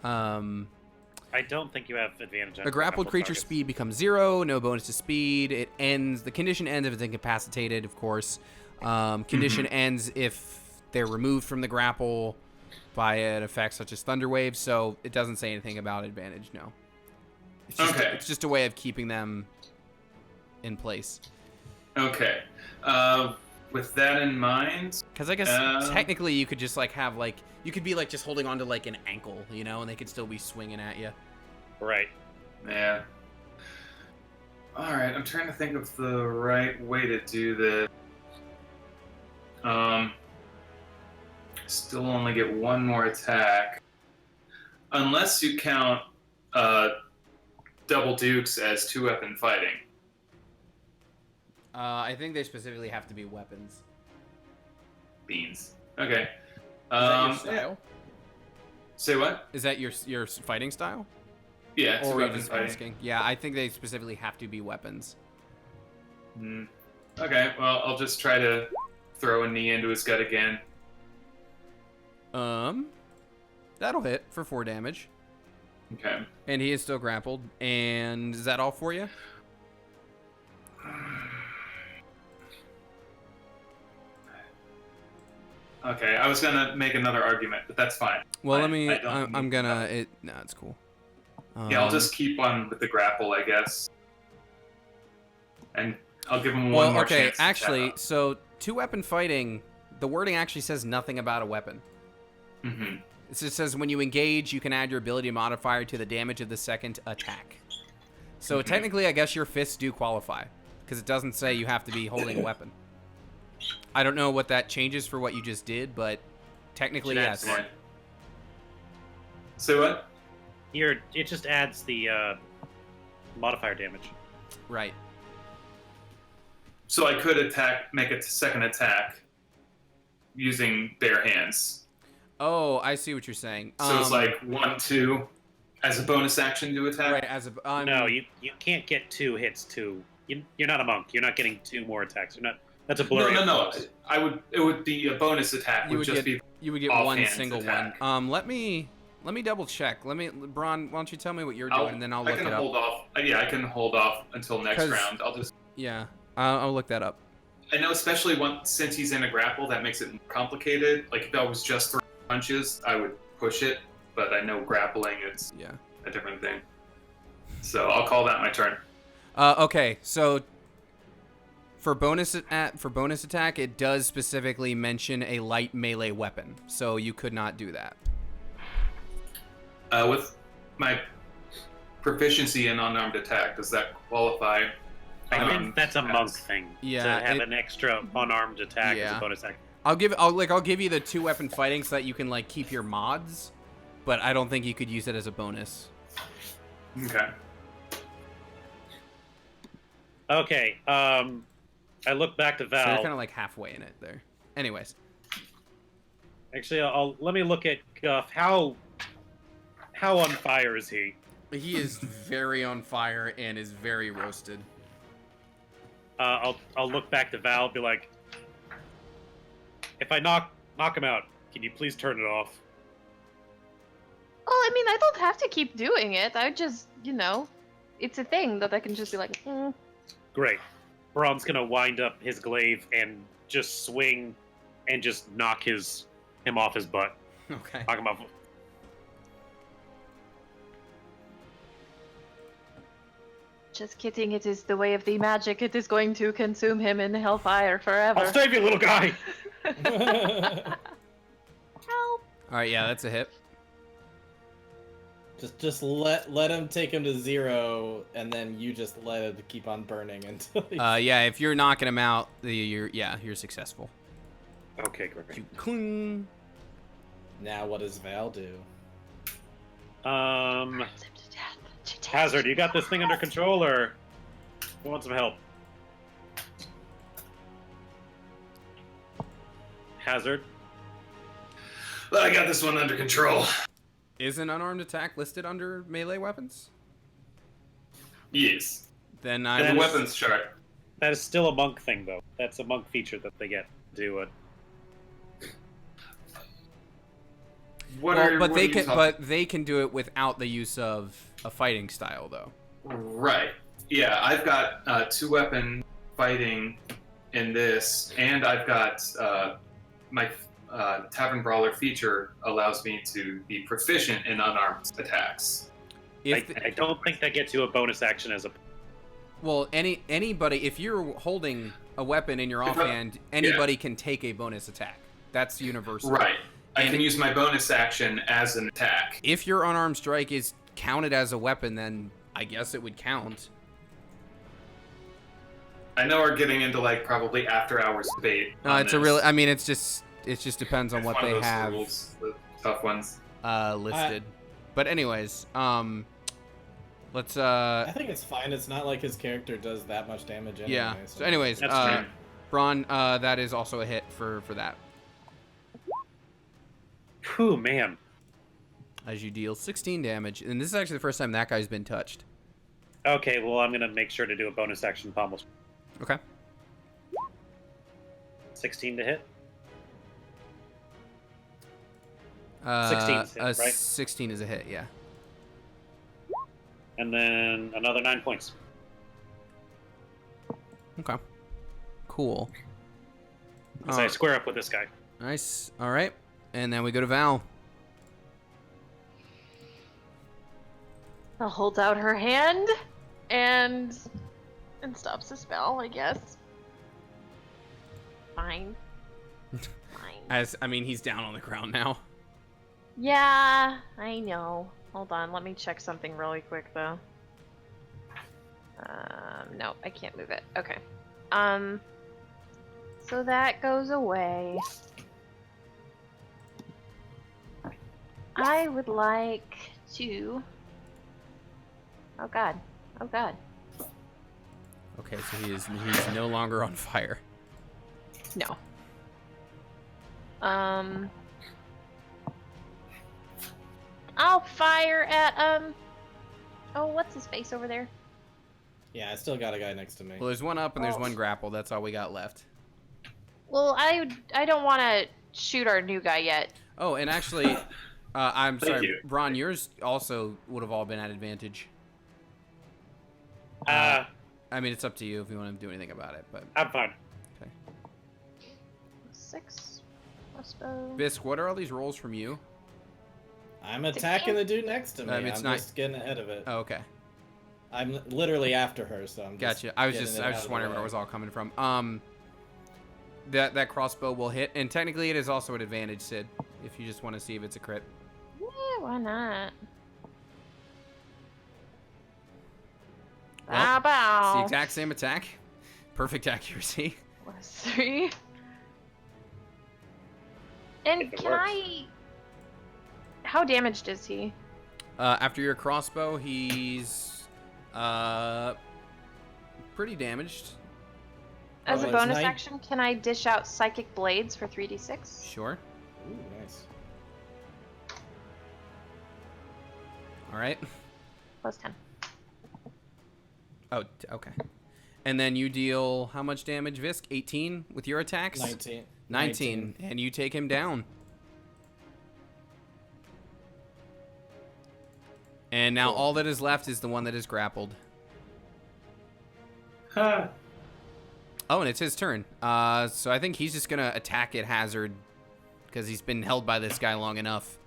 Speaker 9: I don't think you have advantage on
Speaker 1: A grappled creature's
Speaker 9: targets.
Speaker 1: speed becomes 0, no bonus to speed. It ends. The condition ends if it's incapacitated, of course. Condition ends if they're removed from the grapple by an effect such as Thunder Wave. So it doesn't say anything about advantage. No. It's just
Speaker 4: Okay.
Speaker 1: it's just a way of keeping them in place.
Speaker 4: Okay. With that in mind,
Speaker 1: Because I guess technically you could just have you could be just holding on to an ankle, and they could still be swinging at you.
Speaker 9: Right.
Speaker 4: yeah. All right, I'm trying to think of the right way to do this. Still only get one more attack, unless you count double dukes as 2-weapon fighting.
Speaker 1: I think they specifically have to be weapons.
Speaker 4: Beans. Okay.
Speaker 1: Is that your
Speaker 4: yeah.
Speaker 1: style?
Speaker 4: Say what?
Speaker 1: Is that your fighting style?
Speaker 4: Yeah,
Speaker 1: Or were you
Speaker 4: 2-weapon
Speaker 1: just
Speaker 4: fighting.
Speaker 1: asking? Yeah, I think they specifically have to be weapons.
Speaker 4: Okay, well, I'll just try to throw a knee into his gut again.
Speaker 1: That'll hit for 4 damage.
Speaker 4: Okay.
Speaker 1: And he is still grappled. And is that all for you?
Speaker 4: Okay, I was gonna make another argument, but that's fine.
Speaker 1: Well,
Speaker 4: I don't
Speaker 1: I'm
Speaker 4: need
Speaker 1: gonna.
Speaker 4: that.
Speaker 1: No, it's cool.
Speaker 4: Yeah, I'll just keep on with the grapple, I guess. And I'll give him
Speaker 1: Well,
Speaker 4: one more
Speaker 1: okay.
Speaker 4: chance.
Speaker 1: Actually, so 2-weapon fighting, the wording actually says nothing about a weapon.
Speaker 4: Mm-hmm.
Speaker 1: It just says when you engage, you can add your ability modifier to the damage of the second attack. So technically, I guess your fists do qualify, because it doesn't say you have to be holding a weapon. I don't know what that changes for what you just did, but technically, yes.
Speaker 4: Right. So what?
Speaker 9: It just adds the modifier damage.
Speaker 1: Right.
Speaker 4: So I could make a second attack using bare hands.
Speaker 1: Oh, I see what you're saying.
Speaker 4: So it's like 1, 2 as a bonus action to attack.
Speaker 1: Right. As a
Speaker 9: No, you can't get 2 hits. You're not a monk. You're not getting 2 more attacks. You're not. That's a blurry.
Speaker 4: No. It would be a bonus attack.
Speaker 1: you would get one
Speaker 4: offhand
Speaker 1: single
Speaker 4: attack.
Speaker 1: one. Let me double check. Braun, why don't you tell me what you're doing, and then I'll look it up.
Speaker 4: Hold off. Yeah, I can hold off until next
Speaker 1: 'Cause-
Speaker 4: round. I'll just.
Speaker 1: Yeah, I'll look that up.
Speaker 4: I know, especially since he's in a grapple, that makes it more complicated. Like if I was just throwing punches, I would push it, but I know grappling is
Speaker 1: Yeah.
Speaker 4: a different thing. So I'll call that my turn.
Speaker 1: Okay, so for bonus attack, it does specifically mention a light melee weapon, so you could not do that.
Speaker 4: With my proficiency in unarmed attack, does that qualify?
Speaker 9: I think that's a monk thing.
Speaker 1: Yeah,
Speaker 9: to have an extra unarmed attack as
Speaker 1: Yeah.
Speaker 9: a bonus action.
Speaker 1: I'll give you the 2-weapon fighting so that you can like keep your mods, but I don't think you could use it as a bonus.
Speaker 4: Okay.
Speaker 9: Okay. I look back to
Speaker 1: So
Speaker 9: Val.
Speaker 1: you're kind of like halfway in it there. Anyways,
Speaker 9: Actually, let me look at Guff. How on fire is he?
Speaker 1: he is very on fire and is very roasted.
Speaker 9: I'll look back to Val. Be like, if I knock him out, can you please turn it off?
Speaker 8: Well, I mean, I don't have to keep doing it. I just, it's a thing that I can just be like,
Speaker 9: Great. Braun's gonna wind up his glaive and just swing and just knock him off his butt.
Speaker 1: Okay.
Speaker 9: Knock him off.
Speaker 8: Just kidding. It is the way of the magic. It is going to consume him in hellfire forever.
Speaker 9: I'll save you, little guy.
Speaker 8: Help!
Speaker 1: All right, yeah, that's a hit.
Speaker 3: Just let him take him to 0, and then you just let it keep on burning until.
Speaker 1: Yeah, if you're knocking him out, you're successful.
Speaker 9: Okay, great.
Speaker 1: You cling.
Speaker 3: Now what does Val do?
Speaker 9: Hazard, you got this thing under control, or you want some help? Hazard.
Speaker 4: Well, I got this one under control.
Speaker 1: Is an unarmed attack listed under melee weapons?
Speaker 4: Yes.
Speaker 1: Then
Speaker 4: In the weapons chart.
Speaker 9: That is still a monk thing, though. That's a monk feature that they get to do it.
Speaker 1: But they can do it without the use of a fighting style, though.
Speaker 4: Right. Yeah, I've got 2-weapon fighting in this, and I've got my Tavern Brawler feature allows me to be proficient in unarmed attacks.
Speaker 9: I don't think that gets you a bonus action as a.
Speaker 1: Well, anybody, if you're holding a weapon in your offhand, anybody can take a bonus attack. That's universal.
Speaker 4: Right. I can use my bonus action as an attack.
Speaker 1: If your unarmed strike is counted as a weapon, then I guess it would count.
Speaker 4: I know we're getting into like probably after hours debate.
Speaker 1: It's a really. I mean, it just depends on what
Speaker 4: one of
Speaker 1: they
Speaker 4: those
Speaker 1: have
Speaker 4: rules, the tough ones.
Speaker 1: listed. But anyways, let's.
Speaker 3: I think it's fine. It's not like his character does that much damage anyway.
Speaker 1: Yeah. So anyways,
Speaker 9: That's true.
Speaker 1: Braun, that is also a hit for that.
Speaker 9: Whew, man.
Speaker 1: As you deal 16 damage, and this is actually the first time that guy's been touched.
Speaker 9: Okay, well, I'm gonna make sure to do a bonus action pommel.
Speaker 1: Okay.
Speaker 9: 16 to hit.
Speaker 1: 16
Speaker 9: is hit, right?
Speaker 1: 16 is a hit, yeah.
Speaker 9: And then another 9 points.
Speaker 1: Okay. Cool.
Speaker 9: As I square up with this guy.
Speaker 1: Nice. All right. And then we go to Val.
Speaker 8: I'll hold out her hand and stops the spell, I guess. Fine.
Speaker 1: He's down on the ground now.
Speaker 8: Yeah, I know. Hold on, let me check something really quick though. No, I can't move it. Okay. So that goes away. I would like to... Oh god. Oh god.
Speaker 1: Okay, so he's no longer on fire.
Speaker 8: No. I'll fire at, oh, what's his face over there?
Speaker 3: Yeah, I still got a guy next to me.
Speaker 1: Well, there's one up and there's one grapple. That's all we got left.
Speaker 8: Well, I don't want to shoot our new guy yet.
Speaker 1: Oh, and actually, I'm
Speaker 4: Thank
Speaker 1: sorry,
Speaker 4: you.
Speaker 1: Bron, yours also would have all been at advantage.
Speaker 9: Uh,
Speaker 1: I mean, it's up to you if you want to do anything about it, but...
Speaker 9: I'm fine.
Speaker 8: 6 crossbow.
Speaker 1: Bisk, what are all these rolls from you?
Speaker 3: I'm attacking the dude next to me.
Speaker 1: It's
Speaker 3: I'm
Speaker 1: not-
Speaker 3: just getting ahead of it.
Speaker 1: Oh, okay.
Speaker 3: I'm literally after her, so I'm just
Speaker 1: Gotcha. I was
Speaker 3: getting
Speaker 1: just
Speaker 3: it out of
Speaker 1: just
Speaker 3: the
Speaker 1: wondering where
Speaker 3: way.
Speaker 1: it was all coming from. That crossbow will hit, and technically it is also an advantage, Sid, if you just want to see if it's a crit.
Speaker 8: Yeah, why not?
Speaker 1: Well,
Speaker 8: Bow
Speaker 1: It's the
Speaker 8: bow.
Speaker 1: exact same attack. Perfect accuracy.
Speaker 8: +3. And
Speaker 9: If it
Speaker 8: can
Speaker 9: works.
Speaker 8: I... How damaged is he?
Speaker 1: After your crossbow, he's pretty damaged.
Speaker 8: As a
Speaker 3: it's
Speaker 8: bonus
Speaker 3: night-
Speaker 8: action, can I dish out Psychic Blades for 3d6?
Speaker 1: Sure.
Speaker 3: Ooh, nice.
Speaker 1: All right.
Speaker 8: +10.
Speaker 1: Oh, okay. And then you deal how much damage, Visk? 18 with your attacks?
Speaker 3: 19.
Speaker 1: 19. And you take him down. And now
Speaker 3: Cool.
Speaker 1: all that is left is the one that is grappled.
Speaker 4: Huh.
Speaker 1: Oh, and it's his turn. So I think he's just going to attack at hazard because he's been held by this guy long enough.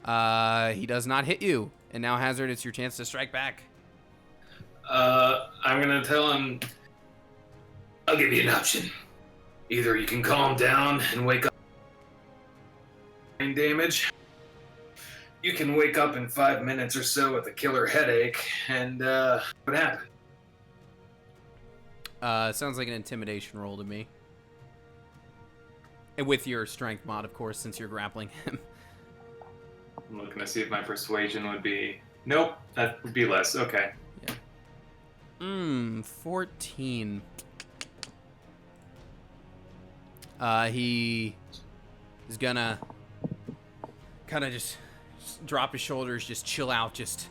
Speaker 1: He does not hit you. And now, Hazard, it's your chance to strike back.
Speaker 4: I'm gonna tell him. I'll give you an option. Either you can calm down and wake up. Brain damage. You can wake up in 5 minutes or so with a killer headache, and what happened?
Speaker 1: Sounds like an intimidation roll to me. And with your strength mod, of course, since you're grappling him.
Speaker 4: I'm looking to see if my persuasion would be. Nope, that would be less. Okay.
Speaker 1: 14. He is gonna kind of just drop his shoulders, just chill out, just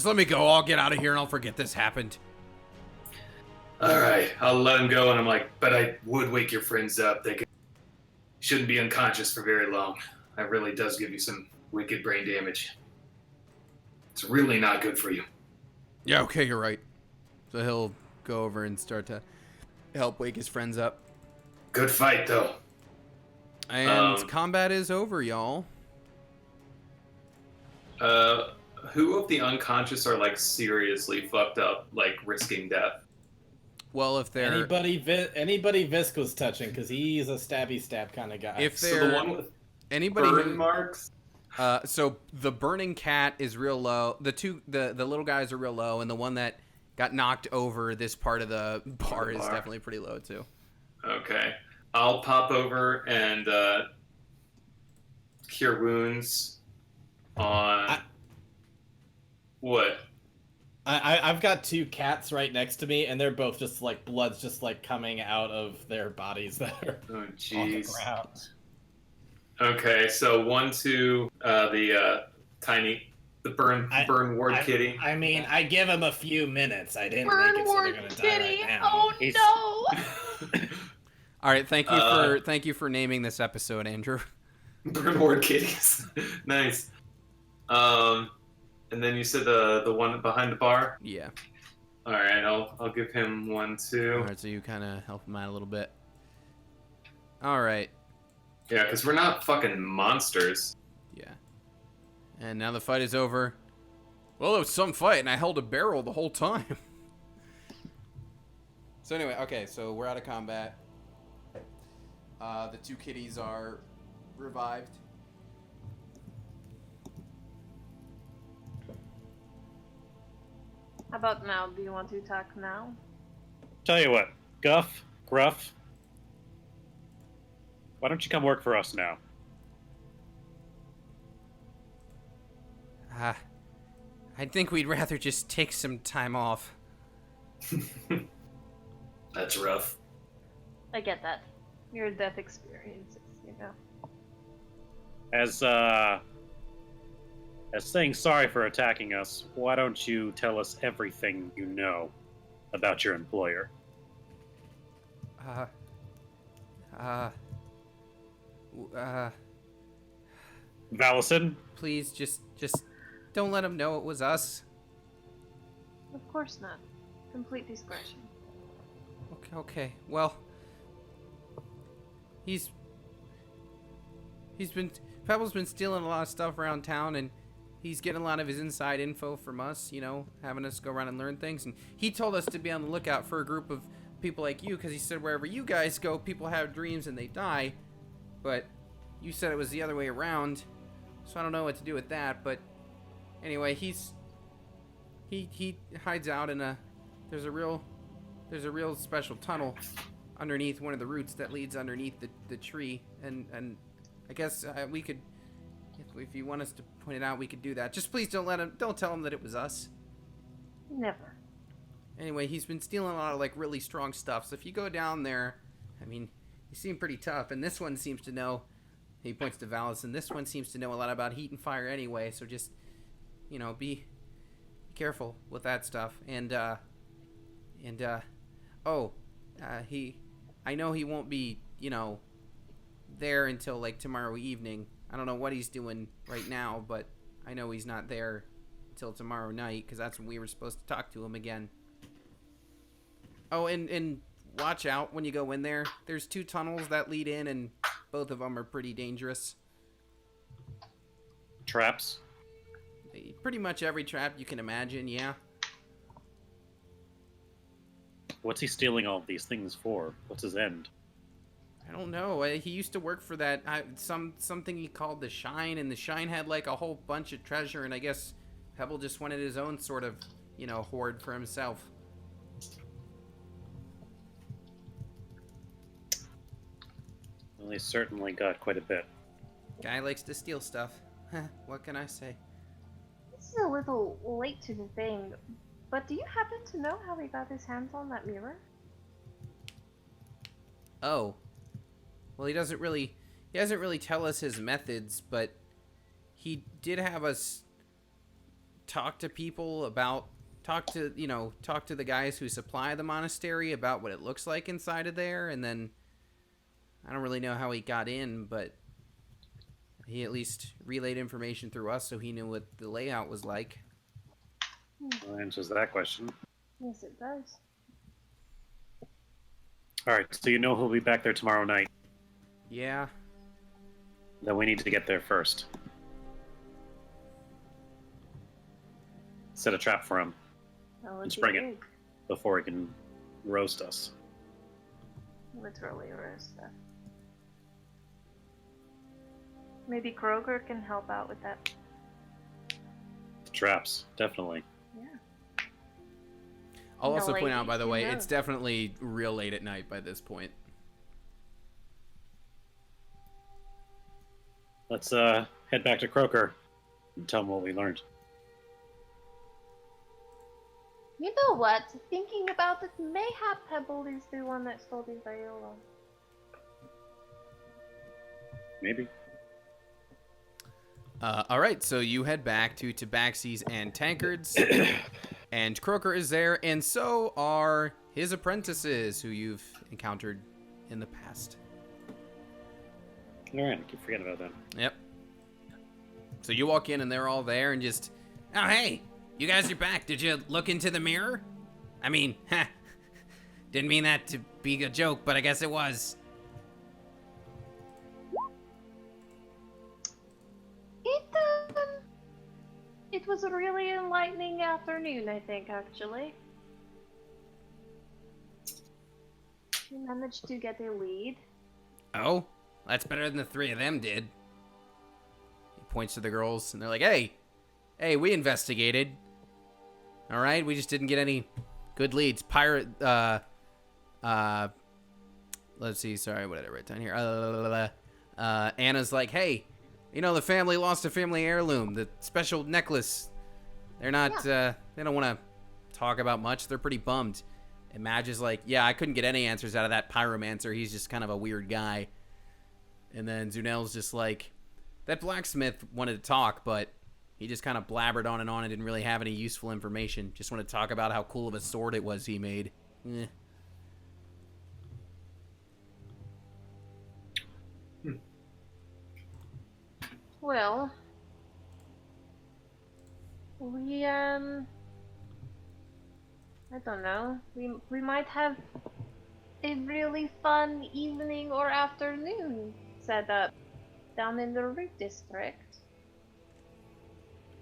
Speaker 1: let me go. I'll get out of here and I'll forget this happened.
Speaker 4: All right, I'll let him go, and I'm like, but I would wake your friends up. They shouldn't be unconscious for very long. That really does give you some wicked brain damage. It's really not good for you.
Speaker 1: Yeah, okay, you're right. So he'll go over and start to help wake his friends up.
Speaker 4: Good fight, though.
Speaker 1: And combat is over, y'all.
Speaker 4: Who of the unconscious are like seriously fucked up, like risking death?
Speaker 1: Well, if they're
Speaker 3: Anybody Visk was touching, because he's a stabby stab kind of guy.
Speaker 1: if
Speaker 4: So
Speaker 1: they're
Speaker 4: the one with
Speaker 1: anybody
Speaker 4: burn
Speaker 1: who,
Speaker 4: marks.
Speaker 1: so the burning cat is real low. The little guys are real low, and the one that got knocked over this part of the bar is definitely pretty low too.
Speaker 4: Okay, I'll pop over and cure wounds on what?
Speaker 3: I've got two cats right next to me, and they're both just like blood's just like coming out of their bodies that are
Speaker 4: Oh
Speaker 3: on the
Speaker 4: jeez.
Speaker 3: ground.
Speaker 4: Okay, so one to the burn ward kitty.
Speaker 3: I mean, I give him a few minutes. I didn't
Speaker 8: Burn
Speaker 3: make it so
Speaker 8: ward
Speaker 3: they're gonna die
Speaker 8: kitty.
Speaker 3: right now.
Speaker 8: Oh
Speaker 9: He's-
Speaker 8: no!
Speaker 1: All right, thank you for naming this episode, Andrew.
Speaker 4: Burn ward kitties. Nice. And then you said the one behind the bar.
Speaker 1: Yeah.
Speaker 4: All right, I'll give him one too.
Speaker 1: All right, so you kind of help him out a little bit. All right.
Speaker 4: Yeah, because we're not fucking monsters.
Speaker 1: Yeah. And now the fight is over. Well, it was some fight, and I held a barrel the whole time. So anyway, okay, so we're out of combat. The two kitties are revived.
Speaker 8: How about now? Do you want to talk now?
Speaker 9: Tell you what, Gruff, why don't you come work for us now?
Speaker 1: I think we'd rather just take some time off.
Speaker 4: That's rough.
Speaker 8: I get that. Your death experiences, you know.
Speaker 9: As saying sorry for attacking us, why don't you tell us everything you know about your employer? Valison?
Speaker 1: Please, just don't let him know it was us.
Speaker 8: Of course not. Complete discretion.
Speaker 1: Okay. Well, Pebble's been stealing a lot of stuff around town, and he's getting a lot of his inside info from us, you know, having us go around and learn things. And he told us to be on the lookout for a group of people like you, because he said wherever you guys go, people have dreams and they die. But you said it was the other way around, so I don't know what to do with that. But anyway, he hides out in there's a real special tunnel underneath one of the roots that leads underneath the tree, and I guess we could, if you want us to point it out, we could do that. Just please don't tell him that it was us.
Speaker 8: Never.
Speaker 1: Anyway, he's been stealing a lot of like really strong stuff, so if you go down there, I mean, you seem pretty tough, and this one seems to know, he points to Valis, and this one seems to know a lot about heat and fire anyway, so just, you know, be careful with that stuff. I know he won't be, you know, there until like tomorrow evening. I don't know what he's doing right now, but I know he's not there until tomorrow night, because that's when we were supposed to talk to him again. Oh, and watch out when you go in there. There's 2 tunnels that lead in, and both of them are pretty dangerous.
Speaker 9: Traps?
Speaker 1: Pretty much every trap you can imagine, yeah.
Speaker 9: What's he stealing all of these things for? What's his end?
Speaker 1: I don't know. He used to work for that something he called the Shine, and the Shine had like a whole bunch of treasure, and I guess Pebble just wanted his own sort of, you know, hoard for himself.
Speaker 9: Well, he certainly got quite a bit.
Speaker 1: Guy likes to steal stuff. What can I say?
Speaker 8: This is a little late to the thing, but do you happen to know how he got his hands on that mirror?
Speaker 1: Oh. Well, he doesn't really tell us his methods, but he did have us talk to people about, talk to the guys who supply the monastery about what it looks like inside of there, and then I don't really know how he got in, but he at least relayed information through us, so he knew what the layout was like.
Speaker 9: Well, that answers that question.
Speaker 8: Yes, it does.
Speaker 9: Alright, so you know he'll be back there tomorrow night.
Speaker 1: Yeah.
Speaker 9: Then we need to get there first. Set a trap for him
Speaker 8: That would
Speaker 9: and
Speaker 8: be
Speaker 9: spring it
Speaker 8: big.
Speaker 9: before he can roast us.
Speaker 8: Literally roast stuff. Maybe Kroger can help out with that.
Speaker 9: Traps, definitely.
Speaker 8: Yeah.
Speaker 1: I'll
Speaker 8: No,
Speaker 1: also point
Speaker 8: like,
Speaker 1: out, by the
Speaker 8: who
Speaker 1: way,
Speaker 8: knows?
Speaker 1: it's definitely real late at night by this point.
Speaker 9: Let's head back to Croker and tell him what we learned.
Speaker 8: You know what? Thinking about it, mayhap Pebble is the one that stole the viola.
Speaker 9: Maybe.
Speaker 1: All right, so you head back to Tabaxi's and Tankard's, and Croker is there, and so are his apprentices, who you've encountered in the past.
Speaker 9: Alright, I keep forgetting about that.
Speaker 1: Yep. So you walk in, and they're all there, and just, oh, hey, you guys are back. Did you look into the mirror? I mean, didn't mean that to be a joke, but I guess it was.
Speaker 5: It was a really enlightening afternoon, I think, actually. We managed to get a lead.
Speaker 1: Oh, that's better than the three of them did. He points to the girls, and they're like, hey, we investigated. All right, we just didn't get any good leads. Pirate, let's see, sorry, what did I write down here? Anna's like, hey, the family lost a family heirloom, the special necklace. They're not, they don't want to talk about much. They're pretty bummed. And Madge is like, yeah, I couldn't get any answers out of that pyromancer. He's just kind of a weird guy. And then Zunel's just like, that blacksmith wanted to talk, but he just kind of blabbered on and didn't really have any useful information. Just wanted to talk about how cool of a sword it was he made. Eh.
Speaker 5: Well, we, I don't know. We might have a really fun evening or afternoon set up down in the Root District.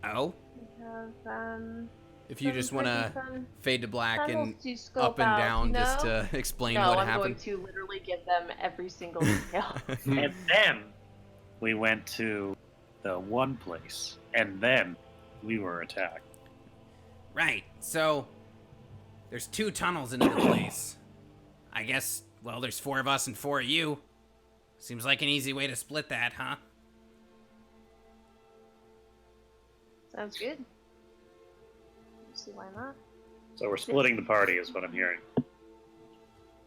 Speaker 1: Oh?
Speaker 5: We have,
Speaker 1: If you
Speaker 5: some
Speaker 1: just want to
Speaker 5: pretty fun
Speaker 1: fade to black
Speaker 5: tunnels
Speaker 1: and
Speaker 5: to scope
Speaker 1: up and
Speaker 5: out,
Speaker 1: down just to explain
Speaker 8: No,
Speaker 1: what
Speaker 8: I'm
Speaker 1: happened.
Speaker 8: going to literally give them every single detail.
Speaker 9: And then we went to the one place, and then we were attacked.
Speaker 1: Right, so there's 2 tunnels into the place. I guess, well, there's 4 of us and 4 of you. Seems like an easy way to split that, huh?
Speaker 5: Sounds good. See why not?
Speaker 9: So we're splitting the party, is what I'm hearing.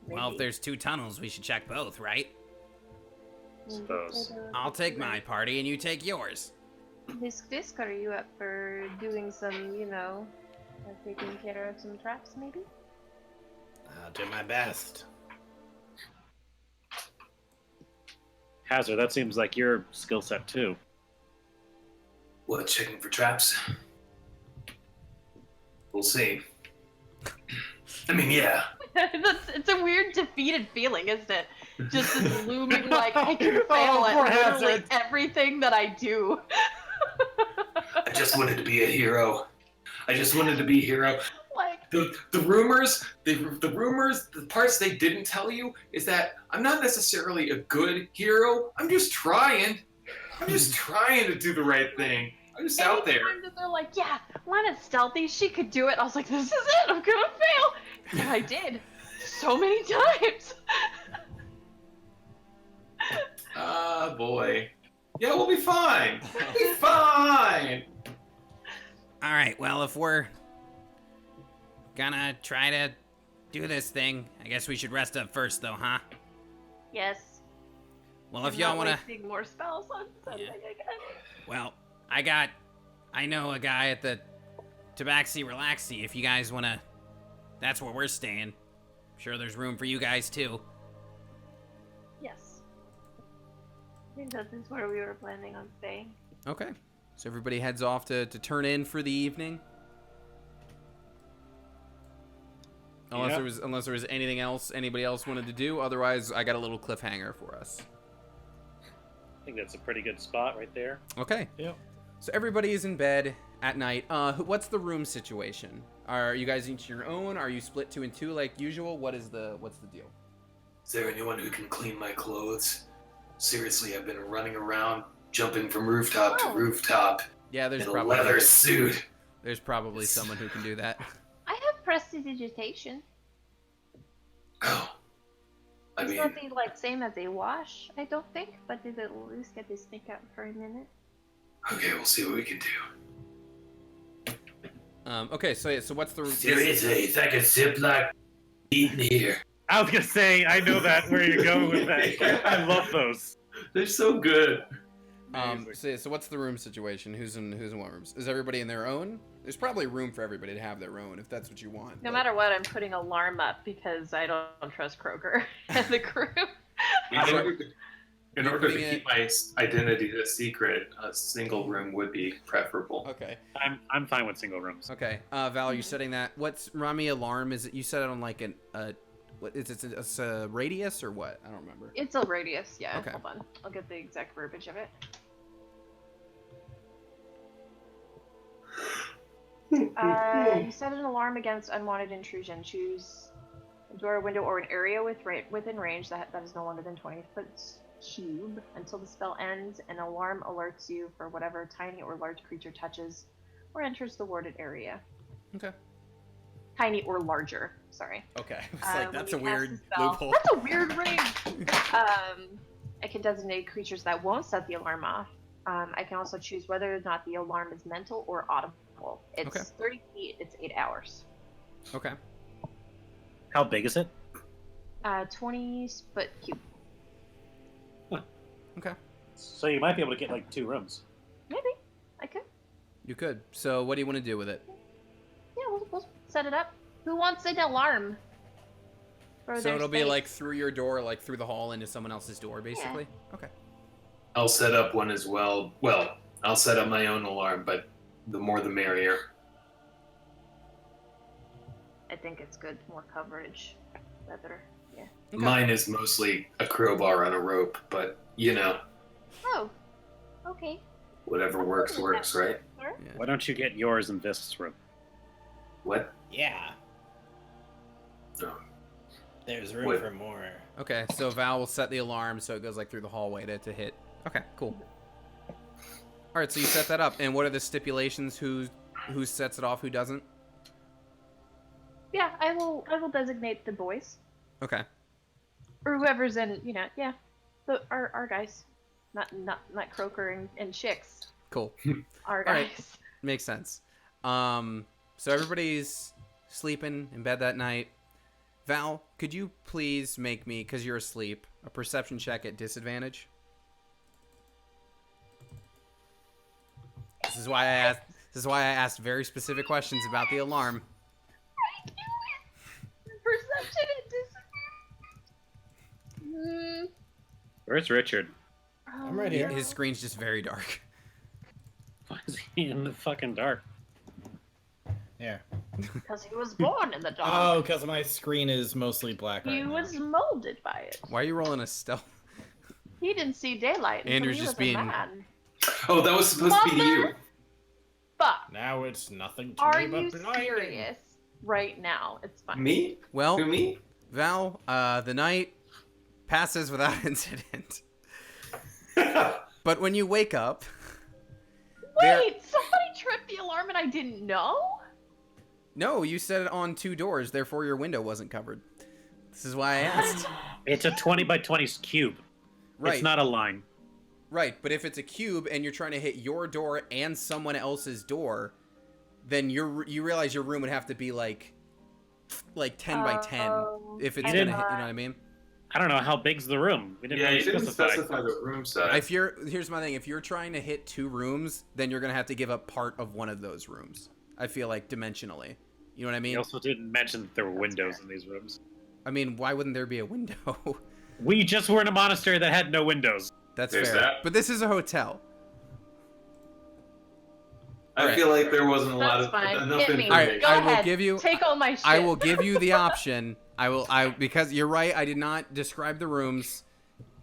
Speaker 1: Well, if
Speaker 5: Maybe.
Speaker 1: there's 2 tunnels, we should check both, right?
Speaker 9: Suppose.
Speaker 1: I'll take my party and you take yours.
Speaker 5: Fisk, are you up for doing some, taking care of some traps, maybe?
Speaker 3: I'll do my best.
Speaker 9: Hazard, that seems like your skill set too.
Speaker 4: What, checking for traps? We'll see. I mean, yeah.
Speaker 8: It's a weird defeated feeling, isn't it? Just this looming, like, I can fail
Speaker 3: Oh, poor
Speaker 8: at literally
Speaker 3: Hazard.
Speaker 8: everything that I do.
Speaker 4: I just wanted to be a hero. I just wanted to be a hero.
Speaker 8: Like,
Speaker 4: The rumors, the parts they didn't tell you is that I'm not necessarily a good hero. I'm just trying. I'm just trying to do the right thing. I'm just out there.
Speaker 8: anytime that they're like, yeah, Lena's stealthy, she could do it. I was like, this is it, I'm gonna fail. And I did. So many times.
Speaker 4: Ah, boy. Yeah, we'll be fine. We'll be fine.
Speaker 1: All right, well, if we're gonna try to do this thing, I guess we should rest up first, though, huh?
Speaker 5: Yes.
Speaker 1: Well, if
Speaker 8: I'm
Speaker 1: y'all
Speaker 8: not
Speaker 1: want to...
Speaker 8: wasting more spells on something
Speaker 1: Yeah.
Speaker 8: again.
Speaker 1: Well, I know a guy at the Tabaxi Relaxi. If you guys want to... That's where we're staying. I'm sure there's room for you guys, too.
Speaker 5: Yes. I think that is where we were planning on staying.
Speaker 1: Okay. So everybody heads off to turn in for the evening. Unless there was anything else anybody else wanted to do. Otherwise, I got a little cliffhanger for us.
Speaker 9: I think that's a pretty good spot right there.
Speaker 1: Okay.
Speaker 3: Yep.
Speaker 1: So everybody is in bed at night. What's the room situation? Are you guys each your own? Are you split 2 and 2 like usual? What's the deal?
Speaker 4: Is there anyone who can clean my clothes? Seriously, I've been running around, jumping from rooftop to rooftop
Speaker 1: Yeah, there's
Speaker 4: in a
Speaker 1: probably
Speaker 4: leather suit.
Speaker 1: there's probably someone who can do that.
Speaker 5: I have prestidigitation.
Speaker 4: Oh, I
Speaker 5: It's
Speaker 4: mean,
Speaker 5: not the same as a wash, I don't think, but it'll at least get this sneak out for a minute.
Speaker 4: okay, we'll see what we can do.
Speaker 1: Okay, so what's the
Speaker 4: Seriously, it's like a Ziploc eating here.
Speaker 9: I was gonna say, I know that where you're going with that. I love those.
Speaker 4: They're so good.
Speaker 1: So what's the room situation? Who's in what rooms? Is everybody in their own? There's probably room for everybody to have their own if that's what you want.
Speaker 8: No
Speaker 1: but-
Speaker 8: matter what, I'm putting alarm up because I don't trust Kroger and the crew.
Speaker 4: In order to
Speaker 1: putting
Speaker 4: keep my identity a secret, a single room would be preferable.
Speaker 1: Okay.
Speaker 9: I'm fine with single rooms.
Speaker 1: Okay. Val, you're setting that. What's Rami alarm? Is it you set it on like what is it? It's a radius or what? I don't remember.
Speaker 8: It's a radius, yeah.
Speaker 1: Okay.
Speaker 8: Hold on. I'll get the exact verbiage of it.
Speaker 5: You set an alarm against unwanted intrusion. Choose a door, window, or an area within range that is no longer than 20 foot cube. Until the spell ends, an alarm alerts you for whatever tiny or large creature touches or enters the warded area.
Speaker 1: Okay.
Speaker 5: Tiny or larger. Sorry.
Speaker 1: Okay. It's like,
Speaker 5: When
Speaker 1: that's
Speaker 5: you
Speaker 1: a
Speaker 5: cast
Speaker 1: weird
Speaker 5: the spell-
Speaker 1: loophole.
Speaker 5: That's a weird range. I can designate creatures that won't set the alarm off. I can also choose whether or not the alarm is mental or audible. It's
Speaker 1: Okay.
Speaker 5: 30 feet. It's 8 hours.
Speaker 1: Okay.
Speaker 9: How big is it?
Speaker 5: 20 foot cube.
Speaker 1: Okay.
Speaker 9: So you might be able to get like 2 rooms.
Speaker 5: Maybe I could.
Speaker 1: You could. So what do you want to do with it?
Speaker 5: Yeah, we'll set it up. Who wants an alarm? For
Speaker 1: So
Speaker 5: their
Speaker 1: it'll be
Speaker 5: space?
Speaker 1: like through your door, like through the hall into someone else's door, basically? Okay.
Speaker 4: I'll set up one as well. Well, I'll set up my own alarm, but the more the merrier.
Speaker 5: I think it's good. More coverage. Better. Yeah.
Speaker 1: Okay.
Speaker 4: Mine is mostly a crowbar on a rope, but you know,
Speaker 5: Oh. Okay.
Speaker 4: whatever works, works, right?
Speaker 5: Sure.
Speaker 1: Yeah.
Speaker 9: Why don't you get yours in Vist's room?
Speaker 4: What?
Speaker 3: Yeah.
Speaker 4: Oh.
Speaker 3: There's room
Speaker 4: Wait.
Speaker 3: for more.
Speaker 1: Okay, so Val will set the alarm so it goes like through the hallway to hit. Okay, cool. All right, so you set that up, and what are the stipulations? Who sets it off? Who doesn't?
Speaker 5: Yeah, I will designate the boys
Speaker 1: Okay.
Speaker 5: or whoever's in. Yeah, our guys, not Croker and Chicks.
Speaker 1: Cool.
Speaker 5: Our
Speaker 1: All right.
Speaker 5: guys.
Speaker 1: Makes sense. So everybody's sleeping in bed that night. Val, could you please make me, because you're asleep, a perception check at disadvantage? This is why I asked very specific questions about the alarm.
Speaker 5: Perception at disadvantage.
Speaker 9: Where's Richard?
Speaker 3: I'm right here.
Speaker 1: His screen's just very dark.
Speaker 9: Why is he in the fucking dark?
Speaker 3: Yeah.
Speaker 5: Because he was born in the dark.
Speaker 3: Oh, because my screen is mostly black right
Speaker 5: He
Speaker 3: now.
Speaker 5: was molded by it.
Speaker 1: Why are you rolling a stealth?
Speaker 5: He didn't see daylight until
Speaker 1: Andrew's
Speaker 5: he
Speaker 1: just
Speaker 5: was
Speaker 1: being-
Speaker 5: a man.
Speaker 4: Oh, that was supposed to be to you.
Speaker 5: But
Speaker 3: Now it's nothing to
Speaker 5: are
Speaker 3: me but
Speaker 5: you
Speaker 3: blinding.
Speaker 5: serious right now? It's fine.
Speaker 4: Me?
Speaker 1: Well,
Speaker 4: Who, me?
Speaker 1: Val, the night passes without incident. But when you wake up, there-
Speaker 5: Wait, somebody tripped the alarm and I didn't know?
Speaker 1: no, you set it on 2 doors, therefore your window wasn't covered. This is why I asked.
Speaker 9: It's a 20 by 20 cube.
Speaker 1: Right.
Speaker 9: It's not a line.
Speaker 1: Right, but if it's a cube and you're trying to hit your door and someone else's door, then you realize your room would have to be like 10 by 10 if it's
Speaker 5: I
Speaker 1: gonna
Speaker 5: did
Speaker 1: hit, you know
Speaker 5: not.
Speaker 1: what I mean?
Speaker 9: I don't know how big's the room. We didn't
Speaker 4: Yeah,
Speaker 9: really
Speaker 4: you didn't
Speaker 9: specify.
Speaker 4: specify the room size.
Speaker 1: Here's my thing, if you're trying to hit 2 rooms, then you're gonna have to give up part of one of those rooms. I feel like dimensionally. You know what I
Speaker 9: We
Speaker 1: mean?
Speaker 9: also didn't mention that there were windows in these rooms.
Speaker 1: I mean, why wouldn't there be a window?
Speaker 9: We just were in a monastery that had no windows.
Speaker 1: That's
Speaker 4: There's
Speaker 1: fair.
Speaker 4: that.
Speaker 1: But this is a hotel.
Speaker 4: I
Speaker 1: Alright.
Speaker 4: feel like there wasn't a lot
Speaker 5: That's
Speaker 4: of
Speaker 5: fine.
Speaker 4: enough
Speaker 5: Hit me.
Speaker 4: information.
Speaker 1: Alright,
Speaker 5: Go
Speaker 1: I will
Speaker 5: ahead.
Speaker 1: give you-
Speaker 5: Take all my shit.
Speaker 1: I will give you the option. Because you're right, I did not describe the rooms.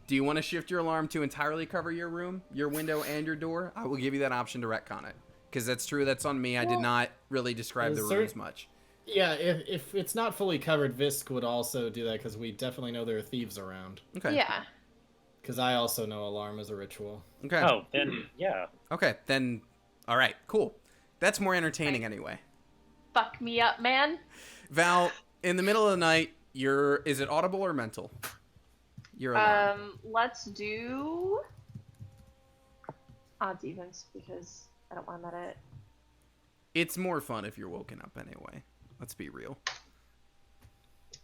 Speaker 1: Do you want to shift your alarm to entirely cover your room, your window, and your door? I will give you that option to retcon it. Because that's true, that's on me. I did
Speaker 3: Well,
Speaker 1: not really describe the
Speaker 3: is
Speaker 1: rooms
Speaker 3: there-
Speaker 1: much.
Speaker 3: Yeah, if it's not fully covered, Visk would also do that because we definitely know there are thieves around.
Speaker 1: Okay.
Speaker 5: Yeah.
Speaker 3: Because I also know alarm is a ritual.
Speaker 1: Okay.
Speaker 9: Oh, then, yeah.
Speaker 1: Okay, then, alright, cool. That's more entertaining anyway.
Speaker 5: Fuck me up, man.
Speaker 1: Val, in the middle of the night, is it audible or mental? Your alarm.
Speaker 5: Let's do odds evens because I don't want that at
Speaker 1: It's more fun if you're woken up anyway. Let's be real.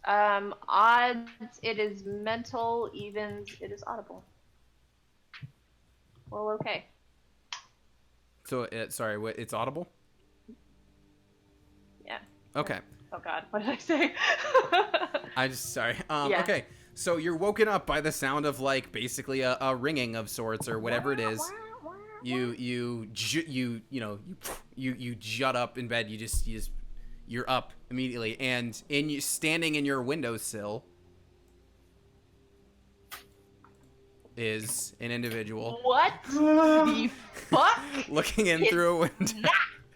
Speaker 5: odds. It is mental. Evens. It is audible. Well, okay.
Speaker 1: So, it's audible?
Speaker 5: Yeah.
Speaker 1: Okay.
Speaker 5: Oh God, what did I say?
Speaker 1: Sorry.
Speaker 5: Yeah.
Speaker 1: Okay, so you're woken up by the sound of like basically a ringing of sorts or whatever it is. You jut up in bed. You're up immediately, and standing in your windowsill is an individual
Speaker 5: What the fuck?
Speaker 1: looking in
Speaker 5: It's
Speaker 1: through a window.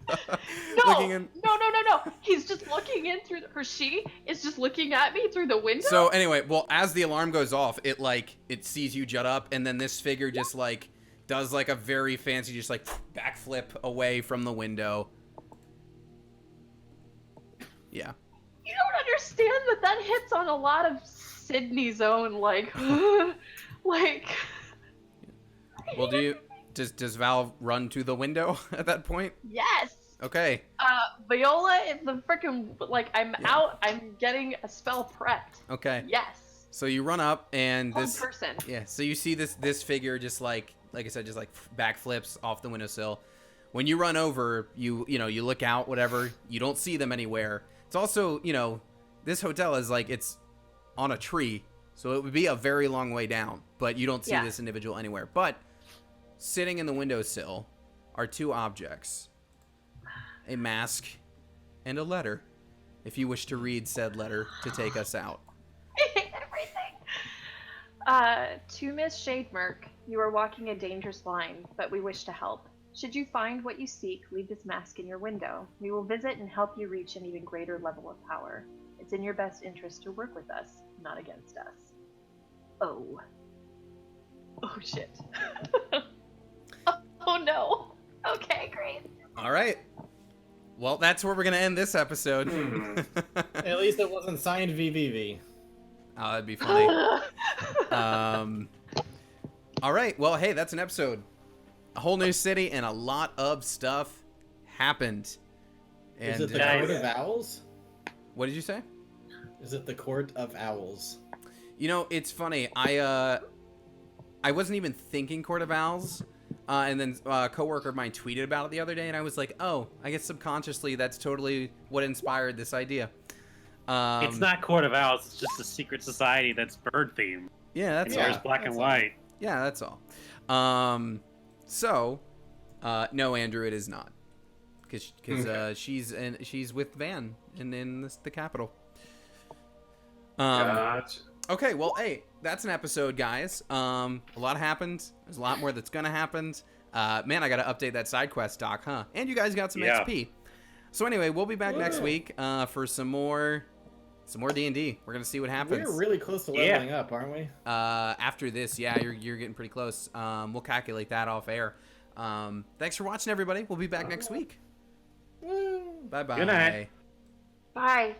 Speaker 8: No,
Speaker 1: Looking in.
Speaker 8: no. He's just looking in through, or she is just looking at me through the window.
Speaker 1: So anyway, well, as the alarm goes off, it sees you jut up, and then this figure just like does like a very fancy, just like backflip away from the window. Yeah.
Speaker 8: You don't understand that hits on a lot of Sydney's own, like, like.
Speaker 1: Well, does Val run to the window at that point?
Speaker 8: Yes.
Speaker 1: Okay.
Speaker 8: Viola is the freaking, like, I'm
Speaker 1: Yeah.
Speaker 8: out, I'm getting a spell prepped.
Speaker 1: Okay.
Speaker 8: Yes.
Speaker 1: So you run up, and
Speaker 8: One
Speaker 1: this.
Speaker 8: person.
Speaker 1: Yeah. So you see this figure just like I said, just like backflips off the windowsill. When you run over, you look out, whatever. You don't see them anywhere. It's also, this hotel is like it's on a tree, so it would be a very long way down. But you don't see this individual anywhere. But sitting in the windowsill are two objects: a mask and a letter. If you wish to read said letter to take us out.
Speaker 8: I hate everything. To Miss Shademerk, you are walking a dangerous line, but we wish to help. Should you find what you seek, leave this mask in your window. We will visit and help you reach an even greater level of power. It's in your best interest to work with us, not against us. Oh. Oh, shit. Oh, no. Okay, great.
Speaker 1: All right. Well, that's where we're gonna end this episode.
Speaker 3: At least it wasn't signed VVV.
Speaker 1: Oh, that'd be funny. All right. Well, hey, that's an episode. A whole new city and a lot of stuff happened. And
Speaker 3: Is it the Court of Owls?
Speaker 1: what did you say?
Speaker 3: Is it the Court of Owls?
Speaker 1: It's funny. I wasn't even thinking Court of Owls. And then a coworker of mine tweeted about it the other day, and I was like, oh, I guess subconsciously that's totally what inspired this idea.
Speaker 9: It's not Court of Owls. It's just a secret society that's bird themed.
Speaker 1: Yeah, that's
Speaker 9: It
Speaker 1: all.
Speaker 9: wears black and
Speaker 3: that's
Speaker 9: white.
Speaker 1: Yeah, that's all. No, Andrew, it is not, because she's with Van in the capital.
Speaker 4: Gotcha.
Speaker 1: Okay, well, hey, that's an episode, guys. A lot happened. There's a lot more that's gonna happen. Man, I gotta update that side quest doc, huh? And you guys got some XP. So anyway, we'll be back next week for some more D&D. We're gonna see what happens.
Speaker 3: We're really close to leveling up, aren't we?
Speaker 1: After this, yeah, you're getting pretty close. We'll calculate that off air. Thanks for watching, everybody. We'll be back next week. Bye bye.
Speaker 9: Good night.
Speaker 7: Bye.